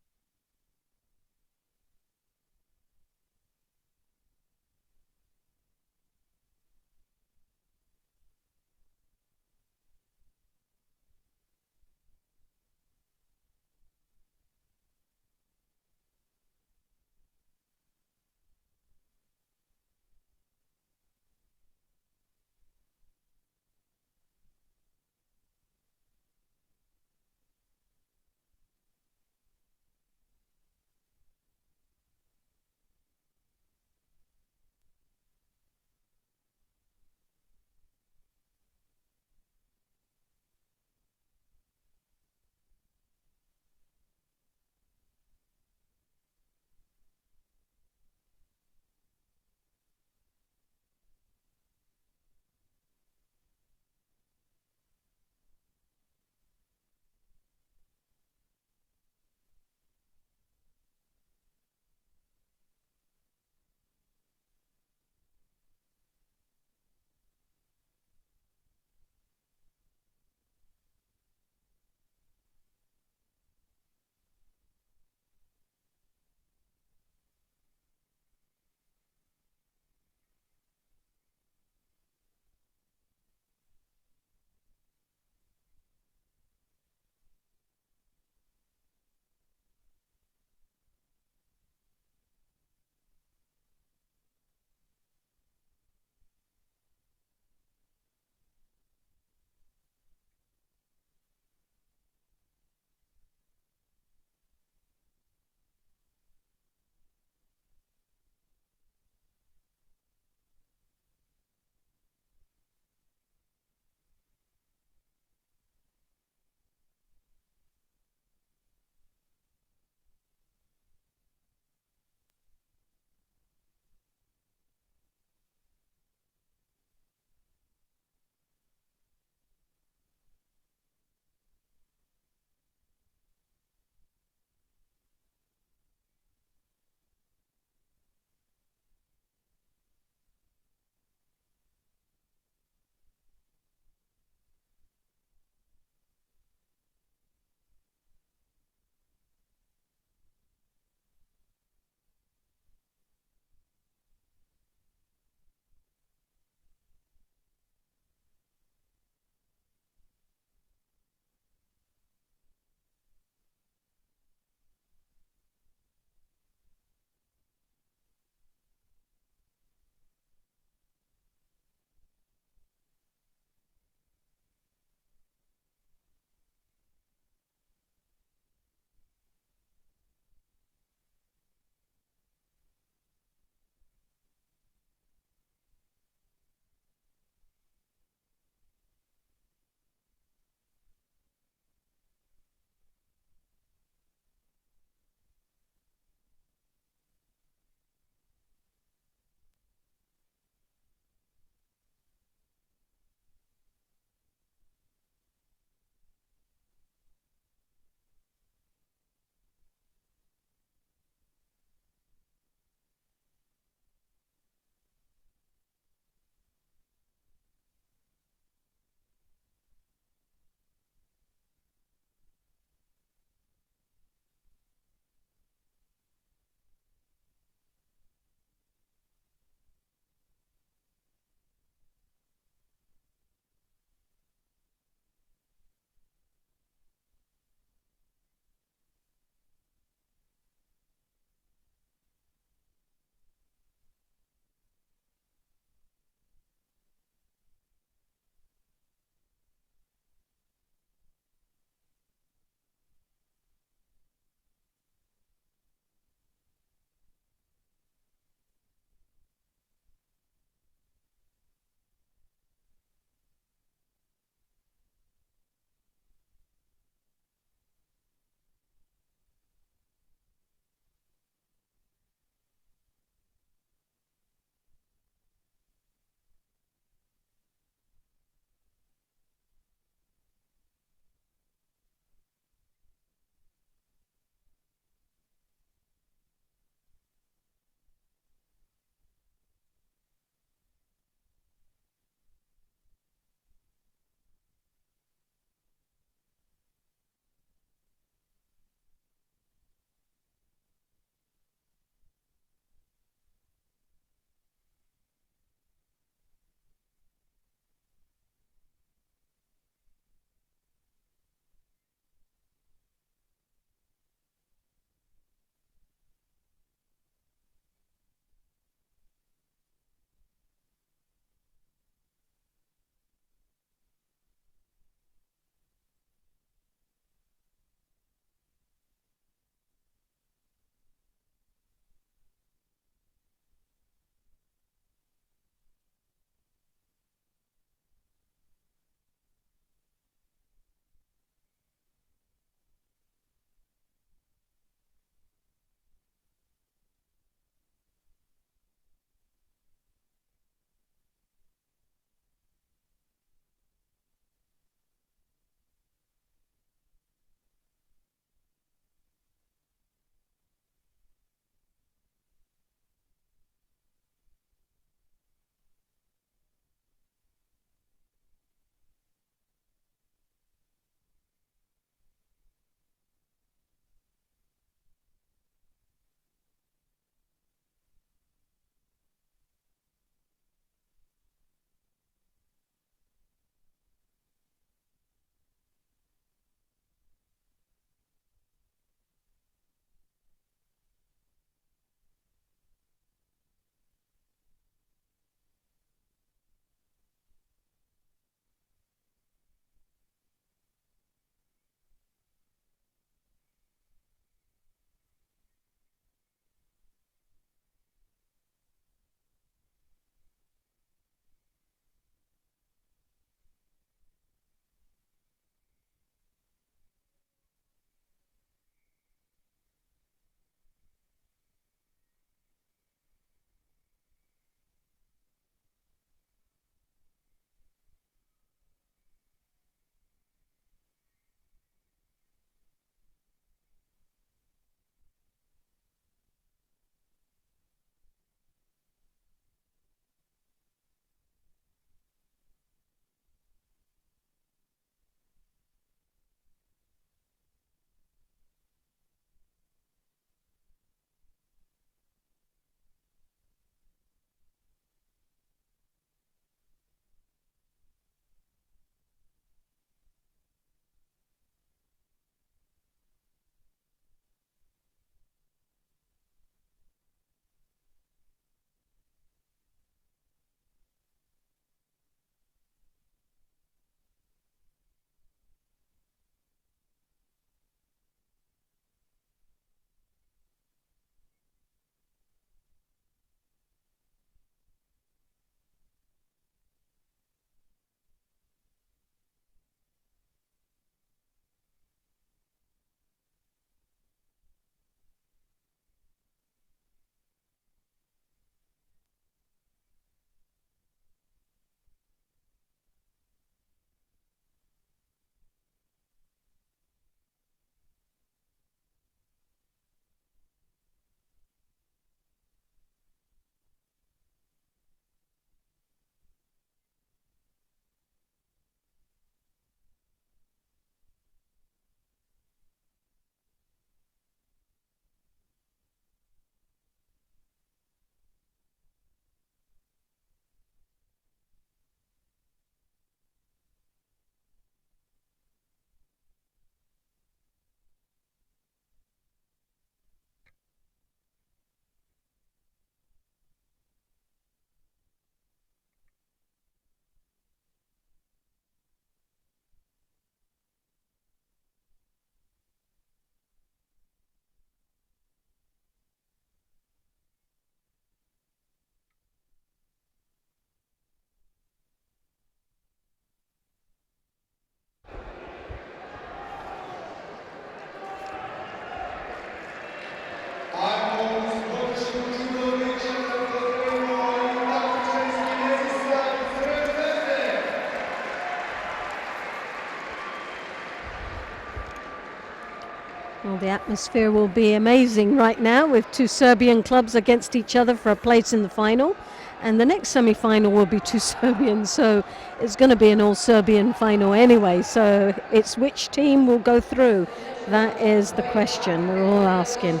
Speaker 1: Well, the atmosphere will be amazing right now with two Serbian clubs against each other for a place in the final. And the next semi-final will be two Serbians, so it's going to be an all-Serbian final anyway. So it's which team will go through. That is the question we're all asking.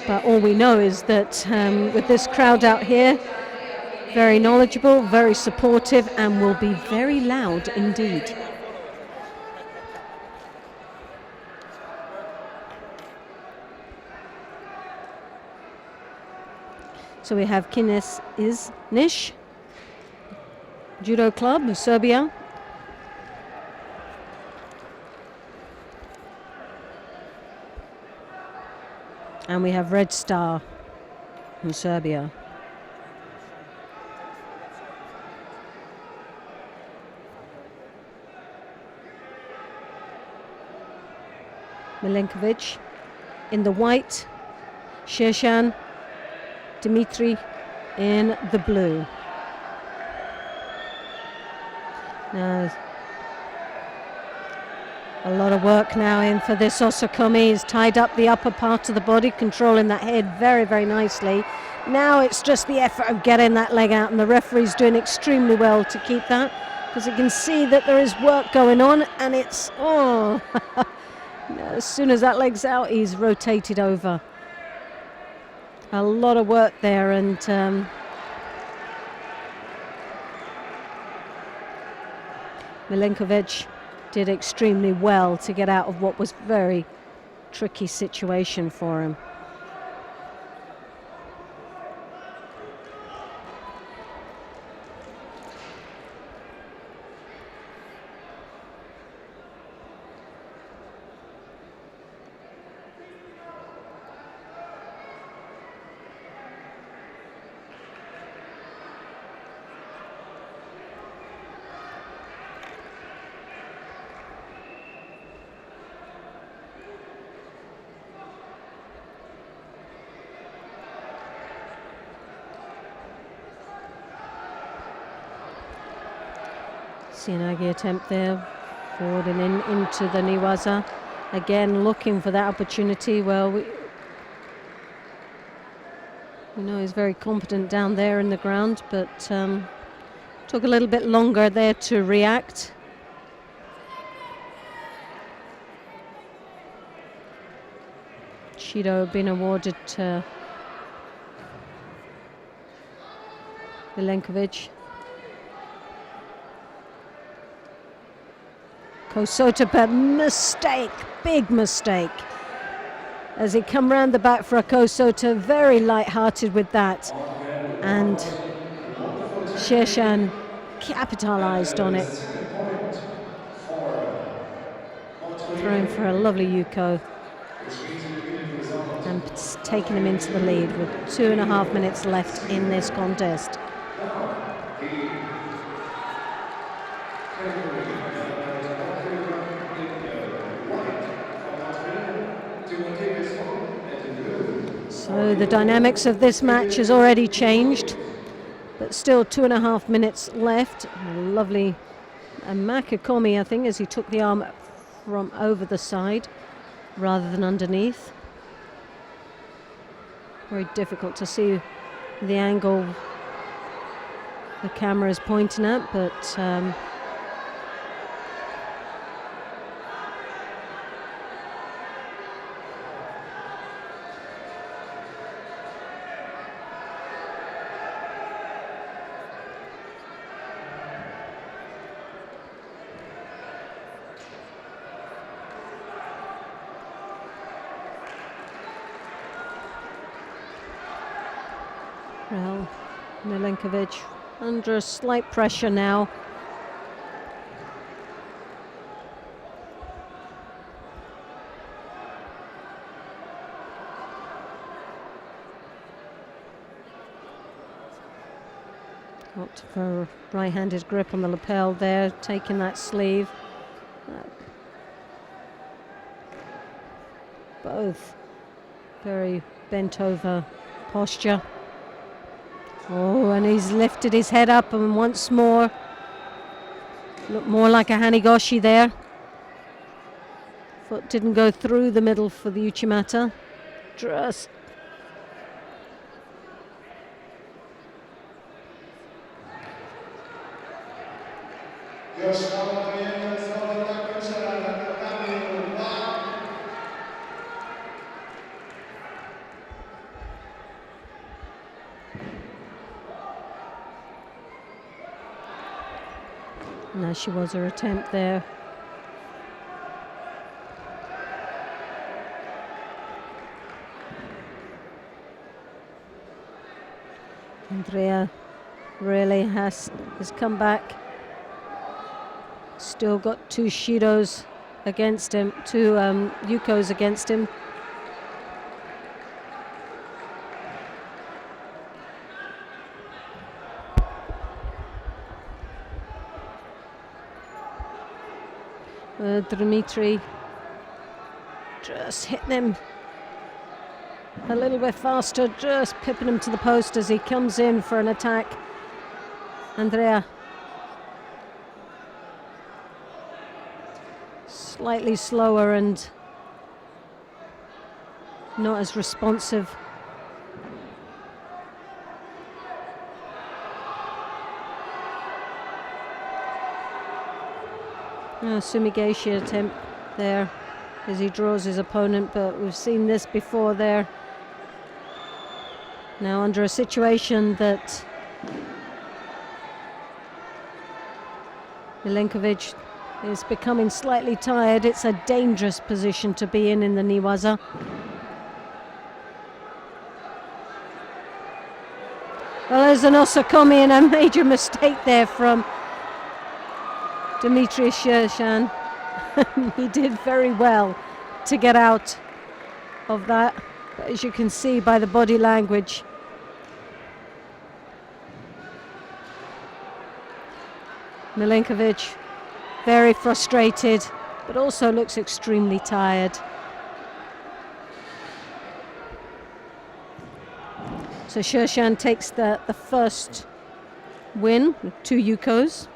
Speaker 1: But all we know is that with this crowd out here, very knowledgeable, very supportive, and will be very loud indeed. So we have Kines Izniš Judo Club of Serbia. And we have Red Star from Serbia. Milenkovic in the white, Shershan, Dimitri in the blue. Now, a lot of work now in for this Osakumi. He's tied up the upper part of the body, controlling that head very, very nicely. Now it's just the effort of getting that leg out, and the referee's doing extremely well to keep that, because you can see that there is work going on, and it's, oh, as soon as that leg's out, he's rotated over. A lot of work there, and Milenkovic did extremely well to get out of what was very tricky situation for him. Sianagi attempt there, forward and into the Niwaza. Again, looking for that opportunity. Well, we know he's very competent down there in the ground, but took a little bit longer there to react. Shido been awarded to Milenkovic. Kosota, but mistake, big mistake. As he come round the back for a Kosota, very light-hearted with that. And Shershan capitalised on it. Throwing for a lovely Yuko. And taking him into the lead with 2.5 minutes left in this contest. So the dynamics of this match has already changed, but still 2.5 minutes left. Lovely Makakomi, I think, as he took the arm from over the side rather than underneath. Very difficult to see the angle the camera is pointing at, but well, Milenkovic under slight pressure now. Got for a right-handed grip on the lapel there, taking that sleeve. Both very bent over posture. Oh, and he's lifted his head up, and once more, look more like a Hanigoshi there Foot didn't go through the middle for the Uchimata. Just now she was her attempt there. Andrea really has come back. Still got two Shidos against him, two Yukos against him. Dmitry just hitting him a little bit faster, just pipping him to the post as he comes in for an attack. Andrea slightly slower and not as responsive. Sumigaishi attempt there as he draws his opponent, but we've seen this before there. Now under a situation that Milenkovic is becoming slightly tired, it's a dangerous position to be in the Niwaza. Well, there's an osakomi and a major mistake there from Dmitry Shershan. He did very well to get out of that, but as you can see by the body language, Milenkovic very frustrated, but also looks extremely tired. So Shershan takes the first win with two Yukos.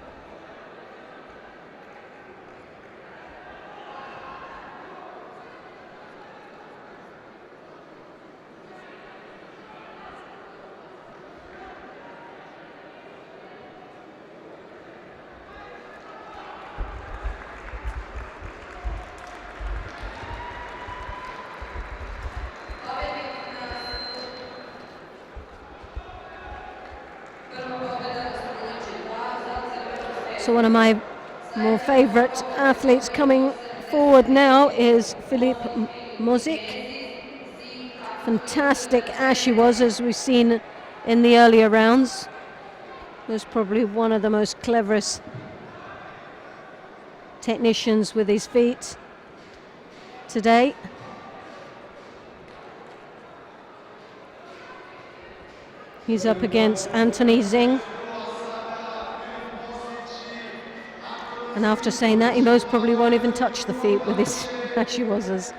Speaker 1: So one of my more favourite athletes coming forward now is Filip Mozik. Fantastic as she was, as we've seen in the earlier rounds. Was probably one of the most cleverest technicians with his feet today. He's up against Anthony Zing. And after saying that, he most probably won't even touch the feet with his ashiwazas.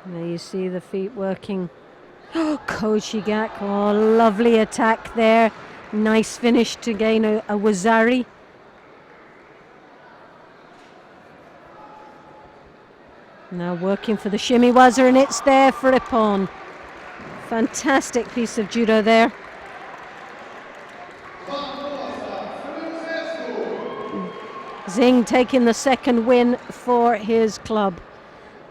Speaker 1: There you see the feet working. Oh, Koshigak, oh, lovely attack there. Nice finish to gain a wazari. Now working for the shimiwaza, and it's there for Ippon. Fantastic piece of judo there. Zing taking the second win for his club.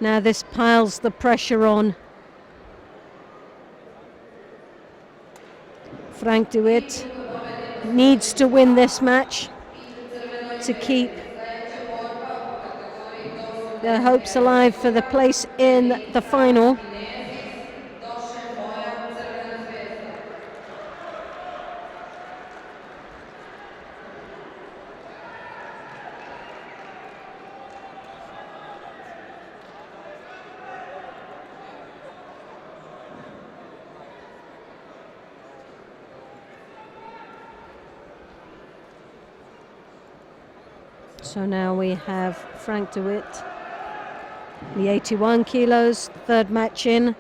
Speaker 1: Now this piles the pressure on. Frank de Witt needs to win this match to keep their hopes alive for the place in the final. So now we have Frank de Witt, the 81 kilos, third match in.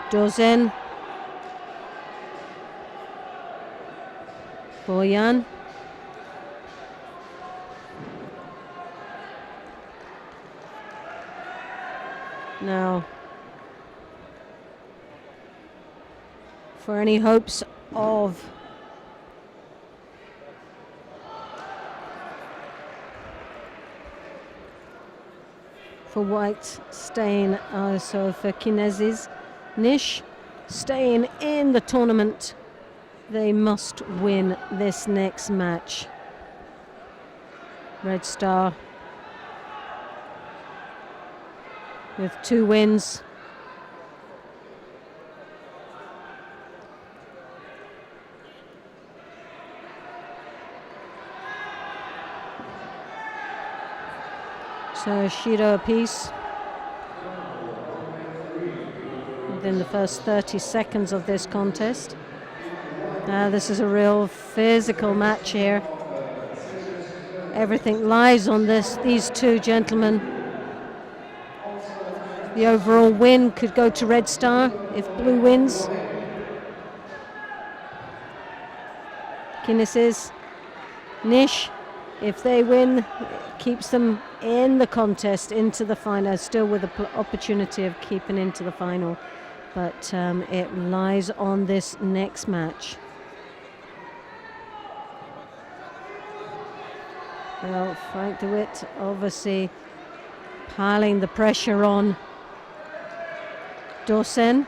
Speaker 1: Dozen, Boyan, now for any hopes of for White staying, so for Kinesis, Nish staying in the tournament, they must win this next match. Red Star with 2 wins. So Shido apiece within the first 30 seconds of this contest. This is a real physical match here. Everything lies on these two gentlemen. The overall win could go to Red Star if Blue wins. Kinesis, Nish, if they win, it keeps them in the contest into the final, still with the opportunity of keeping into the final. But it lies on this next match. Well, Frank de Witt obviously piling the pressure on Dosen.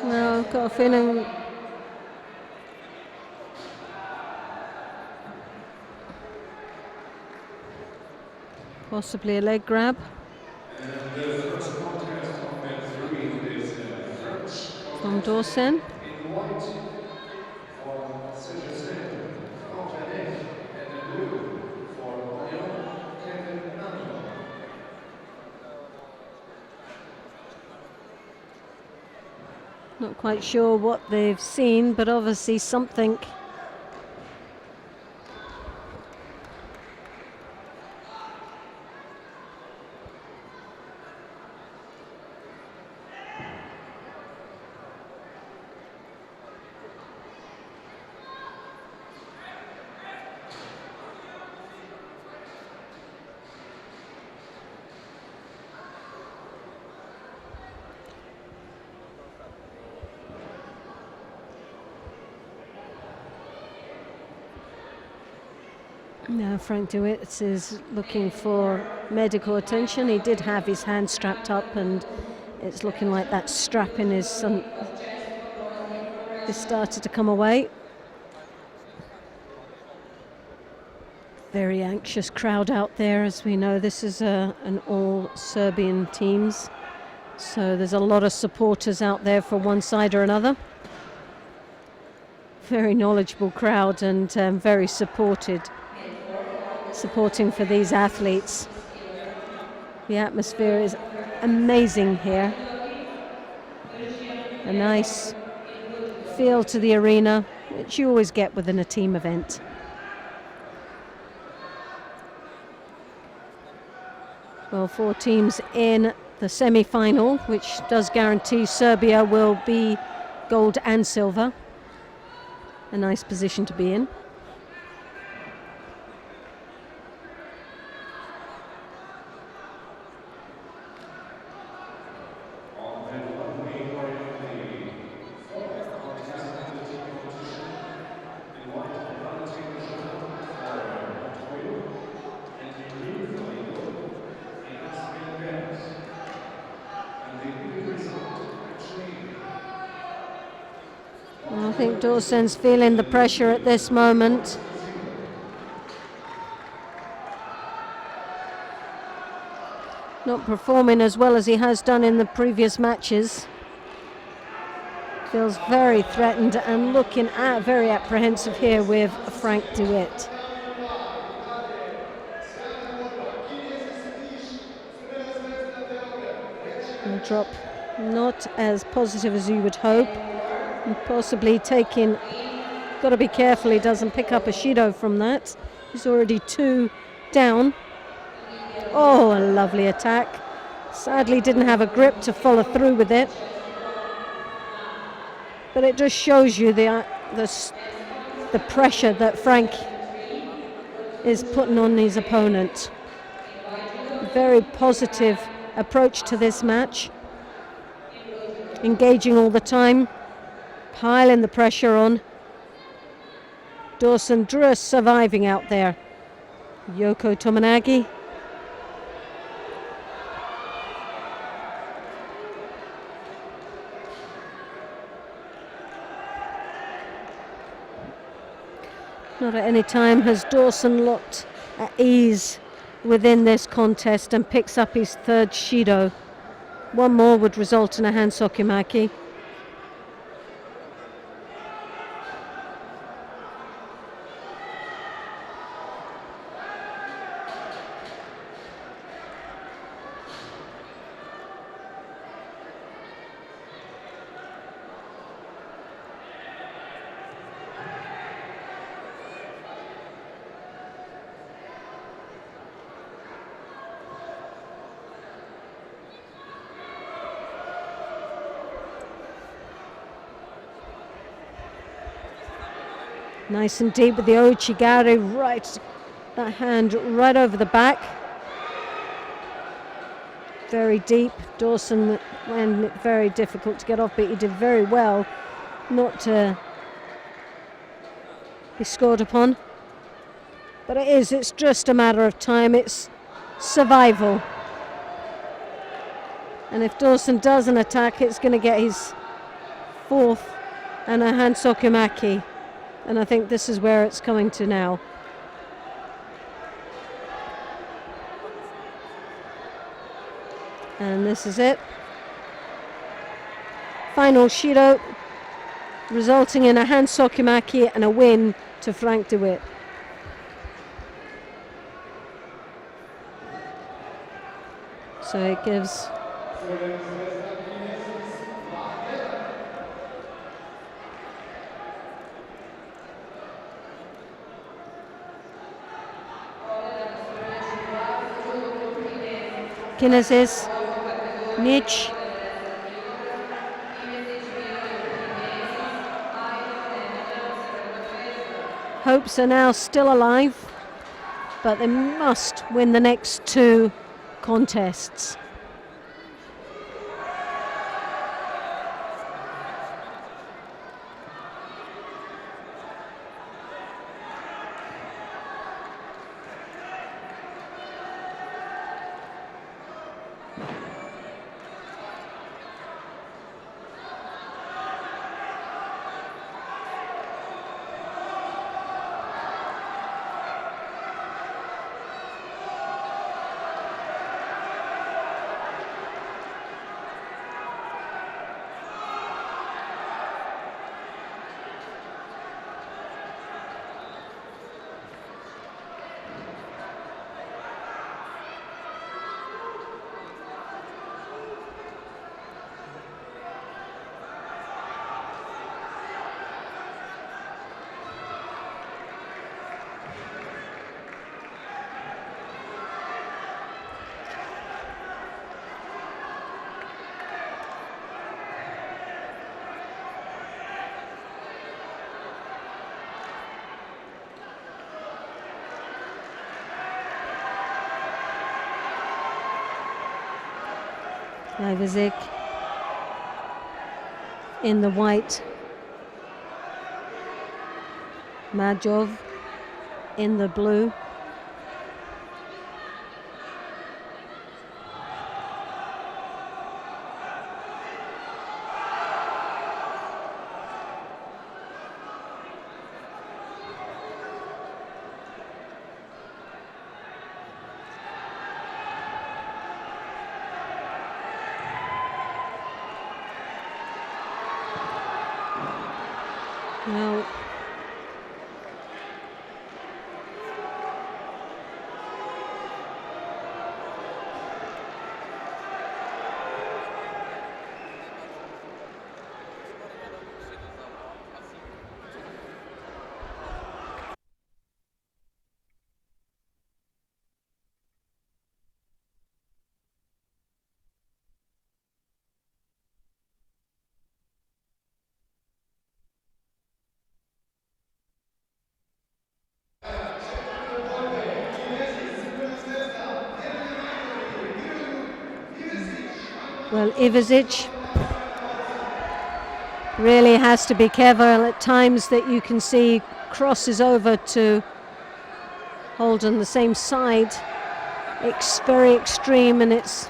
Speaker 1: Well, I've got a feeling possibly a leg grab.
Speaker 3: And the first contest of match 3 is
Speaker 1: From Dawson.
Speaker 3: in white for Sejersen, Fontanet, and in blue for Boyan, Kevin Nando.
Speaker 1: Not quite sure what they've seen, but obviously something. Now Frank de Witt is looking for medical attention. He did have his hand strapped up, and it's looking like that strap in his started to come away. Very anxious crowd out there, as we know this is an all Serbian teams, so there's a lot of supporters out there for one side or another. Very knowledgeable crowd and very supporting for these athletes. The atmosphere is amazing here. A nice feel to the arena, which you always get within a team event. Well, 4 teams in the semi-final, which does guarantee Serbia will be gold and silver. A nice position to be in. I think Dawson's feeling the pressure at this moment. Not performing as well as he has done in the previous matches. Feels very threatened and looking very apprehensive here with Frank de Witt. A drop not as positive as you would hope. And possibly taking, got to be careful he doesn't pick up a Shido from that. He's already 2 down. Oh, a lovely attack. Sadly didn't have a grip to follow through with it. But it just shows you the pressure that Frank is putting on his opponent. Very positive approach to this match. Engaging all the time. Piling the pressure on. Dawson just surviving out there. Yoko Tominagi. Not at any time has Dawson looked at ease within this contest and picks up his 3rd Shido. One more would result in a Hansokimaki. Nice and deep with the Ochigari, right, that hand right over the back. Very deep. Dawson found it very difficult to get off, but he did very well not to be scored upon. But it's just a matter of time. It's survival. And if Dawson doesn't attack, it's going to get his 4th and a Hansokimaki. And I think this is where it's coming to now. And this is it. Final Shido, resulting in a Hansokimaki and a win to Frank de Witt. So it gives Kinesis, Mitch, hopes are now still alive, but they must win the next 2 contests. Ivazic in the white, Majov in the blue. Well, Ivazic really has to be careful at times that you can see crosses over to hold on the same side. It's very extreme, and it's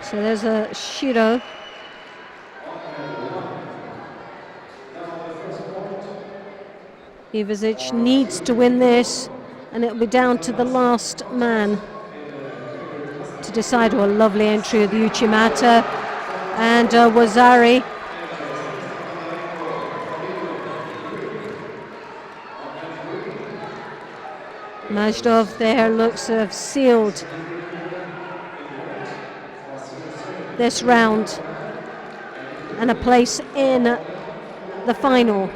Speaker 1: so there's a Shiro. Ivazic needs to win this, and it'll be down to the last man to decide. Oh, a lovely entry of the Uchimata and Wazari. Majdov there looks to have sealed this round and a place in the final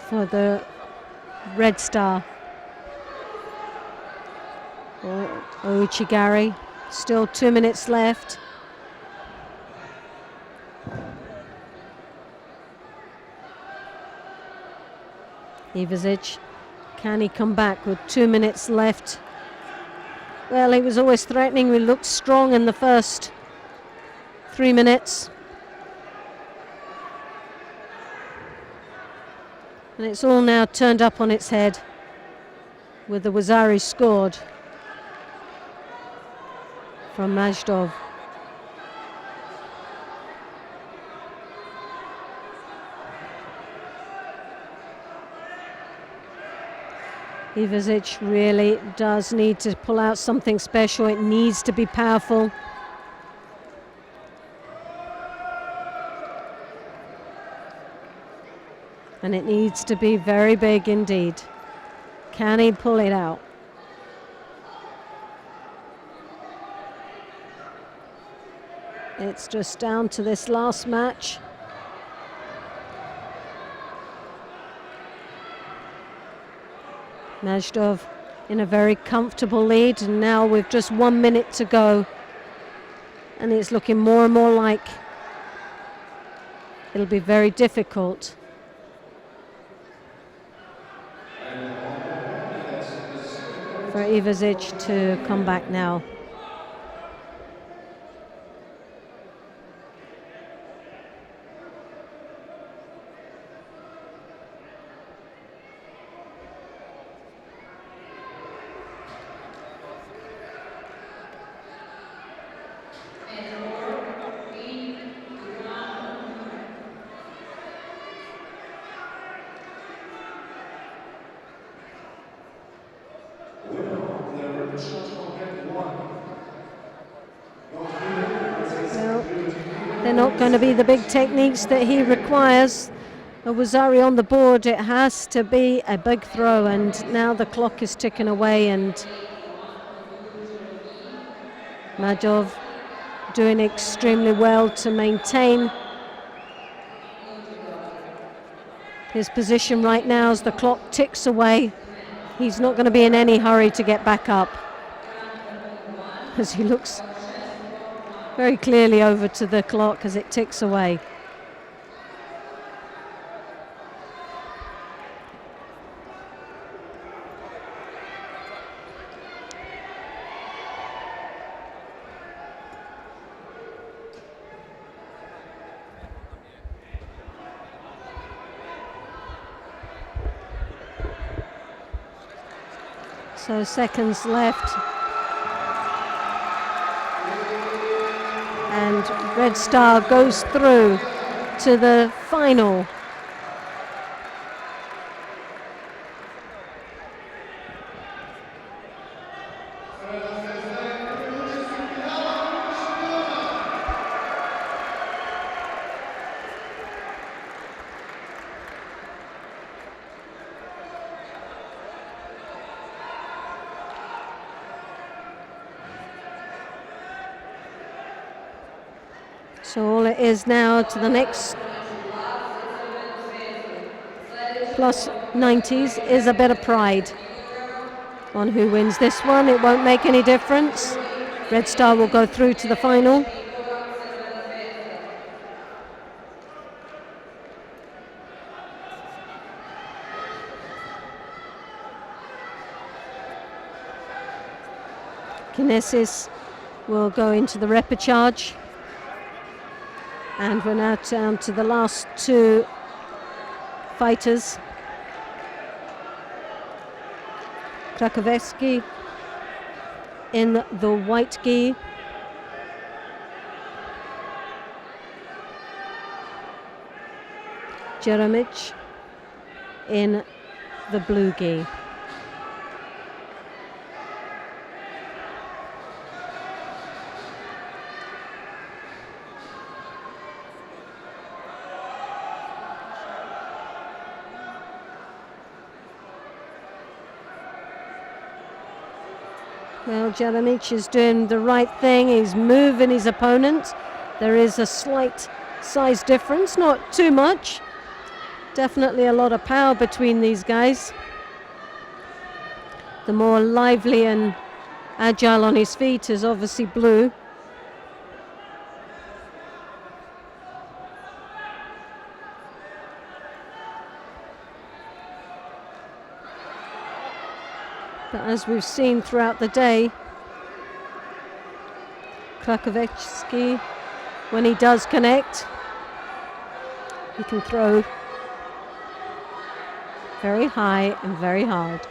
Speaker 1: for the Red Star. Uchigari, still 2 minutes left. Ivazic, can he come back with 2 minutes left? Well, he was always threatening. He looked strong in the first 3 minutes. And it's all now turned up on its head with the Wazari scored from Majdov. Ivazic really does need to pull out something special. It needs to be powerful. And it needs to be very big indeed. Can he pull it out? It's just down to this last match. Majdov in a very comfortable lead, and now with just 1 minute to go, and it's looking more and more like it'll be very difficult. For Ivazic to come back now. They're not going to be the big techniques that he requires. Wazari on the board, it has to be a big throw, and now the clock is ticking away, and Majdov doing extremely well to maintain his position right now as the clock ticks away. He's not going to be in any hurry to get back up, as he looks very clearly over to the clock as it ticks away. So seconds left. And Red Star goes through to the final. So all it is now to the next plus 90s is a bit of pride on who wins this one. It won't make any difference. Red Star will go through to the final. Kinesis will go into the repechage. And we're now down to the last two fighters. Krakowski in the white gi. Jeremic in the blue gi. Well, Jeremic is doing the right thing. He's moving his opponent. There is a slight size difference, not too much. Definitely a lot of power between these guys. The more lively and agile on his feet is obviously blue. But as we've seen throughout the day, Krakowski, when he does connect, he can throw very high and very hard.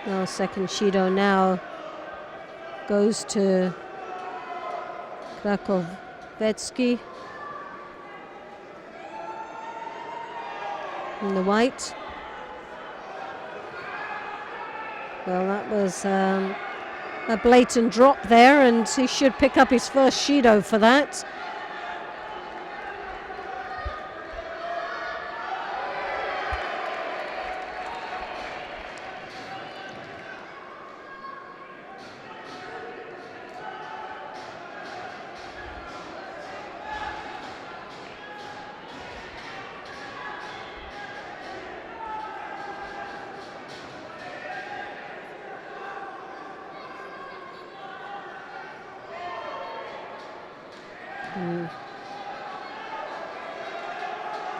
Speaker 1: Well, second Shido now goes to Krakowski in the white. Well, that was a blatant drop there, and he should pick up his first Shido for that.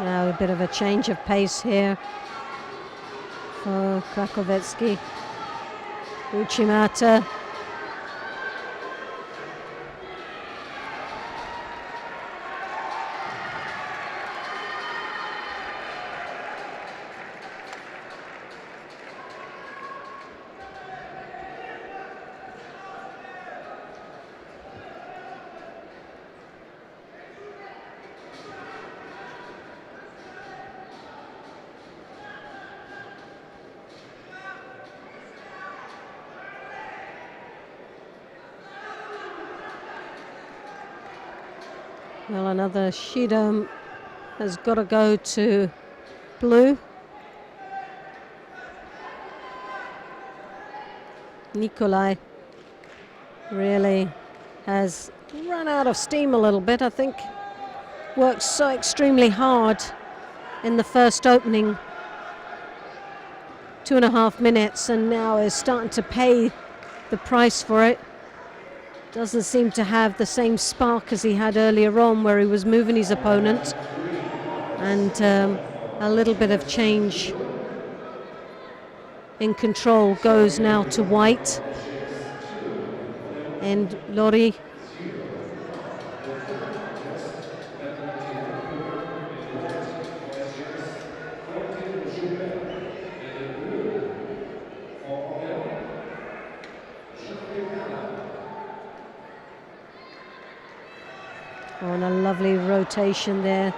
Speaker 1: Now a bit of a change of pace here for Krakowski. Uchimata. Well, another Shido has got to go to blue. Nikolai really has run out of steam a little bit. I think worked so extremely hard in the first opening 2.5 minutes, and now is starting to pay the price for it. Doesn't seem to have the same spark as he had earlier on, where he was moving his opponent, and a little bit of change in control goes now to white, and Lori on a lovely rotation there.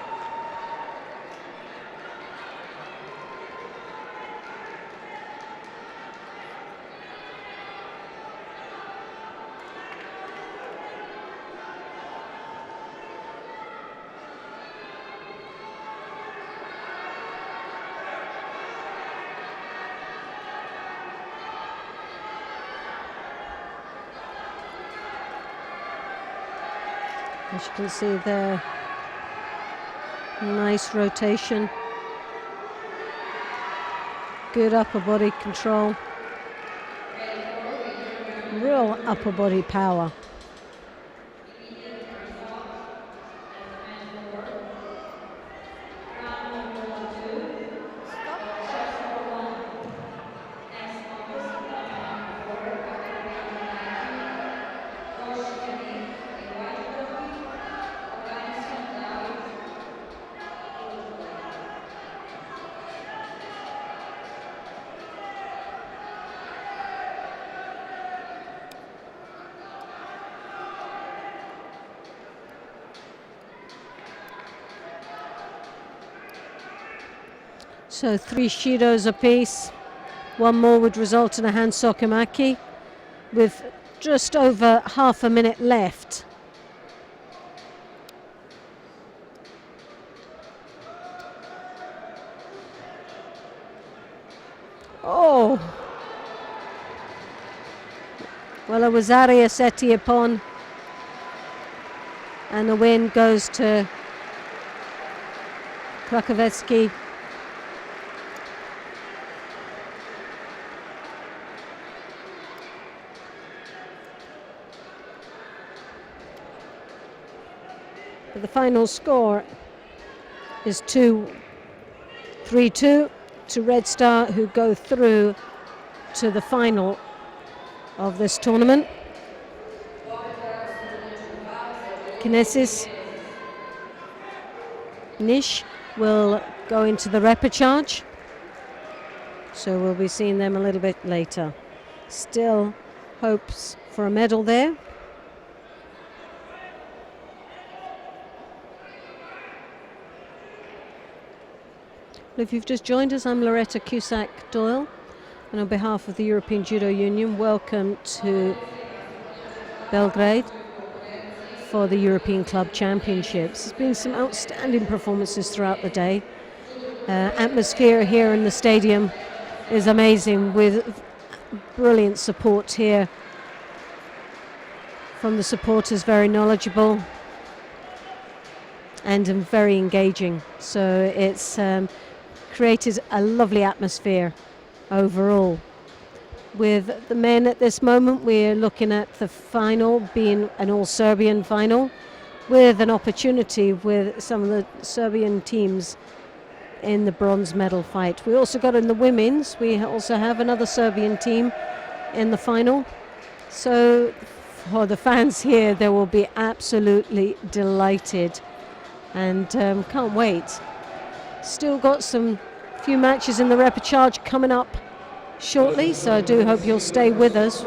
Speaker 1: As you can see there, nice rotation, good upper body control, real upper body power. So 3 shidos apiece. One more would result in a hand sokomaki with just over half a minute left. Oh! Well, it was Arya Setiapon, and the win goes to Krakowski. But the final score is 3-2 to Red Star, who go through to the final of this tournament. Kinesis Nish will go into the repechage, so we'll be seeing them a little bit later. Still hopes for a medal there. If you've just joined us, I'm Loretta Cusack Doyle, and on behalf of the European Judo Union, welcome to Belgrade for the European Club Championships. There's been some outstanding performances throughout the day. Atmosphere here in the stadium is amazing, with brilliant support here from the supporters, very knowledgeable and very engaging. So it's created a lovely atmosphere overall. With the men at this moment, we're looking at the final being an all-Serbian final, with an opportunity with some of the Serbian teams in the bronze medal fight. We also got in the women's, we also have another Serbian team in the final. So for the fans here, they will be absolutely delighted, and can't wait. Still got some few matches in the repechage coming up shortly, so I do hope you'll stay with us.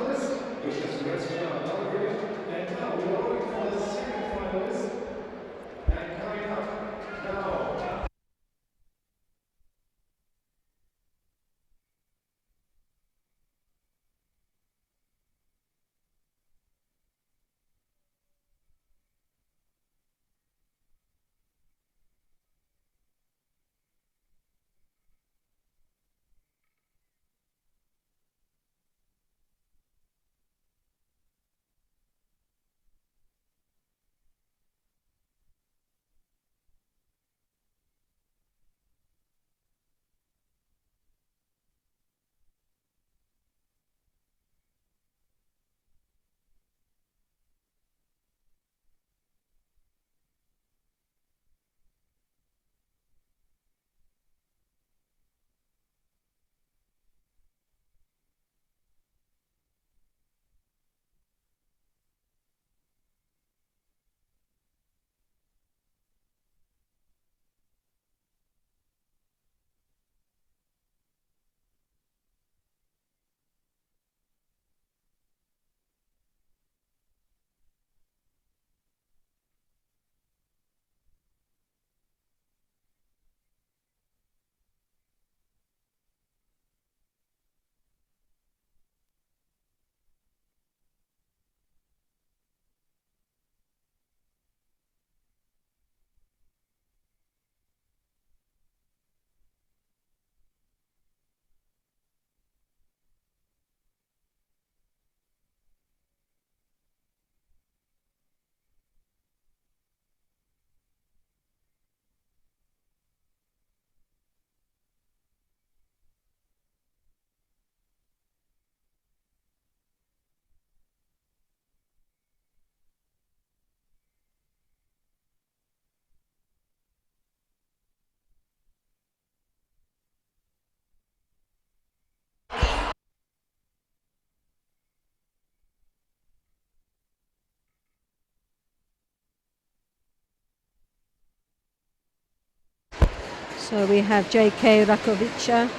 Speaker 1: So we have J.K. Rakovica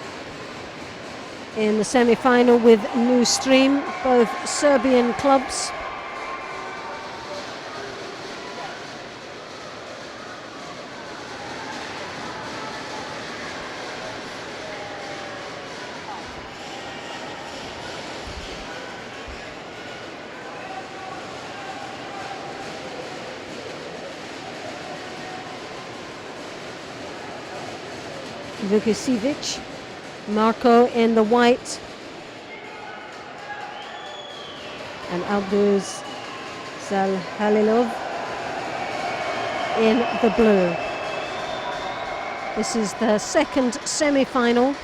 Speaker 1: in the semi-final with New Stream, both Serbian clubs. Vukasiewicz, Marko in the white, and Alduz Zalhalilov in the blue. This is the second semi-final.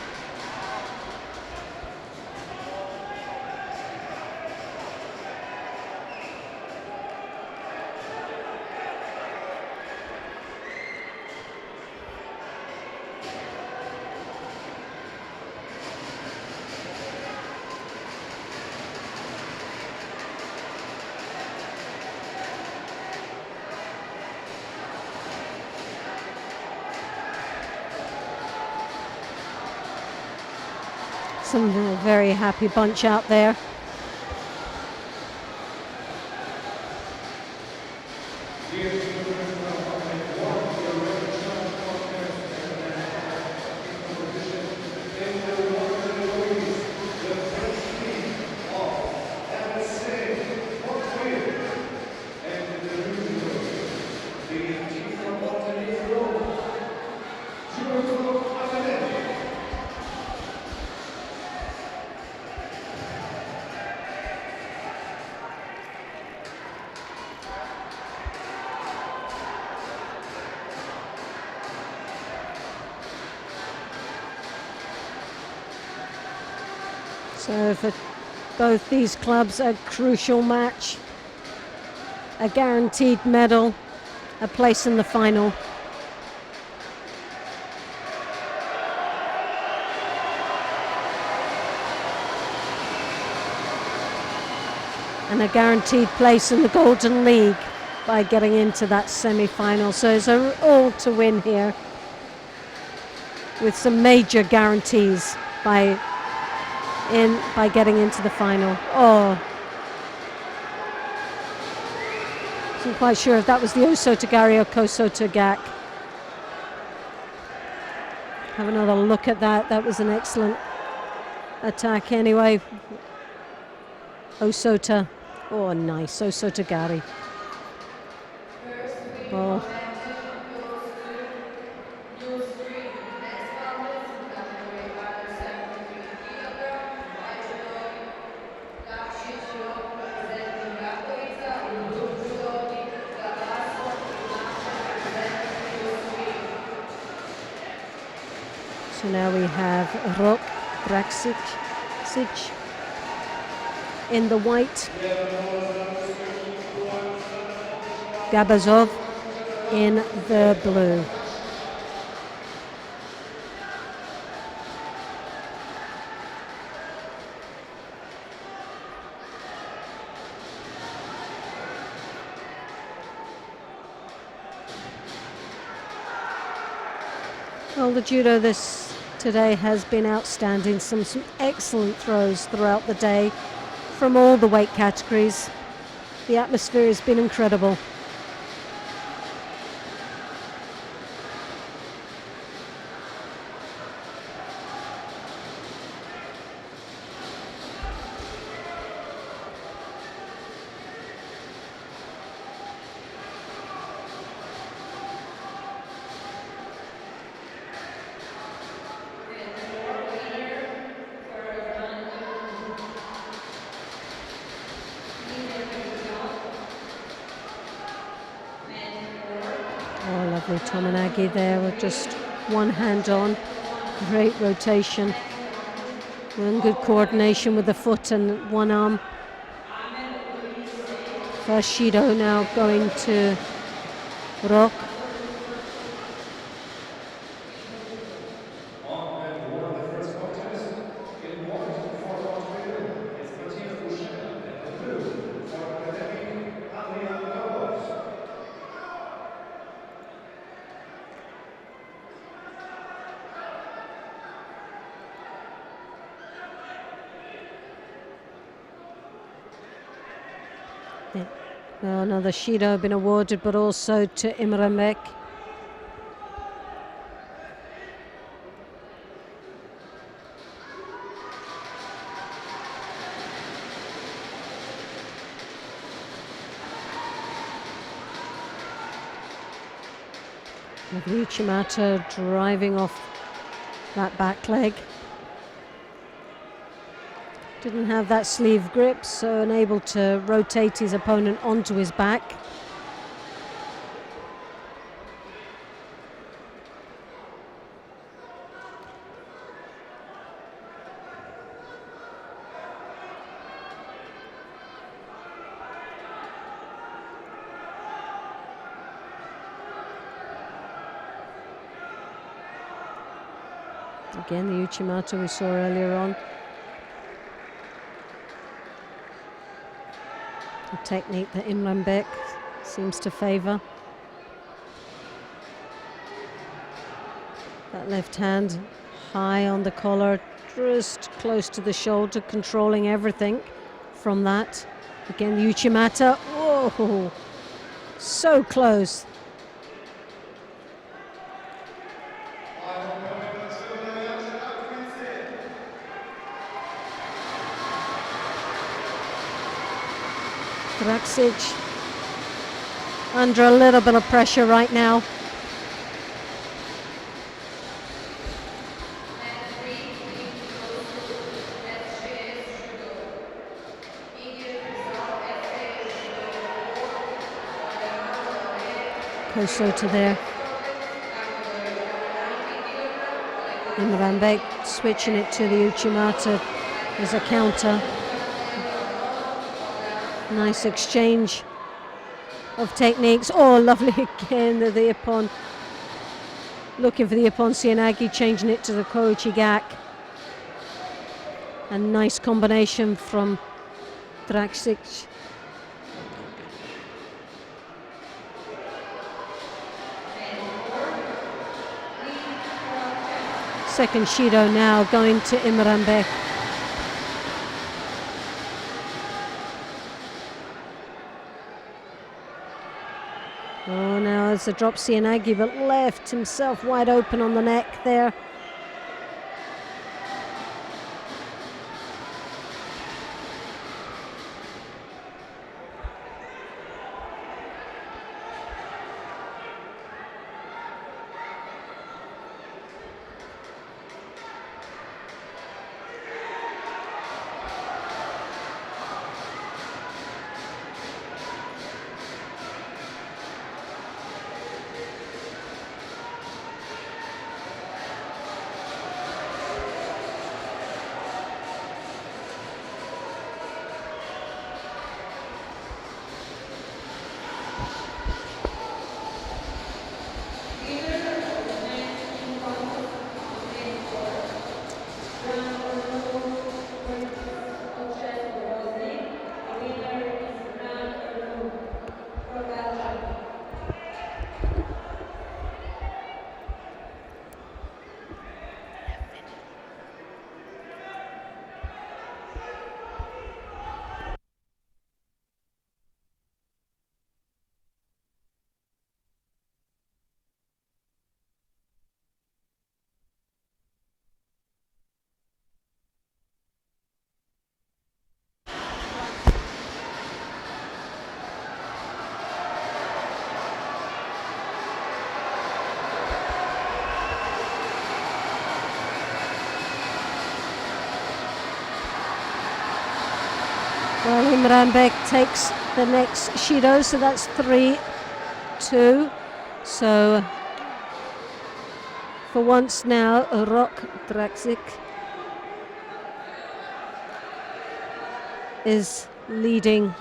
Speaker 1: Some very happy bunch out there. So for both these clubs, a crucial match, a guaranteed medal, a place in the final. And a guaranteed place in the Golden League by getting into that semi-final. So it's all to win here, with some major guarantees by getting into the final. Oh, wasn't quite sure if that was the Osotagari or Kosotagak. Have another look at that. That was an excellent attack anyway. Osota. Oh, nice. Osotagari. Oh. So now we have Rok Draksic in the white, Gabazov in the blue. Well, the judo today has been outstanding. Some excellent throws throughout the day from all the weight categories. The atmosphere has been incredible. Oh, lovely Tominagi there with just one hand on. Great rotation. And good coordination with the foot and one arm. First Shido now going to Rok. Well, another Shido been awarded, but also to Imranbek. With Uchimata driving off that back leg. Didn't have that sleeve grip, so unable to rotate his opponent onto his back. Again, the Uchimata we saw earlier on. The technique that Imranbek seems to favour. That left hand high on the collar, just close to the shoulder, controlling everything from that. Again, the Uchimata. Whoa, so close. Draksic under a little bit of pressure right now. Kosota there. Imranbek switching it to the Uchimata as a counter. Nice exchange of techniques. Oh, lovely again. The Ippon looking for the Ippon Seoinage, changing it to the Kouchigak. A nice combination from Draksic. Second Shido now going to Imranbek. Oh, now it's a drop Seoinage, but left himself wide open on the neck there. Well, Imranbek takes the next Shido, so that's 3-2. So for once now, Rok Draksic is leading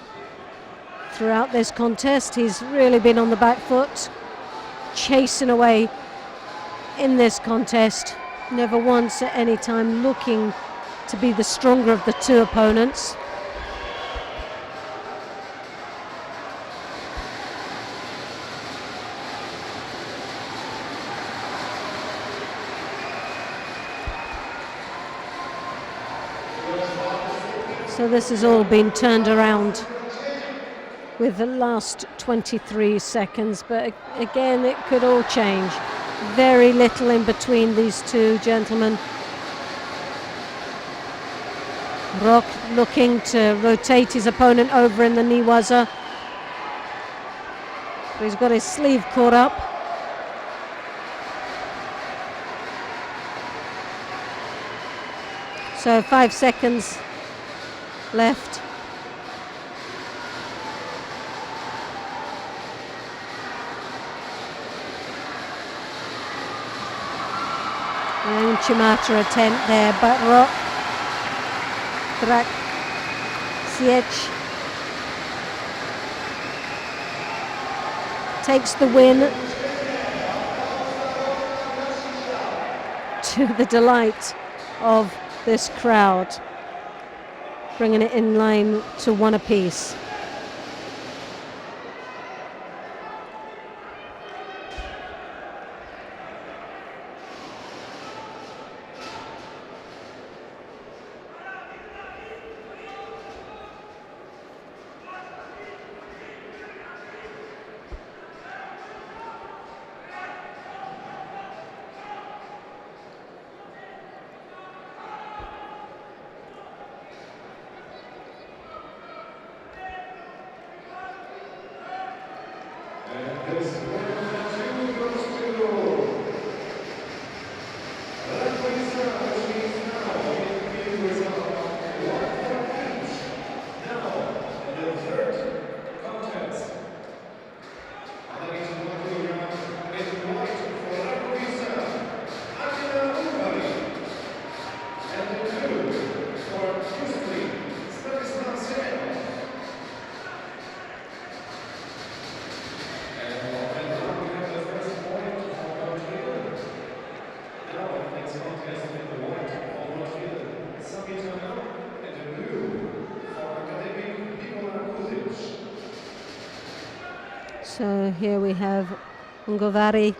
Speaker 1: throughout this contest. He's really been on the back foot, chasing away in this contest. Never once at any time looking to be the stronger of the two opponents. So this has all been turned around. with the last 23 seconds, but again it could all change. Very little in between these two gentlemen. Rock looking to rotate his opponent over in the Niwaza, but he's got his sleeve caught up. So 5 seconds left. And Chimata attempt there, but Rock Drak Siech takes the win, to the delight of this crowd, bringing it in line to 1 apiece. So here we have Ungovari,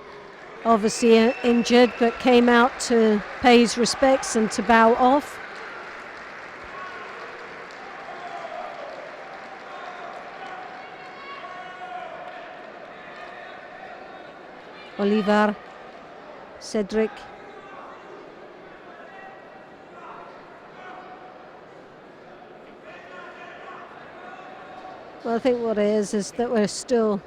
Speaker 1: obviously injured, but came out to pay his respects and to bow off. Oliver, Cedric. Well, I think what it is that we're still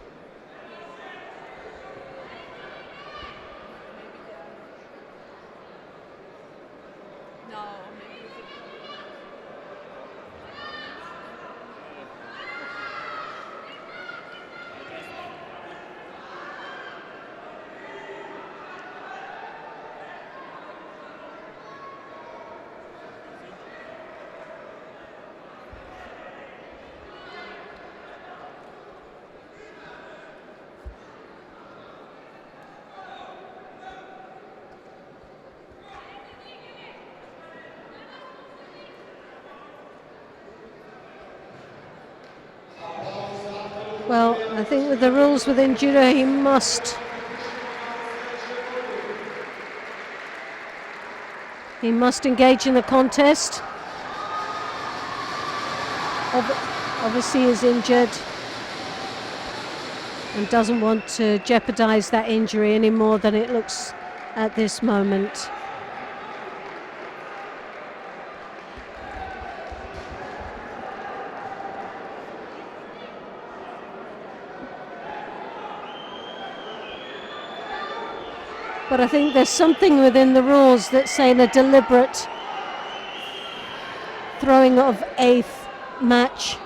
Speaker 1: well, I think with the rules within judo, he must engage in the contest. Obviously is injured and doesn't want to jeopardize that injury any more than it looks at this moment. But I think there's something within the rules that say the deliberate throwing of eighth match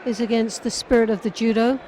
Speaker 1: is against the spirit of the judo.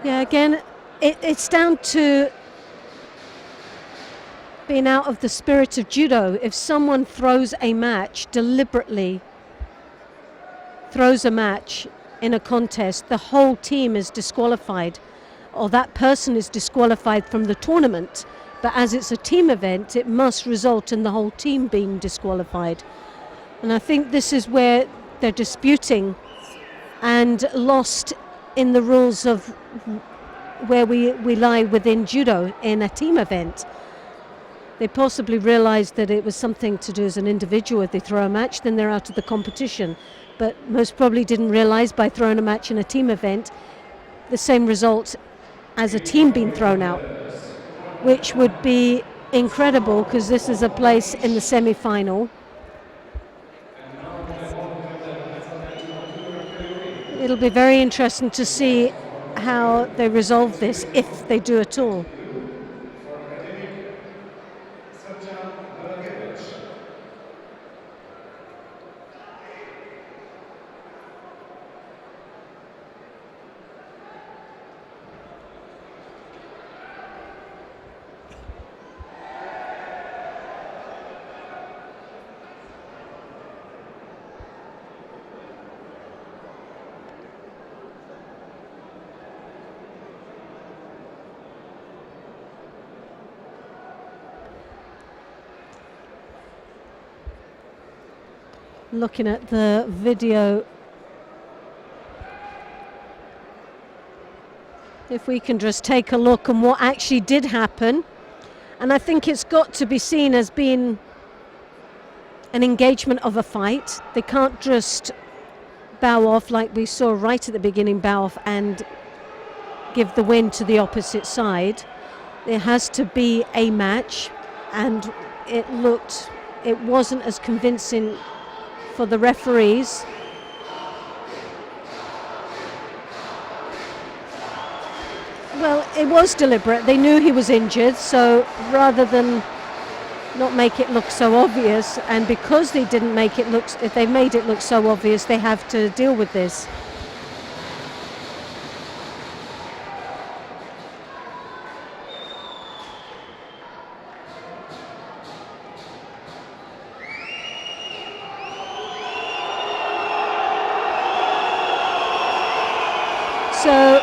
Speaker 1: Yeah, again, it's down to being out of the spirit of judo. If someone throws a match, deliberately throws a match in a contest, the whole team is disqualified, or that person is disqualified from the tournament. But as it's a team event, it must result in the whole team being disqualified. And I think this is where they're disputing and lost in the rules of where we lie within judo in a team event. They possibly realised that it was something to do as an individual. If they throw a match, then they're out of the competition. But most probably didn't realise by throwing a match in a team event, the same result as a team being thrown out, which would be incredible because this is a place in the semi-final. It'll be very interesting to see how they resolve this, if they do at all. Looking at the video, if we can just take a look on what actually did happen, and I think it's got to be seen as being an engagement of a fight. They can't just bow off like we saw right at the beginning, bow off and give the win to the opposite side. There has to be a match, and it wasn't as convincing for the referees. Well, it was deliberate. They knew he was injured, so rather than not make it look so obvious, and because they didn't make it look, if they made it look so obvious, they have to deal with this. So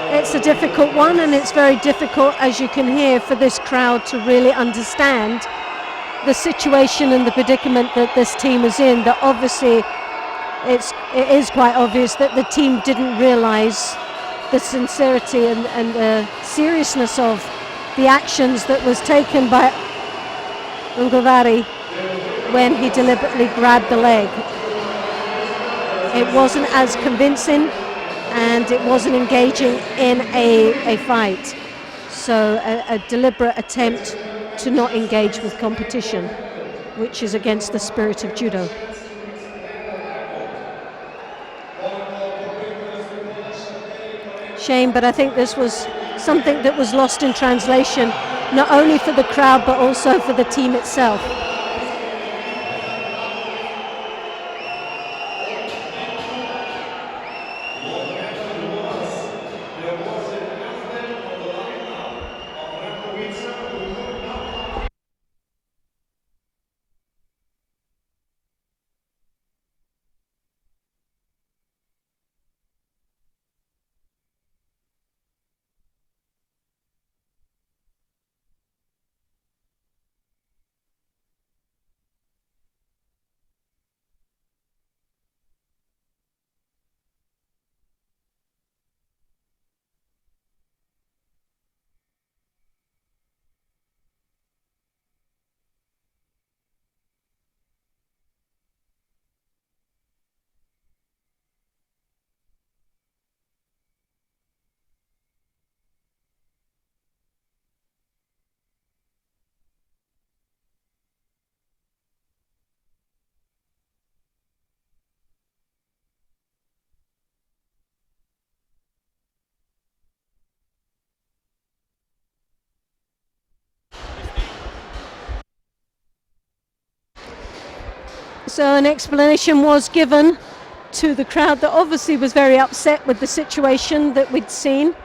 Speaker 1: it's a difficult one, and it's very difficult, as you can hear, for this crowd to really understand the situation and the predicament that this team is in. That obviously it is quite obvious that the team didn't realise the sincerity and the seriousness of the actions that was taken by Ungavari when he deliberately grabbed the leg. It wasn't as convincing, and it wasn't engaging in a fight. So a deliberate attempt to not engage with competition, which is against the spirit of judo. Shame, but I think this was something that was lost in translation, not only for the crowd but also for the team itself. So an explanation was given to the crowd that obviously was very upset with the situation that we'd seen.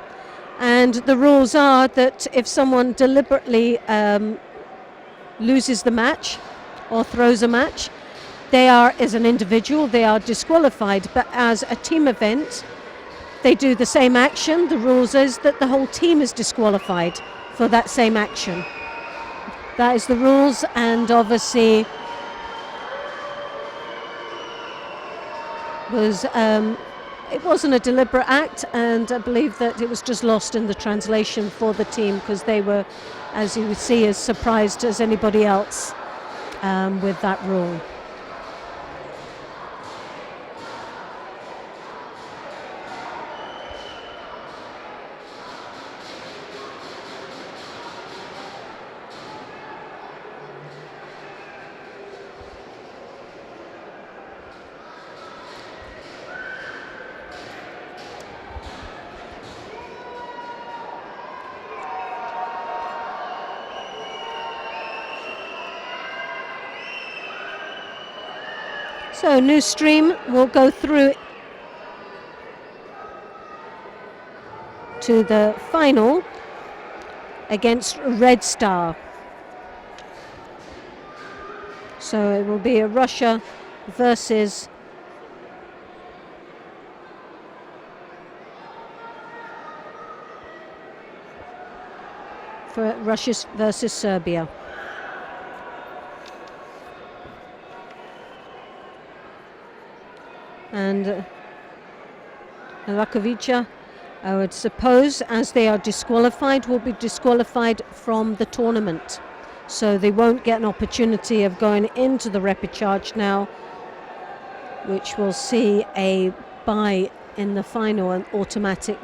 Speaker 1: And the rules are that if someone deliberately loses the match or throws a match, they are, as an individual, they are disqualified. But as a team event, they do the same action. The rules is that the whole team is disqualified for that same action. That is the rules, and obviously it wasn't a deliberate act, and I believe that it was just lost in the translation for the team, because they were, as you would see, as surprised as anybody else with that rule. So new stream will go through to the final against Red Star. So it will be a Russia versus Russia versus Serbia. And Lakovica, I would suppose, as they are disqualified, will be disqualified from the tournament. So they won't get an opportunity of going into the repechage now, which will see a bye in the final, an automatic.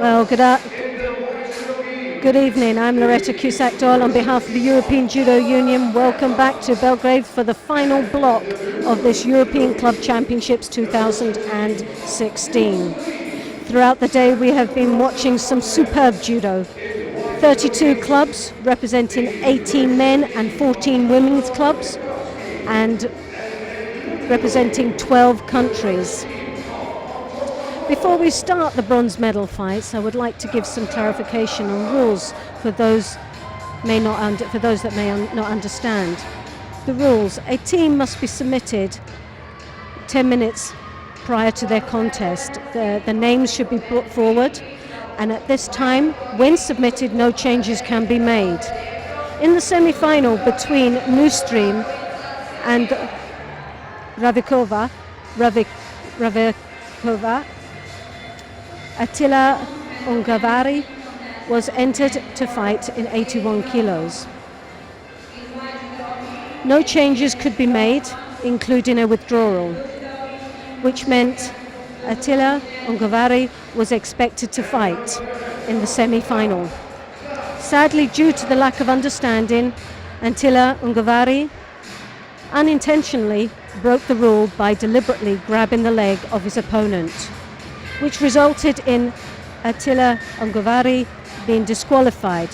Speaker 1: Well, good evening. I'm Loretta Cusack Doyle on behalf of the European Judo Union. Welcome back to Belgrade for the final block of this European Club Championships 2016. Throughout the day, we have been watching some superb judo. 32 clubs representing 18 men and 14 women's clubs, and representing 12 countries. Before we start the bronze medal fights, I would like to give some clarification on rules for those that may not understand. The rules: a team must be submitted 10 minutes prior to their contest. The names should be brought forward, and at this time, when submitted, no changes can be made. In the semi-final between Newstream and Ravikova, Attila Ungavari was entered to fight in 81 kilos. No changes could be made, including a withdrawal, which meant Attila Ungavari was expected to fight in the semi-final. Sadly, due to the lack of understanding, Attila Ungavari unintentionally broke the rule by deliberately grabbing the leg of his opponent, which resulted in Attila Ungavari being disqualified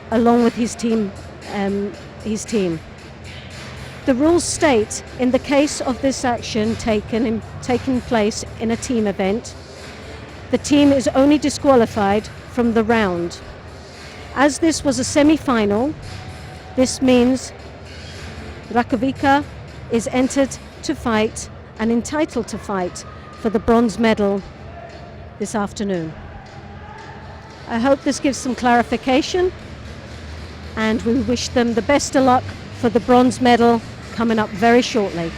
Speaker 1: along with his team. The rules state, in the case of this action taking place in a team event, the team is only disqualified from the round. As this was a semi-final, this means Rakovica is entered to fight and entitled to fight for the bronze medal this afternoon. I hope this gives some clarification, and we wish them the best of luck for the bronze medal coming up very shortly.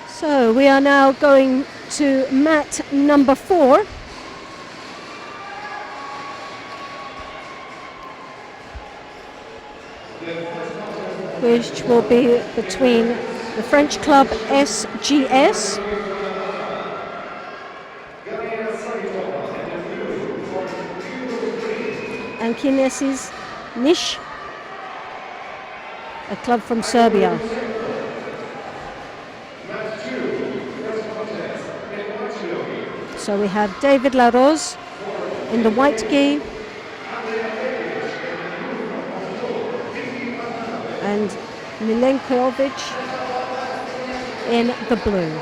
Speaker 1: So we are now going to mat number 4. Which will be between the French club SGS and Kinesis Niš, a club from Serbia. So we have David Larose in the white gi and Milenkovic in the blue.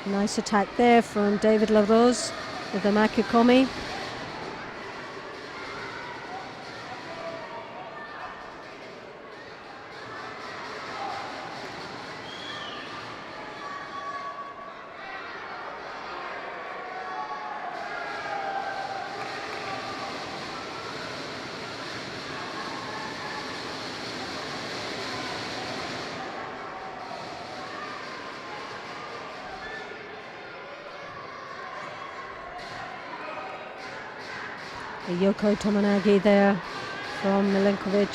Speaker 1: Nice attack there from David Larose with the Makikomi. Yoko Tomonagi there from Milenkovic.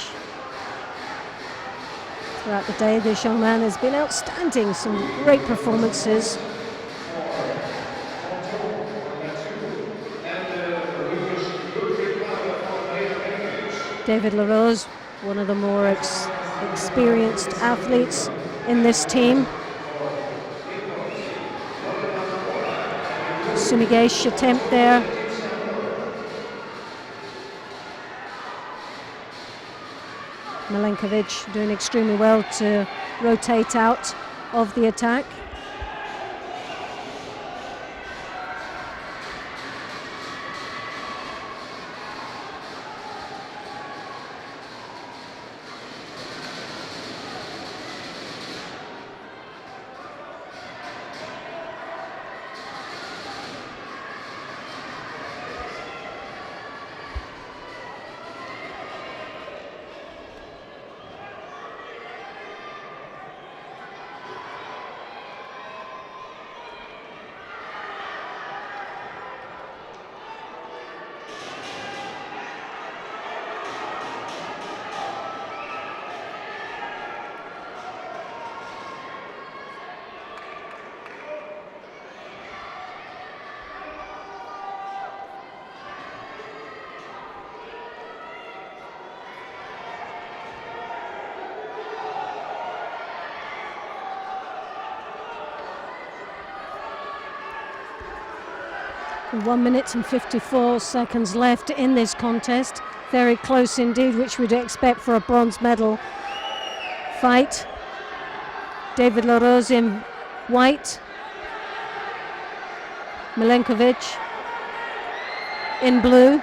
Speaker 1: Throughout the day, this young man has been outstanding, some great performances. David LaRose, one of the more experienced athletes in this team. Sumigesh attempt there. Milenkovic doing extremely well to rotate out of the attack. One minute and 54 seconds left in this contest. Very close indeed, which we'd expect for a bronze medal fight. David LaRose in white. Milenkovic in blue.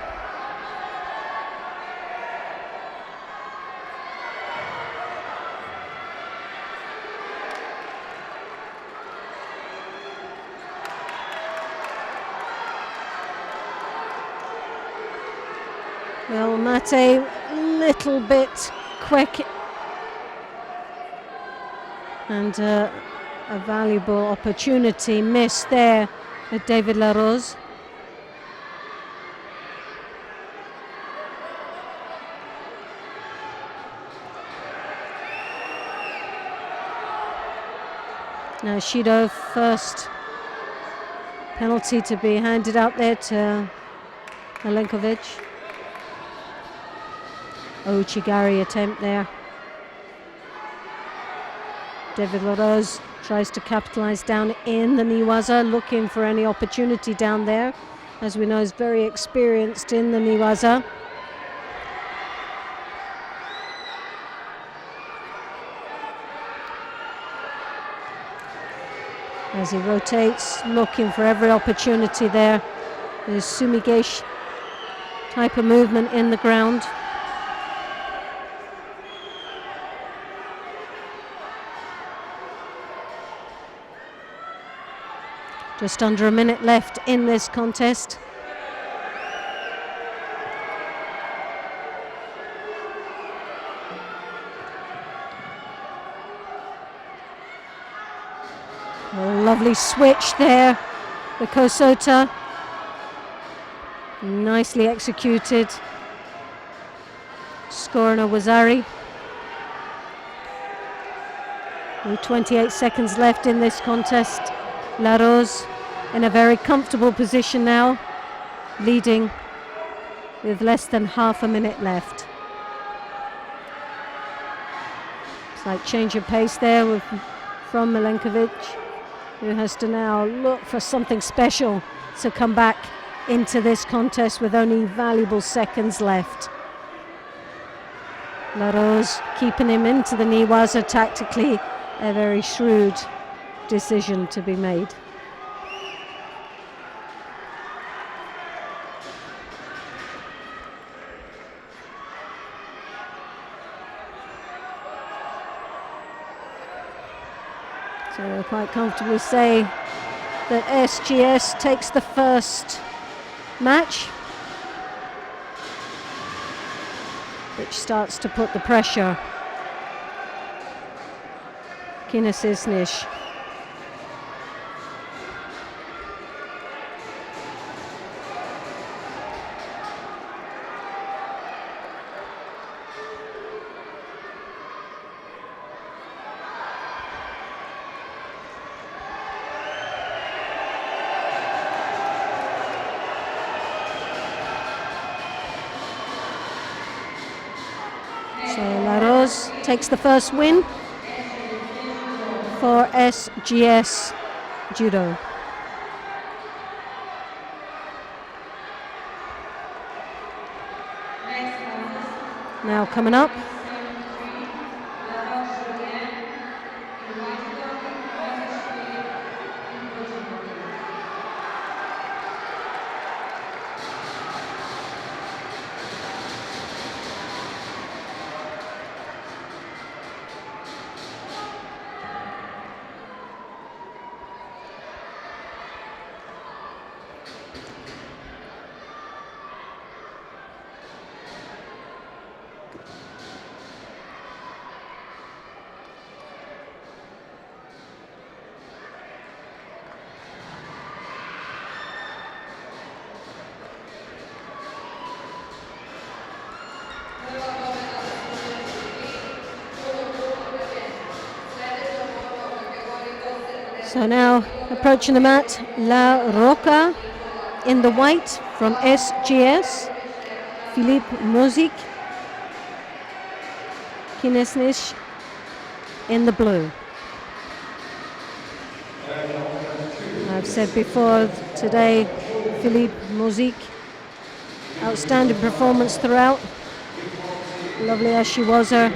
Speaker 1: Well, Mate, a little bit quick, and a valuable opportunity missed there with David LaRose. Now Shido, first penalty to be handed out there to Milenkovic. Uchigari attempt there. David LaRose tries to capitalize down in the Niwaza, looking for any opportunity down there. As we know, is very experienced in the Niwaza. As he rotates, looking for every opportunity there. There's Sumigesh type of movement in the ground. Just under a minute left in this contest. A lovely switch there, the Kosota. Nicely executed. Skorna Wazari. With 28 seconds left in this contest. LaRose in a very comfortable position now, leading with less than half a minute left. Slight change of pace there from Milenkovic, who has to now look for something special to come back into this contest with only valuable seconds left. LaRose keeping him into the Niwaza tactically, a very shrewd decision to be made. So we'll quite comfortably say that SGS takes the first match, which starts to put the pressure. Kinesisnish. So La Rose takes the first win for SGS Judo. Now coming up, so now approaching the mat, La Roca in the white from SGS, Philippe Mozik, Kinesnish in the blue. I've said before today, Philippe Mozik, outstanding performance throughout. Lovely as she was, her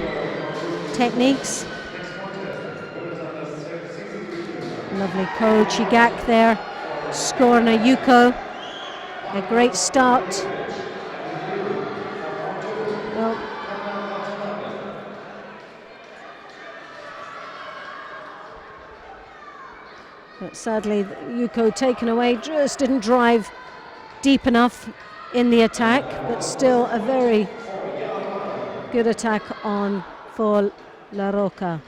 Speaker 1: techniques. Lovely Koichi Gak there, scoring a Yuko. A great start. Well, but sadly, Yuko taken away, just didn't drive deep enough in the attack, but still a very good attack on for La Roca.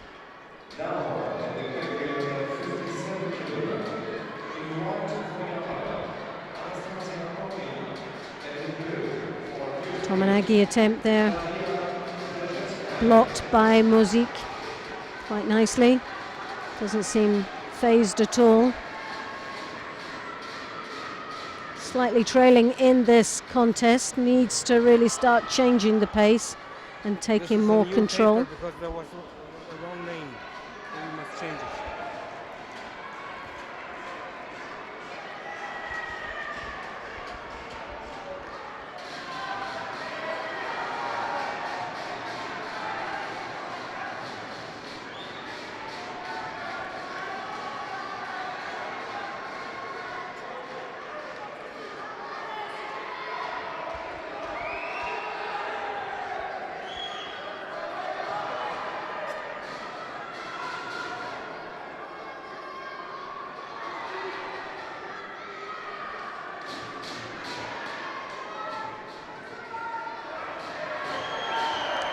Speaker 1: Tomanagi attempt there, blocked by Mozik quite nicely. Doesn't seem phased at all. Slightly trailing in this contest, needs to really start changing the pace and taking more control.
Speaker 5: Because there was a wrong name, so we must change it.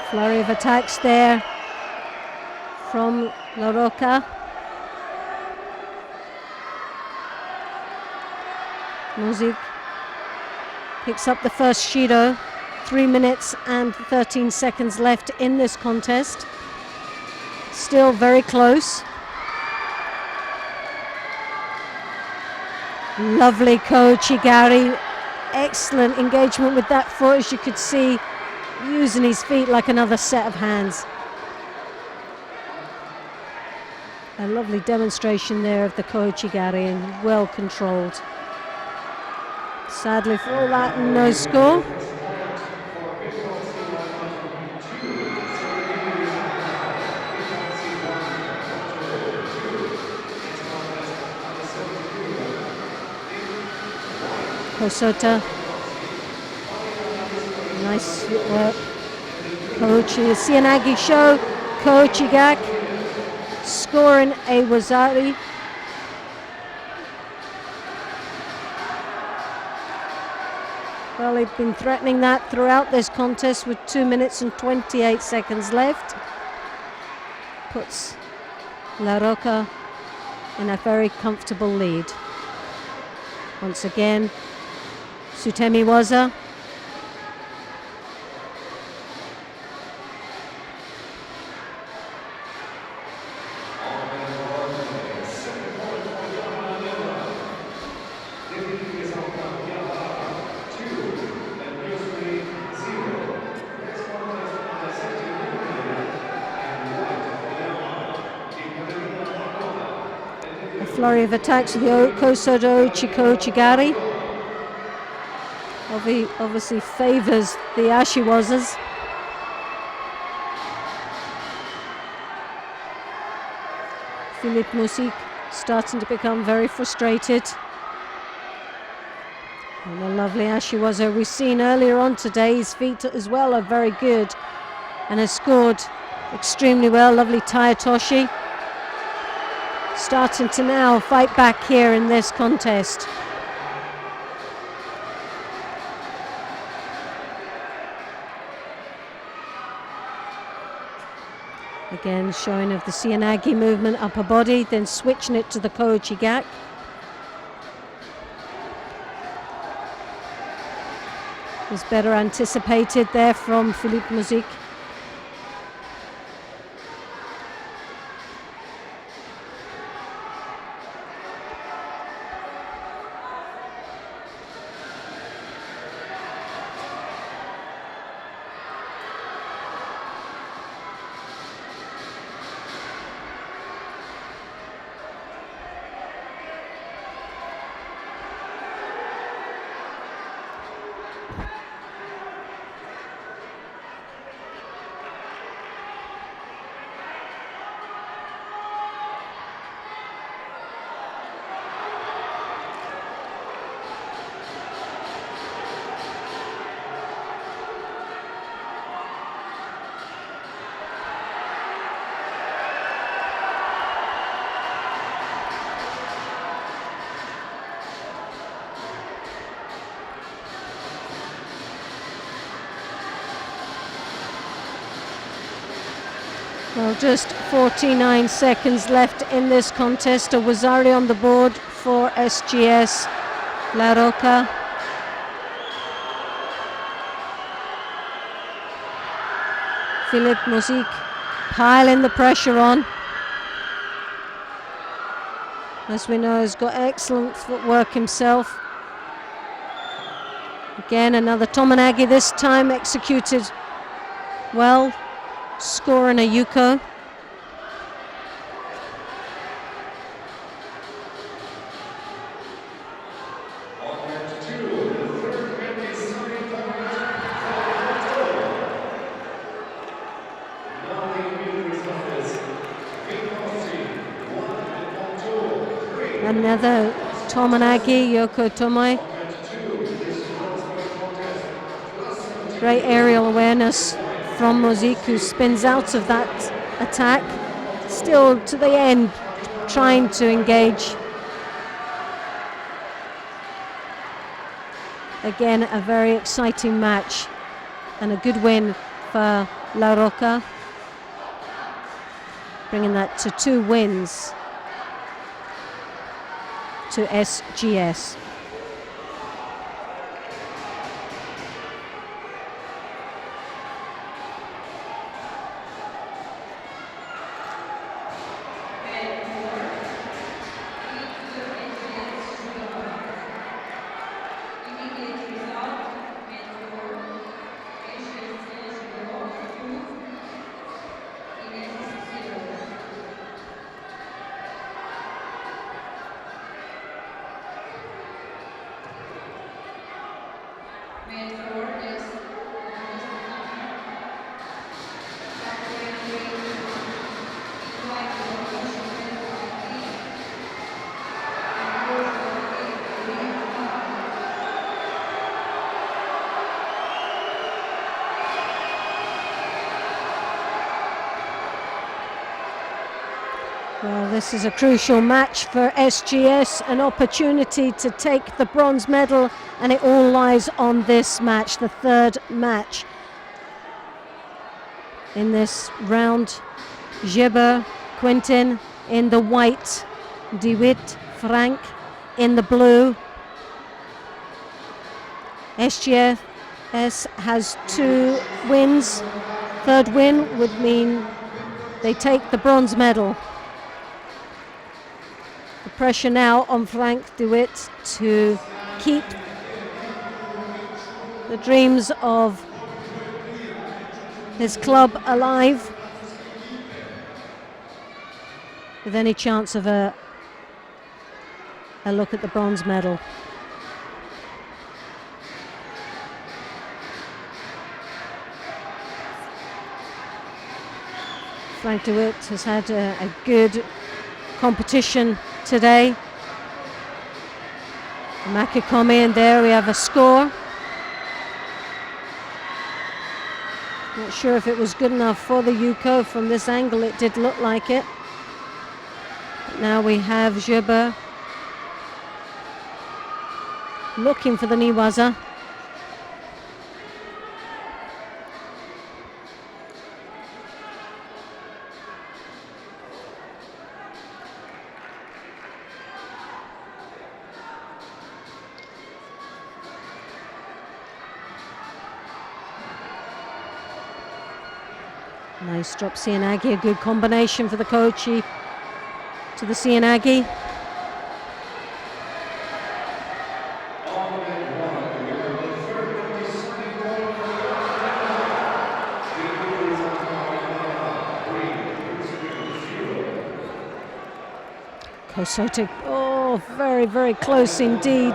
Speaker 1: Flurry of attacks there from La Roca. Mozik picks up the first Shido. 3 minutes and 13 seconds left in this contest. Still very close. Lovely Koichigari. Excellent engagement with that foot, as you could see, using his feet like another set of hands. A lovely demonstration there of the Koichigari, and well controlled. Sadly for all that, no score. Kosota. Nice work. Koichi, Sianagi Show, Koichi Gak scoring a Wazari. Well, they've been threatening that throughout this contest with 2 minutes and 28 seconds left. Puts La Roca in a very comfortable lead. Once again, Sutemi Waza. flurry of attacks with the Kosodo Chigari. Obviously favours the Ashiwazas. Philippe Mousik starting to become very frustrated. And a lovely Ashiwaza we've seen earlier on today. His feet as well are very good and has scored extremely well. Lovely Tayatoshi. Starting to now fight back here in this contest. Again, showing of the Sianagi movement, upper body, then switching it to the Kochigak. Was better anticipated there from Philippe Mousik. Well, just 49 seconds left in this contest. A Wazari on the board for SGS La Roca. Philippe Mousik piling the pressure on. As we know, has got excellent footwork himself. Again, another Tomonagi, this time executed well. Scoring a Yuko. Another Tomonagi, Yoko Tomoe. Great aerial awareness from Mousik, who spins out of that attack, still to the end trying to engage. Again, a very exciting match and a good win for La Roca, bringing that to 2 wins to SGS. Well, this is a crucial match for SGS, an opportunity to take the bronze medal, and it all lies on this match, the 3rd match in this round. Geber, Quentin in the white, DeWitt, Frank in the blue. SGS has 2 wins. 3rd win would mean they take the bronze medal. The pressure now on Frank DeWitt to keep the dreams of his club alive, with any chance of a a look at the bronze medal. Frank de Witt has had a good competition today. Makikomi, and there we have a score. Not sure if it was good enough for the Yuko. From this angle it did look like it. But now we have Jebe looking for the Niwaza. Nice drop Sianagi, a good combination for the Kochi to the Sianagi. Kosoto, oh, very, very close indeed.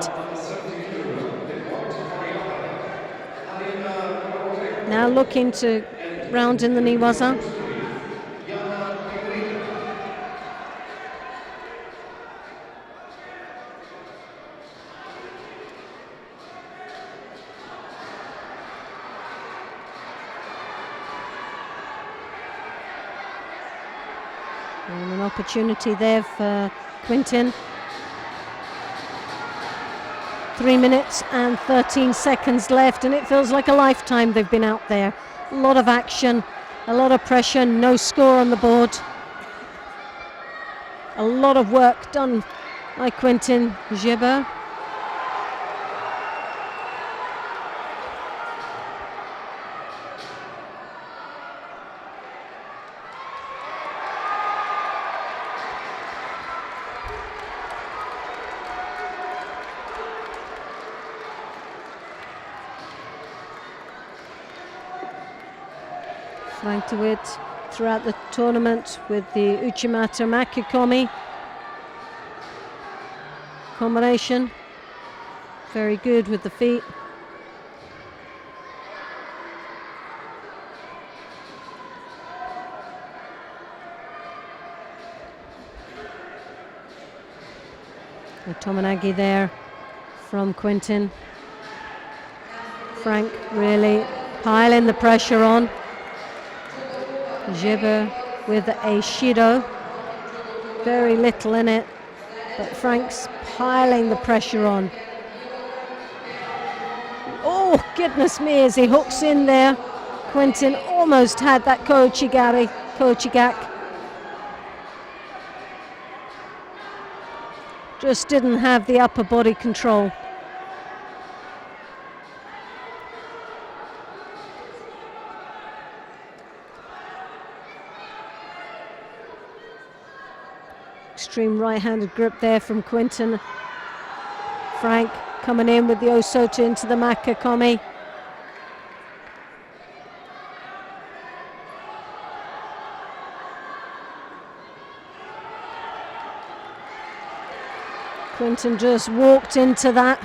Speaker 1: Now looking to round in the Niwaza. And an opportunity there for Quintin. 3 minutes and 13 seconds left, and it feels like a lifetime they've been out there. A lot of action, a lot of pressure, no score on the board. A lot of work done by Quintin Jebe. Frank de Witt throughout the tournament with the Uchimata Makikomi combination. Very good with the feet. The Tomonagi there from Quintin. Frank really piling the pressure on. Jebe with a Shido, very little in it, but Frank's piling the pressure on. Oh, goodness me, as he hooks in there. Quintin almost had that Kochigak. Just didn't have the upper body control. Extreme right-handed grip there from Quintin. Frank coming in with the Osoto into the Makikomi. Quintin just walked into that.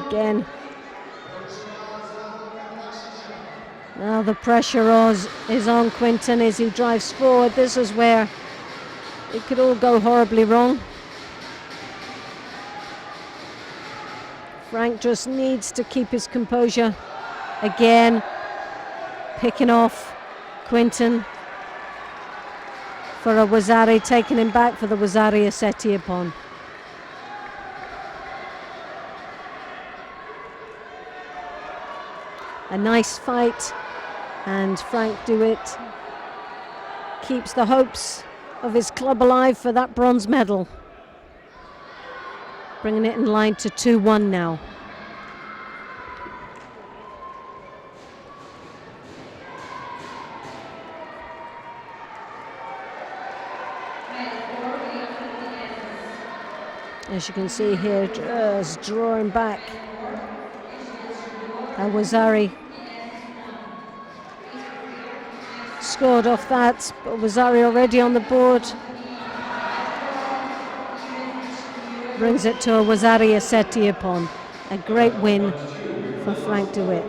Speaker 1: Again. Now the pressure is on Quintin as he drives forward. This is where it could all go horribly wrong. Frank just needs to keep his composure. Again, picking off Quintin for a Wazari, taking him back for the Wazari Aseti upon. A nice fight, and Frank de Witt keeps the hopes of his club alive for that bronze medal. Bringing it in line to 2-1 now. As you can see here, just drawing back. Wazari scored off that, but Wazari already on the board. Brings it to a Wazari Asetiapon. A great win for Frank de Witt.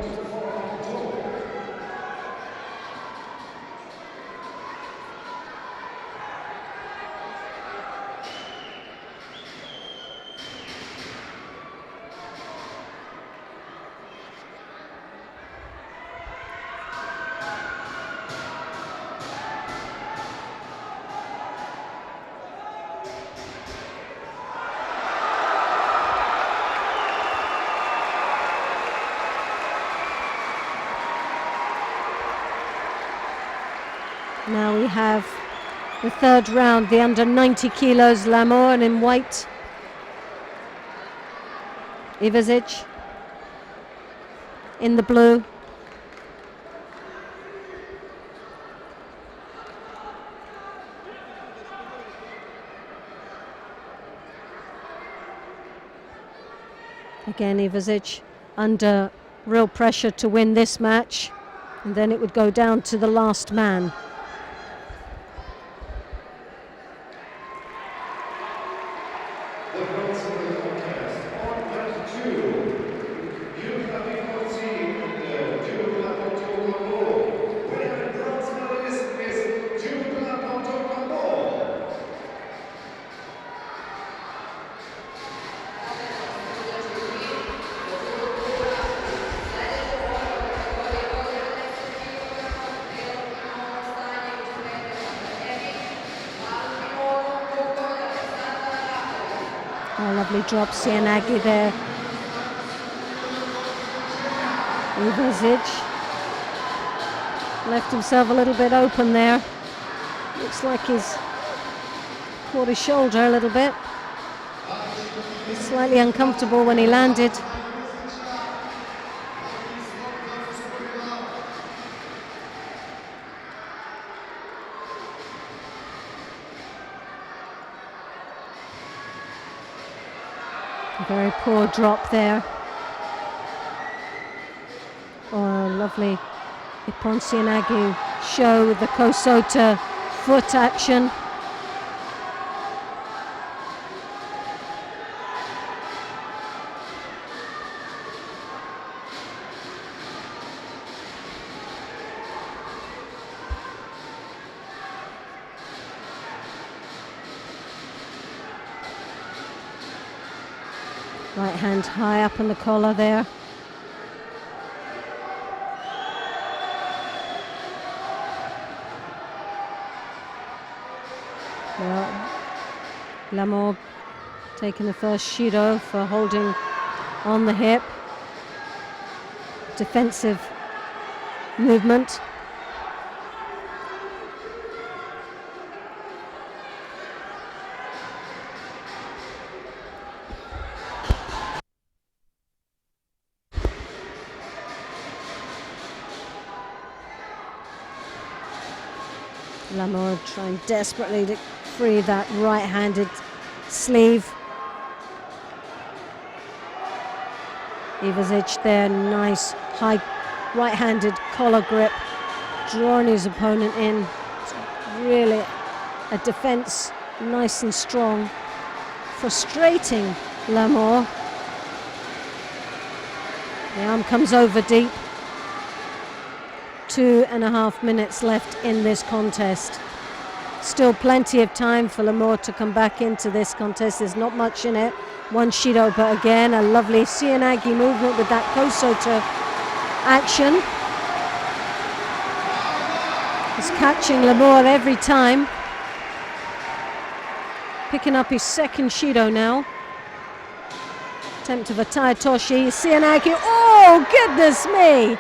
Speaker 1: Now we have the third round, the under 90 kilos, Lamor, and in white, Ivazic in the blue. Again, Ivazic under real pressure to win this match, and then it would go down to the last man.
Speaker 3: The bronze medal contest on round 2. You have been foreseen the Judo Ponto. Winner and bronze medalist is Judo Ponto.
Speaker 1: Oh, lovely drop, Sianagi there. Ivazic left himself a little bit open there. Looks like he's caught his shoulder a little bit. He's slightly uncomfortable when he landed. A very poor drop there. Oh, lovely Ippon Sianagi show with the Kosota foot action. Right hand high up in the collar there. Well, Lamor taking the first Shido for holding on the hip. Defensive movement. Lamor trying desperately to free that right-handed sleeve. Ivazic there, nice high right-handed collar grip, drawing his opponent in. It's really a defense, nice and strong. Frustrating Lamor. The arm comes over deep. 2.5 minutes left in this contest. Still plenty of time for Lamor to come back into this contest. There's not much in it. One Shido, but again, a lovely Sianagi movement with that Kosota action. He's catching Lamor every time. Picking up his second Shido now. Attempt of a Taitoshi. Sianagi, oh goodness me!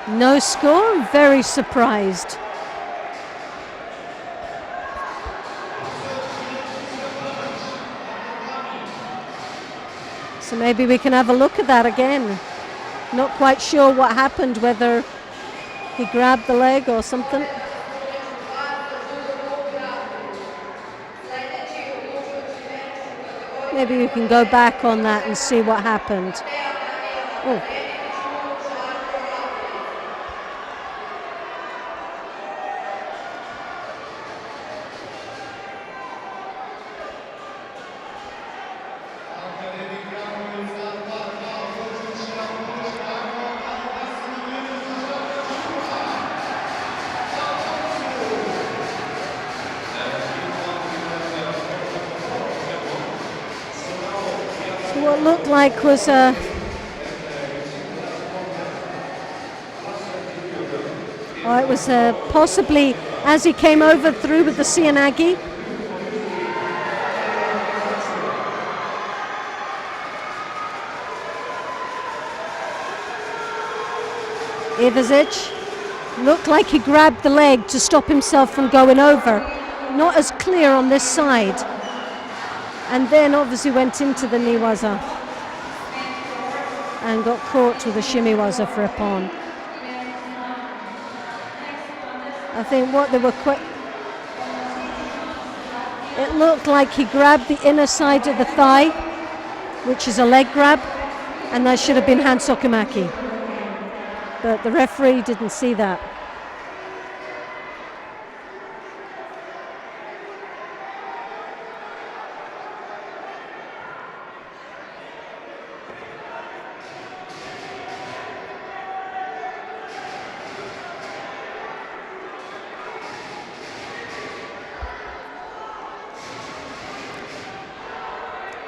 Speaker 1: No score, very surprised. So maybe we can have a look at that again. Not quite sure what happened, whether he grabbed the leg or something. Maybe you can go back on that and see what happened. Oh. what looked like was a it was possibly as he came over through with the Sianagi. Ivazic looked like he grabbed the leg to stop himself from going over. Not as clear on this side. And then obviously went into the niwaza and got caught with a shimiwaza for a pawn. I think what they were it looked like he grabbed the inner side of the thigh, which is a leg grab, and that should have been hand sokomaki. But the referee didn't see that.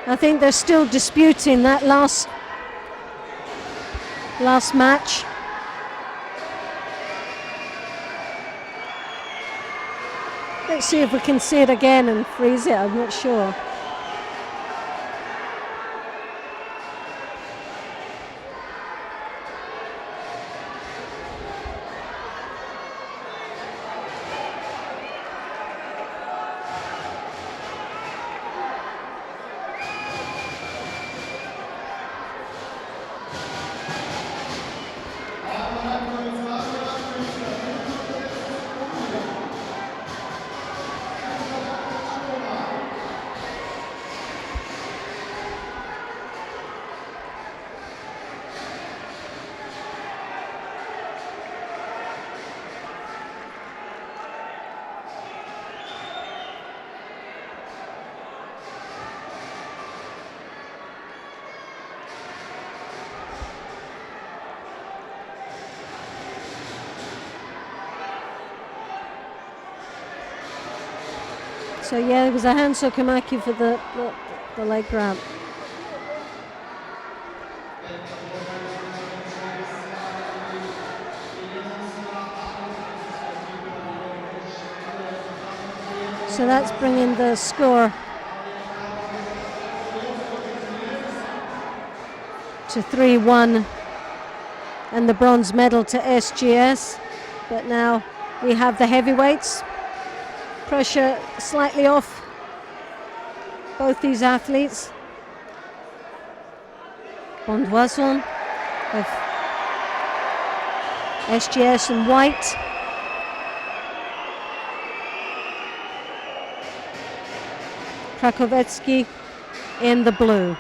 Speaker 1: I think they're still disputing that last match. Let's see if we can see it again and freeze it, I'm not sure. So yeah, it was a hand sokomaki for the leg grab. So that's bringing the score to 3-1 and the bronze medal to SGS. But now we have the heavyweights. Pressure slightly off both these athletes. Bondoison of SGS in white. Krakovetsky in the blue.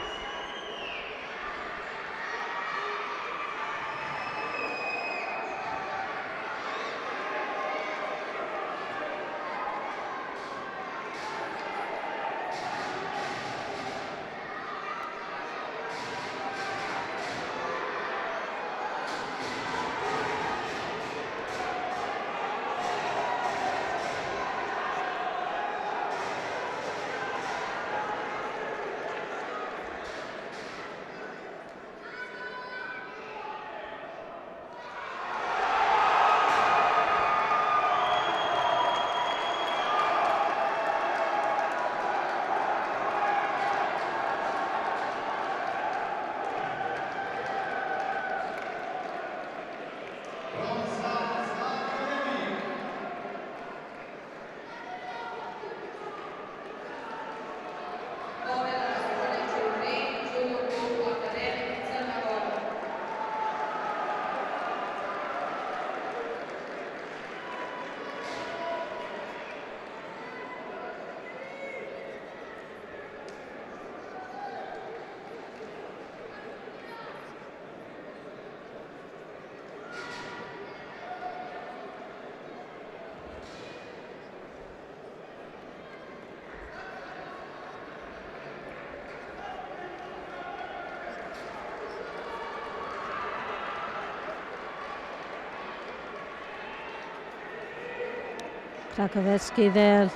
Speaker 1: Krakovetsky there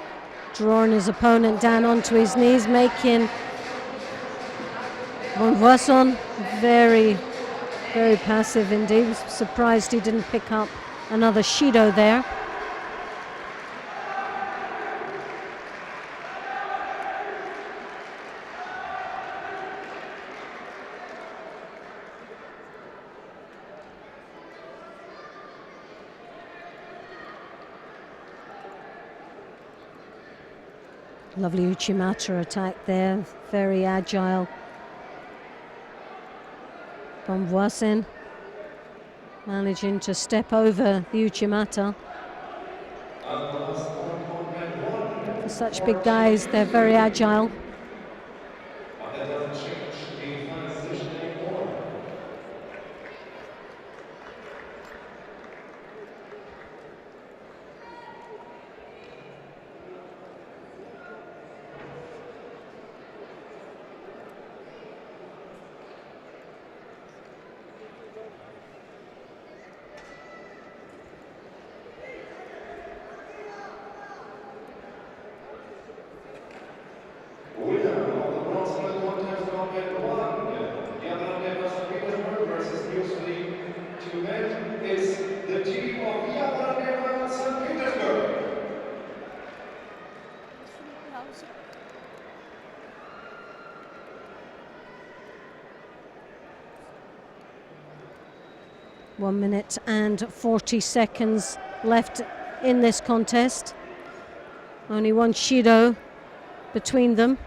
Speaker 1: drawing his opponent down onto his knees, making Von Voisson, very, very passive indeed. Was surprised he didn't pick up another Shido there. Lovely Uchimata attack there, very agile. Von Voisin managing to step over the Uchimata. For such big guys, they're very agile.
Speaker 3: But that doesn't change the final position anymore. Winner of the bronze medal contest combat 1, Japan St. Petersburg versus Newsweek to men is the team of Japan St. Petersburg.
Speaker 4: House.
Speaker 1: 1 minute and 40 seconds left in this contest. Only one Shido between them.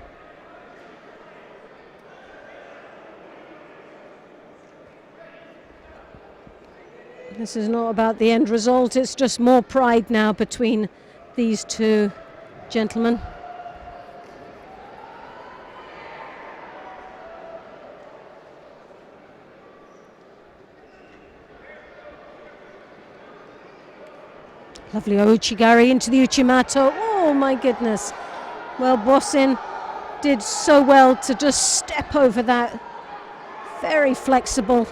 Speaker 1: This is not about the end result, it's just more pride now between these two gentlemen. Lovely Ouchigari into the Uchimato. Oh my goodness. Well, Bosin did so well to just step over that. Very flexible.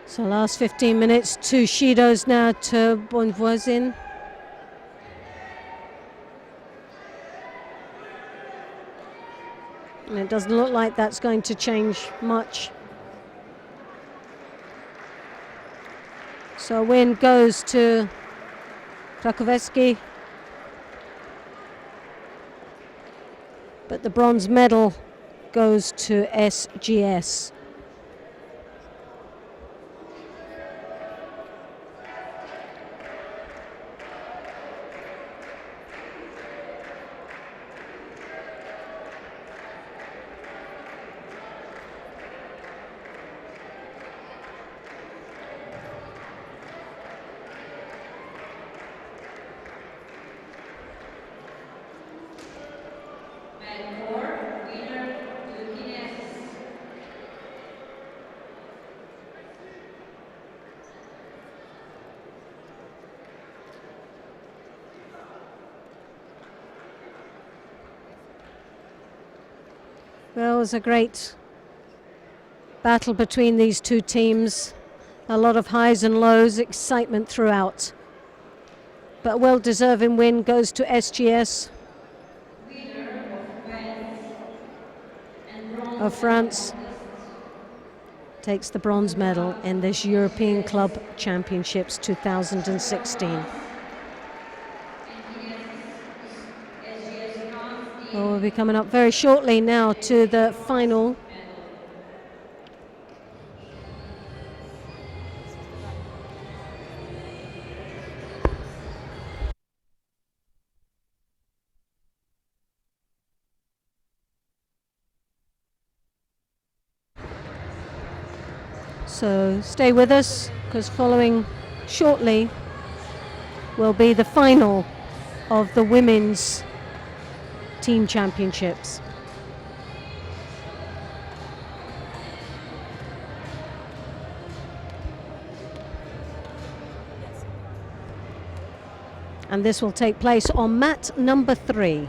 Speaker 1: So last 15 minutes, two Shidos now to Bon Voisin. And it doesn't look like that's going to change much. So win goes to Krakowski. But the bronze medal goes to SGS.
Speaker 2: And 4, winner Lucas.
Speaker 1: Well, it was a great battle between these two teams. A lot of highs and lows, excitement throughout. but a well-deserving win goes to SGS of France. Takes the bronze medal in this European Club Championships 2016. Well, we'll be coming up very shortly now to the final. So stay with us, because following shortly will be the final of the women's team championships. And this will take place on mat number 3.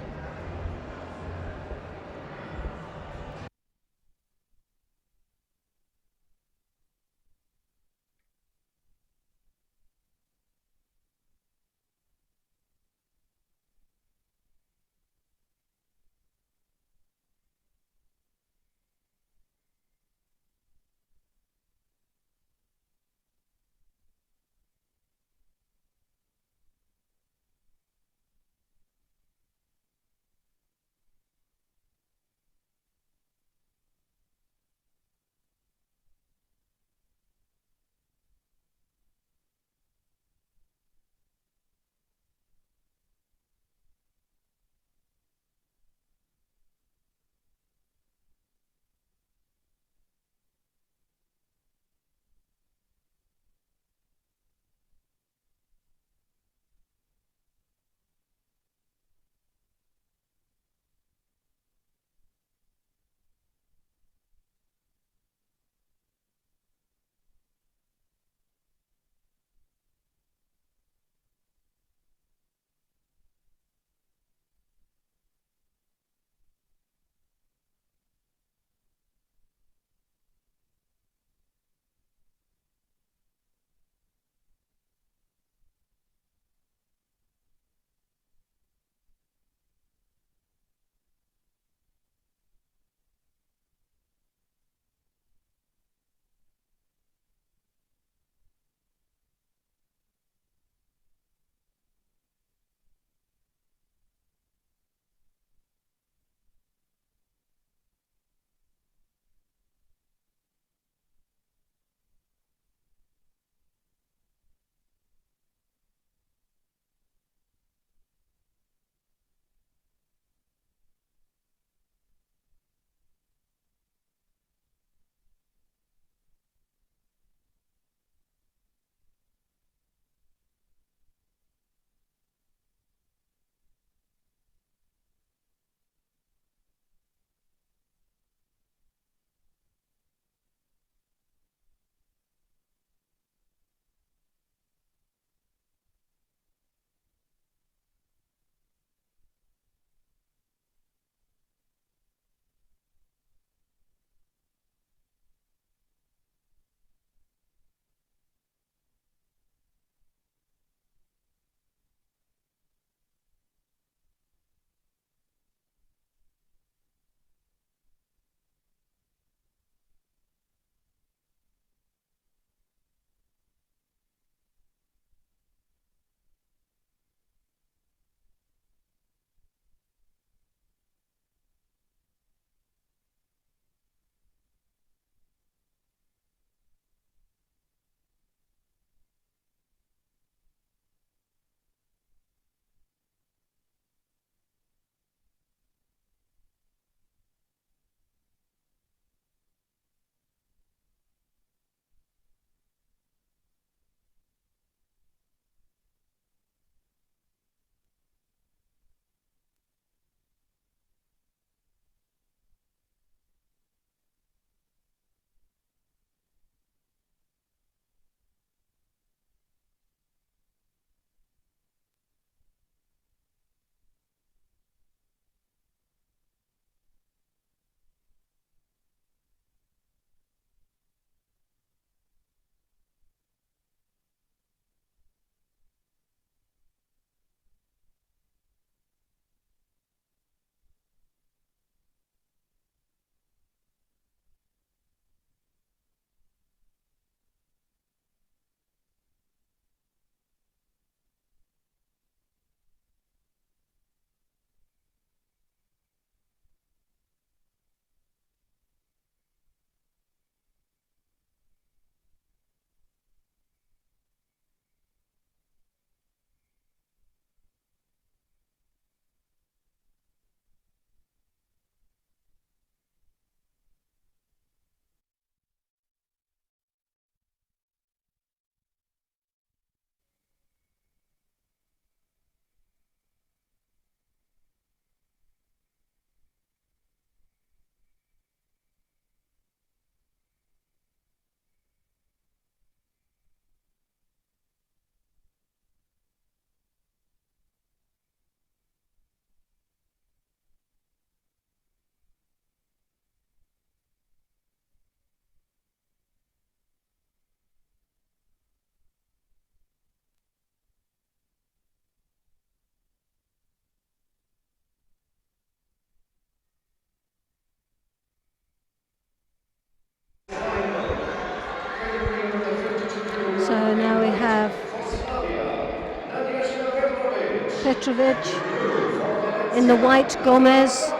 Speaker 1: Petrovic in the white, Gomez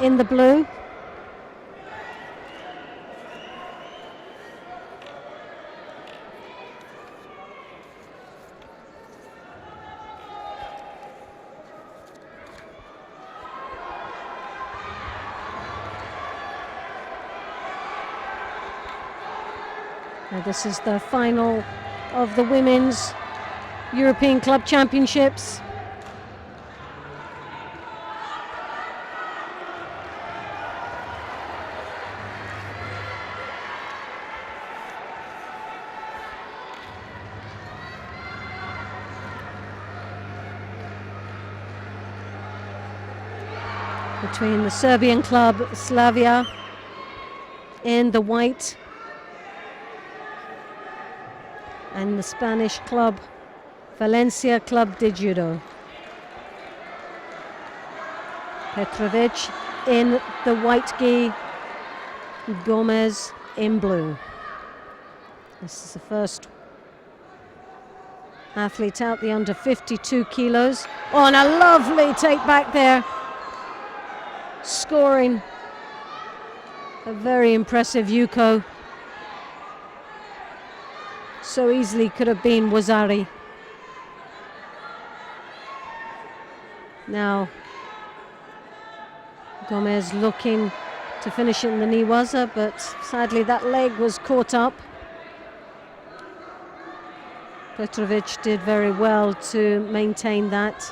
Speaker 1: in the blue. Now this is the final of the Women's European Club Championships. Between the Serbian club Slavia in the white and the Spanish club Valencia Club de Judo. Petrovic in the white gi, Gomez in blue. This is the first athlete out, the under 52 kilos. Oh, and a lovely take back there. Scoring a very impressive Yuko. So easily could have been Wazari. Now Gomez looking to finish it in the Niwaza, but sadly that leg was caught up. Petrovic did very well to maintain that.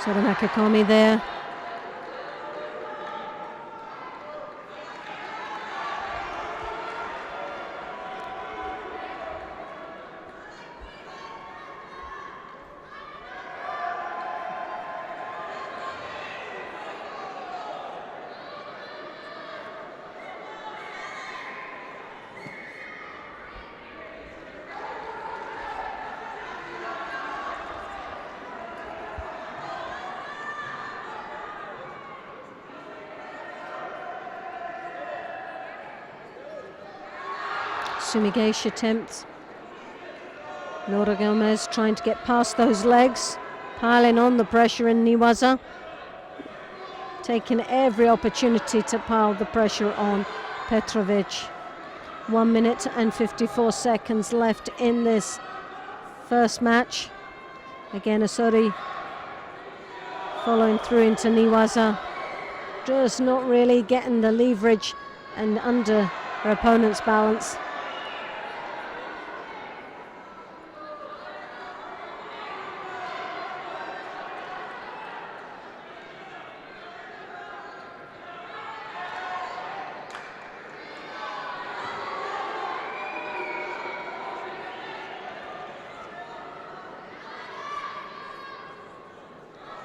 Speaker 1: Sotomakakami there. Sumigeish attempt. Laura Gomez trying to get past those legs, piling on the pressure in Niwaza, taking every opportunity to pile the pressure on Petrovic. 1 minute and 54 seconds left in this first match. Again, Asori following through into Niwaza, just not really getting the leverage and under her opponent's balance.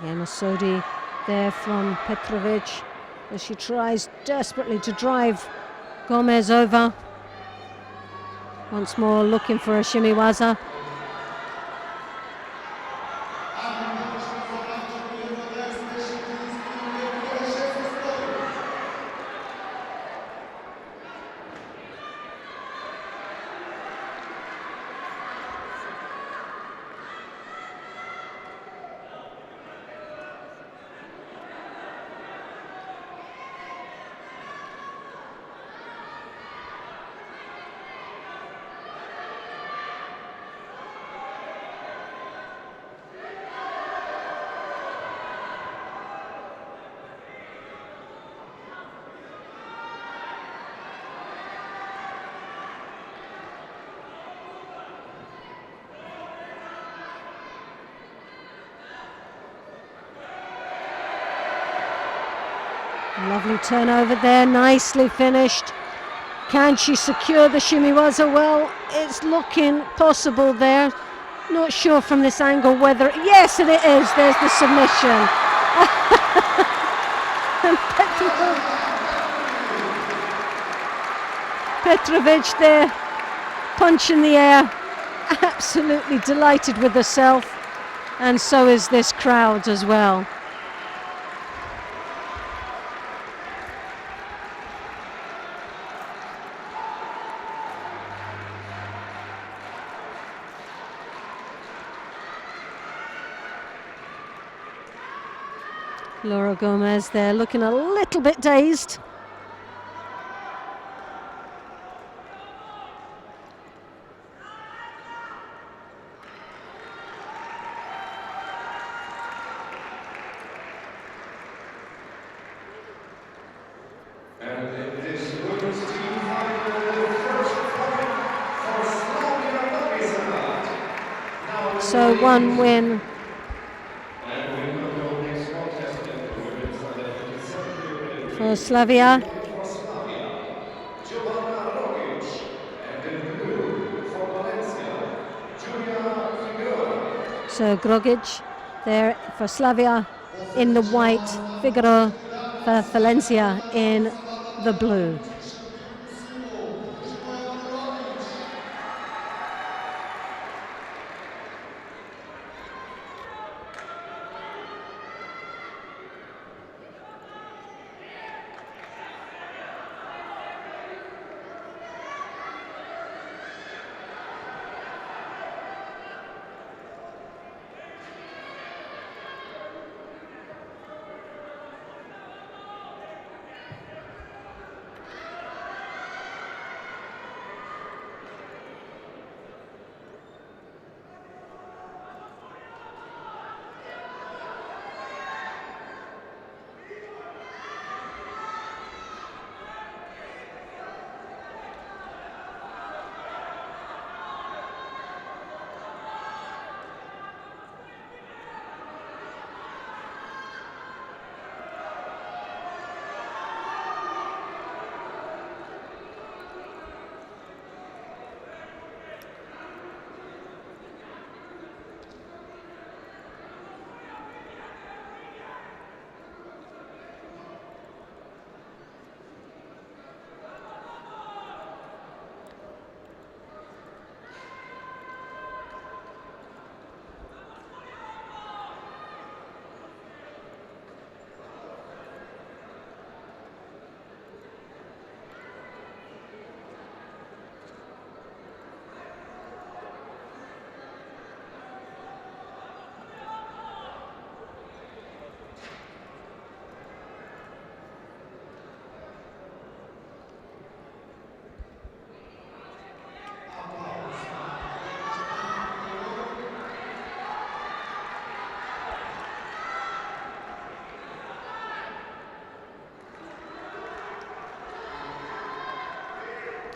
Speaker 1: Masodi there from Petrovic as she tries desperately to drive Gomez over. Once more looking for a shimiwaza. Lovely turnover there, nicely finished. Can she secure the shimiwaza? Well, it's looking possible there. Not sure from this angle whether, yes, and it is. There's the submission. Petrovic there, punch in the air, absolutely delighted with herself, and so is this crowd as well. Laura Gomez there looking a little bit dazed.
Speaker 3: And in this women's team final, the first point for Slavia Novi Sad. Now
Speaker 1: So one win
Speaker 3: and we will go next contest in the women's under 27 European
Speaker 1: for Slavia.
Speaker 3: for Slavia, Giovanna Rogic, and in blue for Valencia, Julia Figueroa.
Speaker 1: So Grogic there for Slavia in the white, Figaro for Valencia in the blue.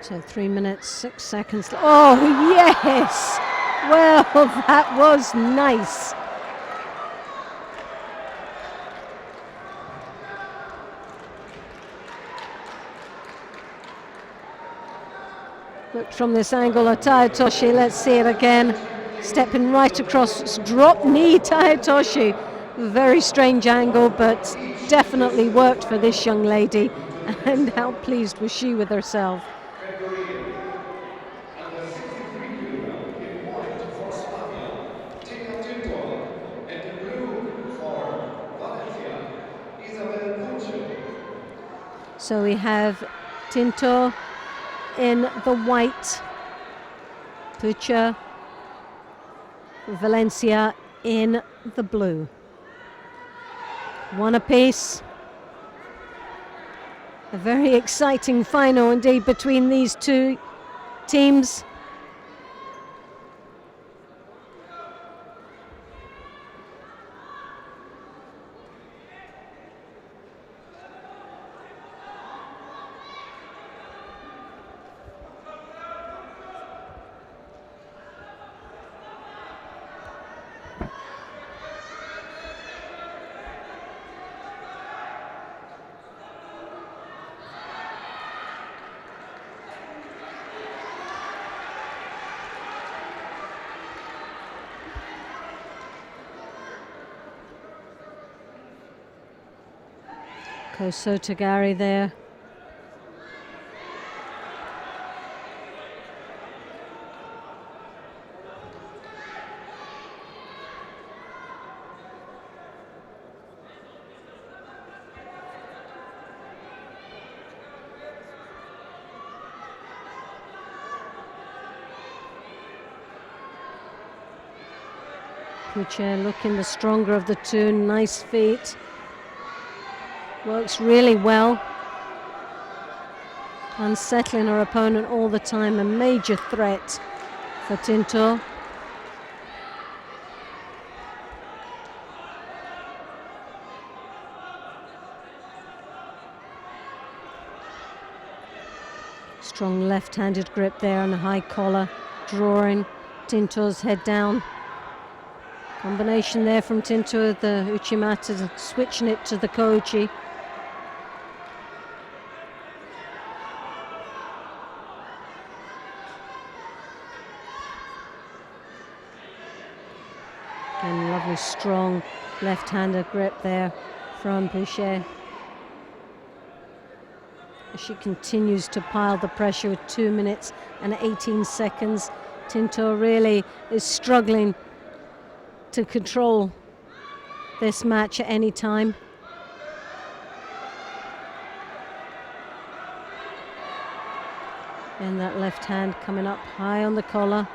Speaker 1: So 3 minutes, 6 seconds. Oh, yes! Well, that was nice. Look from this angle at Taetoshi. Let's see it again. Stepping right across, drop knee Taetoshi. Very strange angle, but definitely worked for this young lady. And how pleased was she with herself?
Speaker 3: Under 63 kg in white for Slavia, Tinto, and in blue for Valencia, Isabel Puccio.
Speaker 1: So we have Tinto in the white, Pucha, Valencia in the blue. One apiece. A very exciting final indeed between these two teams. Koso Tagari there. Pucha looking the stronger of the two, nice feet. Works really well. Unsettling her opponent all the time, a major threat for Tinto. Strong left-handed grip there on the high collar, drawing Tinto's head down. Combination there from Tinto, the Uchimata, switching it to the Kochi. Again, lovely strong left-handed grip there from Boucher. She continues to pile the pressure with 2 minutes and 18 seconds. Tinto really is struggling to control this match at any time. And that left hand coming up high on the collar.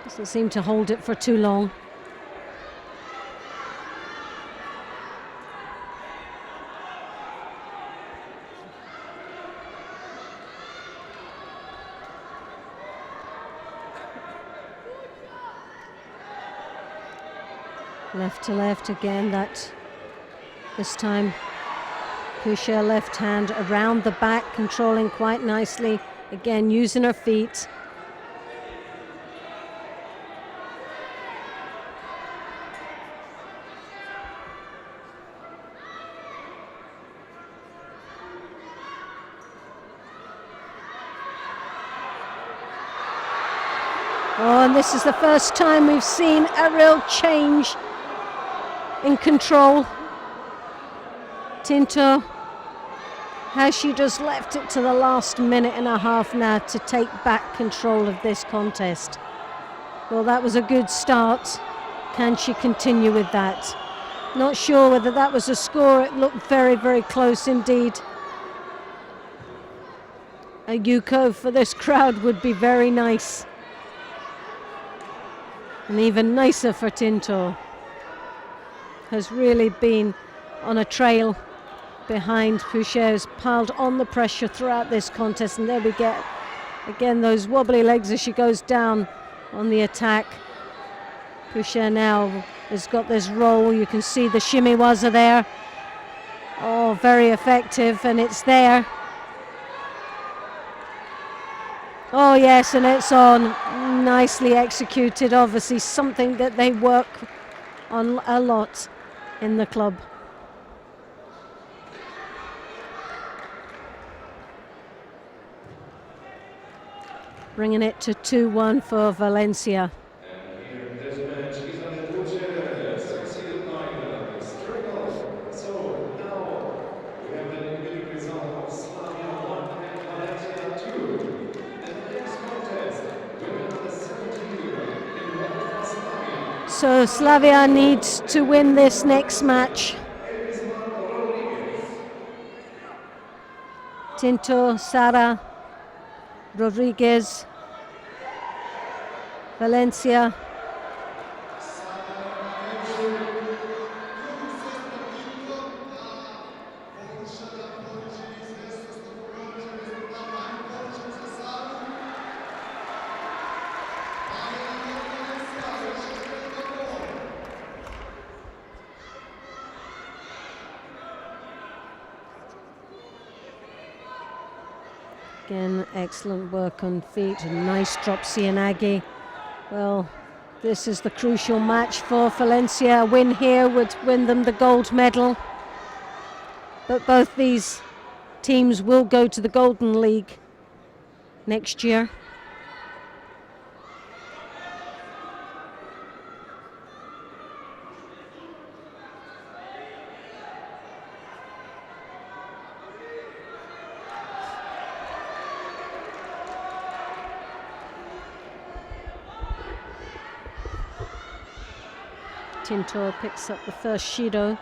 Speaker 1: Doesn't seem to hold it for too long. Left to left again, this time Boucher left hand around the back, controlling quite nicely, again using her feet. Oh, and this is the first time we've seen a real change in control. Tinto, how she just left it to the last minute and a half now to take back control of this contest. Well, that was a good start. Can she continue with that? Not sure whether that was a score. It looked very, very close indeed. A Yuko for this crowd would be very nice. And even nicer for Tinto. Has really been on a trail behind Boucher's, piled on the pressure throughout this contest, and there we get again those wobbly legs as she goes down on the attack. Boucher now has got this roll, you can see the shimiwaza there. Oh, very effective, and it's there. Oh yes, and it's on, nicely executed, obviously something that they work on a lot in the club. Bringing it to 2-1 for Valencia.
Speaker 3: And here in this match, Isabel Boucher succeeded by the struggle. So now we have the individual result of Slavia 1 and Valencia 2. And the next contest, winner of the 70 in World for Slavia.
Speaker 1: So Slavia needs to win this next match. Tinto, Sara, Rodriguez, Valencia. Again, excellent work on feet, a nice drop Cianagi. Well, this is the crucial match for Valencia. A win here would win them the gold medal. But both these teams will go to the Golden League next year. Tinto picks up the first Shido.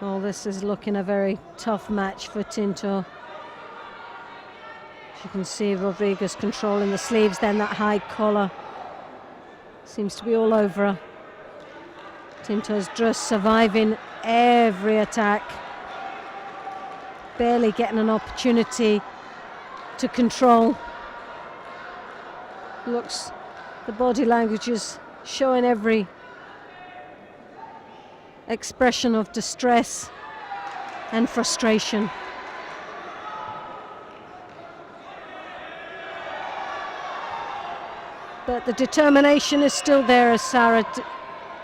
Speaker 1: Well, this is looking a very tough match for Tinto. You can see Rodriguez controlling the sleeves, then that high collar seems to be all over her. Tinto's just surviving every attack, barely getting an opportunity to control. Looks, the body language is showing every expression of distress and frustration. But the determination is still there as Sarah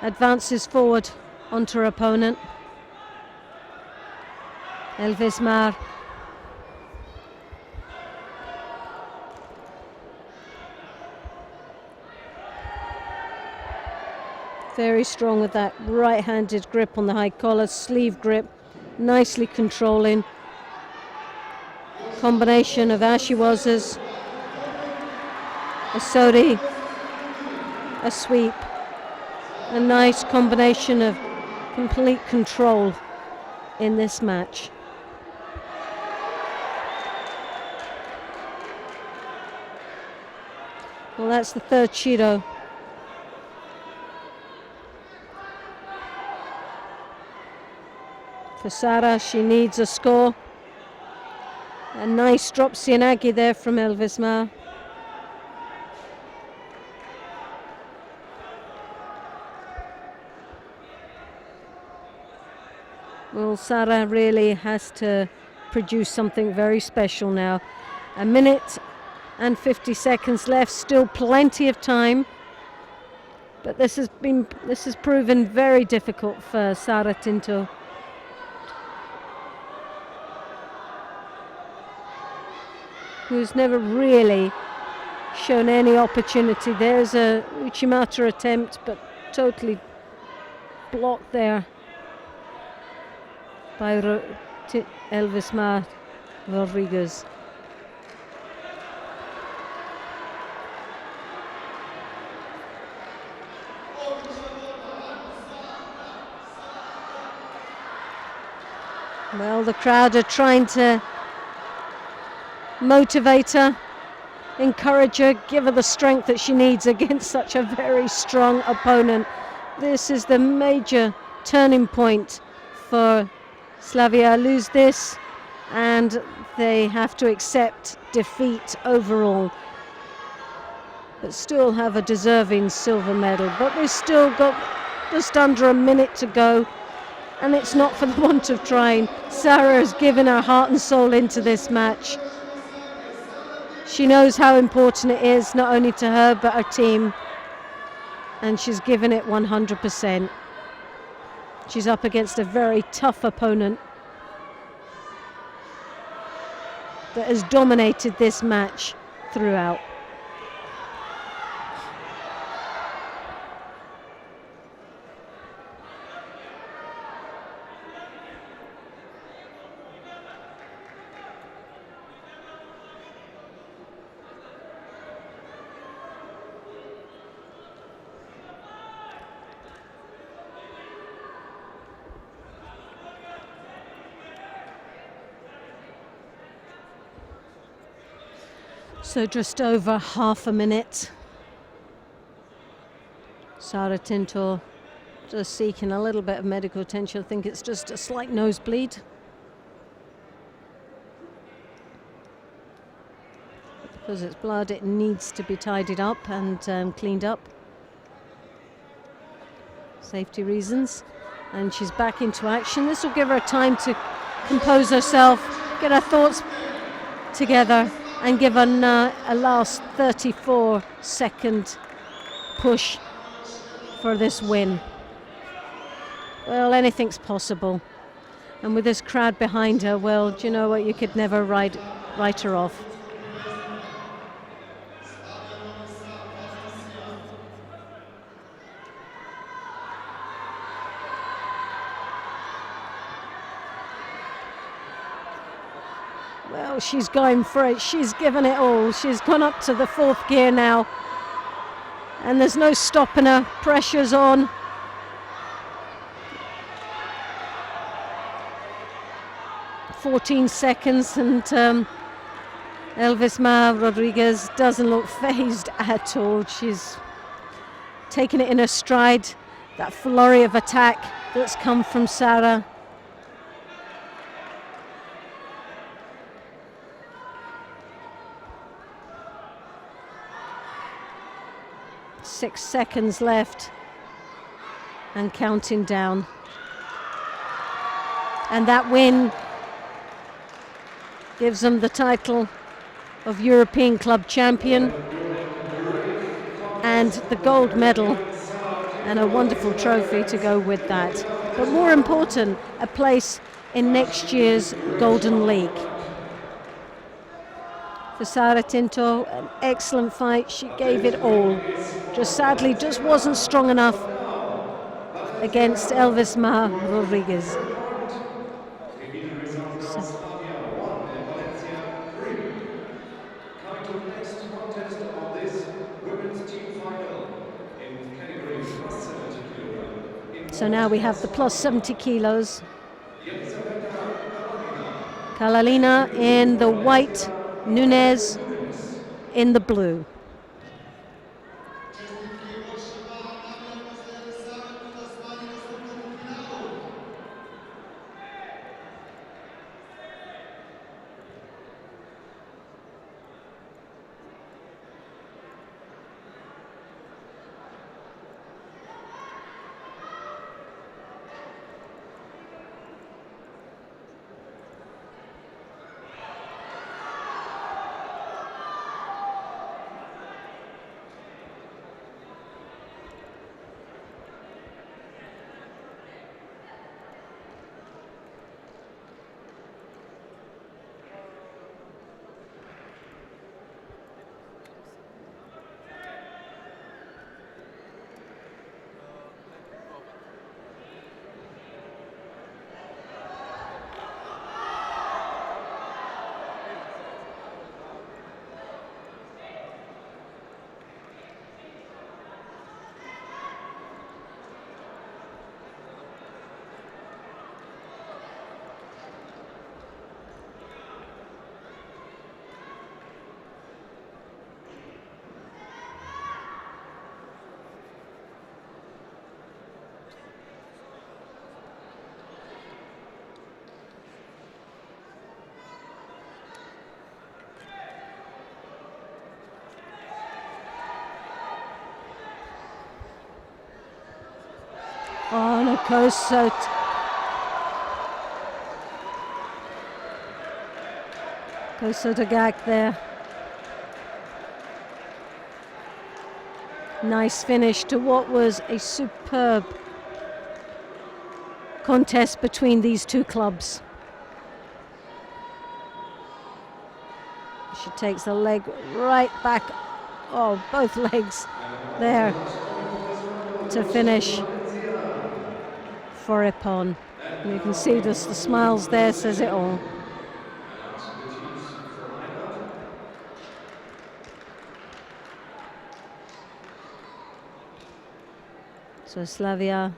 Speaker 1: advances forward onto her opponent. Elvis Mar. Very strong with that right-handed grip on the high collar, sleeve grip, nicely controlling. Combination of Ashiwazas, a sori, a sweep. A nice combination of complete control in this match. Well, that's the third Shido. For Sarah, she needs a score. A nice drop Sienagi there from Elvis Ma. Well, Sarah really has to produce something very special now. 1 minute and 50 seconds left, still plenty of time. But this has proven very difficult for Sarah Tinto. Who's never really shown any opportunity. There's a Uchimata attempt, but totally blocked there by Elvis Ma Rodriguez. Well, the crowd are trying to motivate her, encourage her, give her the strength that she needs against such a very strong opponent. This is the major turning point for Slavia. Lose this and they have to accept defeat overall, but still have a deserving silver medal. But we've still got just under 1 minute to go, and it's not for the want of trying. Sarah has given her heart and soul into this match. She knows how important it is, not only to her but her team, and she's given it 100%. She's up against a very tough opponent that has dominated this match throughout. So just over half a minute. Sarah Tinto just seeking a little bit of medical attention. I think it's just a slight nosebleed. Because it's blood, it needs to be tidied up and cleaned up. Safety reasons. And she's back into action. This will give her time to compose herself, get her thoughts together, and give her a last 34-second push for this win. Well, anything's possible. And with this crowd behind her, well, do you know what? You could never write her off. Well, she's going for it. She's given it all. She's gone up to the 4th gear now. And there's no stopping her. Pressure's on. ...14 seconds, and Elvisma Rodriguez doesn't look phased at all. She's taken it in her stride. That flurry of attack that's come from Sarah. Six seconds left and counting down. And that win gives them the title of European Club Champion and the gold medal and a wonderful trophy to go with that. But more important, a place in next year's Golden League. For Sara Tinto, an excellent fight. She gave it all. Just sadly, just wasn't strong enough against Elvisma Rodriguez. So now we have the plus 70 kilos. Kalalina in the white, Nunez in the blue. Oh, no, Koso Dagak there. Nice finish to what was a superb contest between these two clubs. She takes the leg right back. Oh, both legs there to finish for Ippon. And you can see just the smiles there, says it all. So Slavia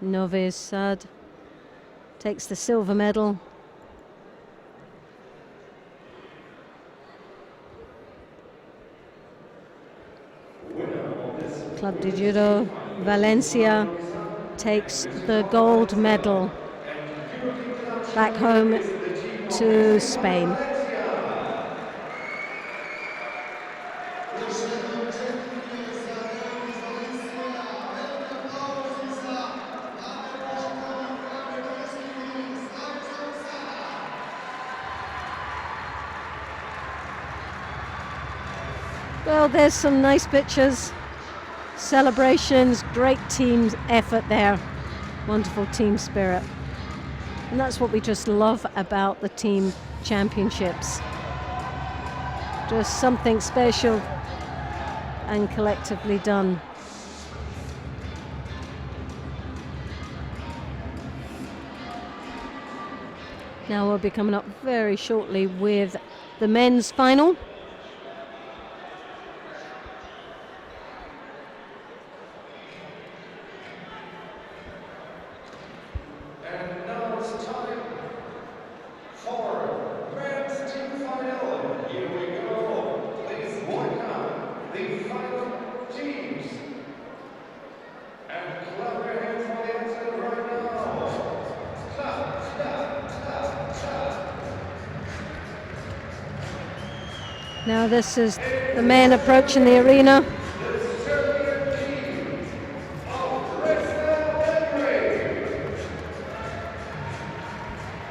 Speaker 1: Novi Sad takes the silver medal. Club de Judo Valencia takes the gold medal back home to Spain. Well, there's some nice pictures, celebrations, great team effort there, wonderful team spirit. And that's what we just love about the team championships. Just something special and collectively done. Now we'll be coming up very shortly with the men's final.
Speaker 3: For men's team final, here we go.
Speaker 1: Now this is the men approaching the arena.
Speaker 3: The Serbian team of Belgrade.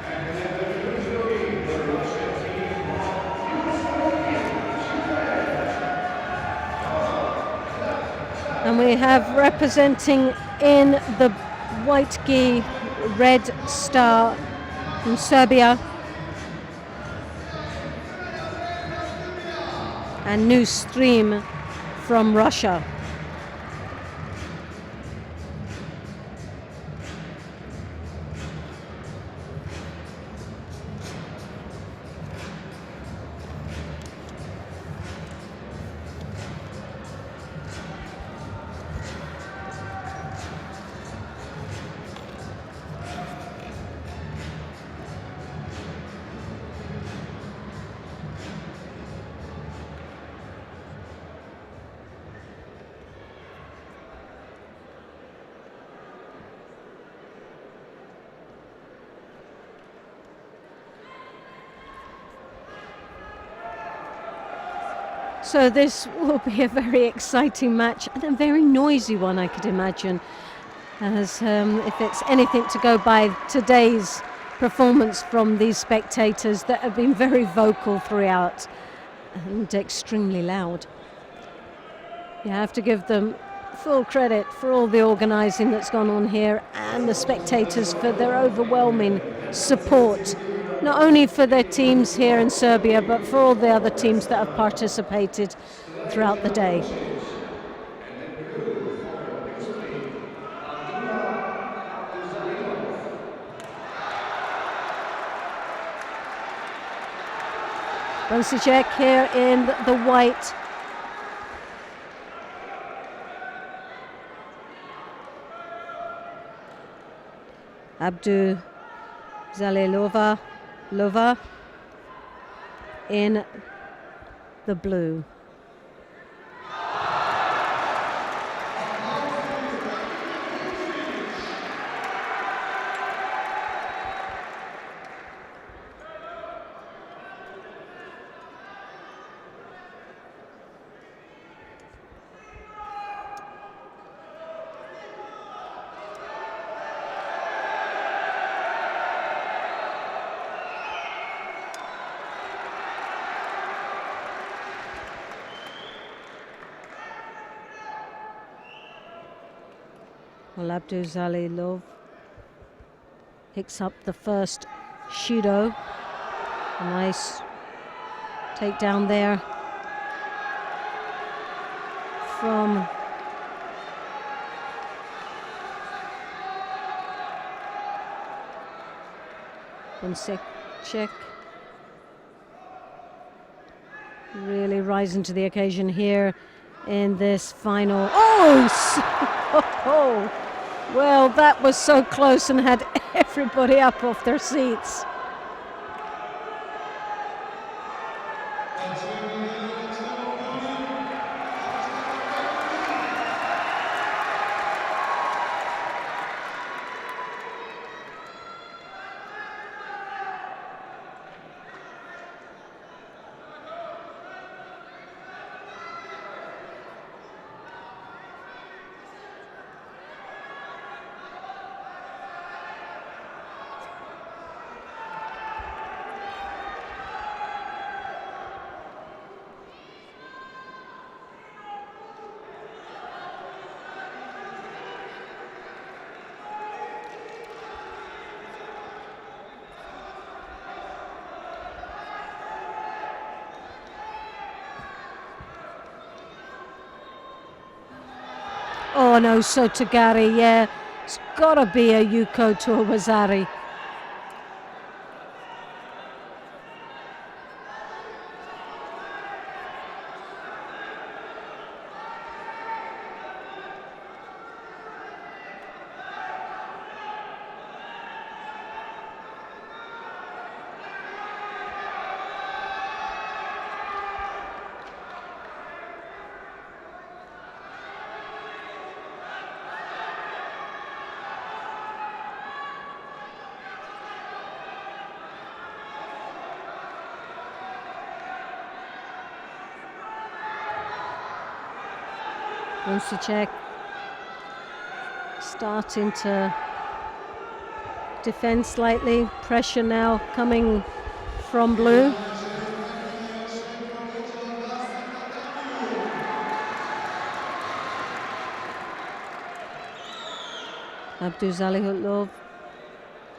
Speaker 3: And introducing the Russian team of
Speaker 1: And we have representing in the white gi, red star from Serbia, and new stream from Russia. So this will be a very exciting match and a very noisy one, I could imagine, as if it's anything to go by today's performance from these spectators that have been very vocal throughout and extremely loud. You have to give them full credit for all the organising that's gone on here and the spectators for their overwhelming support, not only for their teams here in Serbia but for all the other teams that have participated throughout the day. Bonsicek here in the white. Abdu Zalilova in the blue. Well, Abdu Zalilov picks up the first Shido. A nice takedown there from Bonsicek. Really rising to the occasion here in this final. Oh, well, that was so close and had everybody up off their seats. Oh no, Sotogari, yeah. It's gotta be a Yuko Tuwazari. Bunsicek starting to defend slightly. Pressure now coming from blue. Abduzalihutlov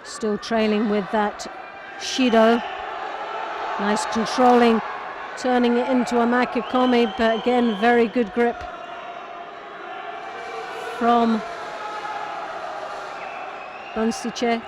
Speaker 1: still trailing with that Shido. Nice controlling, turning it into a Makikomi, but again, very good grip from Bunsicek.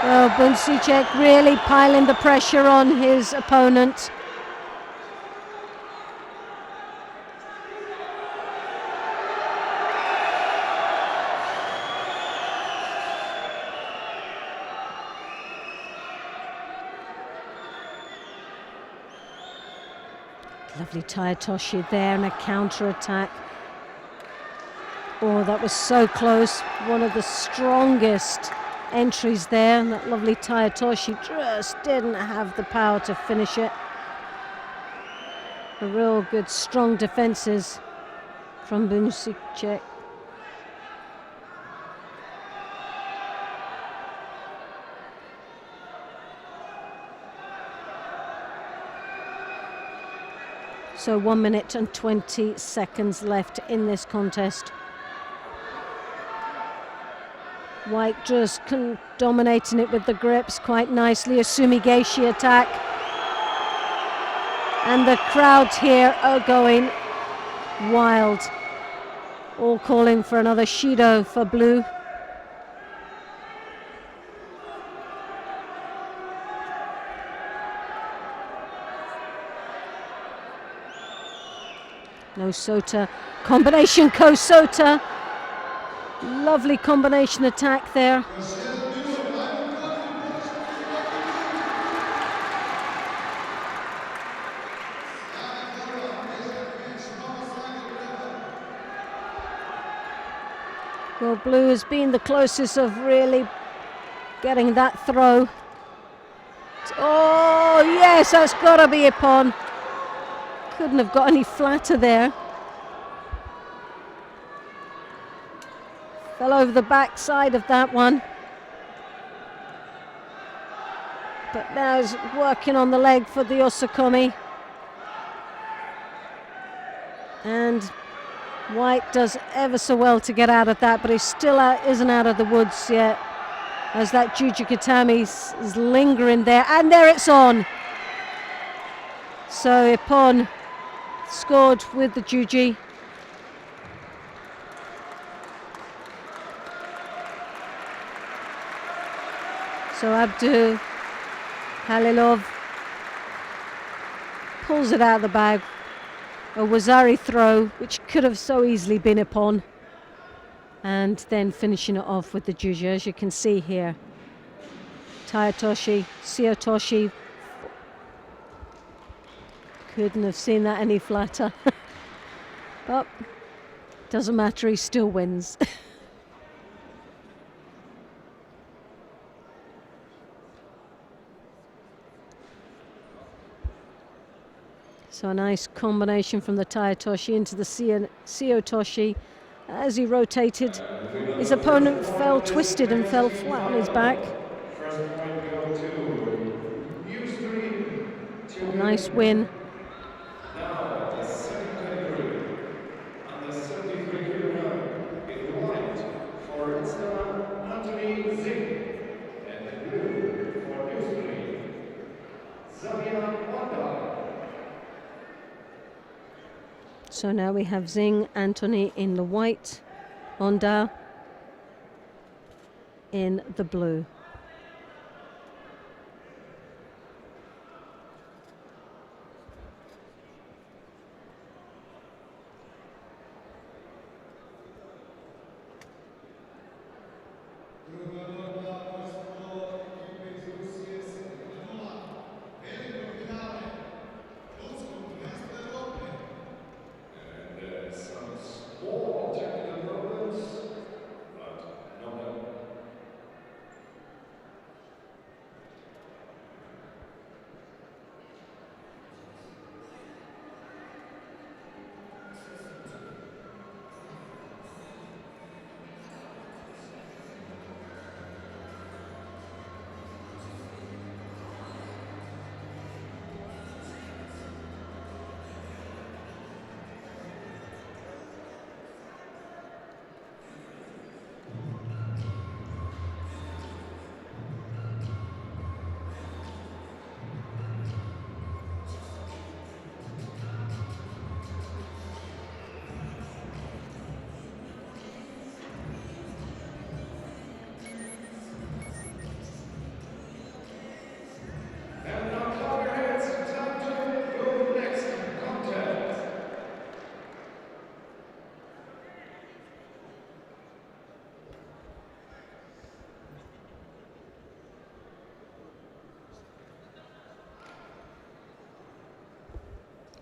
Speaker 1: Well, Bunsicek really piling the pressure on his opponent. Lovely Tayatoshi there and a counter-attack. Oh, that was so close. One of the strongest entries there. And that lovely Tayatoshi just didn't have the power to finish it. A real good, strong defenses from Bunsicek. So 1 minute and 20 seconds left in this contest. White just dominating it with the grips quite nicely. A Sumigeishi attack. And the crowd here are going wild. All calling for another Shido for blue. No Sota, combination Ko-Sota. Lovely combination attack there. Well, blue has been the closest of really getting that throw. Oh yes, that's got to be Ippon. Couldn't have got any flatter there. Fell over the back side of that one. But now he's working on the leg for the Osakomi. And White does ever so well to get out of that, but he still isn't out of the woods yet. As that Jujikatami is lingering there. And there it's on. So Ippon scored with the Juji. So Abdu Halilov pulls it out of the bag. A Wazari throw, which could have so easily been Ippon. And then finishing it off with the Juji, as you can see here. Tayatoshi, Siotoshi. Couldn't have seen that any flatter. But doesn't matter, he still wins. So a nice combination from the Tayatoshi into the Siotoshi. As he rotated, his opponent fell twisted and fell flat on his back. A nice win.
Speaker 3: Now the second category, under 73 kg, in white for Anthony Zing, and in blue for Newsbury, Xavier Wanda.
Speaker 1: So now we have Zing Anthony in the white, Honda in the blue.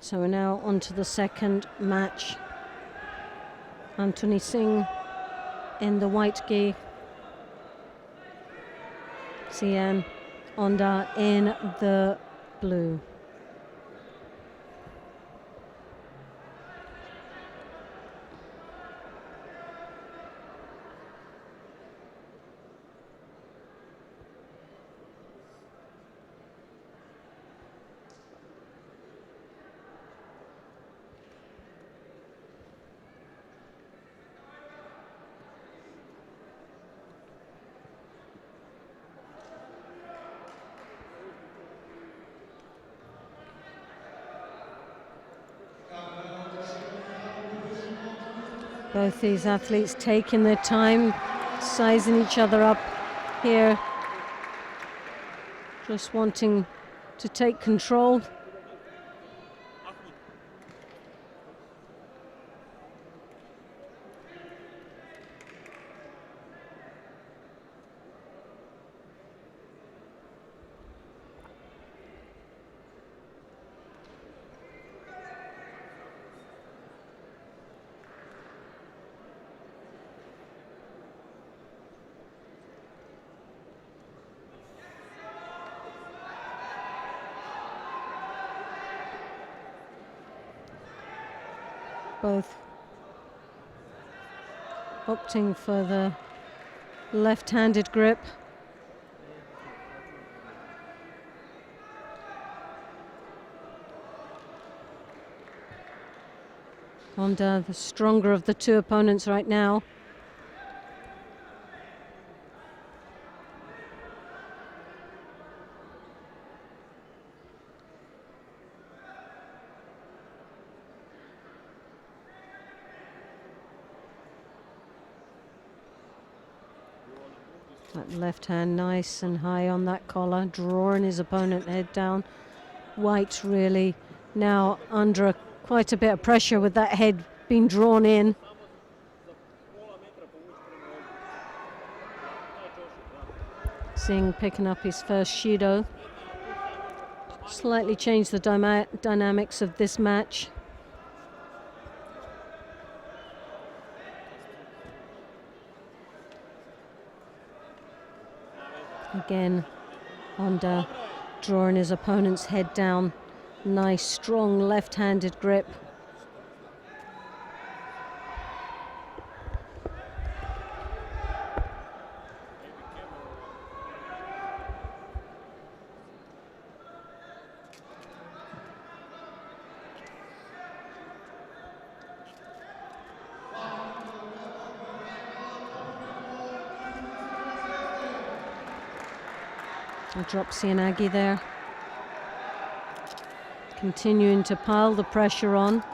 Speaker 1: So we're now on to the second match. Anthony Singh in the white gi. Sian Onda in the blue. Both these athletes taking their time, sizing each other up here, just wanting to take control. Both opting for the left-handed grip. Honda, the stronger of the two opponents right now. That left hand nice and high on that collar, drawing his opponent head down. White really now under quite a bit of pressure with that head being drawn in. Singh picking up his first Shido. Slightly changed the dynamics of this match. Again, Honda drawing his opponent's head down. Nice, strong left-handed grip. A drop Sianagi there. Continuing to pile the pressure on.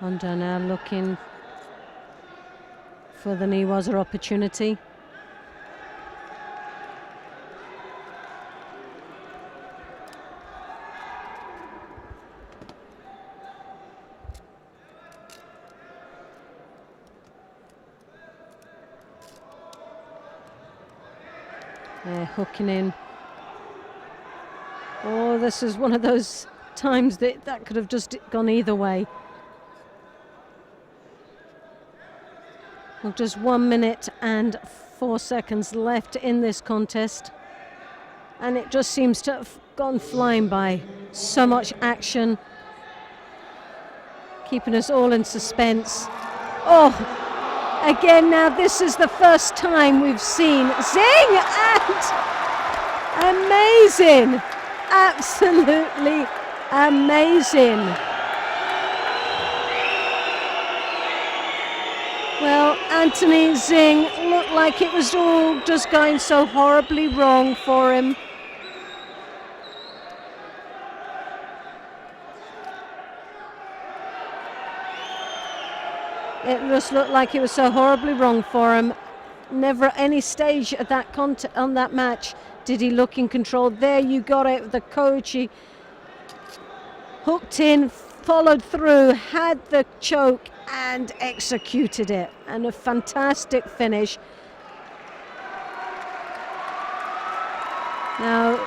Speaker 1: Honda now looking for the Newaza opportunity. Hooking in. Oh, this is one of those times that could have just gone either way. Well, just 1 minute and 4 seconds left in this contest, and it just seems to have gone flying by. So much action, keeping us all in suspense. Oh, again now this is the first time we've seen Singh, and amazing, absolutely amazing. Well, Anthony Singh looked like it was all just going so horribly wrong for him. It just looked like it was so horribly wrong for him. Never at any stage at that on that match did he look in control. There you got it, the coach, he hooked in, followed through, had the choke and executed it, and a fantastic finish. Now,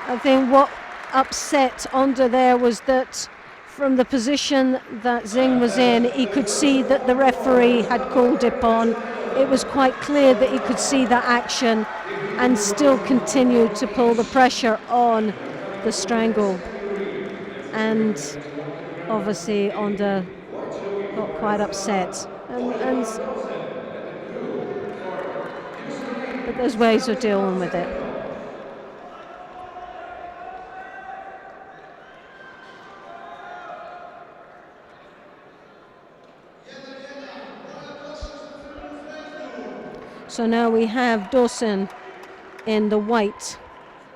Speaker 1: I think what upset Onda there was that from the position that Zing was in, he could see that the referee had called upon. It was quite clear that he could see that action and still continued to pull the pressure on the strangle. And obviously Onda got quite upset. But there's ways of dealing with it. So now we have Dawson in the white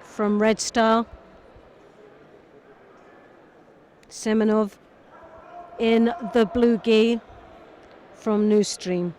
Speaker 1: from Red Star, Semenov in the blue gi from New Stream.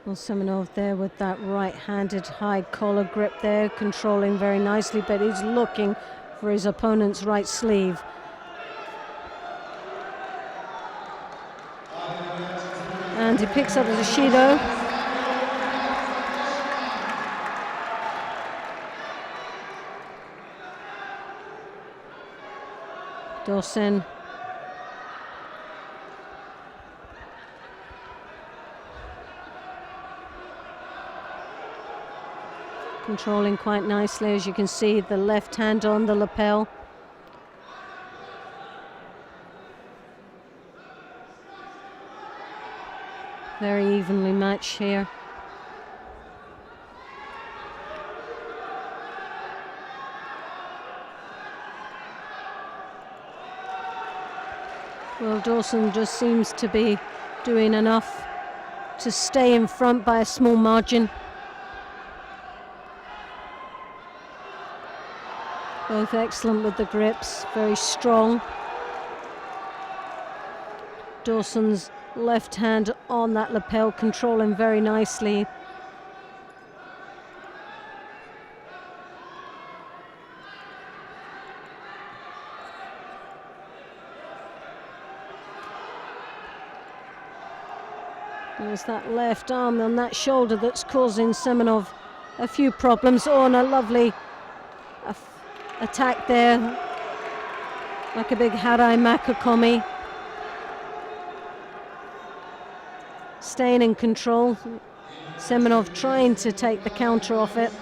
Speaker 1: Well, Semenov there with that right-handed high collar grip there, controlling very nicely, but he's looking for his opponent's right sleeve. And he picks up the Shido. Dawson. Controlling quite nicely, as you can see, the left hand on the lapel. Very evenly matched here. Well, Dawson just seems to be doing enough to stay in front by a small margin. Both excellent with the grips, very strong. Dawson's left hand on that lapel, controlling very nicely. There's that left arm on that shoulder that's causing Semenov a few problems. Oh, and a lovely attack there, like a big Harai Makakomi. Staying in control. Semenov trying to take the counter off it.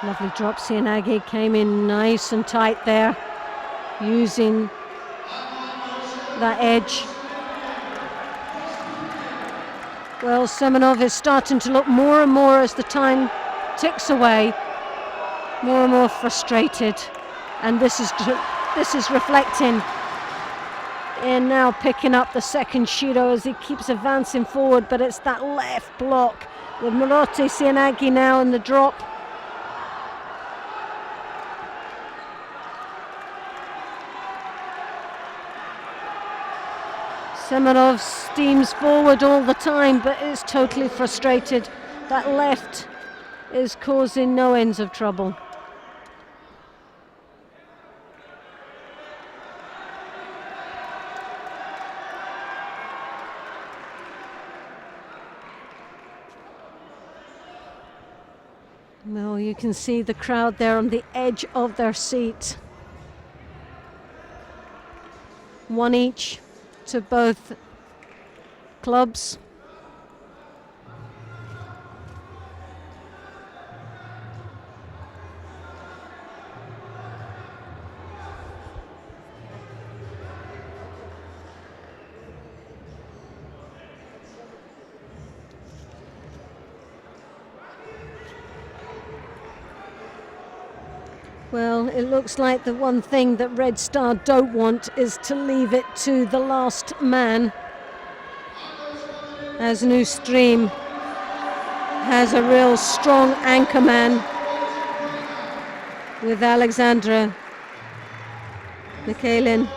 Speaker 1: Lovely drop. Sianagi came in nice and tight there, using that edge. Well, Semenov is starting to look more and more as the time ticks away, more and more frustrated, and this is reflecting in now picking up the second Shido as he keeps advancing forward, but it's that left block with Morote Sianagi now in the drop. Semenov steams forward all the time, but is totally frustrated. That left is causing no ends of trouble. Well, you can see the crowd there on the edge of their seat. One each to both clubs. Well, it looks like the one thing that Red Star don't want is to leave it to the last man, as New Stream has a real strong anchor man with Alexandra Mikhailin.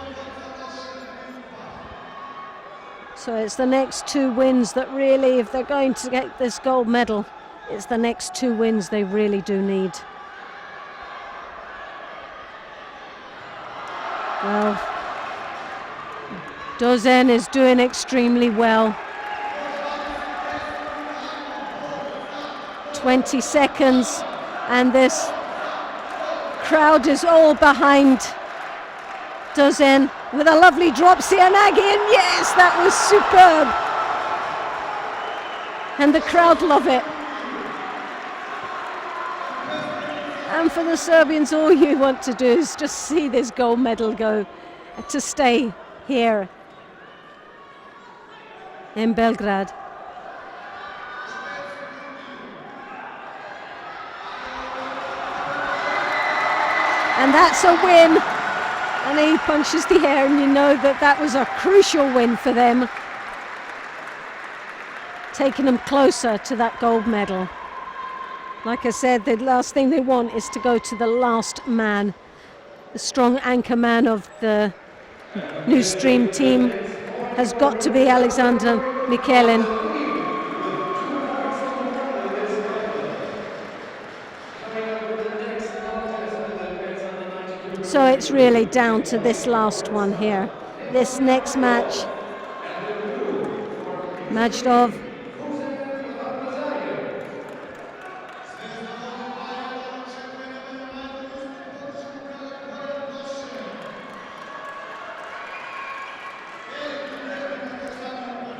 Speaker 1: So it's the next two wins that really, if they're going to get this gold medal, it's the next two wins they really do need. Well, Dozen is doing extremely well. 20 seconds, and this crowd is all behind Dozen with a lovely drop. Sianagi, and yes, that was superb. And the crowd love it. And for the Serbians, all you want to do is just see this gold medal go, to stay here in Belgrade. And that's a win. And he punches the air, and you know that that was a crucial win for them, taking them closer to that gold medal. Like I said, the last thing they want is to go to the last man. The strong anchor man of the New Stream team has got to be Alexander Mikhailin. So it's really down to this last one here. This next match, Majdov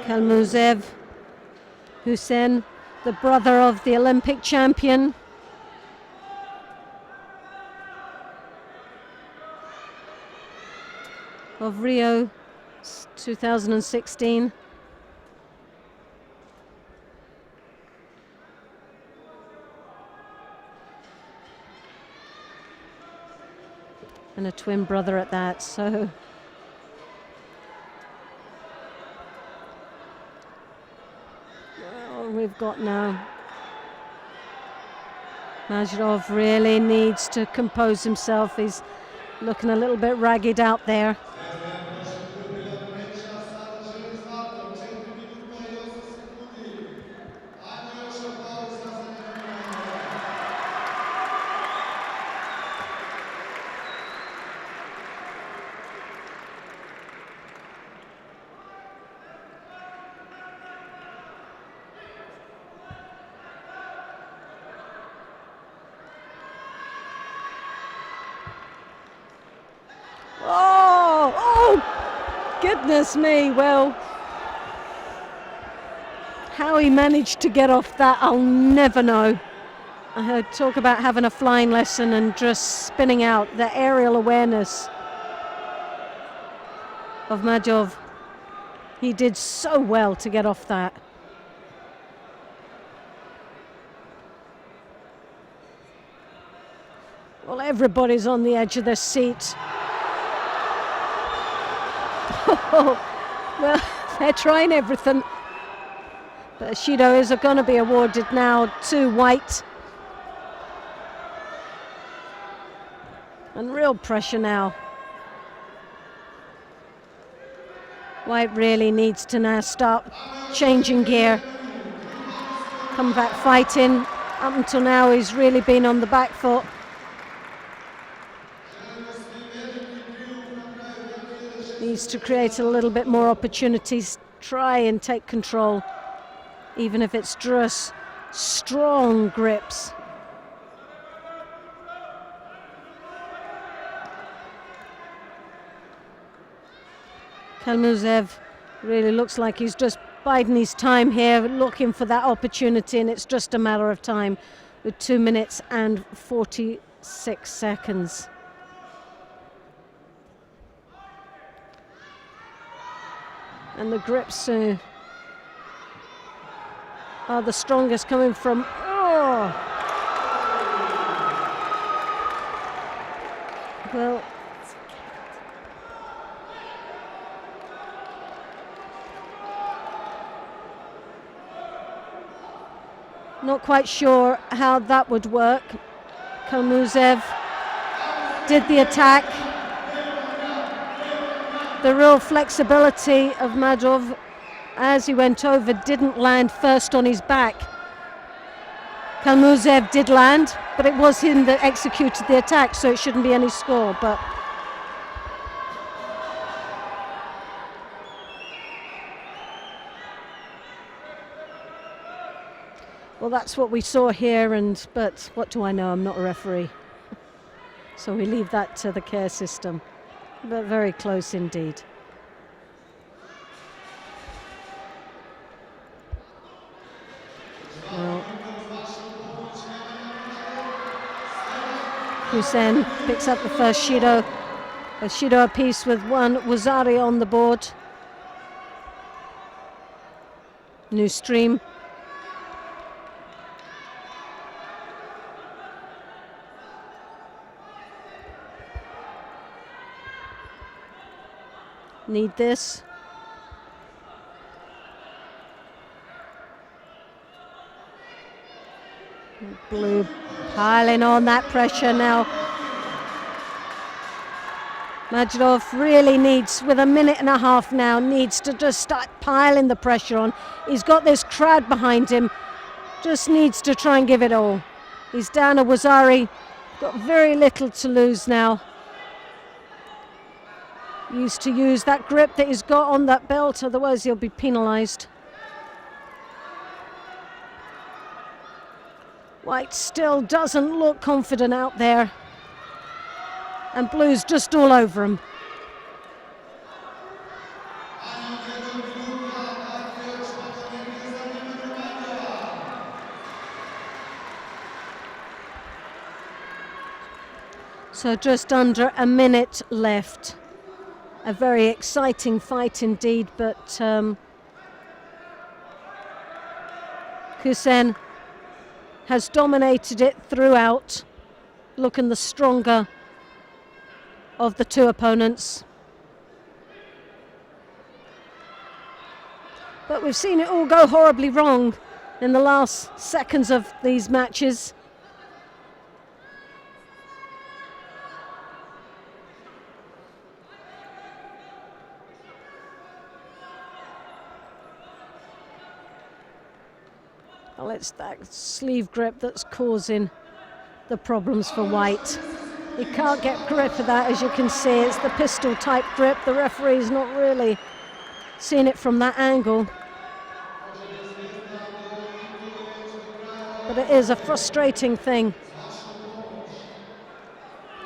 Speaker 1: Kalmuzev Hussein, the brother of the Olympic champion. Of Rio 2016. And a twin brother at that, so well, we've got now Majdov really needs to compose himself. He's looking a little bit ragged out there. Goodness me, well, how he managed to get off that, I'll never know. I heard talk about having a flying lesson and just spinning out. The aerial awareness of Majov. He did so well to get off that. Well, everybody's on the edge of their seat. Well, they're trying everything. But Shido is going to be awarded now to White. And real pressure now. White really needs to now start changing gear. Come back fighting. Up until now he's really been on the back foot. Needs to create a little bit more opportunities. Try and take control. Even if it's just strong grips. Kalmuzev really looks like he's just biding his time here, looking for that opportunity, and it's just a matter of time with 2 minutes and 46 seconds. And the grips are the strongest coming from. Well, not quite sure how that would work. Kalmuzev did the attack. The real flexibility of Majov as he went over didn't land first on his back. Kalmuzev did land, but it was him that executed the attack, so it shouldn't be any score. But well, that's what we saw here, but what do I know? I'm not a referee. So we leave that to the care system. But very close indeed. Well, Hussein picks up the first Shido. A Shido apiece with one Wazari on the board. New stream. Need this. Blue piling on that pressure now. Majidov really needs, with a minute and a half now, needs to just start piling the pressure on. He's got this crowd behind him, just needs to try and give it all. He's down a Wazari, got very little to lose now. Used to use that grip that he's got on that belt, otherwise he'll be penalised. White still doesn't look confident out there. And Blue's just all over him. So just under a minute left. A very exciting fight indeed, but Hussein has dominated it throughout, looking the stronger of the two opponents. But we've seen it all go horribly wrong in the last seconds of these matches. Well, it's that sleeve grip that's causing the problems for White. He can't get grip of that, as you can see. It's the pistol type grip. The referee's not really seeing it from that angle. But it is a frustrating thing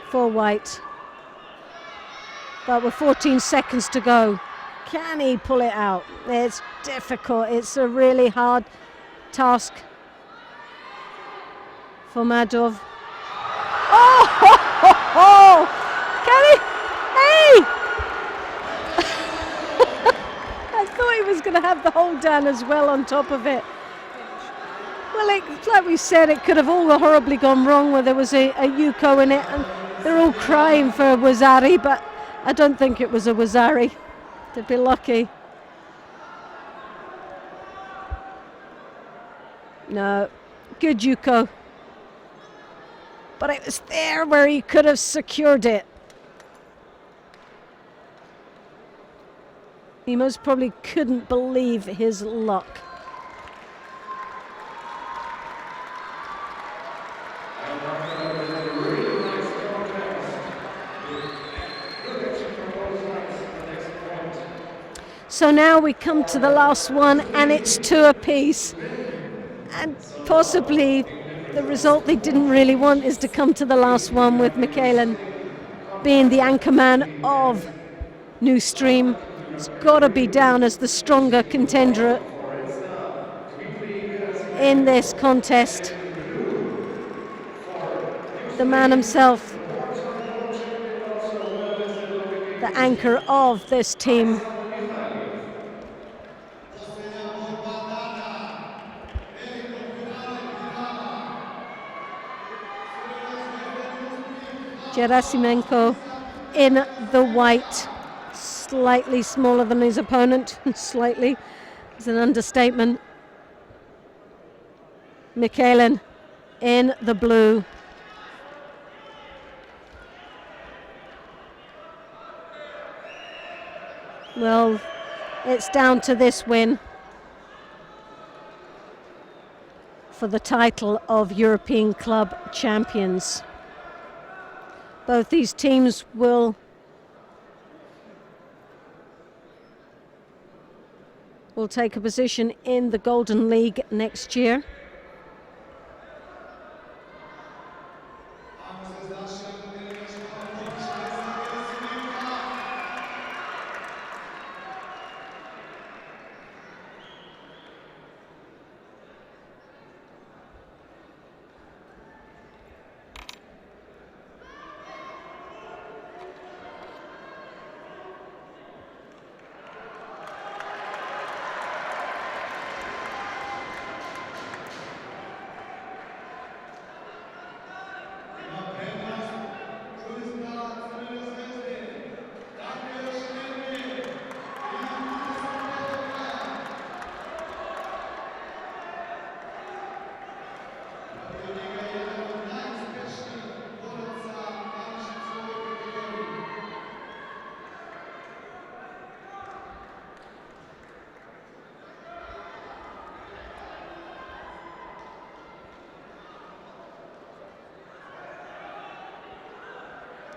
Speaker 1: for White. But with 14 seconds to go, can he pull it out? It's difficult. It's a really hard task Fomadov. Oh, ho, ho, ho. Can he? Hey! I thought he was going to have the hold down as well on top of it. Well, it's like we said, it could have all horribly gone wrong where there was a Yuko in it, and they're all crying for a Wazari, but I don't think it was a Wazari. They'd be lucky. No, good Yuko. But it was there where he could have secured it. He most probably couldn't believe his luck. So now we come to the last one, and it's 2 apiece. And possibly the result they didn't really want is to come to the last one, with Michaelen being the anchor man of New Stream. It's got to be down as the stronger contender in this contest. The man himself, the anchor of this team. Gerasimenko in the white, slightly smaller than his opponent. Slightly is an understatement. Michaelen in the blue. Well, it's down to this win for the title of European Club Champions. Both these teams will take a position in the Golden League next year.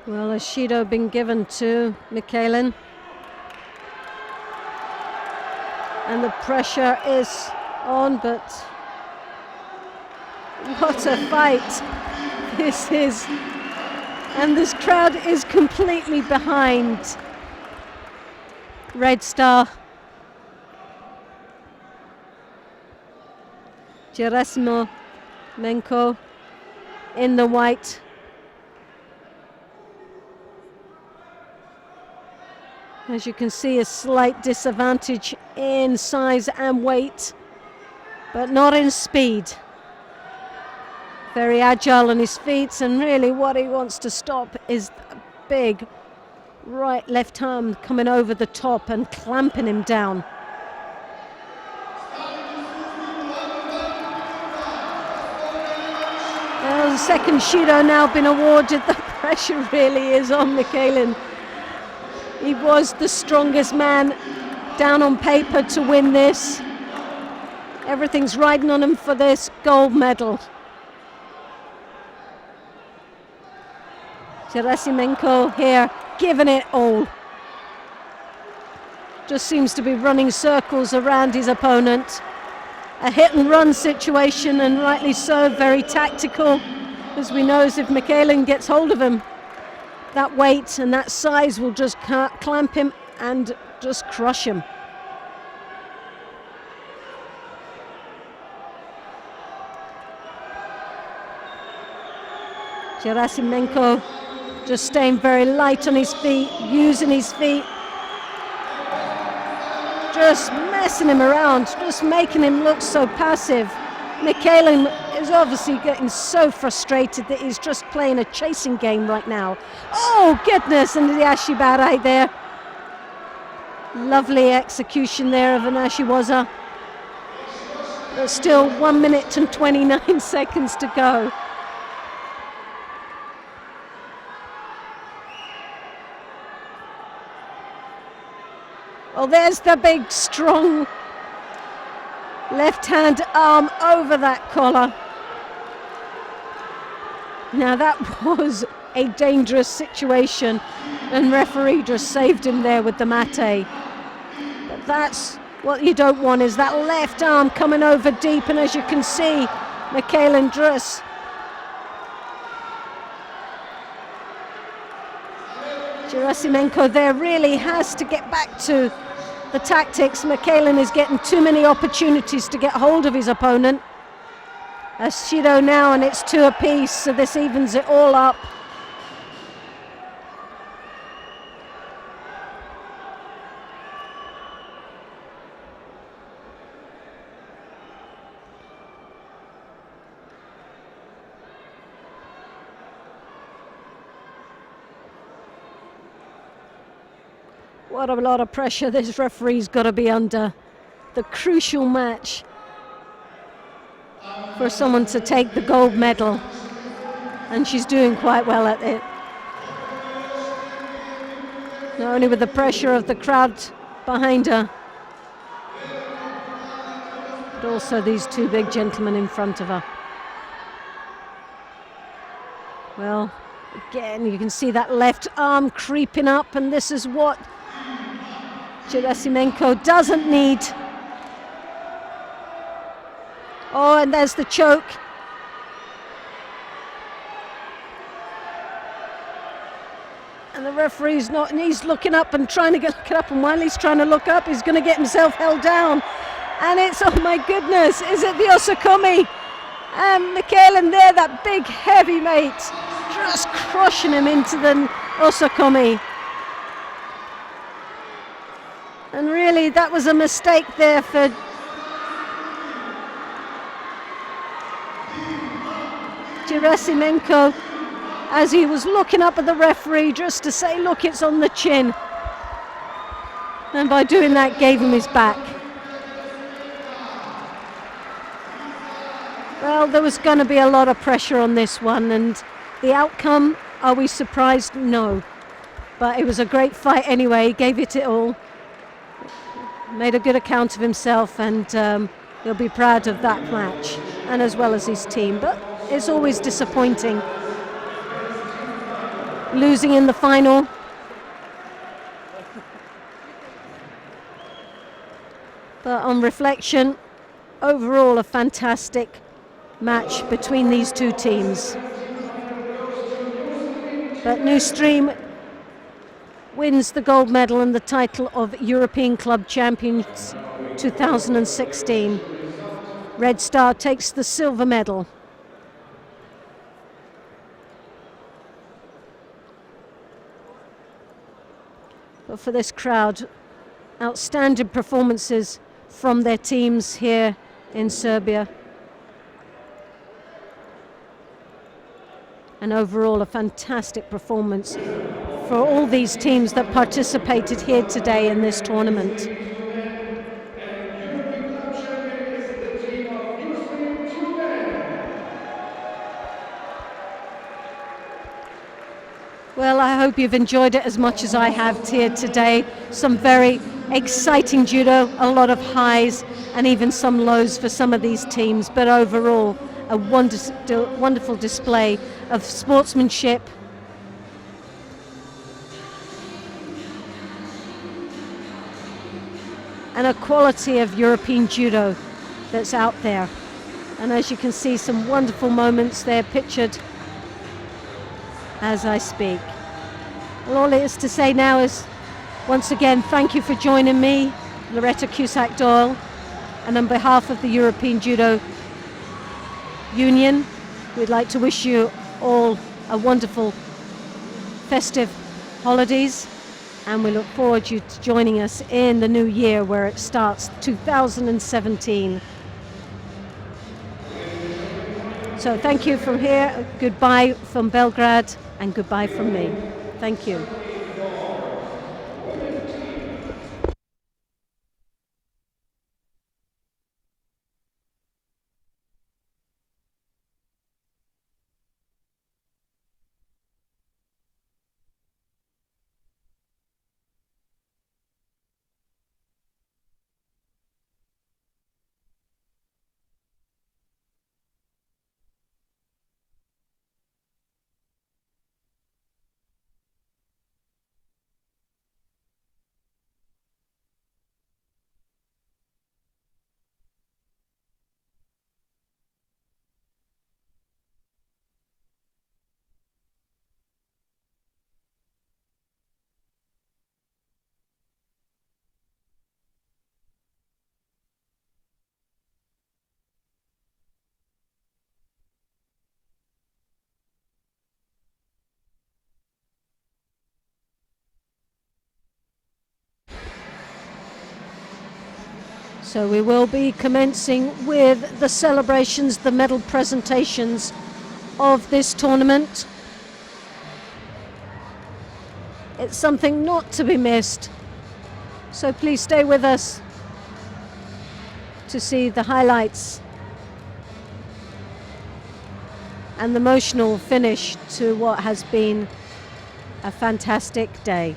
Speaker 1: Well, a Shido been given to Michaelen. And the pressure is on, but what a fight this is. And this crowd is completely behind Red Star. Gerasimenko in the white. As you can see, a slight disadvantage in size and weight, but not in speed. Very agile on his feet, and really what he wants to stop is a big right left arm coming over the top and clamping him down. Well, the second Shido now been awarded. The pressure really is on Michaelen. He was the strongest man down on paper to win this. Everything's riding on him for this gold medal. Gerasimenko here, giving it all. Just seems to be running circles around his opponent. A hit and run situation, and rightly so, very tactical, as we know, as if Michaelen gets hold of him, that weight and that size will just clamp him and just crush him. Gerasimenko just staying very light on his feet, using his feet, just messing him around, just making him look so passive. Mikhailin is obviously getting so frustrated that he's just playing a chasing game right now. Oh goodness, and the Ashibarai there. Lovely execution there of an Ashiwaza. There's still 1 minute and 29 seconds to go. Well, there's the big, strong left-hand arm over that collar. Now that was a dangerous situation, and referee just saved him there with the mate. But that's what you don't want, is that left arm coming over deep, and as you can see, Mikhailin Drus Gerasimenko there really has to get back to the tactics. Mikhailin is getting too many opportunities to get hold of his opponent. A Shido now, and it's 2 apiece, so this evens it all up. What a lot of pressure this referee's got to be under. The crucial match for someone to take the gold medal, and she's doing quite well at it. Not only with the pressure of the crowd behind her, but also these 2 big gentlemen in front of her. Well, again, you can see that left arm creeping up, and this is what Gerasimenko doesn't need. Oh, and there's the choke. And the referee's not, and he's looking up and trying to look up, and while he's trying to look up, he's going to get himself held down. And it's, oh my goodness, is it the Osakomi? And Mikhailin there, that big heavy mate, just crushing him into the Osakomi. And really, that was a mistake there for Gerasimenko, as he was looking up at the referee just to say, look, it's on the chin. And by doing that, gave him his back. Well, there was going to be a lot of pressure on this one, and the outcome, are we surprised? No. But it was a great fight anyway. He gave it all. Made a good account of himself, and he'll be proud of that match, and as well as his team. But it's always disappointing losing in the final. But on reflection, overall a fantastic match between these 2 teams. But New Stream wins the gold medal and the title of European Club Champions 2016. Red Star takes the silver medal. But for this crowd, outstanding performances from their teams here in Serbia. And overall a fantastic performance for all these teams that participated here today in this tournament. Well, I hope you've enjoyed it as much as I have here today. Some very exciting judo, a lot of highs and even some lows for some of these teams, but overall a wonderful display of sportsmanship, and a quality of European judo that's out there. And as you can see, some wonderful moments there pictured as I speak. Well, all it is to say now is, once again, thank you for joining me, Loretta Cusack-Doyle, and on behalf of the European Judo Union, we'd like to wish you all a wonderful festive holidays, and we look forward to you joining us in the new year where it starts 2017. So thank you from here, goodbye from Belgrade, and goodbye from me. Thank you. So we will be commencing with the celebrations, the medal presentations of this tournament. It's something not to be missed. So please stay with us to see the highlights and the emotional finish to what has been a fantastic day.